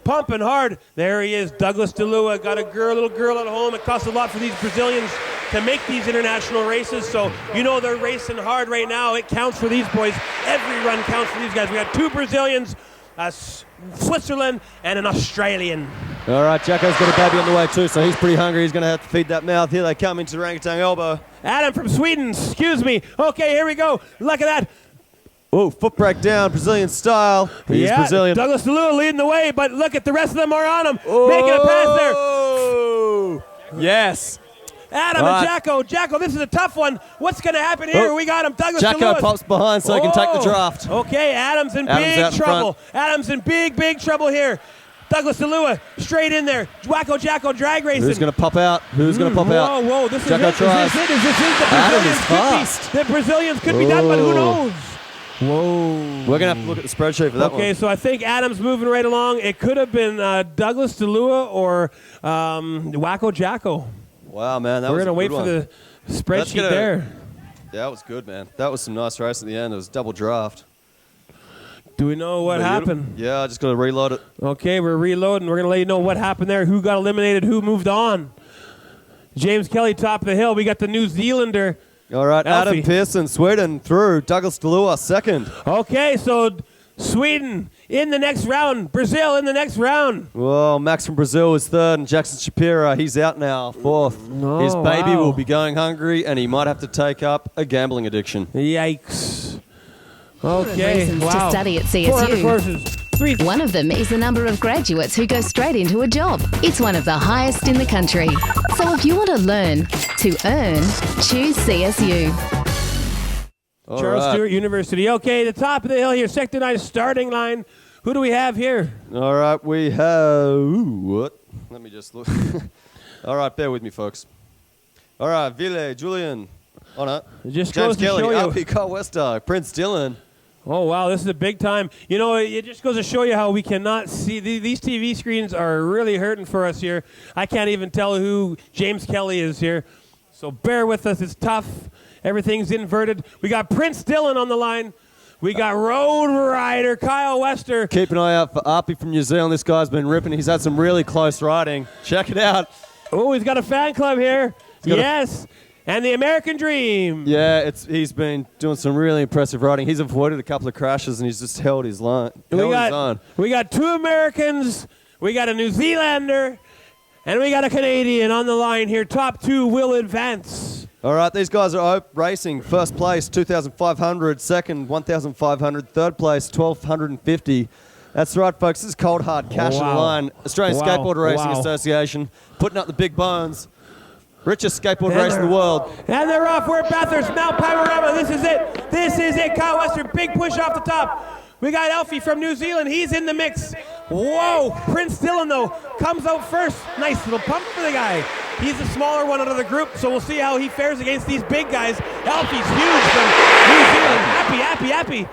Pumping hard. There he is, Douglas Dalua. Got a little girl at home. It costs a lot for these Brazilians to make these international races, so you know they're racing hard right now. It counts for these boys. Every run counts for these guys. We got 2 Brazilians, a Switzerland, and an Australian. All right, Jacko's got a baby on the way too, so he's pretty hungry. He's going to have to feed that mouth. Here they come into the orangutan elbow. Adam from Sweden, excuse me. Okay, here we go. Look at that. Oh, foot brake down, Brazilian style. He's Brazilian. Douglas Dalua leading the way, but look at the rest of them are on him. Making a pass there. Yes. Adam and Jacko. Jacko, this is a tough one. What's going to happen here? We got him. Douglas Jacko Dalua. pops behind so he can take the draft. Okay, Adam's in big trouble. Adam's in big trouble here. Douglas Dalua straight in there. Wacko Jacko drag racing. Who's going to pop out? Who's going to pop out? Whoa, this Jacko is it. tries. Is this it? The Adam Brazilians is fast. The Brazilians could be done, but who knows? Whoa. We're going to have to look at the spreadsheet for that one. Okay, so I think Adam's moving right along. It could have been Douglas DeLua or Wacko Jacko. Wow, man. We're going to wait for the spreadsheet there. Yeah, that was good, man. That was some nice race at the end. It was double draft. Do we know what happened? Yeah, I just got to reload it. Okay, we're reloading. We're going to let you know what happened there, who got eliminated, who moved on. James Kelly, top of the hill. We got the New Zealander. All right, Alfie. Adam Pearson, Sweden, through. Douglas DeLua, second. Okay, so Sweden in the next round. Brazil in the next round. Well, Max from Brazil is third, and Jackson Shapiro, he's out now, fourth. His baby will be going hungry, and he might have to take up a gambling addiction. Yikes. Okay, Reasons wow. to study at 400 CSU. courses. One of them is the number of graduates who go straight into a job. It's one of the highest in the country. So if you want to learn to earn, choose CSU. Charles Stewart University. Okay, the top of the hill here, Sector 9 starting line. Who do we have here? All right, we have... what? Let me just look. All right, bear with me, folks. All right, Ville, Julian. Oh, no. Just James goes to Kelly, show you. Alfie, Carl Wester, Prince Dylan. Oh, wow, this is a big time. You know, it just goes to show you how we cannot see. These TV screens are really hurting for us here. I can't even tell who James Kelly is here. So bear with us. It's tough. Everything's inverted. We got Prince Dylan on the line. We got Road Rider Kyle Wester. Keep an eye out for Arpy from New Zealand. This guy's been ripping. He's had some really close riding. Check it out. Oh, he's got a fan club here. Yes. And the American Dream. Yeah, he's been doing some really impressive riding. He's avoided a couple of crashes, and he's just held his line. We got two Americans. We got a New Zealander. And we got a Canadian on the line here. Top two will advance. All right, these guys are racing. First place, 2,500. Second, 1,500. Third place, 1,250. That's right, folks. This is cold, hard cash on the line. Australian Skateboard Racing Association putting up the big bones. Richest skateboard race in the world. And they're off. We're at Bathurst, Mount Panorama. This is it. This is it. Kyle Wester, big push off the top. We got Alfie from New Zealand. He's in the mix. Whoa. Prince Dylan, though, comes out first. Nice little pump for the guy. He's the smaller one out of the group, so we'll see how he fares against these big guys. Alfie's huge from New Zealand. Happy.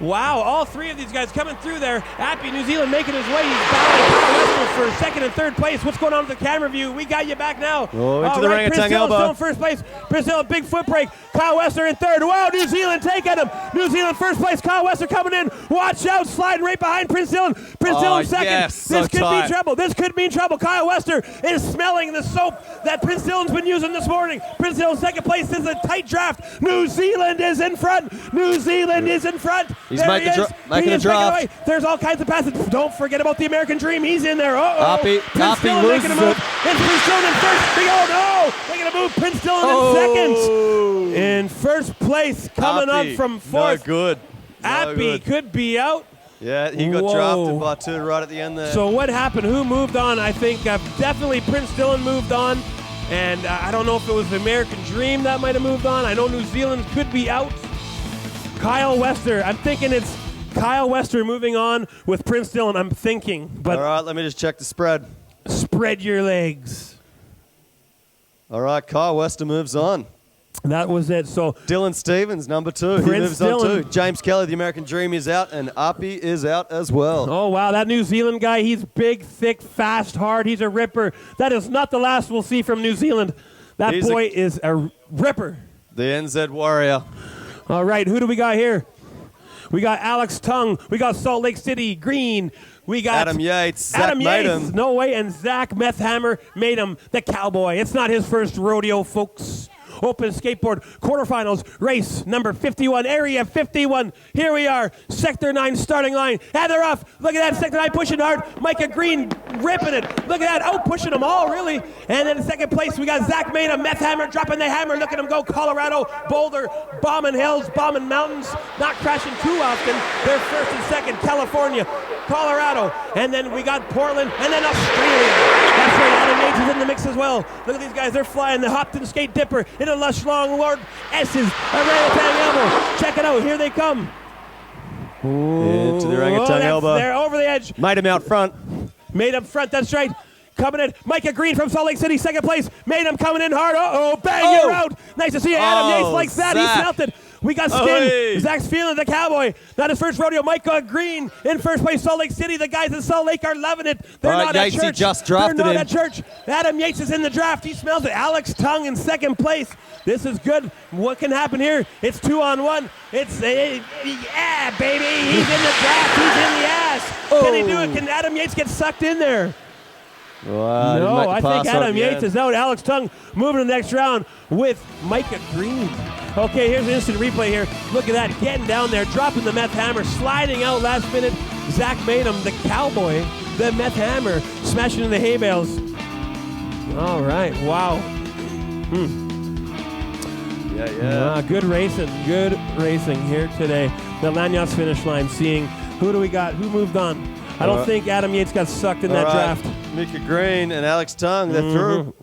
Wow, all three of these guys coming through there. Appy, New Zealand, making his way. He's battling Kyle Wester for second and third place. What's going on with the camera view? We got you back now. Oh, into the orangutan elbow. Still in first place. Brazil, big foot brake. Kyle Wester in third. Wow, New Zealand taking him. New Zealand first place. Kyle Wester coming in. Watch out, sliding right behind Prince Dylan. Prince Dylan second. Yes, this could be trouble. This could mean trouble. Kyle Wester is smelling the soap that Prince Dylan's been using this morning. Prince Dylan second place. This is a tight draft. New Zealand is in front. New Zealand is in front. He's there making he is. making a draft. There's all kinds of passes. Don't forget about the American Dream. He's in there. Appy making a move. It's Prince Dylan in first. No! Making a move. Prince Dylan in second. In first place, coming up from fourth. No good. Appy could be out. Yeah, he got drafted by two right at the end there. So what happened? Who moved on? I think definitely Prince Dylan moved on. And I don't know if it was the American Dream that might have moved on. I know New Zealand could be out. Kyle Wester. I'm thinking it's Kyle Wester moving on with Prince Dylan. I'm thinking. But all right, let me just check the spread. Spread your legs. All right, Kyle Wester moves on. That was it. So Dylan Stevens, number two. He moves on too. James Kelly, the American Dream, is out, and Appy is out as well. Oh, wow. That New Zealand guy, he's big, thick, fast, hard. He's a ripper. That is not the last we'll see from New Zealand. That boy is a ripper. The NZ Warrior. All right, who do we got here? We got Alex Tung. We got Salt Lake City Green. We got Adam Yates. Adam Zach Yates. Matum. No way. And Zach Methhammer made him the cowboy. It's not his first rodeo, folks. Open skateboard quarterfinals race number 51, area 51. Here we are, Sector 9 starting line. And they're off. Look at that, Sector 9 pushing hard. Micah Green ripping it. Look at that, out pushing them all, really. And then in second place, we got Zach Matum, Meth Hammer dropping the hammer. Look at him go. Colorado, Boulder, bombing hills, bombing mountains, not crashing too often. They're first and second. California, Colorado, and then we got Portland, and then Australia. That's right, Adam Yates is in the mix as well. Look at these guys, they're flying the Hopton Skate Dipper in a lush long Lord S's orangutan elbow. Check it out, here they come. Into the orangutan elbow. They're over the edge. Made him out front. Made him front, that's right. Coming in, Micah Green from Salt Lake City, second place. Made him coming in hard. Bang, you're out. Nice to see you, Adam Yates likes that. Zach. He smelt it. We got Skin. Hey. Zach's feeling the Cowboy. Not his first rodeo. Micah Green in first place. Salt Lake City. The guys in Salt Lake are loving it. They're All right, not at Yatesy church. just drafted They're not him. at church. Adam Yates is in the draft. He smells it. Alex Tung in second place. This is good. What can happen here? It's 2-on-1. It's yeah, baby. He's in the draft. He's in the ass. Can he do it? Can Adam Yates get sucked in there? Wow, No, I think Adam Yates is out. Alex Tung moving to the next round with Micah Green. Okay, here's an instant replay here. Look at that, getting down there, dropping the meth hammer, sliding out last minute. Zach made him, the Cowboy, the meth hammer, smashing in the hay bales. All right, wow. Yeah. Good racing here today. The Lanyas finish line, seeing who do we got, who moved on. I don't think Adam Yates got sucked in that draft. Micah Green and Alex Tung, they're through.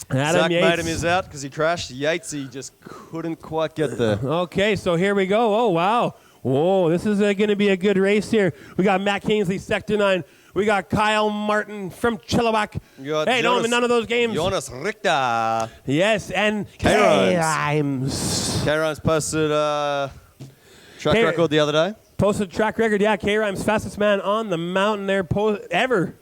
Adam Zach Yates. made him is out because he crashed. Yatesy just couldn't quite get there. Okay, so here we go. Oh, wow. Whoa, this is going to be a good race here. We got Matt Kingsley, Sector 9. We got Kyle Martin from Chilliwack. Hey, don't win none of those games. Jonas Richter. Yes, and K-Rhymes. K-Rhymes posted track record the other day. Posted track record, yeah. K-Rhymes, fastest man on the mountain there ever.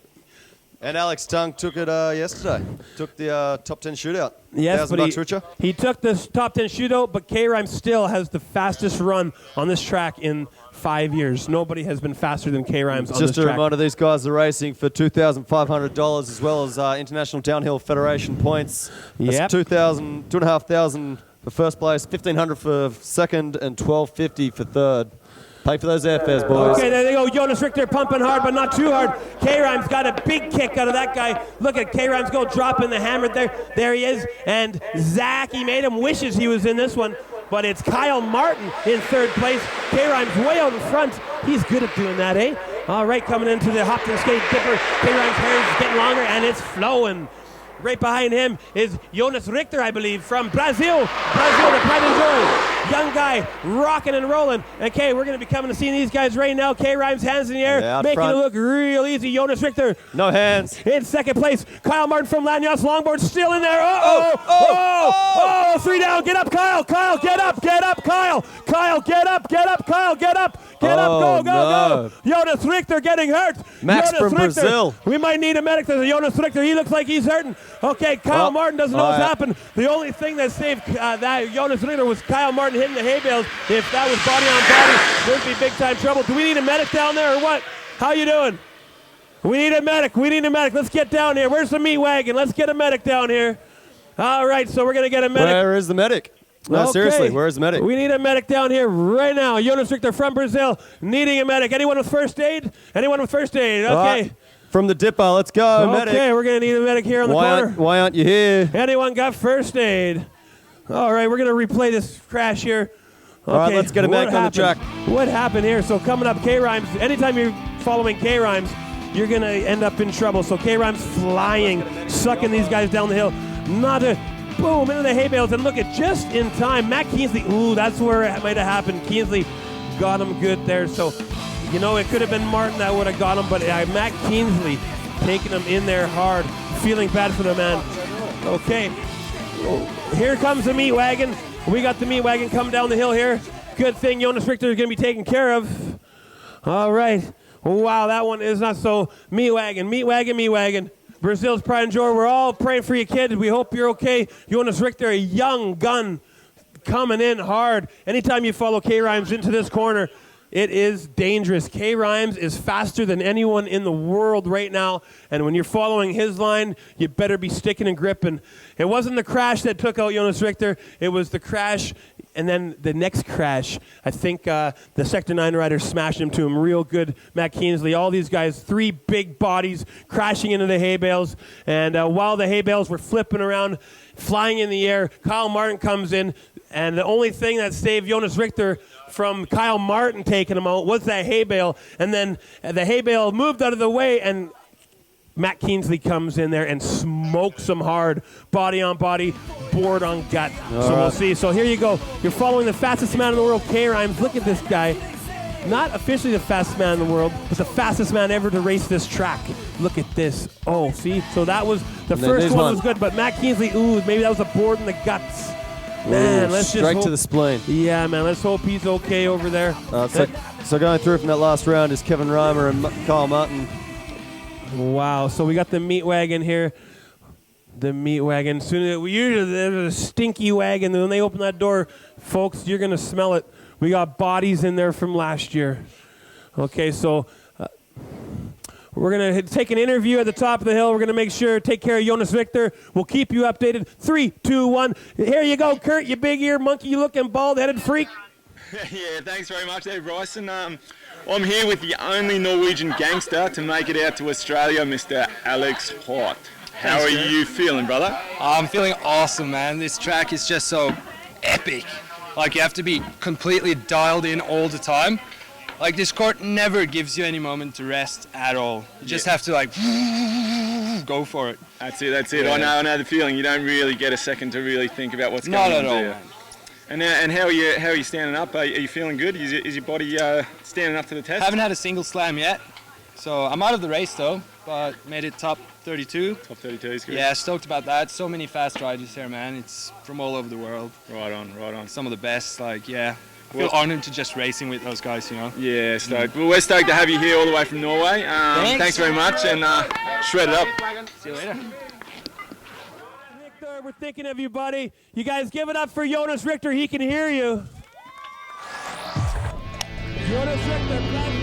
And Alex Tung took it yesterday. Took the top 10 shootout. Yes, but $1,000 richer. he took this top 10 shootout, but K-Rhymes still has the fastest run on this track in 5 years. Nobody has been faster than K-Rhymes on this Just a track. reminder, these guys are racing for $2,500 as well as International Downhill Federation points. That's $2,500 for first place, $1,500 for second, and $1,250 for third. Pay for those airfares, boys. Okay, there they go. Jonas Richter pumping hard, but not too hard. K-Rhymes got a big kick out of that guy. Look at K-Rhymes go dropping the hammer there. There he is. And Zach, he made him wishes he was in this one. But it's Kyle Martin in third place. K-Rhymes way out in front. He's good at doing that, eh? All right, coming into the Hopton Skate Dipper. K-Rhymes' hair is getting longer, and it's flowing. Right behind him is Jonas Richter, I believe, from Brazil. Brazil, the pride and joy. Young guy, rocking and rolling. Okay, we're going to be coming to see these guys right now. K-Rhymes, hands in the air, out making front. it look real easy. Jonas Richter. No hands. In second place. Kyle Martin from Lanyas Longboard still in there. Oh, 3 down. Get up, Kyle. Kyle, get up, Kyle. Kyle, get up, Kyle, get up. Get up, go. Jonas Richter getting hurt. Max Jonas from Richter. Brazil. We might need a medic. There's a Jonas Richter. He looks like he's hurting. Okay, Kyle Martin doesn't know what's happened. The only thing that saved that Jonas Richter was Kyle Martin hitting the hay bales. If that was body on body, there'd be big time trouble. Do we need a medic down there or what? How you doing? We need a medic. Let's get down here. Where's the meat wagon? Let's get a medic down here. All right, so we're going to get a medic. Where is the medic? No, seriously, where is the medic? We need a medic down here right now. Jonas Richter from Brazil needing a medic. Anyone with first aid? Okay. Right. From the Dipper, let's go, medic. Okay, we're going to need a medic here on the corner. Why aren't you here? Anyone got first aid? All right, we're going to replay this crash here. Okay, All right, let's get a medic on the track. What happened here? So coming up, K-Rhymes, anytime you're following K-Rhymes, you're going to end up in trouble. So K-Rhymes flying, sucking these guys down the hill. Boom, into the hay bales. And look at just in time, Matt Kingsley. Ooh, that's where it might have happened. Kingsley got him good there. So, you know, it could have been Martin that would have got him, but Matt Kingsley taking him in there hard, feeling bad for the man. Okay, here comes the meat wagon. We got the meat wagon coming down the hill here. Good thing Jonas Richter is going to be taken care of. All right. Wow, that one is not so. Meat wagon. Brazil's pride and joy. We're all praying for you, kid. We hope you're okay. Jonas Richter, a young gun, coming in hard. Anytime you follow K-Rhymes into this corner, it is dangerous. K-Rhymes is faster than anyone in the world right now, and when you're following his line, you better be sticking and gripping. It wasn't the crash that took out Jonas Richter. It was the crash, and then the next crash. I think the Sector 9 rider smashed him to him real good. Matt Kingsley, all these guys, 3 big bodies crashing into the hay bales, and while the hay bales were flipping around, flying in the air, Kyle Martin comes in, and the only thing that saved Jonas Richter from Kyle Martin taking him out was that hay bale, and then the hay bale moved out of the way, and Matt Kingsley comes in there and smokes him hard, body on body, board on gut. So we'll see. So here you go. You're following the fastest man in the world, K-Rhymes. Look at this guy. Not officially the fastest man in the world, but the fastest man ever to race this track. Look at this. Oh, see? So that was, the first one was good, but Matt Kingsley, ooh, maybe that was a board in the guts. Man, let's just straight hope, to the spleen. Yeah, man. Let's hope he's okay over there. So going through from that last round is Kevin Reimer and Kyle Martin. Wow. So we got the meat wagon here. The meat wagon. Soon usually there's a stinky wagon. When they open that door, folks, you're gonna smell it. We got bodies in there from last year. Okay, so we're going to take an interview at the top of the hill. We're going to make sure, take care of Jonas Victor. We'll keep you updated. 3, 2, 1. Here you go, Kurt, you big ear, monkey-looking, bald-headed freak. Yeah, thanks very much there, Bryson. I'm here with the only Norwegian gangster to make it out to Australia, Mr. Alex Hort. How are you feeling, brother? I'm feeling awesome, man. This track is just so epic. Like, you have to be completely dialed in all the time. Like, this court never gives you any moment to rest at all. You just have to, like, go for it. That's it. Yeah. I know the feeling. You don't really get a second to really think about what's Not going on. at all, do you? man. And how are you standing up? Are you feeling good? Is your body standing up to the test? Haven't had a single slam yet. So I'm out of the race, though, but made it top 32. Top 32 is good. Yeah, stoked about that. So many fast riders here, man. It's from all over the world. Right on. Some of the best, like, yeah. I feel honored to just racing with those guys, you know? Yeah, stoked. Well, we're stoked to have you here all the way from Norway. Thanks very much, and shred it up. See you later. Victor, we're thinking of you, buddy. You guys give it up for Jonas Richter. He can hear you. Jonas Richter, bless you.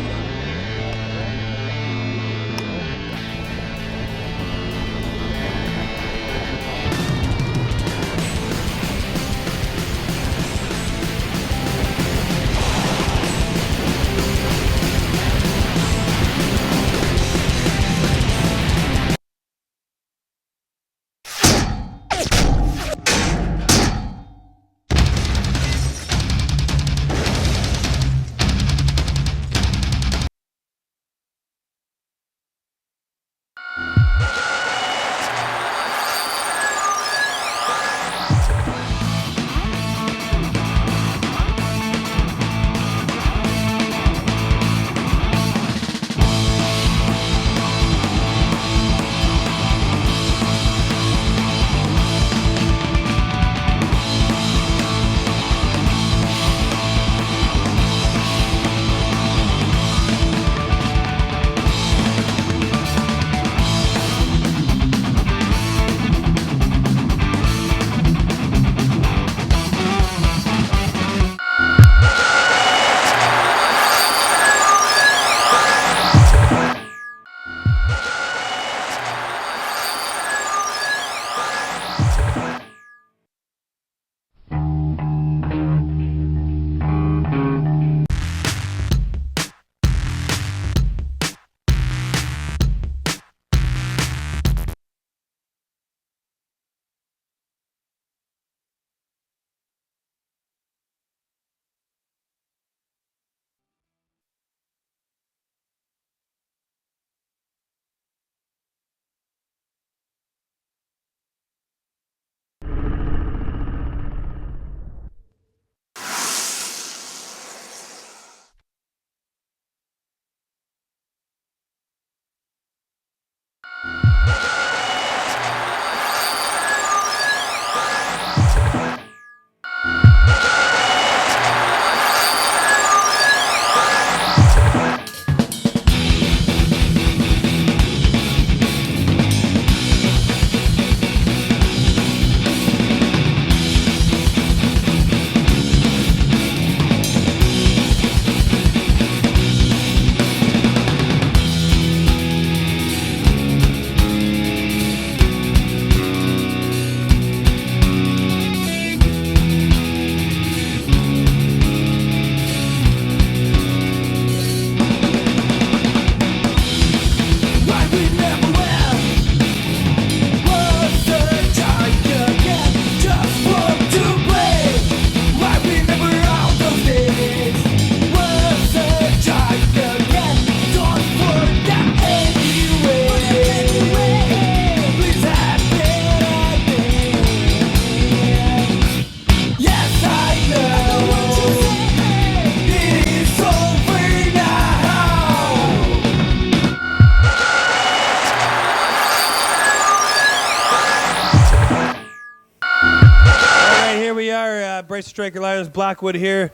Price Striker Lions, Blackwood here.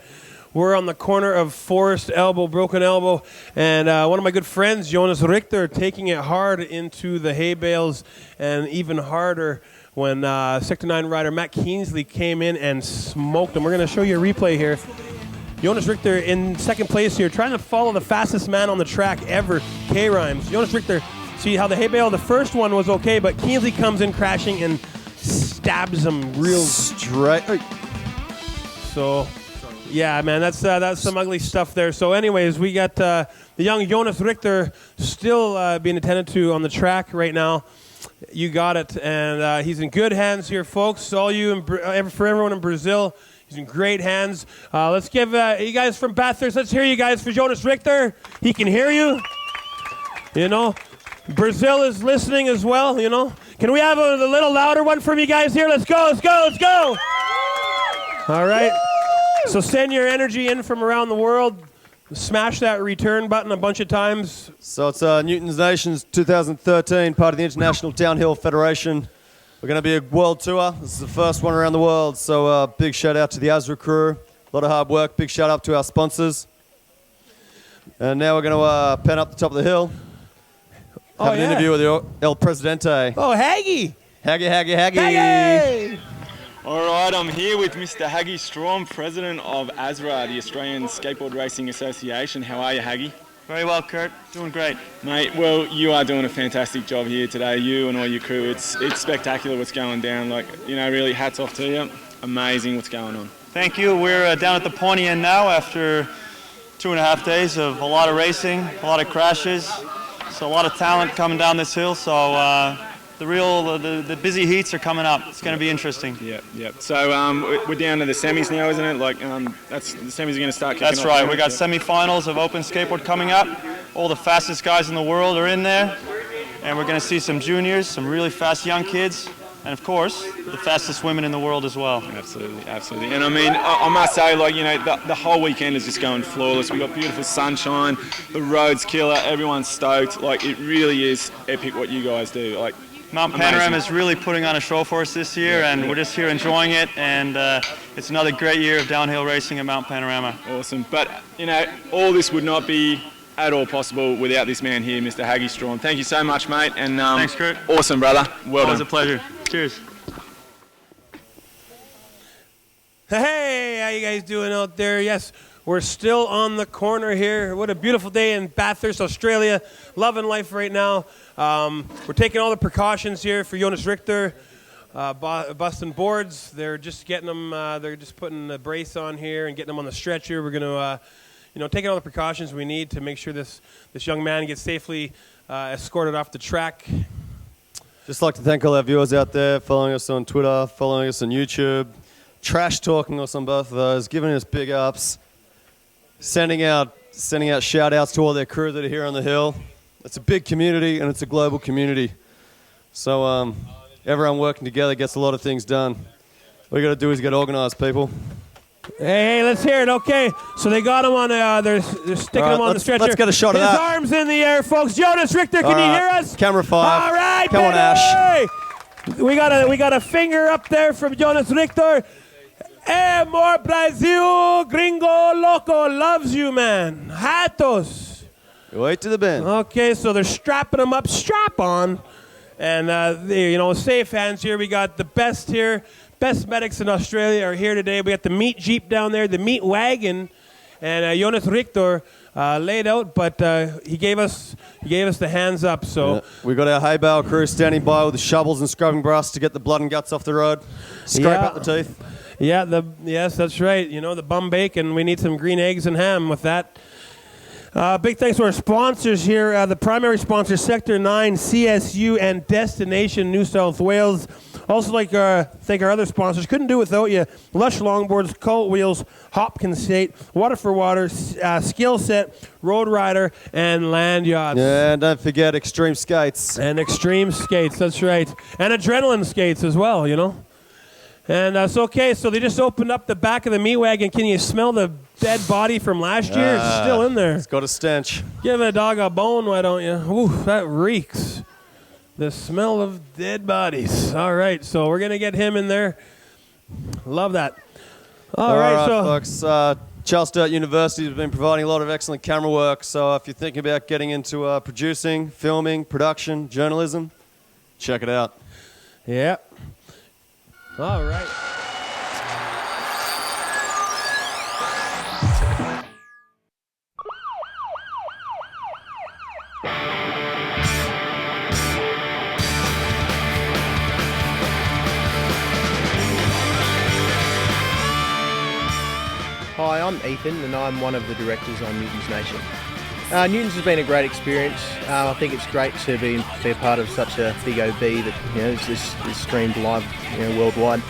We're on the corner of Forest Elbow, Broken Elbow, and one of my good friends, Jonas Richter, taking it hard into the hay bales, and even harder when Sector 9 rider Matt Keensley came in and smoked him. We're going to show you a replay here. Jonas Richter in second place here, trying to follow the fastest man on the track ever, K-Rhymes. Jonas Richter, see how the hay bale, the first one was okay, but Keensley comes in crashing and stabs him real straight. So, yeah, man, that's some ugly stuff there. So anyways, we got the young Jonas Richter still being attended to on the track right now. You got it, and he's in good hands here, folks. All you, for everyone in Brazil, he's in great hands. Let's give you guys from Bathurst, let's hear you guys for Jonas Richter. He can hear you. You know, Brazil is listening as well, you know. Can we have a little louder one from you guys here? Let's go, let's go, let's go. All right. So send your energy in from around the world. Smash that return button a bunch of times. So it's Newton's Nations 2013, part of the International Downhill Federation. We're going to be a world tour. This is the first one around the world. So big shout out to the Azra crew. A lot of hard work. Big shout out to our sponsors. And now we're going to pen up the top of the hill. Have an interview with El Presidente. Oh, Haggy. Haggy. All right, I'm here with Mr. Haggy Strom, President of ASRA, the Australian Skateboard Racing Association. How are you, Haggy? Very well, Kurt. Doing great. Mate, well, you are doing a fantastic job here today, you and all your crew. It's spectacular what's going down. Like, you know, really hats off to you. Amazing what's going on. Thank you. We're down at the pointy end now after 2.5 days of a lot of racing, a lot of crashes. So a lot of talent coming down this hill. So the busy heats are coming up. It's going to be interesting. Yeah. So we're down to the semis now, isn't it? Like the semis are going to start kicking off. That's right. We got semi-finals of open skateboard coming up. All the fastest guys in the world are in there, and we're going to see some juniors, some really fast young kids, and of course the fastest women in the world as well. Absolutely. And I mean, I must say, like, you know, the whole weekend is just going flawless. We got beautiful sunshine, the road's killer, everyone's stoked. Like, it really is epic what you guys do. Like, Mount Panorama is really putting on a show for us this year, and we're just here enjoying it, and it's another great year of downhill racing at Mount Panorama. Awesome. But, you know, all this would not be at all possible without this man here, Mr. Haggy Strom. Thank you so much, mate. And thanks, Kurt. Awesome, brother. Well done. Always a pleasure. Cheers. Hey, how you guys doing out there? Yes, we're still on the corner here. What a beautiful day in Bathurst, Australia. Loving life right now. We're taking all the precautions here for Jonas Richter. Busting boards. They're just getting them. They're just putting a brace on here and getting them on the stretcher. We're going to, taking all the precautions we need to make sure this young man gets safely escorted off the track. Just like to thank all our viewers out there, following us on Twitter, following us on YouTube, trash talking us on both of those, giving us big ups, sending out shout outs to all their crew that are here on the hill. It's a big community and it's a global community. So everyone working together gets a lot of things done. All you got to do is get organized, people. Hey, let's hear it. Okay, so they got him on. They're sticking him on the stretcher. Let's get a shot of that. His arms in the air, folks. Jonas Richter, can you hear us? Camera 5. All right, come on, Ash. We got a finger up there from Jonas Richter. Hey, more Brazil, gringo loco loves you, man. Hatos. Wait to the bend. Okay, so they're strapping him up. Strap on, and safe hands here. We got the best here. Best medics in Australia are here today. We got the meat jeep down there, the meat wagon, and Jonas Richter laid out, but he gave us the hands up. So we got our hay bale crew standing by with the shovels and scrubbing brush to get the blood and guts off the road, scrape out the teeth. Yeah, yes, that's right. The bum bacon. We need some green eggs and ham with that. Big thanks to our sponsors here. The primary sponsors, Sector 9, CSU, and Destination New South Wales. Also like thank our other sponsors. Couldn't do it without you. Lush Longboards, Colt Wheels, Hopkins State, Water for Water, Skill Set, Road Rider, and Land Yachts. Yeah, and don't forget Extreme Skates. And Extreme Skates, that's right. And Adrenaline Skates as well, And so they just opened up the back of the meat wagon. Can you smell the dead body from last year? It's still in there. It's got a stench. Give a dog a bone, why don't you? Ooh, that reeks. The smell of dead bodies. All right, so we're going to get him in there. Love that. All right, folks. Charles Sturt University has been providing a lot of excellent camera work. So if you're thinking about getting into producing, filming, production, journalism, check it out. Yeah. All right. Hi, I'm Ethan and I'm one of the directors on Newtons Nation. Newtons has been a great experience. I think it's great to be a part of such a big OB that is streamed live worldwide.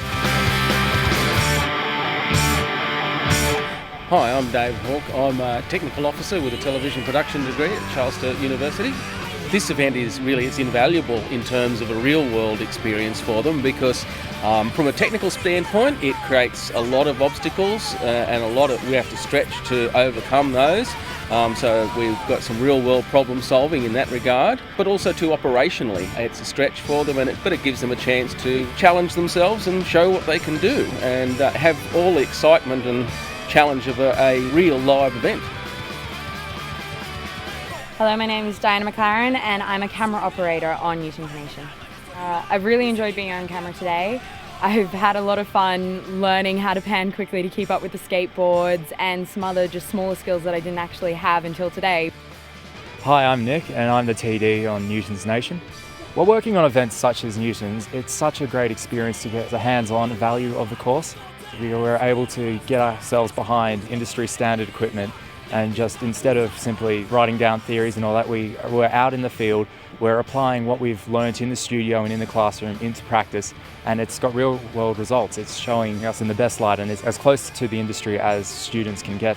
Hi, I'm Dave Hawke. I'm a technical officer with a television production degree at Charles Sturt University. This event is it's invaluable in terms of a real-world experience for them because from a technical standpoint, it creates a lot of obstacles and we have to stretch to overcome those. So we've got some real-world problem solving in that regard, but also too operationally. It's a stretch for them, but it gives them a chance to challenge themselves and show what they can do and have all the excitement and challenge of a real live event. Hello, my name is Diana McLaren and I'm a camera operator on Newtons Nation. I've really enjoyed being on camera today. I've had a lot of fun learning how to pan quickly to keep up with the skateboards and some other just smaller skills that I didn't actually have until today. Hi, I'm Nick and I'm the TD on Newtons Nation. While working on events such as Newtons, it's such a great experience to get the hands-on value of the course. We were able to get ourselves behind industry standard equipment and just instead of simply writing down theories and all that, we're out in the field, we're applying what we've learnt in the studio and in the classroom into practice, and it's got real world results. It's showing us in the best light and it's as close to the industry as students can get.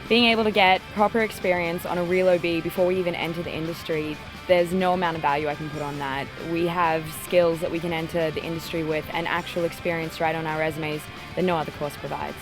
Being able to get proper experience on a real OB before we even enter the industry, there's no amount of value I can put on that. We have skills that we can enter the industry with and actual experience right on our resumes that no other course provides.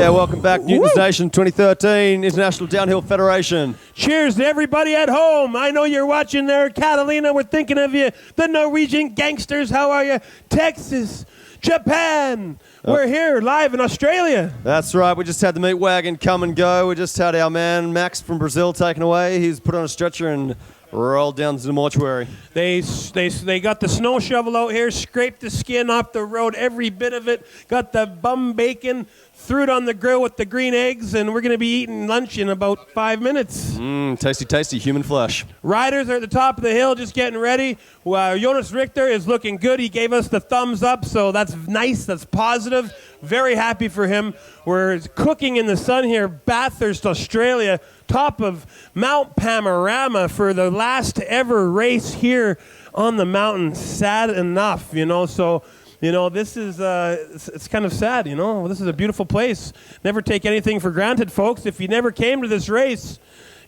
Welcome back, Newtons Nation 2013 International Downhill Federation. Cheers to everybody at home. I know you're watching there. Catalina, we're thinking of you. The Norwegian gangsters, how are you? Texas, Japan. We're here live in Australia. That's right. We just had the meat wagon come and go. We just had our man Max from Brazil taken away. He's put on a stretcher and rolled down to the mortuary. They got the snow shovel out here, scraped the skin off the road, every bit of it. Got the bum bacon, threw it on the grill with the green eggs, and we're going to be eating lunch in about 5 minutes. Tasty, tasty human flesh. Riders are at the top of the hill just getting ready. Jonas Richter is looking good. He gave us the thumbs up, so that's nice. That's positive. Very happy for him. We're cooking in the sun here, Bathurst, Australia, top of Mount Panorama for the last ever race here on the mountain. Sad enough, so... this is, it's kind of sad, This is a beautiful place. Never take anything for granted, folks. If you never came to this race,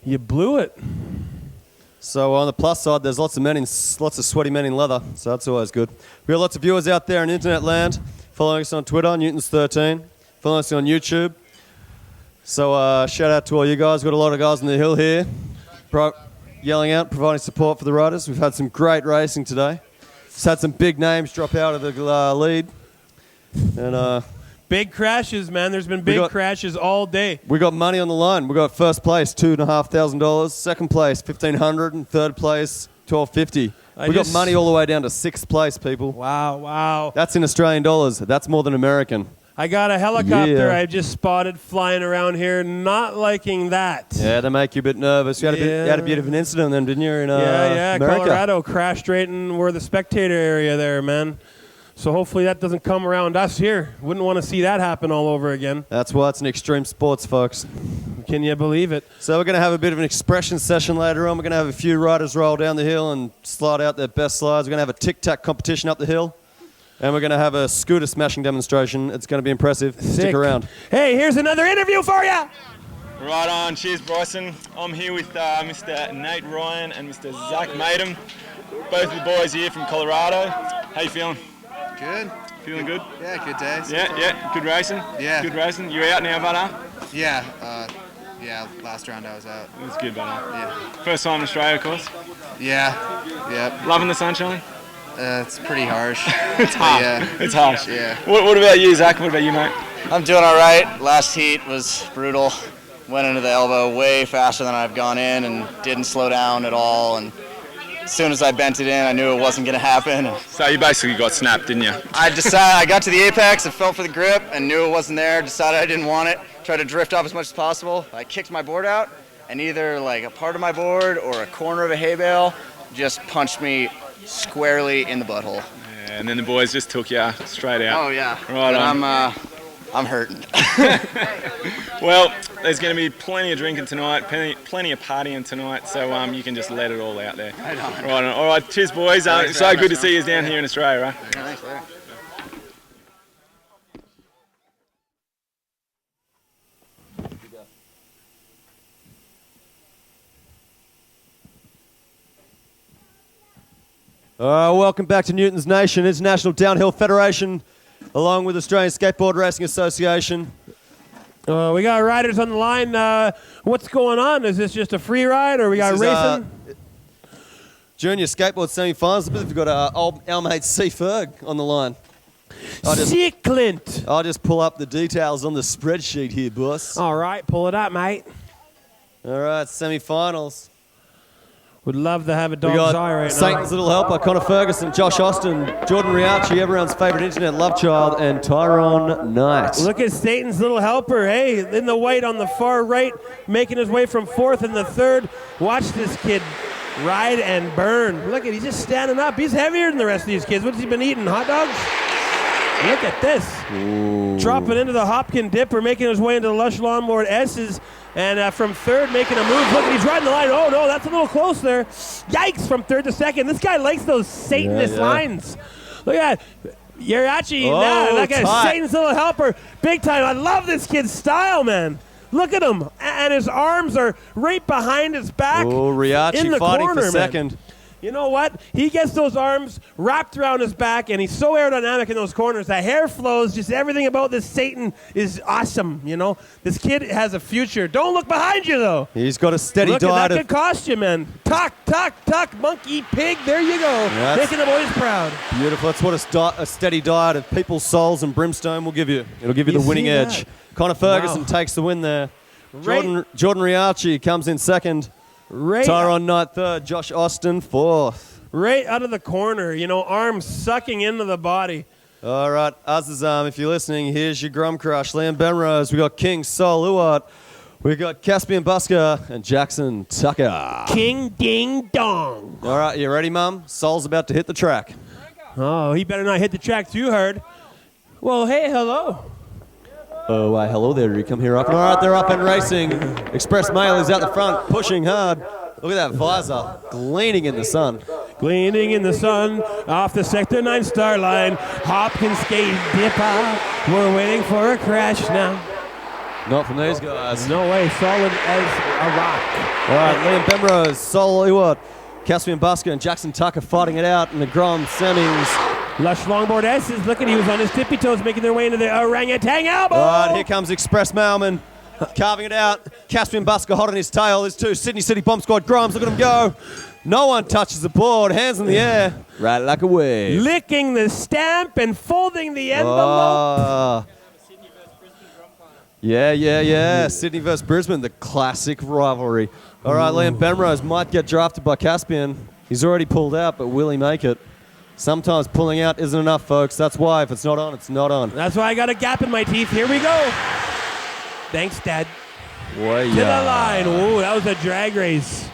you blew it. So on the plus side, there's lots of sweaty men in leather, so that's always good. We got lots of viewers out there in internet land, following us on Twitter, Newtons13, following us on YouTube. So shout out to all you guys. Got a lot of guys on the hill here, yelling out, providing support for the riders. We've had some great racing today. Just had some big names drop out of the lead. And big crashes, man. There's been big crashes all day. We got money on the line. We got first place, $2,500. Second place, $1,500. And third place, $1,250. We got money all the way down to sixth place, people. Wow. That's in Australian dollars. That's more than American. I got a helicopter I just spotted flying around here. Not liking that. Yeah, they make you a bit nervous. You had a bit of an incident then, didn't you, in America? Colorado crashed right in where the spectator area there, man. So hopefully that doesn't come around us here. Wouldn't want to see that happen all over again. That's why it's an extreme sports, folks. Can you believe it? So we're going to have a bit of an expression session later on. We're going to have a few riders roll down the hill and slide out their best slides. We're going to have a tic-tac competition up the hill. And we're going to have a scooter smashing demonstration. It's going to be impressive. Stick around. Hey, here's another interview for you. Right on. Cheers, Bryson. I'm here with Mr. Nate Ryan and Mr. Zach Madem. Both of the boys here from Colorado. How you feeling? Good. Feeling good? Yeah, good days. Yeah. Good racing? Yeah. Good racing. You out now, Vanna? Yeah, last round I was out. That's good, buddy. Yeah. First time in Australia, of course? Yeah, yep. Loving the sunshine? It's pretty harsh. It's harsh. Yeah. It's harsh. Yeah. What about you, Zach? What about you, mate? I'm doing all right. Last heat was brutal. Went into the elbow way faster than I've gone in and didn't slow down at all. And as soon as I bent it in, I knew it wasn't going to happen. So you basically got snapped, didn't you? I got to the apex, I felt for the grip and knew it wasn't there, decided I didn't want it, tried to drift off as much as possible. I kicked my board out and either like a part of my board or a corner of a hay bale just punched me squarely in the butthole. Yeah, and then the boys just took you straight out. Oh yeah. Right on. I'm hurting. Well, there's going to be plenty of drinking tonight, plenty of partying tonight, so you can just let it all out there. Right on. All right, cheers, boys. So good to see you down here in Australia, right? Yeah, thanks, Larry. Welcome back to Newton's Nation, International Downhill Federation, along with Australian Skateboard Racing Association. We got riders on the line. What's going on? Is this just a free ride, or we got racing? Junior skateboard semi-finals. We've got our mate C. Ferg on the line. Clint. I'll just pull up the details on the spreadsheet here, boss. All right, pull it up, mate. All right, semi-finals. Would love to have a We dog's got eye right Satan's now. Little Helper, Connor Ferguson, Josh Austin, Jordan Riachi, everyone's favourite internet love child, and Tyrone Knight. Look at Satan's Little Helper, hey, in the white on the far right, making his way from fourth in the third. Watch this kid ride and burn. Look at, he's just standing up. He's heavier than the rest of these kids. What's he been eating, hot dogs? Look at this. Ooh. Dropping into the Hopkin Dipper, making his way into the Lush Longboard S's. And from third, making a move. Look, he's riding the line. Oh, no, that's a little close there. Yikes, from third to second. This guy likes those Satanist lines. Look at that. Yarachi, look at Satan's Little Helper. Big time. I love this kid's style, man. Look at him. And his arms are right behind his back. Oh, Riachi in the fighting corner, for second. Man. You know what? He gets those arms wrapped around his back, and he's so aerodynamic in those corners. The hair flows, just everything about this Satan is awesome, you know? This kid has a future. Don't look behind you, though. He's got a steady look diet at that could cost you, man. Tuck, monkey, pig. There you go. Yeah, making the boys proud. Beautiful. That's what a steady diet of people's souls and brimstone will give you. It'll give you the winning edge. Connor Ferguson takes the win there. Jordan Riachi comes in second. Tyrone Knight third, Josh Austin fourth. Right out of the corner, you know, arms sucking into the body. All right, Azazam, if you're listening, here's your Grum Crush. Liam Benrose, we got King Sol Uwat, we got Caspian Busker, and Jackson Tucker. King Ding Dong. All right, you ready, Mum? Sol's about to hit the track. Oh, he better not hit the track too hard. Well, hey, hello. Oh, why, hello there. You come here up. All right, they're up and racing. Express Mail is out the front, pushing hard. Look at that visor, gleaming in the sun. Gleaming in the sun, off the Sector 9 star line. Hopkins skate dipper. We're waiting for a crash now. Not from these guys. No way, solid as a rock. All right, Liam Benrose, Sol Ewart, Caspian Busker, and Jackson Tucker fighting it out in the Grom semis. Lush Longboard S's, look at he was on his tippy toes making their way into the orangutan elbow. All right, here comes Express Mailman, carving it out. Caspian Busker hot on his tail. There's two Sydney City Bomb Squad Groms. Look at him go. No one touches the board. Hands in the air. Right like a wave. Licking the stamp and folding the envelope. Yeah. Sydney versus Brisbane, the classic rivalry. All right, Liam Benrose might get drafted by Caspian. He's already pulled out, but will he make it? Sometimes pulling out isn't enough, folks. That's why if it's not on, it's not on. That's why I got a gap in my teeth. Here we go. Thanks, Dad. Boy, to the line. Ooh, that was a drag race.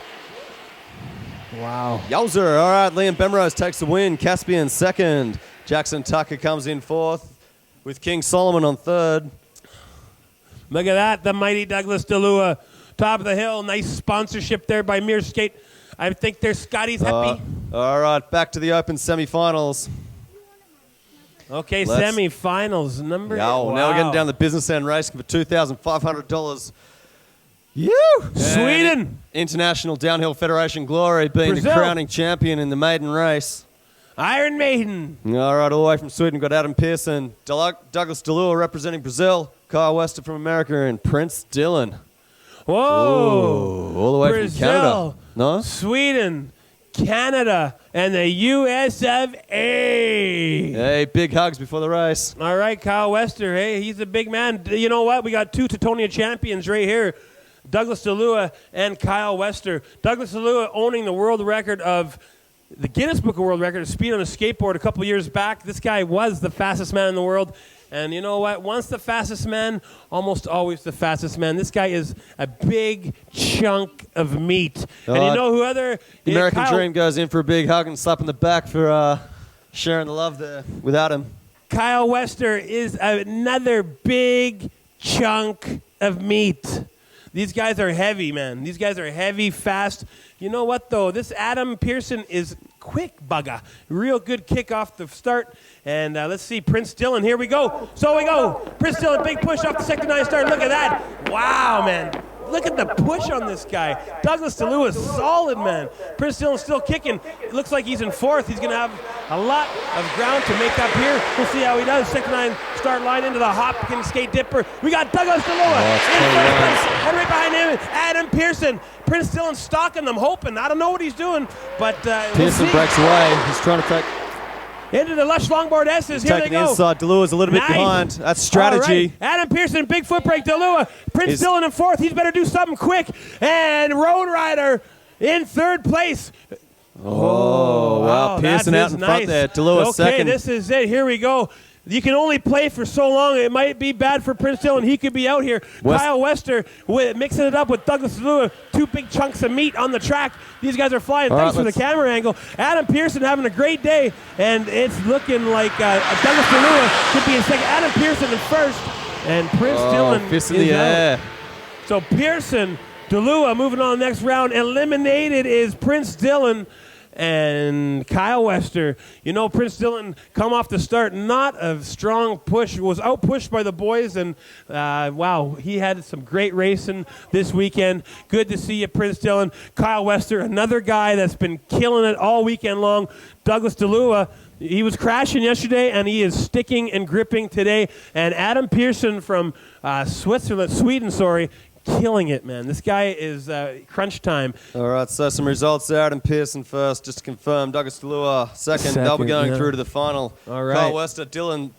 Wow. Yowzer. All right, Liam Benrose takes the win. Caspian second. Jackson Tucker comes in fourth with King Solomon on third. Look at that, the mighty Douglas DeLua. Top of the hill. Nice sponsorship there by Mere Skate. I think their Scotty's happy. All right, back to the Open semifinals. Okay, semifinals. Number Now we're getting down the business end racing for $2,500. Sweden. International Downhill Federation glory being Brazil. the crowning champion in the maiden race. Iron Maiden. All right, all the way from Sweden, got Adam Pearson, Douglas DeLua representing Brazil, Kyle Wester from America, and Prince Dillon. Whoa! Ooh, all the way Brazil, from Canada. No? Sweden, Canada, and the US of A. Hey, big hugs before the race. All right, Kyle Wester. Hey, he's a big man. You know what? We got 2 Teutonia champions right here. Douglas DeLua and Kyle Wester. Douglas DeLua owning the world record of the Guinness Book of World Record of speed on a skateboard a couple years back. This guy was the fastest man in the world. And you know what? Once the fastest man, almost always the fastest man. This guy is a big chunk of meat. And you know who other... The American Dream goes in for a big hug and slap in the back for sharing the love there without him. Kyle Wester is another big chunk of meat. These guys are heavy, man. These guys are heavy, fast. You know what, though? This Adam Pearson is quick bugger. Real good kick off the start. And let's see, Prince Dillon. Here we go. So we go. Prince Dillon, big push off the sector 9 start. Look at that. Wow, man. Look at the push on this guy. Douglas DeLua is solid, man. Prince Dillon's still kicking. It looks like he's in 4th. He's going to have a lot of ground to make up here. We'll see how he does. Sector 9 start line into the Hopkins skate dipper. We got Douglas DeLua in 1st place. And right behind him, Adam Pearson. Prince Dillon stalking them, hoping. I don't know what he's doing, but Pearson breaks away. He's trying to take... Into the Lush Longboard S's. Here they go. Inside. DeLua's a little bit behind. That's strategy. Right. Adam Pearson, big foot break. DeLua. Prince Dillon in 4th. He's better do something quick. And Road Rider in 3rd place. Oh, wow. Pearson out in front there. DeLua second. Okay, this is it. Here we go. You can only play for so long. It might be bad for Prince Dillon. He could be out here. Kyle Wester mixing it up with Douglas DeLua. 2 big chunks of meat on the track. These guys are flying. Thanks for the camera angle. Adam Pearson having a great day, and it's looking like Douglas DeLua could be in 2nd. Adam Pearson in 1st, and Prince Dillon fist in the air. So Pearson, DeLua moving on the next round. Eliminated is Prince Dillon and Kyle Wester. You know, Prince Dillon come off the start, not a strong push, was out-pushed by the boys, and wow, he had some great racing this weekend. Good to see you, Prince Dillon. Kyle Wester, another guy that's been killing it all weekend long. Douglas DeLua, he was crashing yesterday, and he is sticking and gripping today. And Adam Pearson from Sweden, killing it, man. This guy is crunch time. All right, so some results there. Adam Pearson first, just to confirm. Douglas DeLua second. They'll be going through to the final. All right. Kyle Wester,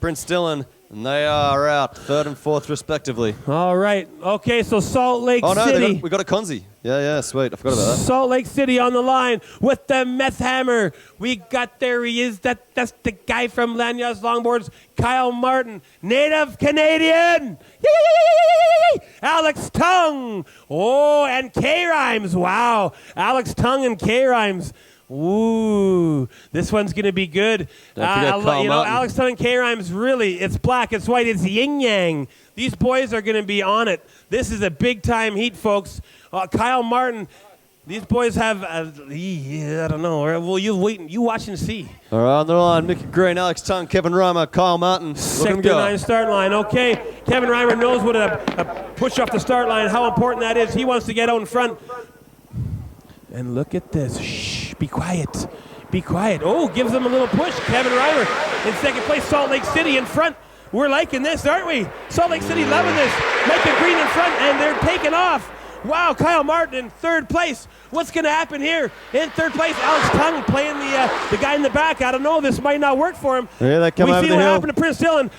Prince Dillon, and they are out 3rd and 4th respectively. All right. Okay, so Salt Lake City. We got a Conzi. Yeah, sweet. I forgot about that. Salt Lake City on the line with the meth hammer. There he is. That's the guy from Lanyard's Longboards, Kyle Martin, native Canadian. Yee! Alex Tung. Oh, and K-Rhymes. Wow. Alex Tung and K-Rhymes. Ooh, this one's going to be good. Alex Tung and K-Rhymes, really, it's black, it's white, it's yin-yang. These boys are going to be on it. This is a big-time heat, folks. Kyle Martin, these boys have, I don't know. Well, you wait, you watch and see. All right, on the line, Mickey Green, Alex Tung, Kevin Reimer, Kyle Martin. Sector 9 start line. Okay, Kevin Reimer knows what a push off the start line, how important that is. He wants to get out in front. And look at this. Shh, be quiet. Be quiet. Oh, gives them a little push. Kevin Reimer in 2nd place. Salt Lake City in front. We're liking this, aren't we? Salt Lake City loving this. Micah Green in front, and they're taking off. Wow, Kyle Martin in 3rd place. What's going to happen here? In 3rd place, Alex Tung playing the guy in the back. I don't know. This might not work for him. Yeah, they come over the hill. We see what happened to Prince Dillon.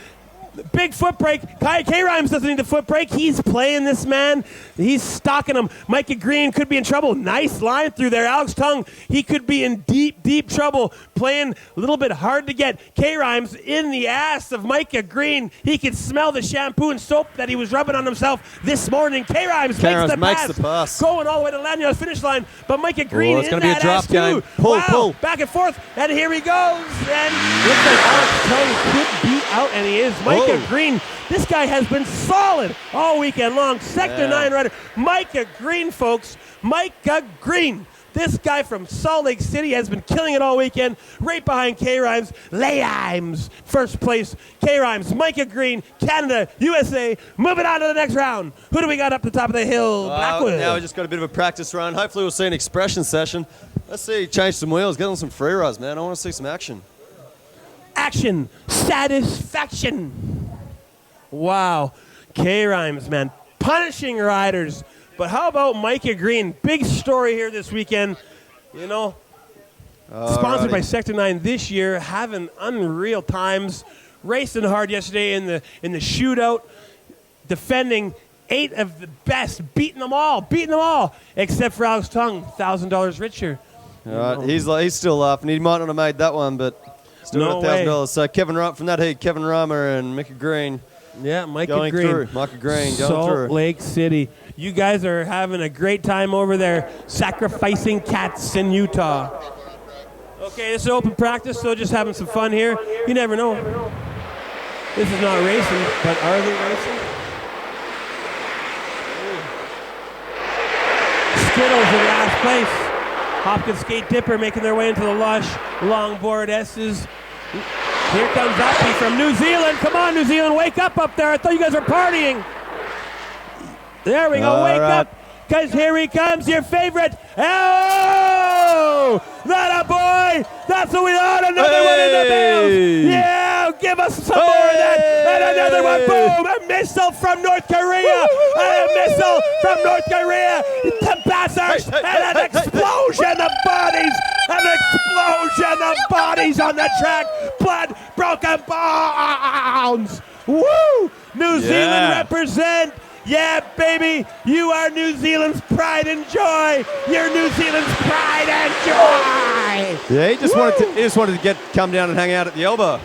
Big foot break. K-Rhymes doesn't need the foot break. He's playing this man. He's stalking him. Micah Green could be in trouble. Nice line through there. Alex Tung, he could be in deep, deep trouble. Playing a little bit hard to get. K-Rhymes in the ass of Micah Green. He could smell the shampoo and soap that he was rubbing on himself this morning. K-Rhymes makes the pass. Going all the way to Lanyard's finish line. But Micah Green in that ass too. Pull. Back and forth. And here he goes. And looks like Alex Tung could be out, and he is. Micah Green, this guy has been solid all weekend long. Sector 9 rider, Micah Green, folks. Micah Green. This guy from Salt Lake City has been killing it all weekend. Right behind K-Rhymes, Layhimes, 1st place. K-Rhymes, Micah Green, Canada, USA. Moving on to the next round. Who do we got up the top of the hill? Blackwood. Now we just got a bit of a practice run. Hopefully we'll see an expression session. Let's see, change some wheels, get on some free rides, man. I want to see some action. Action, satisfaction. Wow. K-Rhymes, man, punishing riders. But how about Micah Green? Big story here this weekend. You know, sponsored by Sector 9 this year, having unreal times, racing hard yesterday in the shootout, defending 8 of the best, beating them all, except for Alex Tung, $1,000 richer. All right, he's still laughing. He might not have made that one, but still got $1,000. So Kevin from that heat, Kevin Rama and Micah Green. Yeah, Micah going Green. through. Micah Green going Salt through. Lake City. You guys are having a great time over there, sacrificing cats in Utah. Okay, this is open practice, so just having some fun here. You never know. This is not racing, but are they racing? Skittles in last place. Hopkins Skate Dipper making their way into the lush longboard S's. Here comes Uppy from New Zealand. Come on, New Zealand, wake up there. I thought you guys were partying. There we go, wake up. Because here he comes, your favorite. Oh, that a boy. That's what we want. Another one in the bales. Yeah, give us some more of that. And another one, boom. A missile from North Korea. And a missile from North Korea to Bathurst. And an explosion of bodies. An explosion of bodies on the track. Blood, broken bones. Woo! New Zealand represent. Yeah, baby, you are New Zealand's pride and joy. You're New Zealand's pride and joy. Yeah, he just wanted to come down and hang out at the elbow.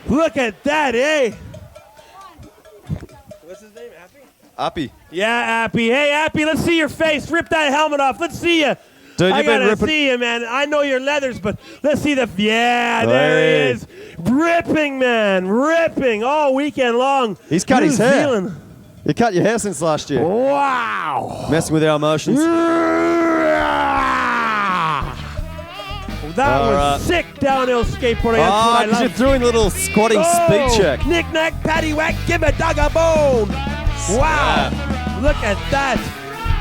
Look at that, eh? What's his name, Appy? Appy. Yeah, Appy. Hey, Appy, let's see your face. Rip that helmet off. Let's see you. Dude, I gotta see you, man. I know your leathers, but let's see the. Yeah, there he is. Ripping, man. Ripping all weekend long. He's cut his hair. New Zealand. You cut your hair since last year. Wow. Messing with our emotions. That was sick downhill skateboarding. That's what I love. You threw in a little squatting speed check. Knick-knack, paddywhack, give a dog a bone. Wow. Look at that.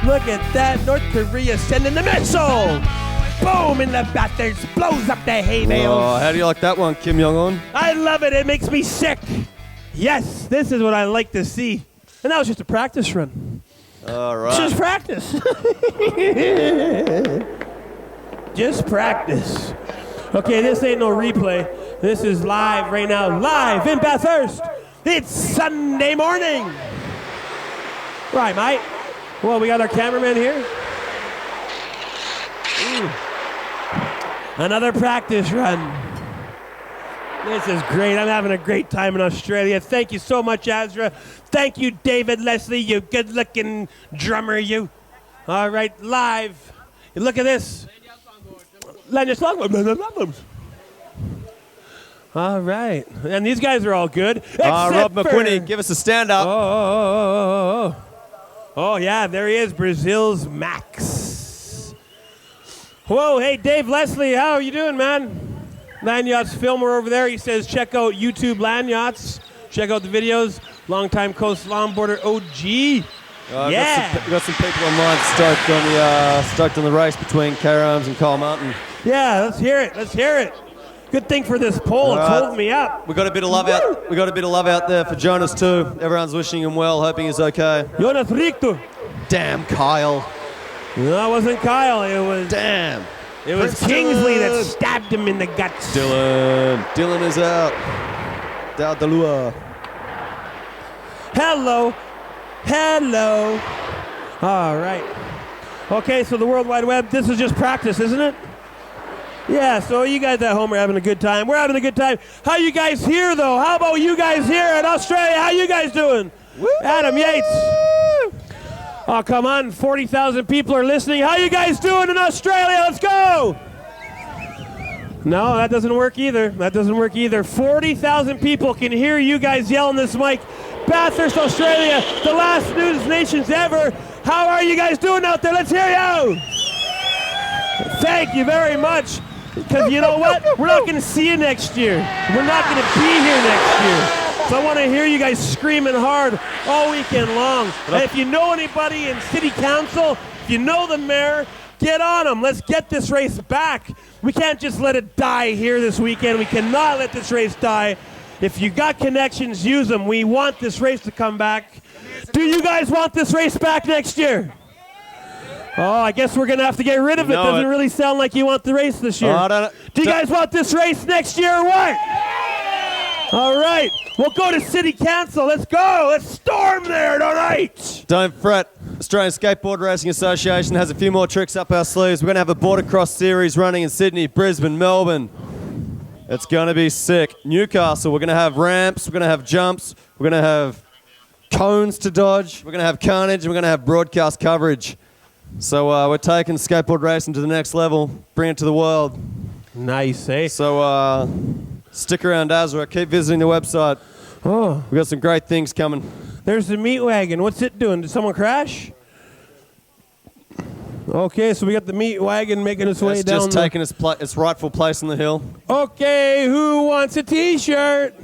Look at that. North Korea sending the missile. Boom in the Bathurst. Blows up the hay bales. Oh, how do you like that one, Kim Jong-un? I love it. It makes me sick. Yes, this is what I like to see. And that was just a practice run. All right. Just practice. Just practice. Okay, this ain't no replay. This is live right now. Live in Bathurst. It's Sunday morning. Right, mate. Well, we got our cameraman here. Another practice run. This is great. I'm having a great time in Australia. Thank you so much, Azra. Thank you, David Leslie, you good-looking drummer, you. All right, live. Look at this. All right. And these guys are all good. Rob McQuinney, give us a stand-up. Oh, yeah, there he is, Brazil's Max. Whoa, hey, Dave Leslie, how are you doing, man? Land Yachts filmer over there. He says, check out YouTube Land Yachts. Check out the videos. Longtime Coast Longboarder OG. Got some people online stoked on the race between K-Rhymes and Kyle Martin. Yeah, let's hear it. Let's hear it. Good thing for this poll. It's holding me up. We got a bit of love out. We got a bit of love out there for Jonas too. Everyone's wishing him well, hoping he's okay. Jonas Richter. Damn, Kyle. No, that wasn't Kyle. It was. Damn. It was Prince Kingsley Dylan. that stabbed him in the guts. Dylan is out. Down the lure. Hello. All right. Okay, so the World Wide Web, this is just practice, isn't it? Yeah, so you guys at home are having a good time. We're having a good time. How you guys here, though? How about you guys here in Australia? How you guys doing? Woo! Adam Yates. Oh, come on. 40,000 people are listening. How you guys doing in Australia? Let's go. No, that doesn't work either. 40,000 people can hear you guys yell in this mic. Bathurst, Australia, the last News Nations ever. How are you guys doing out there? Let's hear you. Thank you very much. Because you know what? We're not going to see you next year. We're not going to be here next year. So I want to hear you guys screaming hard all weekend long. And if you know anybody in City Council, if you know the mayor, get on them. Let's get this race back. We can't just let it die here this weekend. We cannot let this race die. If you got connections, use them. We want this race to come back. Do you guys want this race back next year? Oh, I guess we're going to have to get rid of it. Doesn't really sound like you want the race this year. Do you guys want this race next year or what? All right. We'll go to City Council. Let's go. Let's storm there tonight. Don't fret. Australian Skateboard Racing Association has a few more tricks up our sleeves. We're going to have a border cross series running in Sydney, Brisbane, Melbourne. It's going to be sick. Newcastle, we're going to have ramps. We're going to have jumps. We're going to have cones to dodge. We're going to have carnage. And we're going to have broadcast coverage. So we're taking skateboard racing to the next level, bring it to the world. Nice, eh? So stick around, Azra. Keep visiting the website. Oh, we got some great things coming. There's the meat wagon. What's it doing? Did someone crash? Okay, so we got the meat wagon making its way down. It's just taking its rightful place on the hill. Okay, who wants a T-shirt?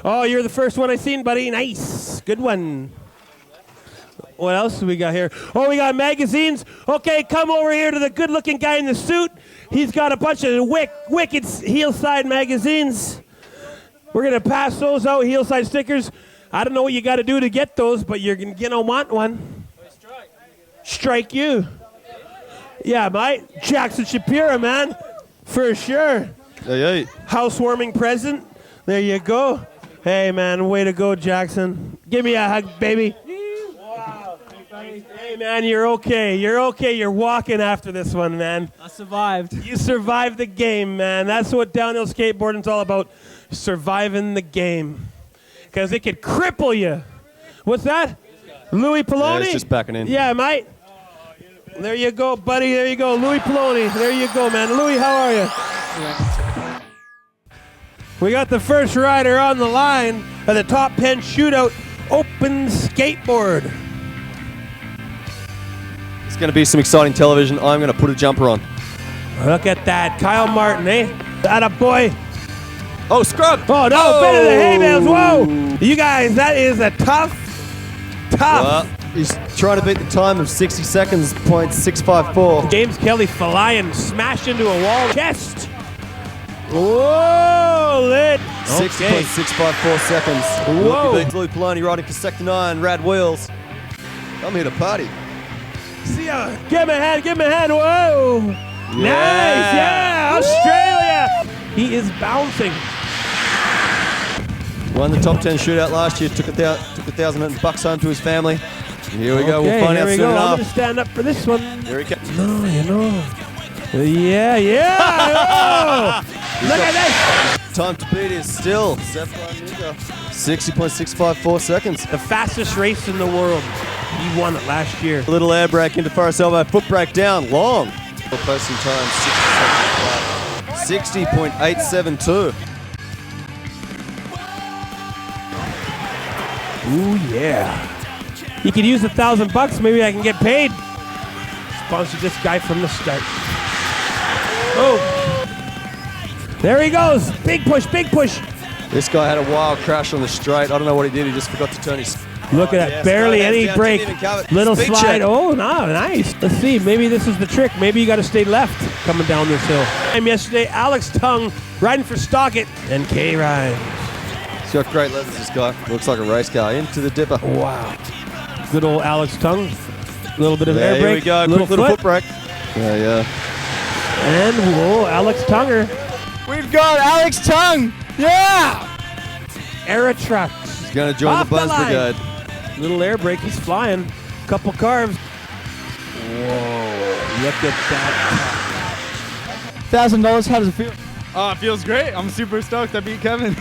Oh, you're the first one I seen, buddy. Nice, good one. What else do we got here? Oh, we got magazines. Okay, come over here to the good-looking guy in the suit. He's got a bunch of wicked Heelside magazines. We're going to pass those out, Heelside stickers. I don't know what you got to do to get those, but you're going to want one. Strike you. Yeah, mate. Jackson Shapiro, man. For sure. Hey. Housewarming present. There you go. Hey, man, way to go, Jackson. Give me a hug, baby. Hey, man, you're okay. You're okay. You're walking after this one, man. I survived. You survived the game, man. That's what downhill skateboarding's all about. Surviving the game. Because it could cripple you. What's that? Louis Poloni? Yeah, it's just backing in. Yeah, mate. There you go, buddy. There you go. Louis Poloni. There you go, man. Louis, how are you? We got the first rider on the line of the top 10 shootout open skateboard. It's going to be some exciting television. I'm going to put a jumper on. Look at that. Kyle Martin, eh? Atta boy. Oh, scrub. Oh, no. Better than hay bales. Whoa. You guys, that is a tough. Well, he's trying to beat the time of 60 seconds, .654. James Kelly flying, smashed into a wall. Chest. Whoa, lit. 60.654 seconds. Whoa. Louis Poloni riding for Sector 9, Rad Wheels. I'm here to party. See ya. Give him a hand, give him a hand. Whoa. Yeah. Nice, yeah. Australia. He is bouncing. Won the top 10 shootout last year, took $1,000 home to his family. Here we go, we'll find out soon I'm enough. going to stand up for this one. Here he comes. No, you know. Yeah. Oh. Look at this. Time to beat is still 60.654 seconds. The fastest race in the world. He won it last year. A little air brake into Forest Elbow, foot brake down, long. Posting time 60.872. Ooh, yeah. You could use $1,000. Maybe I can get paid. Sponsor this guy from the start. Oh. There he goes. Big push, big push. This guy had a wild crash on the straight. I don't know what he did. He just forgot to turn his... Look at that. Yes, Barely right any down, break. didn't even cover. Little Speed slide. check. Oh, no, nice. Let's see. Maybe this is the trick. Maybe you got to stay left coming down this hill. And yesterday, Alex Tung riding for Stockett and K Ryan. He's got great leathers, this guy. Looks like a race car. Into the dipper. Wow. Good old Alex Tung. A little bit of air Here we brake. go. Quick little foot brake. Yeah. And whoa, Alex Tunger. We've got Alex Tung. Yeah. Era Trucks. He's going to join Off the Buzz line. Brigade. Little air brake. He's flying. Couple carves. Whoa. Look at that. $1,000. How does it feel? Oh, it feels great. I'm super stoked I beat Kevin.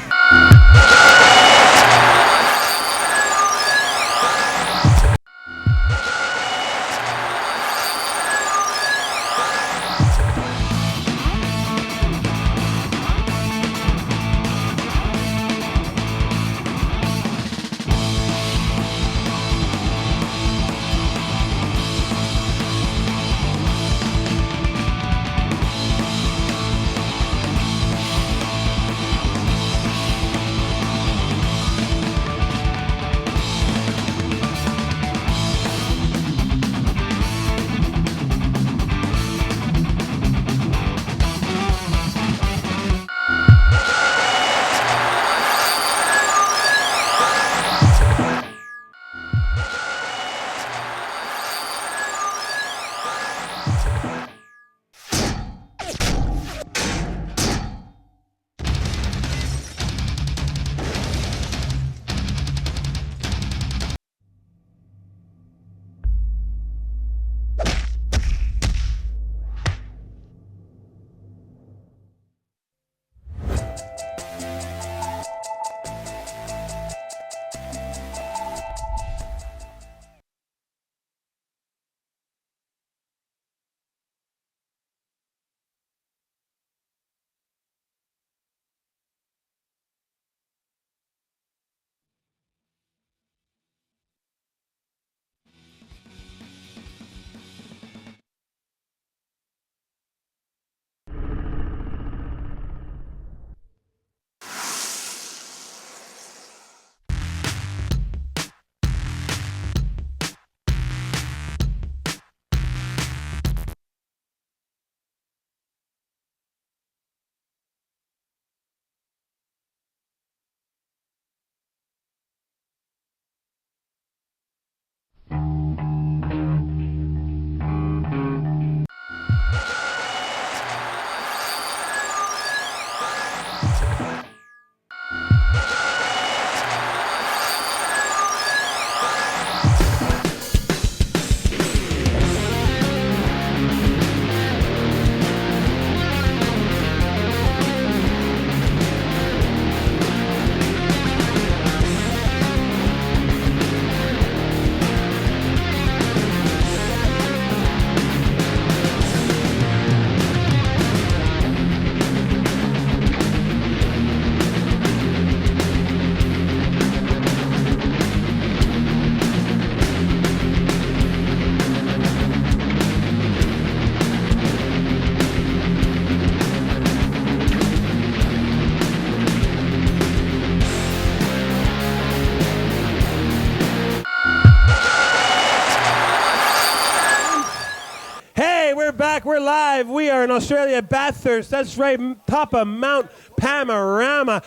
Okay, we're back. We're live. We are in Australia, Bathurst. That's right, top of Mount Panorama.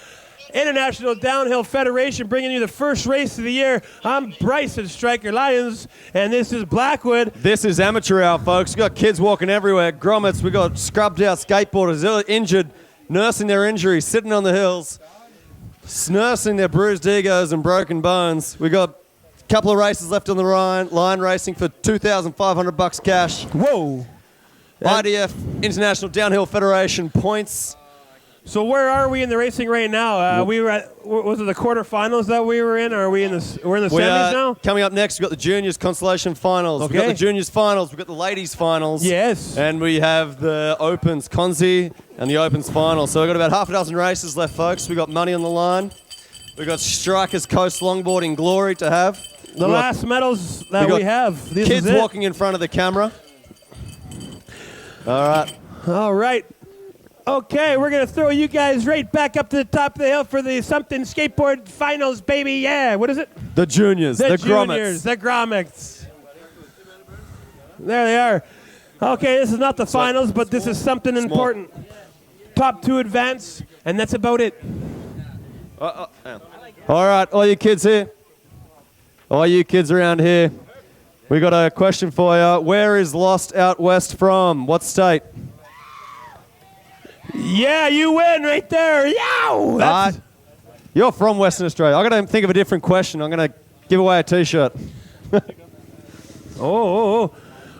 International Downhill Federation bringing you the first race of the year. I'm Bryson Striker Lyons, and this is Blackwood. This is amateur hour, folks. We've got kids walking everywhere, grommets. We've got scrubbed out skateboarders, injured, nursing their injuries, sitting on the hills, nursing their bruised egos and broken bones. We've got a couple of races left on the line racing for $2,500 cash. Whoa. IDF, International Downhill Federation points. So where are we in the racing right now? We were at, was it the quarterfinals that we were in, or are we in the, we're in the semis now? Coming up next, we've got the juniors consolation finals. Okay. We've got the juniors finals. We've got the ladies finals. Yes. And we have the opens, Conzi, and the opens final. So we've got about half a dozen races left, folks. We've got money on the line. We've got Strikers Coast Longboarding glory to have. The last medals that we have. This kids is it. walking in front of the camera. All right. All right. Okay, we're going to throw you guys right back up to the top of the hill for the something skateboard finals, baby. Yeah, what is it? The juniors, the juniors, grommets. the grommets. There they are. Okay, this is not the finals, but this is something important. Top 2 advance, and that's about it. All right, all you kids here, all you kids around here, we got a question for you. Where is Lost Out West from? What state? Yeah, you win right there. Yow! That's You're from Western Australia. I got to think of a different question. I'm going to give away a T-shirt.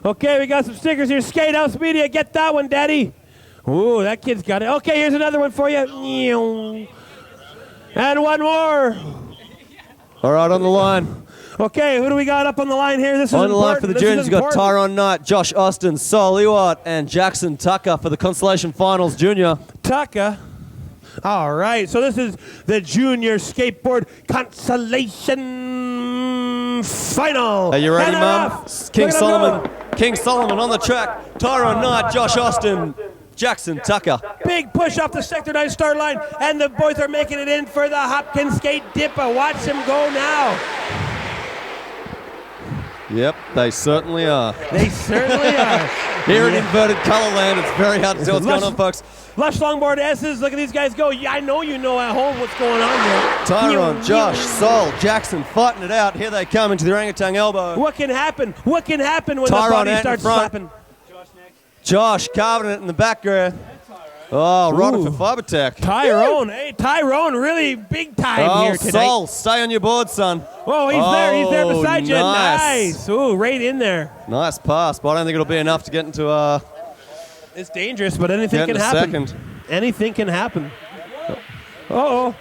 Okay, we got some stickers here. Skate House Media, get that one, Daddy. Ooh, that kid's got it. Okay, here's another one for you. And one more. All right, on the line. Okay, who do we got up on the line here? This is on the line for the juniors, you've you've got Tyrone Knight, Josh Austin, Sol Ewart, and Jackson Tucker for the consolation finals junior. Tucker. All right, so this is the junior skateboard consolation final. Are you ready, And Mum? off. King Look at Solomon. King Solomon on the track. Tyrone Knight, Josh Austin, Jackson Tucker. Big push off the Sector 9 start line, and the boys are making it in for the Hopkins Skate Dipper. Watch him go now. Yep, they certainly are. They certainly are. Here in inverted Colourland, it's very hard to tell what's going on, folks. Lush Longboard S's, look at these guys go. Yeah, I know you know at home what's going on here. Tyrone, Josh, Sol, Jackson fighting it out. Here they come into the orangutan elbow. What can happen? What can happen when Tyrone the body starts slapping? Josh carving it in the background. Oh, right for Fibertech. Tyrone, hey, Tyrone, really big time here tonight. Sol, stay on your board, son. Oh, he's there beside you. Nice. Ooh, right in there. Nice pass, but I don't think it'll be enough to get into It's dangerous, but anything can happen. Second. Anything can happen. Uh-oh.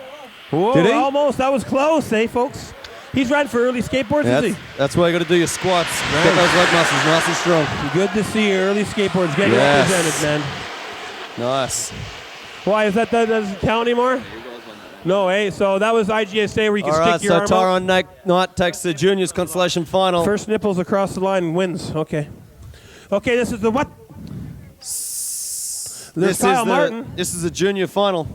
Whoa, Did he? almost. That was close, eh, folks? He's riding for early skateboards, is he? That's why you got to do your squats. Get those leg muscles nice and strong. Good to see your early skateboards getting represented, man. Nice. Why, is that doesn't count anymore? No, eh? So that was IGSA where you can stick your arm All right, so Tyrone Knight takes the juniors consolation final. First nipples across the line wins. Okay. Okay, this is the what? This is the junior final.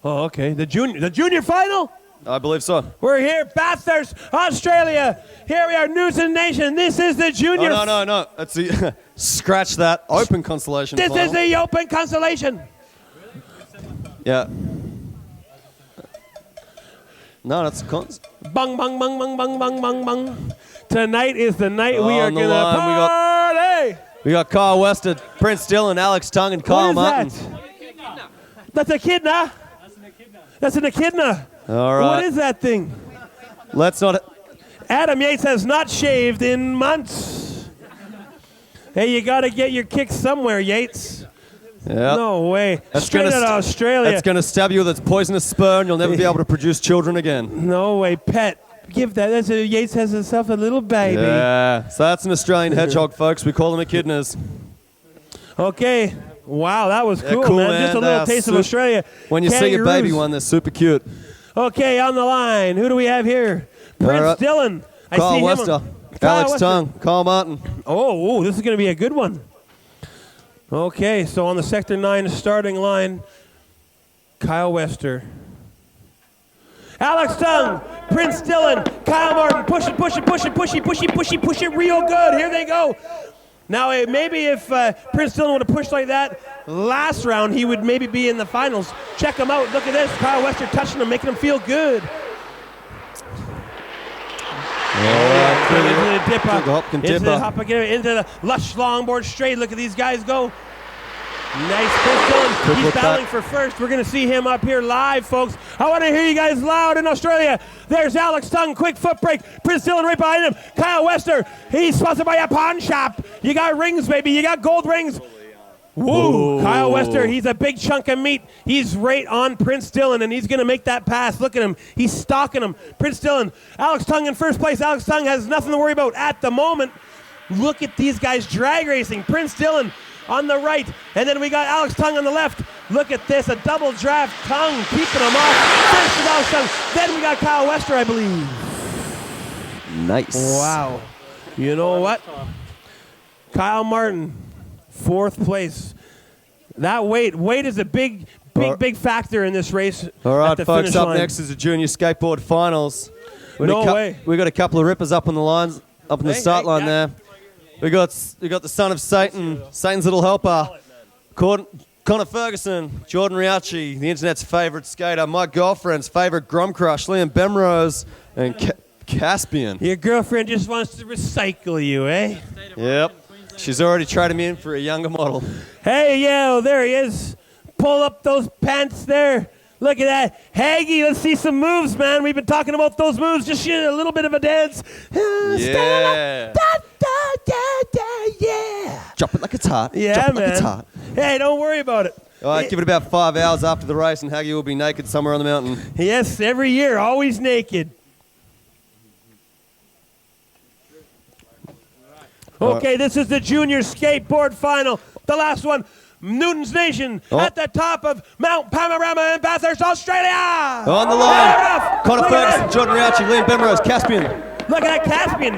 Oh, okay. The junior final? I believe so. We're here, Bathurst, Australia. Here we are, Newton Nation. This is the junior. Oh, no. That's the scratch that open consolation This final. is the open consolation. Yeah. No, that's cons. Bung, bung, bung, bung, bung, bung, bung, bung. Tonight is the night we are On the going to line, party. We got Kyle Wester, Prince Dillon, Alex Tongue, and Kyle Martin. That's a echidna. That's an echidna. All right. What is that thing? Let's not. Adam Yates has not shaved in months. Hey, you got to get your kicks somewhere, Yates. Yeah. No way. Straight out of Australia. That's going to stab you with its poisonous spur, and you'll never be able to produce children again. No way, pet. Give that. That's a, Yates has himself a little baby. Yeah. So that's an Australian hedgehog, folks. We call them echidnas. Okay. Wow, that was They're cool, man. man. Just a little taste of Australia. When you see a baby Kangaroos. one, they're super cute. Okay, on the line. Who do we have here? Prince right. Dillon. I Kyle see him. Wester, Kyle Alex Wester. Tongue, Kyle Martin. Oh, this is going to be a good one. Okay, so on the Sector 9 starting line, Kyle Wester. Alex Tongue, Prince Dillon, Kyle Martin, push it real good. Here they go. Now, maybe if Prince Dillon would have pushed like that last round, he would maybe be in the finals. Check him out. Look at this. Kyle Wester touching him, making him feel good. Into the dip up. Into the hop again. Into the lush longboard straight. Look at these guys go. Nice. Prince Dillon, he's battling for first. We're going to see him up here live, folks. I want to hear you guys loud in Australia. There's Alex Tongue, quick foot brake. Prince Dillon right behind him. Kyle Wester, he's sponsored by a pawn shop. You got rings, baby. You got gold rings. Woo! Kyle Wester, he's a big chunk of meat. He's right on Prince Dillon, and he's going to make that pass. Look at him. He's stalking him. Prince Dillon, Alex Tongue in first place. Alex Tongue has nothing to worry about at the moment. Look at these guys drag racing. Prince Dillon on the right, and then we got Alex Tongue on the left. Look at this, a double draft. Tongue keeping him off. First with Alex Tongue. Then we got Kyle Wester, I believe. Nice. Wow. You know what? Kyle Martin, fourth place. That weight is a big factor in this race. All right, at the folks, finish up line. next is the junior skateboard finals. No way. We got a couple of rippers up on the lines, up on the start line there. We got the son of Satan, Satan's little helper, Connor Ferguson, Jordan Riachi, the internet's favorite skater, my girlfriend's favorite Grom Crush, Liam Bemrose, and Caspian. Your girlfriend just wants to recycle you, eh? Yep. She's already traded me in for a younger model. Hey, yeah, there he is. Pull up those pants there. Look at that. Haggy, let's see some moves, man. We've been talking about those moves. Just shoot a little bit of a dance. Yeah. Yeah. Drop it like it's hot. Yeah, Drop it man. like it's hot. Hey, don't worry about it. All right, give it about 5 hours after the race, and Haggy will be naked somewhere on the mountain. Yes, every year, always naked. Okay, this is the junior skateboard final. The last one. Newton's Nation at the top of Mount Panorama in Bathurst, Australia. On the line, Connor Ferguson, Jordan Riachi, Liam Bemrose, Caspian. Look at that Caspian.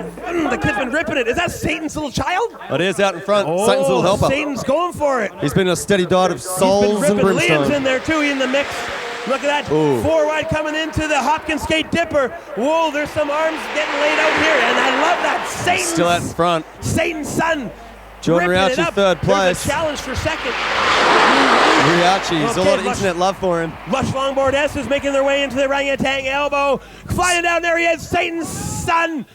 The kid's been ripping it. Is that Satan's little child? It is out in front. Satan's little helper. Satan's going for it. He's been a steady diet of He's souls been and ripping. brimstone. Liam's in there too, in the mix. Look at that. Ooh. Four wide coming into the Hopkins Skate Dipper. Whoa, there's some arms getting laid out here, and I love that. Satan's Still out in front. Satan's son. Jordan ripping it Riachi, up. third place. There's a challenge for second. Riachi, there's a lot of internet love for him. Lush Longboard S is making their way into the orangutan elbow. Flying down there he is, Satan's son.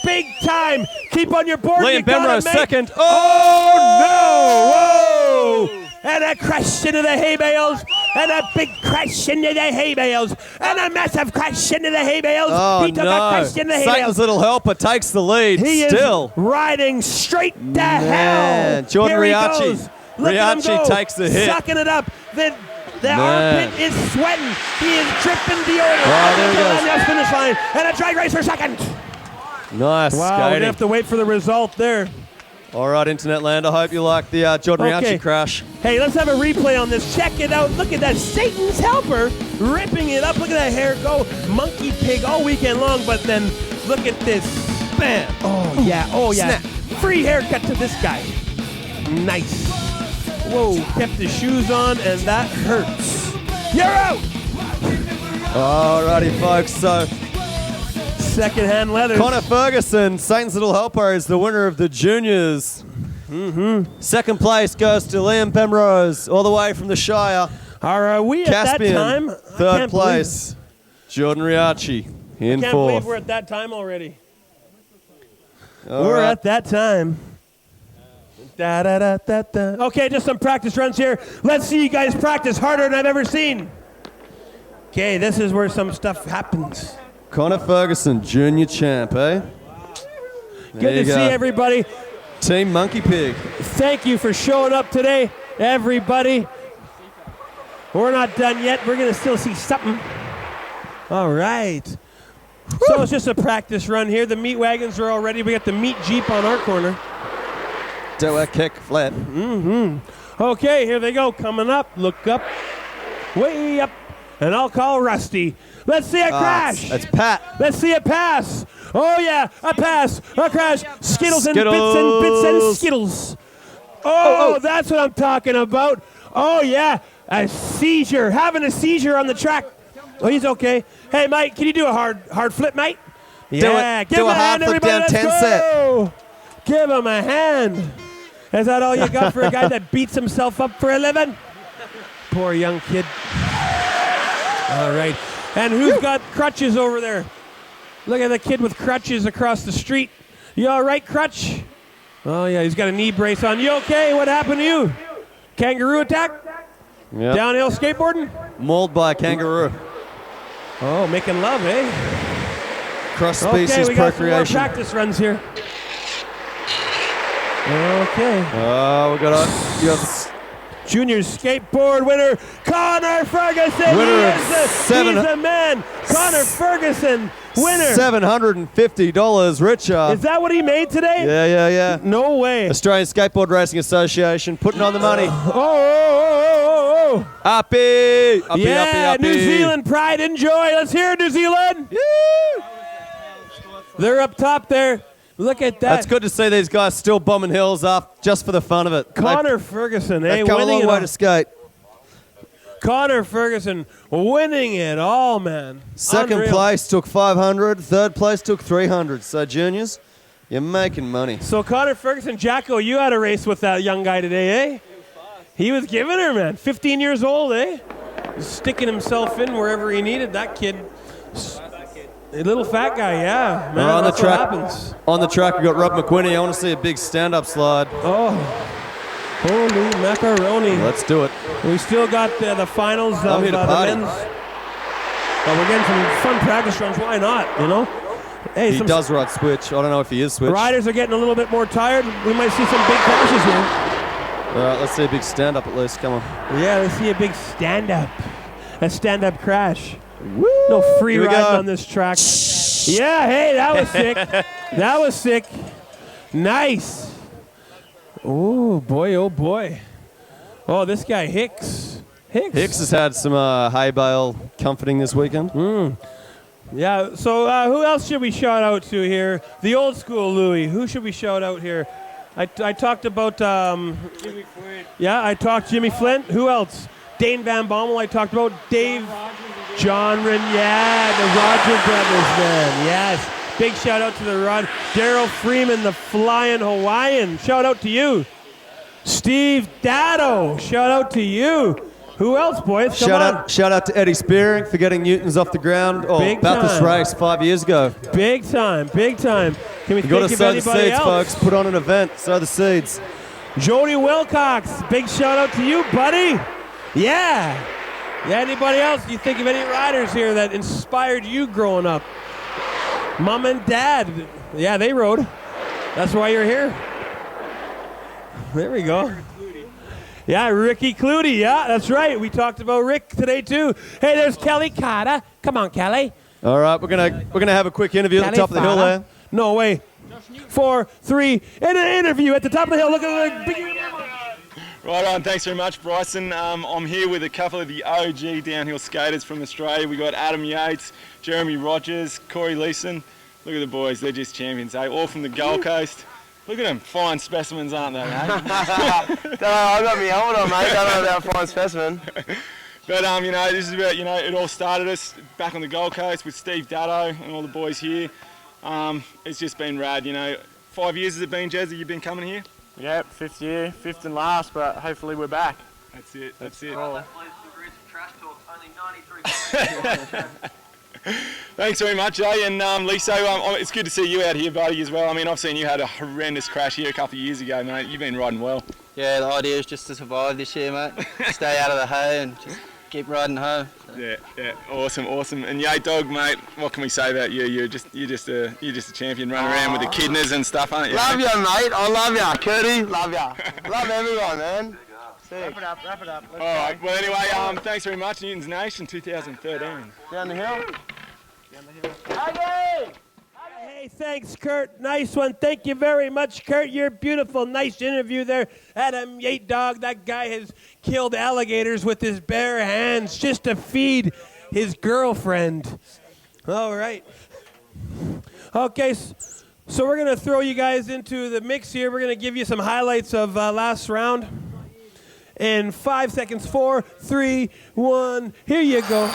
Big time. Keep on your board. Liam You gotta Bemrose, make- second. Oh, no! Whoa! And a crash into the hay bales. And a big crash into the hay bales. And a massive crash into the hay bales. Oh, He took no. a crash into the hay Satan's bales. little helper takes the lead He still. is riding straight to Man, hell. Jordan Here he Riachi. goes. Look at him Riachi go. takes the hit. Sucking it up. The Man. armpit is sweating. He is dripping deodorant. Oh, there he goes. On the finish line. And a drag race for second. Nice Wow, we're skating. gonna have to wait for the result there. All right, internet land. I hope you like the Jordan Okay. Riachi crash. Hey, let's have a replay on this. Check it out. Look at that Satan's helper ripping it up. Look at that hair go. Monkey pig all weekend long, but then look at this. Bam. Oh, yeah. Oh, yeah. Snap. Free haircut to this guy. Nice. Whoa, kept his shoes on, and that hurts. You're out. All righty, folks. So second-hand leather. Connor Ferguson, Satan's little helper, is the winner of the juniors. Second place goes to Liam Bemrose, all the way from the Shire. Are we at that Caspian, time? I third can't place. Jordan Riachi in I can't fourth. believe we're at that time already. All We're right. at that time. Da, da, da, da, da. Okay, just some practice runs here. Let's see you guys practice harder than I've ever seen. Okay, this is where some stuff happens. Connor Ferguson, junior champ, eh? Good There to you see go. everybody. Team Monkey Pig. Thank you for showing up today, everybody. We're not done yet. We're going to still see something. All right. So it's just a practice run here. The meat wagons are all ready. We got the meat Jeep on our corner. Do a kick flip. Okay, here they go. Coming up. Look up. Way up. And I'll call Rusty. Let's see a crash. That's Pat. Let's see a pass. Oh, yeah. A pass. A crash. Skittles and bits Skittles. and Skittles. Oh, that's what I'm talking about. Oh, yeah. A seizure. Having a seizure on the track. Oh, he's okay. Hey, Mike, can you do a hard flip, mate? Yeah. it. Give Do him a hard hand, flip everybody. down Let's 10 set. go. Give him a hand. Is that all you got for a guy that beats himself up for a living? Poor young kid. All right. And who's got crutches over there? Look at the kid with crutches across the street. You all right, crutch? Oh, yeah, he's got a knee brace on. You okay? What happened to you? Kangaroo attack? Yep. Downhill skateboarding? Mauled by a kangaroo. Oh, making love, eh? Cross-species okay, we got some more procreation. practice runs here. Okay. Oh, we got Junior skateboard winner, Connor Ferguson. Winner He of is he's the man. Connor Ferguson, winner. $750, Richard. Is that what he made today? Yeah. No way. Australian Skateboard Racing Association putting on the money. Oh. Uppy. Yeah, New Zealand pride, enjoy. Let's hear it, New Zealand. They're up top there. Look at that. That's good to see these guys still bombing hills up just for the fun of it. Connor Ferguson, they've come a long way to skate. Connor Ferguson winning it all, man. Second Unreal. place took 500. Third place took 300. So juniors, you're making money. So Connor Ferguson, Jacko, you had a race with that young guy today, eh? He was giving her, man. 15 years old, eh? Sticking himself in wherever he needed. That kid. A little fat guy, yeah. Man, on the that's what track, happens. on the track, we got Rob McQuinney. I want to see a big stand-up slide. Oh, holy macaroni! Let's do it. We still got the finals of I'm here to the party. men's. But we're getting some fun practice runs. Why not? You know. Hey, He some does ride switch. I don't know if he is switch. riders are getting a little bit more tired. We might see some big crashes here. All right, let's see a big stand-up at least. Come on. Yeah, let's see a big stand-up. A stand-up crash. Woo! No free Here we riding go. on this track. Yeah, hey, that was sick. That was sick. Nice. Oh, boy, oh, boy. Oh, this guy, Hicks. Hicks has had some hay bale comforting this weekend. Yeah, so who else should we shout out to here? The old school Louis. Who should we shout out here? I talked about... Jimmy Flint. Yeah, I talked Jimmy Flint. Who else? Dane Van Bommel, I talked about. Dave... John yeah, the Roger brothers, man. Yes. Big shout out to the Rod. Daryl Freeman, the Flying Hawaiian. Shout out to you. Steve Dado. Shout out to you. Who else, boys? Come on. Shout out to Eddie Spearing for getting Newtons off the ground. Oh, Big Bathurst time. race 5 years ago. Big time, big time. Can we You got to think of sow the anybody seeds, else? folks. Put on an event. Sow the seeds. Jody Wilcox. Big shout out to you, buddy. Yeah. Anybody else? Do you think of any riders here that inspired you growing up? Mom and Dad. Yeah, they rode. That's why you're here. There we go. Yeah, Ricky Clutie. Yeah, that's right. We talked about Rick today too. Hey, there's Kelly Carter. Come on, Kelly. All right, we're gonna have a quick interview at the top of the hill there. No way. 4, 3, and an interview at the top of the hill. Look at the big. Right on, thanks very much, Bryson. I'm here with a couple of the OG downhill skaters from Australia. We got Adam Yates, Jeremy Rogers, Corey Leeson. Look at the boys, they're just champions, eh? All from the Gold Coast. Look at them, fine specimens, aren't they, eh? I've got my helmet on, mate. Don't know about fine specimen. But, you know, this is about, you know, it all started us back on the Gold Coast with Steve Dado and all the boys here. It's just been rad, you know. 5 years has it been, Jez, that you've been coming here? Yep, 5th year, 5th and last, but hopefully we're back. That's it, that's it. Thanks very much, eh? And Liso, it's good to see you out here, buddy, as well. I mean, I've seen you had a horrendous crash here a couple of years ago, mate. You've been riding well. Yeah, the idea is just to survive this year, mate. Stay out of the hay and just keep riding home. Yeah, awesome. And yeah, dog, mate. What can we say about you? You're just a champion, running around with the kidneys and stuff, aren't you? Love ya, mate. I love ya, Curdy. Love ya. Love everyone, man. Wrap it up. All right. Well, anyway, thanks very much, Newtons Nation 2013. Down the hill. Hey, thanks, Kurt. Nice one. Thank you very much, Kurt. You're beautiful. Nice interview there. Adam Yate Dog, that guy has killed alligators with his bare hands just to feed his girlfriend. All right. Okay, so we're going to throw you guys into the mix here. We're going to give you some highlights of last round. In 5 seconds, 4, 3, 1, here you go.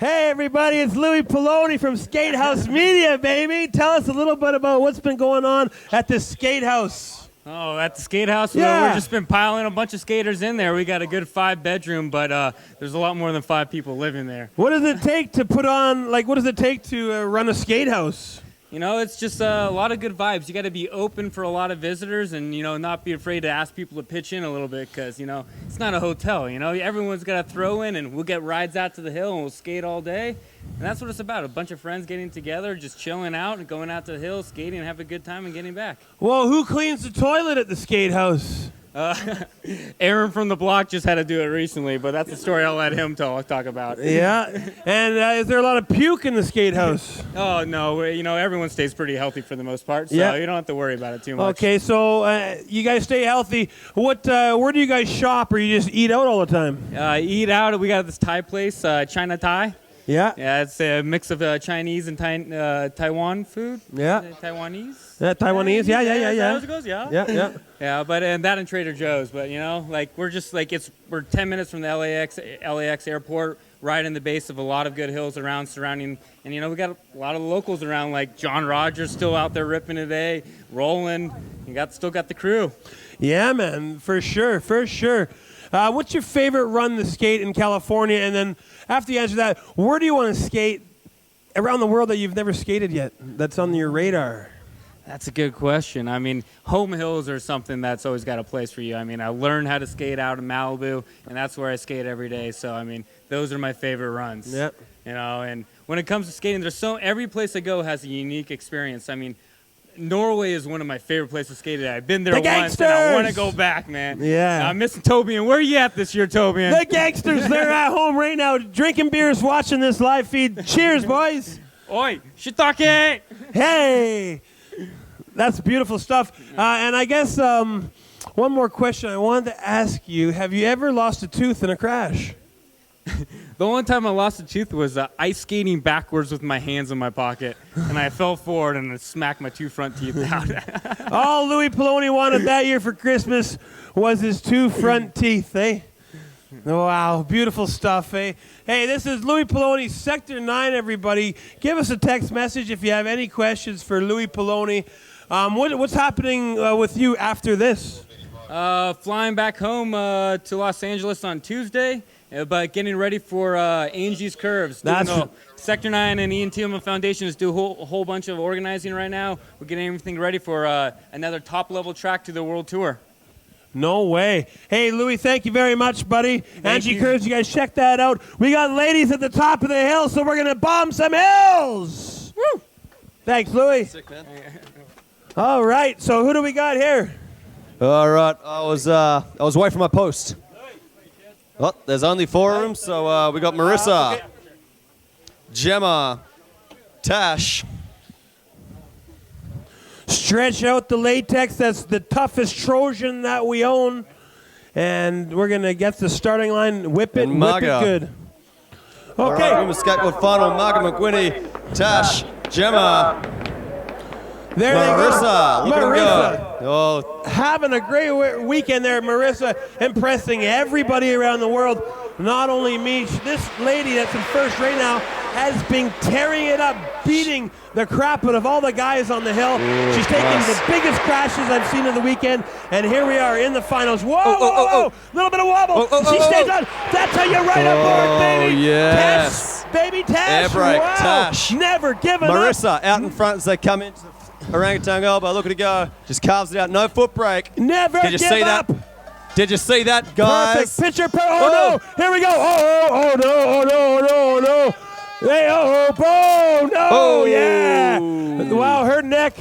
Hey, everybody, it's Louis Poloni from Skate House Media, baby. Tell us a little bit about what's been going on at the Skate House. Oh, at the Skate House? Yeah. We've just been piling a bunch of skaters in there. We got a good 5-bedroom, but there's a lot more than 5 people living there. What does it take to put on, what does it take to run a skate house? You know, it's just a lot of good vibes. You got to be open for a lot of visitors and, not be afraid to ask people to pitch in a little bit because, it's not a hotel. Everyone's got to throw in and we'll get rides out to the hill and we'll skate all day. And that's what it's about, a bunch of friends getting together, just chilling out and going out to the hill, skating, and have a good time and getting back. Well, who cleans the toilet at the skate house? Aaron from the block just had to do it recently, but that's a story I'll let him talk about. Yeah. And is there a lot of puke in the skate house? Oh, no. Everyone stays pretty healthy for the most part, so you don't have to worry about it too much. Okay, so you guys stay healthy. Where do you guys shop, or you just eat out all the time? Eat out. We got this Thai place, China Thai. Yeah. Yeah, it's a mix of Chinese and Taiwan food. Yeah. Taiwanese. Yeah, Taiwanese. Yeah. Is that how it goes? Yeah. Yeah. Yeah, but and that and Trader Joe's. But we're just we're 10 minutes from the LAX airport, right in the base of a lot of good hills surrounding. And we got a lot of locals around, like John Rogers still out there ripping today, rolling. You still got the crew. Yeah, man, for sure. What's your favorite run to skate in California? And then after you answer that, where do you want to skate around the world that you've never skated yet that's on your radar? That's a good question. I mean, home hills are something that's always got a place for you. I mean, I learned how to skate out in Malibu, and that's where I skate every day. So, I mean, those are my favorite runs. Yep. And when it comes to skating, every place I go has a unique experience. I mean, Norway is one of my favorite places to skate at. I've been there once, and I want to go back, man. Yeah. I'm missing Tobian. Where are you at this year, Tobian? The gangsters, they're at home right now drinking beers, watching this live feed. Cheers, boys. Oi, shiitake. Hey. That's beautiful stuff. And I guess one more question I wanted to ask you. Have you ever lost a tooth in a crash? The only time I lost a tooth was ice skating backwards with my hands in my pocket, and I fell forward and I smacked my 2 front teeth out. All Louis Poloni wanted that year for Christmas was his 2 front teeth, eh? Wow, beautiful stuff, eh? Hey, this is Louis Poloni, Sector 9, everybody. Give us a text message if you have any questions for Louis Poloni. What's happening with you after this? Flying back home to Los Angeles on Tuesday. But getting ready for Angie's Curves. Sector 9 and Ian Thielman Foundation is doing a whole bunch of organizing right now. We're getting everything ready for another top-level track to the World Tour. No way. Hey, Louis, thank you very much, buddy. Angie Curves, you guys check that out. We got ladies at the top of the hill, so we're going to bomb some hills. Woo! Thanks, Louis. Sick, man. All right, so who do we got here? All right, I was away from my post. Well, there's only 4 of them, so we got Marissa, Gemma, Tash. Stretch out the latex. That's the toughest Trojan that we own. And we're going to get the starting line. Whip it good. Okay. All right, women's skateboard final, Margaret McGuinney, Tash, Gemma. There Marissa, they go. Marissa. Oh. Having a great weekend there, Marissa, impressing everybody around the world. Not only me, this lady that's in first right now has been tearing it up, beating the crap out of all the guys on the hill. She's taking the biggest crashes I've seen of the weekend, and here we are in the finals. Whoa! Little bit of wobble. She stays on. That's how you ride a board, baby. Yes. Tash, baby Tash. Air brake, wow. Tash. Never giving up. Marissa out in front as they come into the orangutan elbow. Look at it go. Just carves it out. No foot brake. Never Did you give see up. that? Did you see that, guys? Perfect picture. Oh, no. Here we go. Oh, no. Hey, no, yeah. Wow, her neck.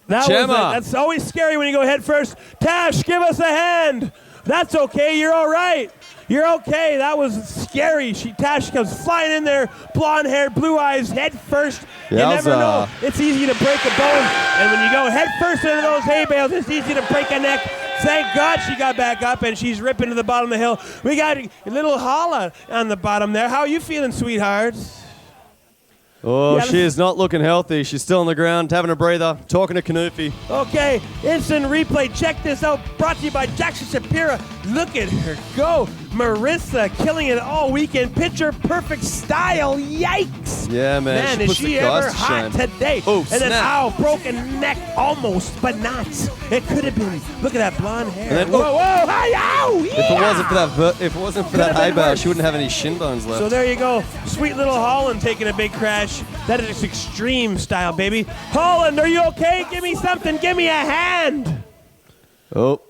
That's always scary when you go head first. Tash, give us a hand. That's okay. You're all right. You're okay. That was scary. Tash comes flying in there, blonde hair, blue eyes, head first. You never know. It's easy to break a bone. And when you go head first into those hay bales, it's easy to break a neck. Thank God she got back up and she's ripping to the bottom of the hill. We got a little holla on the bottom there. How are you feeling, sweetheart? Oh, she is not looking healthy. She's still on the ground, having a breather, talking to Kanufi. Okay, instant replay. Check this out. Brought to you by Jackson Shapira. Look at her go. Marissa killing it all weekend. Picture perfect style. Yikes. Yeah, man. Is puts she the guys ever to hot shame. today? Oh, and then, snap. broken neck almost, but not. It could have been. Look at that blonde hair. And then- whoa, hi, ow, If it wasn't for that Could've hay been bale, worse. she wouldn't have any shin bones left. So there you go. Sweet little Holland taking a big crash. That is extreme style, baby. Holland, are you okay? Give me something. Give me a hand. Oh.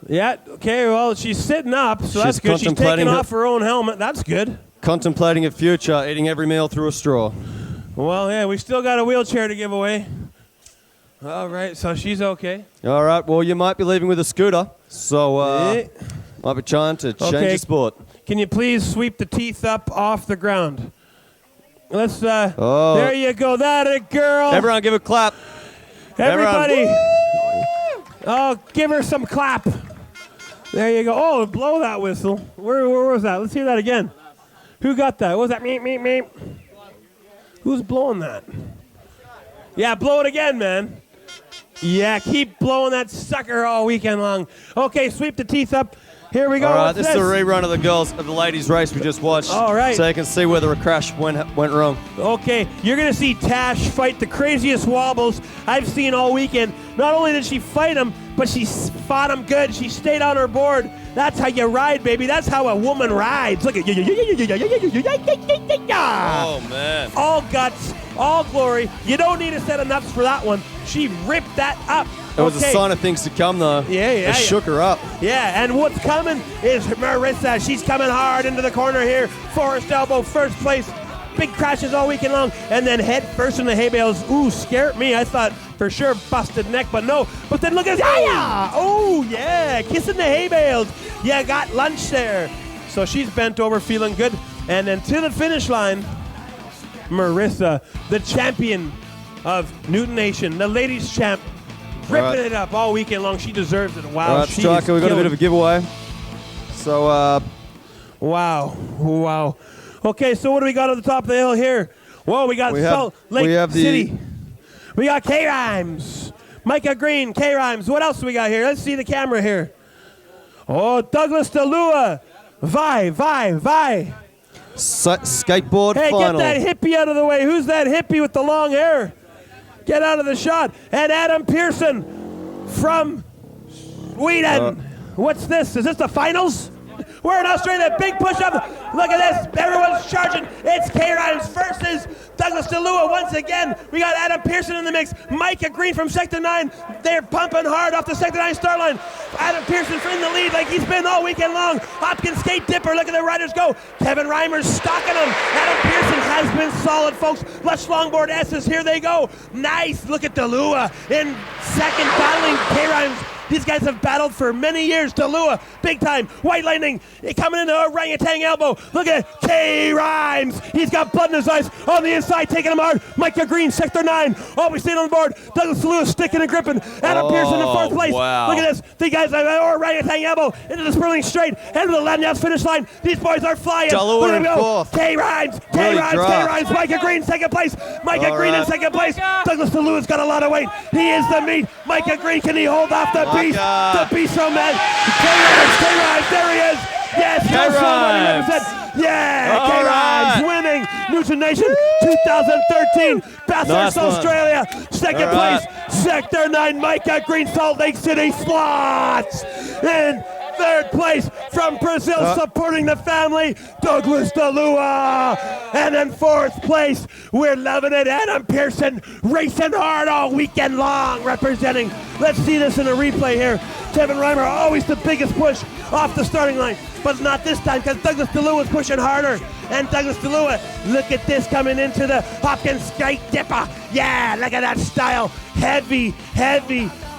Yeah, okay, well, she's sitting up, so that's She's good. She's contemplating taking her- off her own helmet. That's good. Contemplating a future, eating every meal through a straw. Well, yeah, we still got a wheelchair to give away. All right, so she's okay. All right, well, you might be leaving with a scooter, so Yeah. might be trying to change Okay. your sport. Can you please sweep the teeth up off the ground? Let's, Oh. there you go. That a girl. Everyone give a clap. Everybody. Oh, give her some clap. There you go. Oh, blow that whistle. Where was that? Let's hear that again. Who got that? What was that? Meep, meep, meep. Who's blowing that? Yeah, blow it again, man. Yeah, keep blowing that sucker all weekend long. Okay, sweep the teeth up. Here we go. All right, What's this is a rerun of the ladies' race we just watched. All right. So you can see where the crash went wrong. Okay, you're going to see Tash fight the craziest wobbles I've seen all weekend. Not only did she fight him, but she fought him good. She stayed on her board. That's how you ride, baby. That's how a woman rides. Look at Oh, man. all guts, all glory. You don't need a set of nuts for that one. She ripped that up. It was Okay. a sign of things to come, though. Yeah. It shook her up. Yeah, and what's coming is Marissa. She's coming hard into the corner here. Forrest Elbow, first place. Big crashes all weekend long, and then head first in the hay bales. Ooh, scared me. I thought for sure busted neck, but no. But then look at that. Oh, yeah, kissing the hay bales. Yeah, got lunch there. So she's bent over, feeling good. And then to the finish line, Marissa, the champion of Newton Nation, the ladies champ, ripping right. it up all weekend long. She deserves it. Wow. All right, she Striker, is we got a bit killing of a giveaway. So, Wow. Okay, so what do we got on the top of the hill here? Whoa, we got Salt Lake City. We got K-Rhymes. Micah Green, K-Rhymes. What else do we got here? Let's see the camera here. Oh, Douglas DeLua. Vi. Skateboard hey, final. get that hippie out of the way. Who's that hippie with the long hair? Get out of the shot. And Adam Pearson from Sweden. What's this? Is this the finals? We're in Australia. Big push up. Look at this. Everyone's charging. It's K-Rhymes versus Douglas DeLua once again. We got Adam Pearson in the mix. Micah Green from Sector 9. They're pumping hard off the Sector 9 start line. Adam Pearson's in the lead like he's been all weekend long. Hopkins Skate Dipper. Look at the riders go. Kevin Reimer's stalking him. Adam Pearson has been solid, folks. Lush Longboard S's. Here they go. Nice. Look at DeLua in second, battling K-Rhymes. These guys have battled for many years. DeLua, big time. White Lightning coming into orangutan elbow. Look at K-Rhymes. He's got blood in his eyes on the inside, taking him hard. Micah Green, Sector 9. Always staying on the board. Douglas DeLua sticking and gripping. Adam Pearson in fourth place. Wow. Look at this. The guys have orangutan elbow into the Sperling Straight. Head to the Lanyards finish line. These boys are flying. DeLua Look at in them go. fourth. K-Rhymes. Really K-Rhymes. Micah Green, second place. Micah All Green in right. second place. Douglas DeLua's got a lot of weight. He is the meat. Micah Green, can he hold off the beast? The beast from man. K-Rhymes, there he is. Yes, K-Rhymes. Yeah, All K-Rhymes winning Newton Nation 2013 Bathurst, Nice one. Australia. Second All right. place, Sector 9, Micah Green, Salt Lake City slots. And third place from Brazil, supporting the family, Douglas DeLua. And in fourth place, we're loving it, Adam Pearson, racing hard all weekend long, representing. Let's see this in a replay here. Kevin Reimer, always the biggest push off the starting line, but not this time because Douglas DeLua is pushing harder. And Douglas DeLua, look at this coming into the Hopkins Skate Dipper. Yeah, look at that style. Heavy,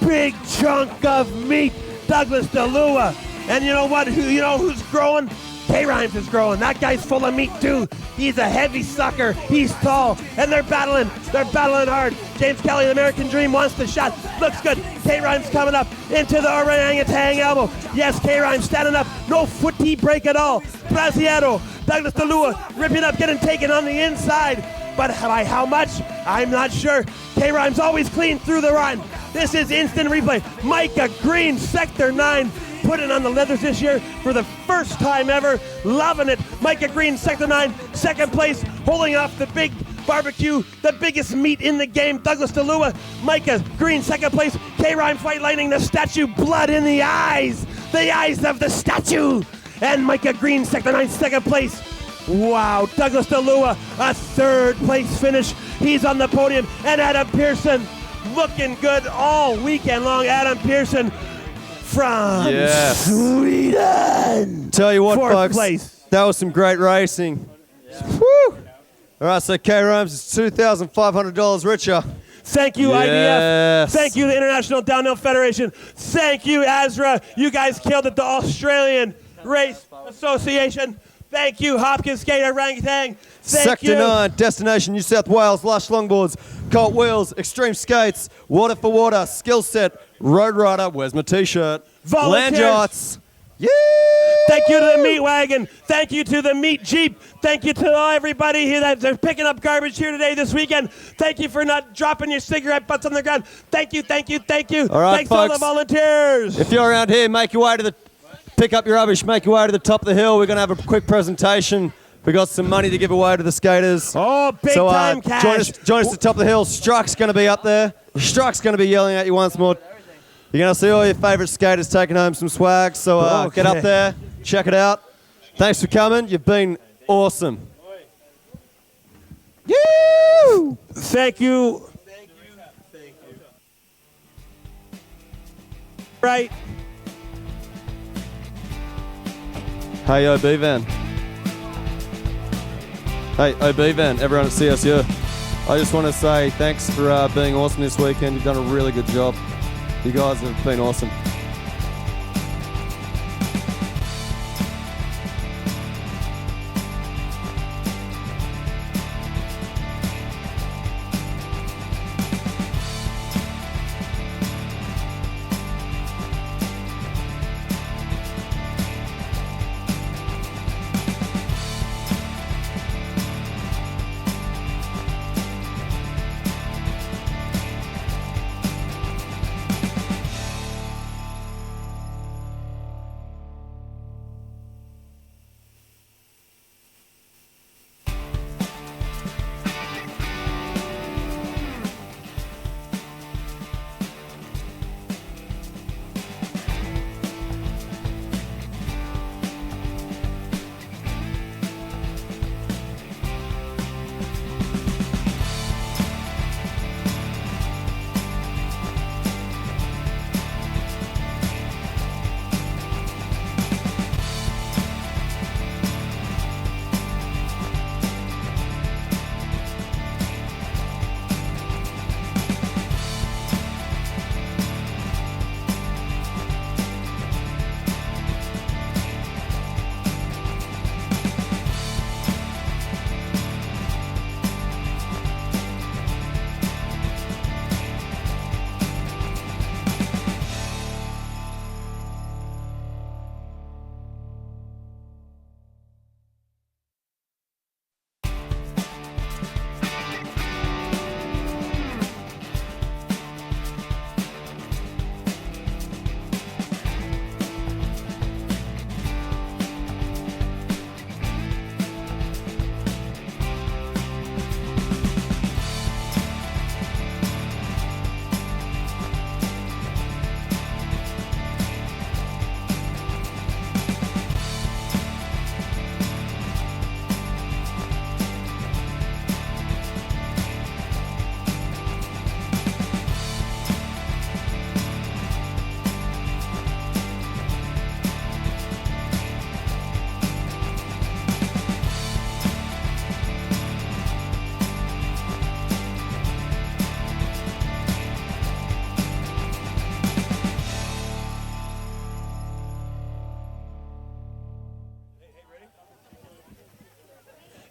big chunk of meat. Douglas DeLua. And you know what? You know who's growing? K-Rhymes is growing. That guy's full of meat too. He's a heavy sucker. He's tall. And they're battling. They're battling hard. James Kelly, the American Dream, wants the shot. Looks good. K-Rhymes coming up into the orangutan elbow. Yes, K-Rhymes standing up. No footy break at all. Brasiero, Douglas DeLua ripping up, getting taken on the inside. But by how much? I'm not sure. K-Rhymes always clean through the run. This is instant replay. Micah Green, Sector 9. putting on the leathers this year for the first time ever. Loving it. Micah Green, Sector 9, second place, holding off the big barbecue, the biggest meat in the game. Douglas DeLua, Micah Green, second place. K-Rhyme Fight Lightning, the statue, blood in the eyes of the statue. And Micah Green, Sector 9, second place. Wow, Douglas DeLua, a third place finish. He's on the podium. And Adam Pearson, looking good all weekend long. Adam Pearson from Sweden. Tell you what, Fourth folks, place. that was some great racing. Woo! All right, so K-Rhymes is $2,500 richer. Thank you, IDF. Thank you, the International Downhill Federation. Thank you, ASRA. You guys killed it, the Australian Race Association. Thank you, Hopkins Skate Orangutan. Thank you. Sector 9, Destination New South Wales, Lush Longboards, Colt Wheels, Extreme Skates, Water for Water, Skill Set, Road Rider, where's my t-shirt? Land Volunteers. Yachts. Yeah! Thank you to the Meat Wagon. Thank you to the Meat Jeep. Thank you to everybody here that's picking up garbage here today this weekend. Thank you for not dropping your cigarette butts on the ground. Thank you, thank you, thank you. All right, thanks to all the folks. volunteers. If you're around here, make your way to the, pick up your rubbish, make your way to the top of the hill. We're going to have a quick presentation. We got some money to give away to the skaters. Oh, big time cash. Join us at the top of the hill. Struck's going to be up there. Struck's going to be yelling at you once more. You're going to see all your favourite skaters taking home some swag. So get up there, check it out. Thanks for coming. You've been awesome. Woo! Thank you. Right. Hey, OB Van. Hey, OB Van, everyone at CSU. I just want to say thanks for being awesome this weekend. You've done a really good job. You guys have been awesome.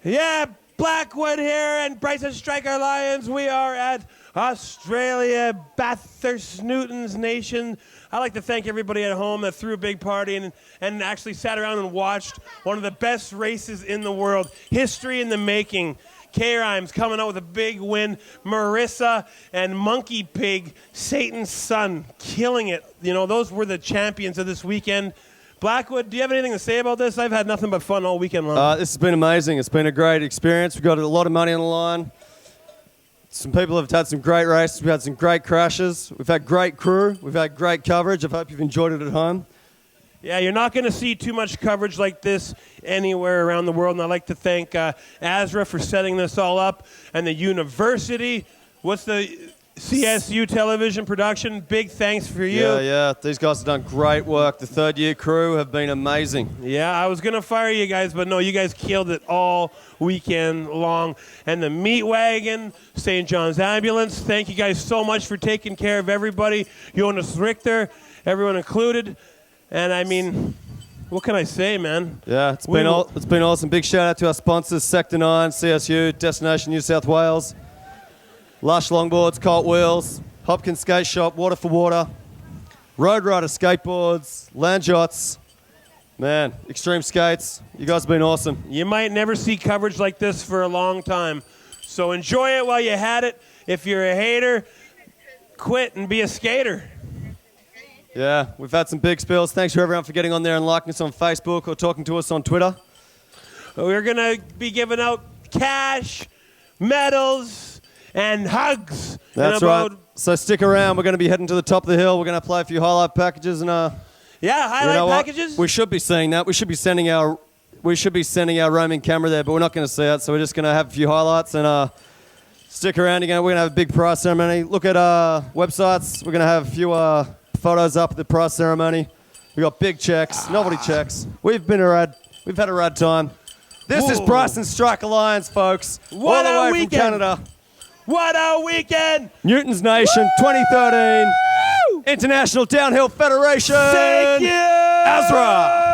Yeah, Blackwood here and Bryson Striker Lions. We are at Australia, Bathurst Newton's Nation. I'd like to thank everybody at home that threw a big party and actually sat around and watched one of the best races in the world. History in the making. K-Rhymes coming out with a big win. Marissa and Monkey Pig, Satan's son, killing it. You know, those were the champions of this weekend. Blackwood, do you have anything to say about this? I've had nothing but fun all weekend long. This has been amazing. It's been a great experience. We've got a lot of money on the line. Some people have had some great races. We've had some great crashes. We've had great crew. We've had great coverage. I hope you've enjoyed it at home. Yeah, you're not going to see too much coverage like this anywhere around the world. And I'd like to thank Azra for setting this all up, and the university. What's the CSU television production? Big thanks for you. Yeah. These guys have done great work. The third-year crew have been amazing. Yeah, I was going to fire you guys, but no, you guys killed it all weekend long. And the Meat Wagon, St. John's Ambulance, thank you guys so much for taking care of everybody. Jonas Richter, everyone included. And I mean, what can I say, man? Yeah, it's been awesome. Big shout out to our sponsors, Sector 9, CSU, Destination New South Wales, Lush Longboards, Colt Wheels, Hopkins Skate Shop, Water for Water, Road Rider Skateboards, Land Yachts. Man, Extreme Skates, you guys have been awesome. You might never see coverage like this for a long time. So enjoy it while you had it. If you're a hater, quit and be a skater. Yeah, we've had some big spills. Thanks for everyone for getting on there and liking us on Facebook or talking to us on Twitter. We're going to be giving out cash, medals, and hugs. That's right. So stick around. We're going to be heading to the top of the hill. We're going to play a few highlight packages and highlight packages. We should be seeing that. We should be sending our roaming camera there, but we're not going to see it. So we're just going to have a few highlights and stick around again. We're going to have a big prize ceremony. Look at our websites. We're going to have a few photos up at the prize ceremony. We got big checks, novelty checks. We've had a rad time. This is Bryson Strike Alliance, folks. What all the way a weekend. from Canada. What a weekend! Newtons Nation 2013 International Downhill Federation. Thank you, Azra.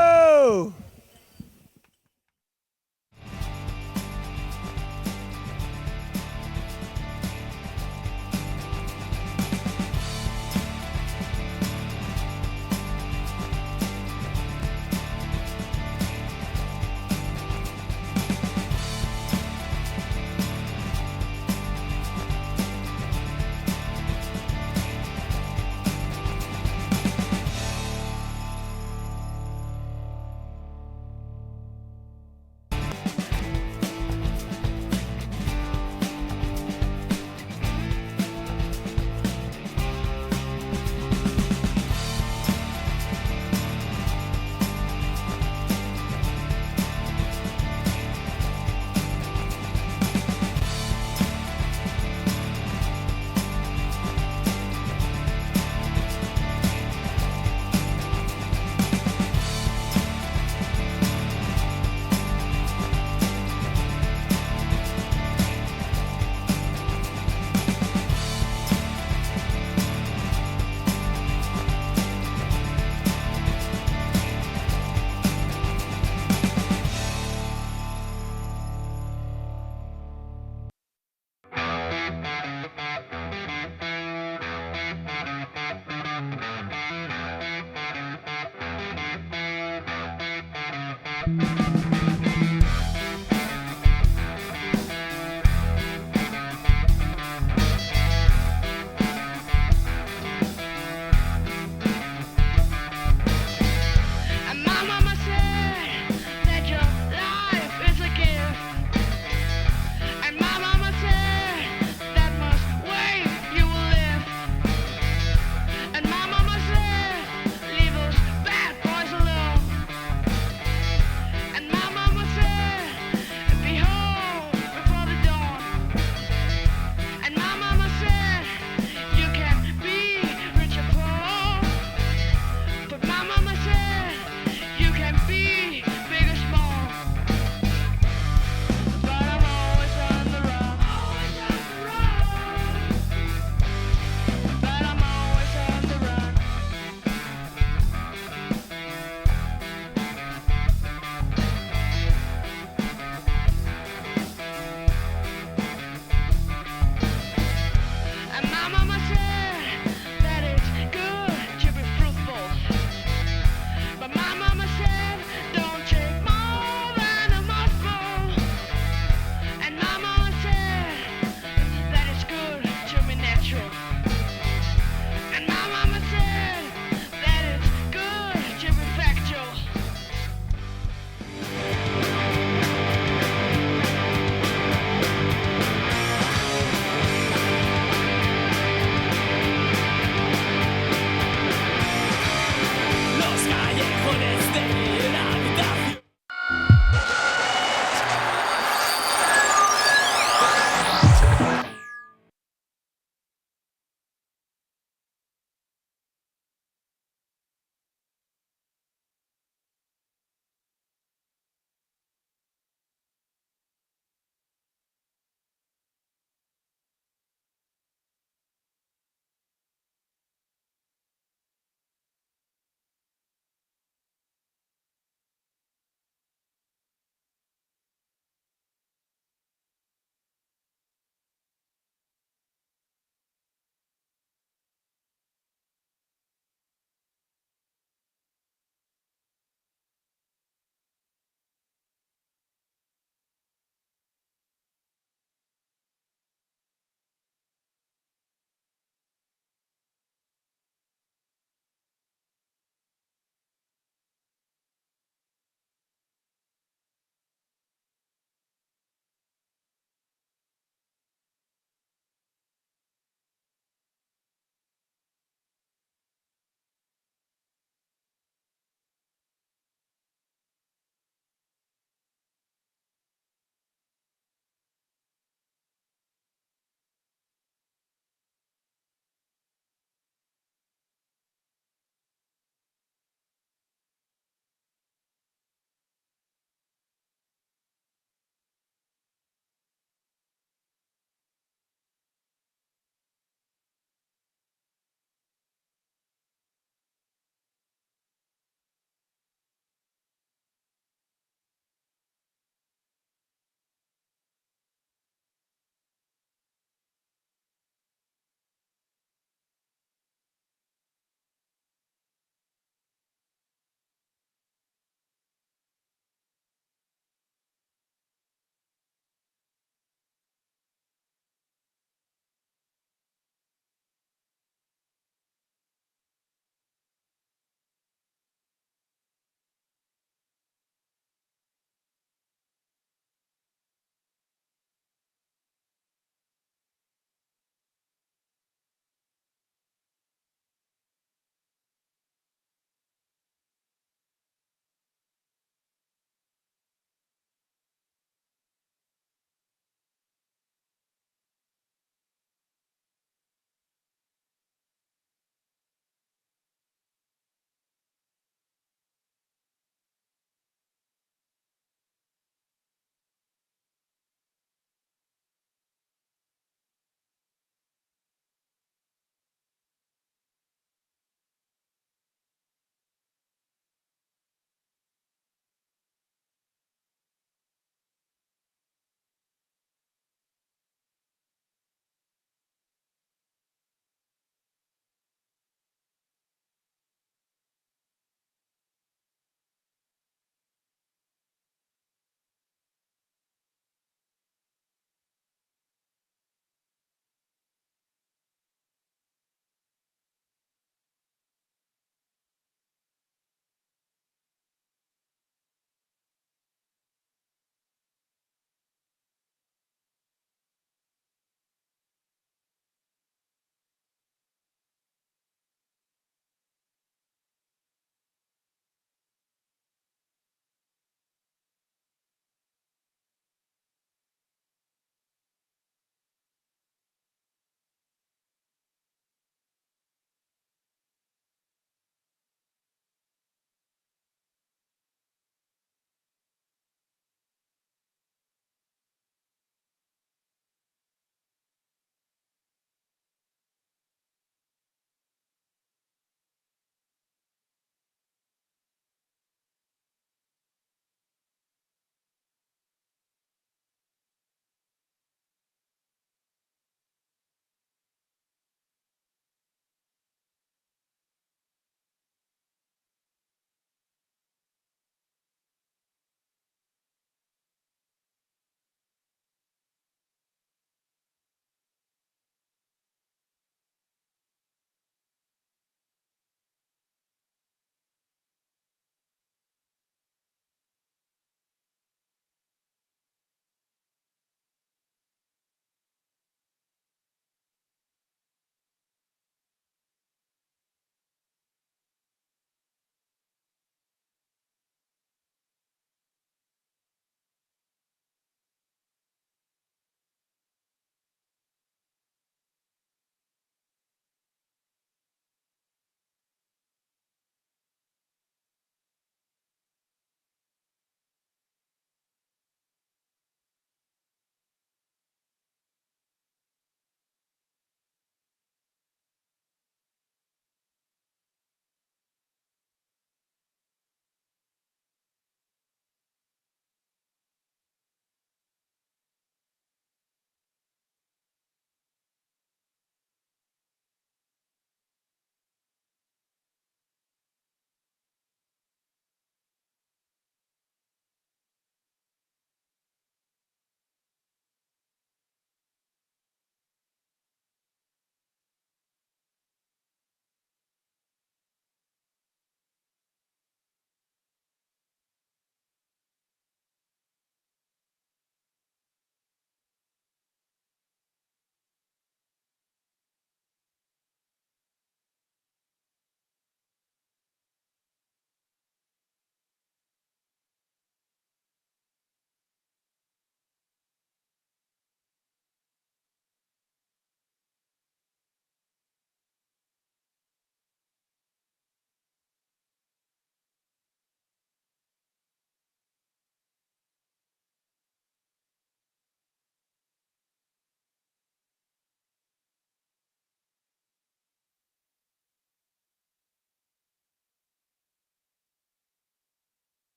Thank you.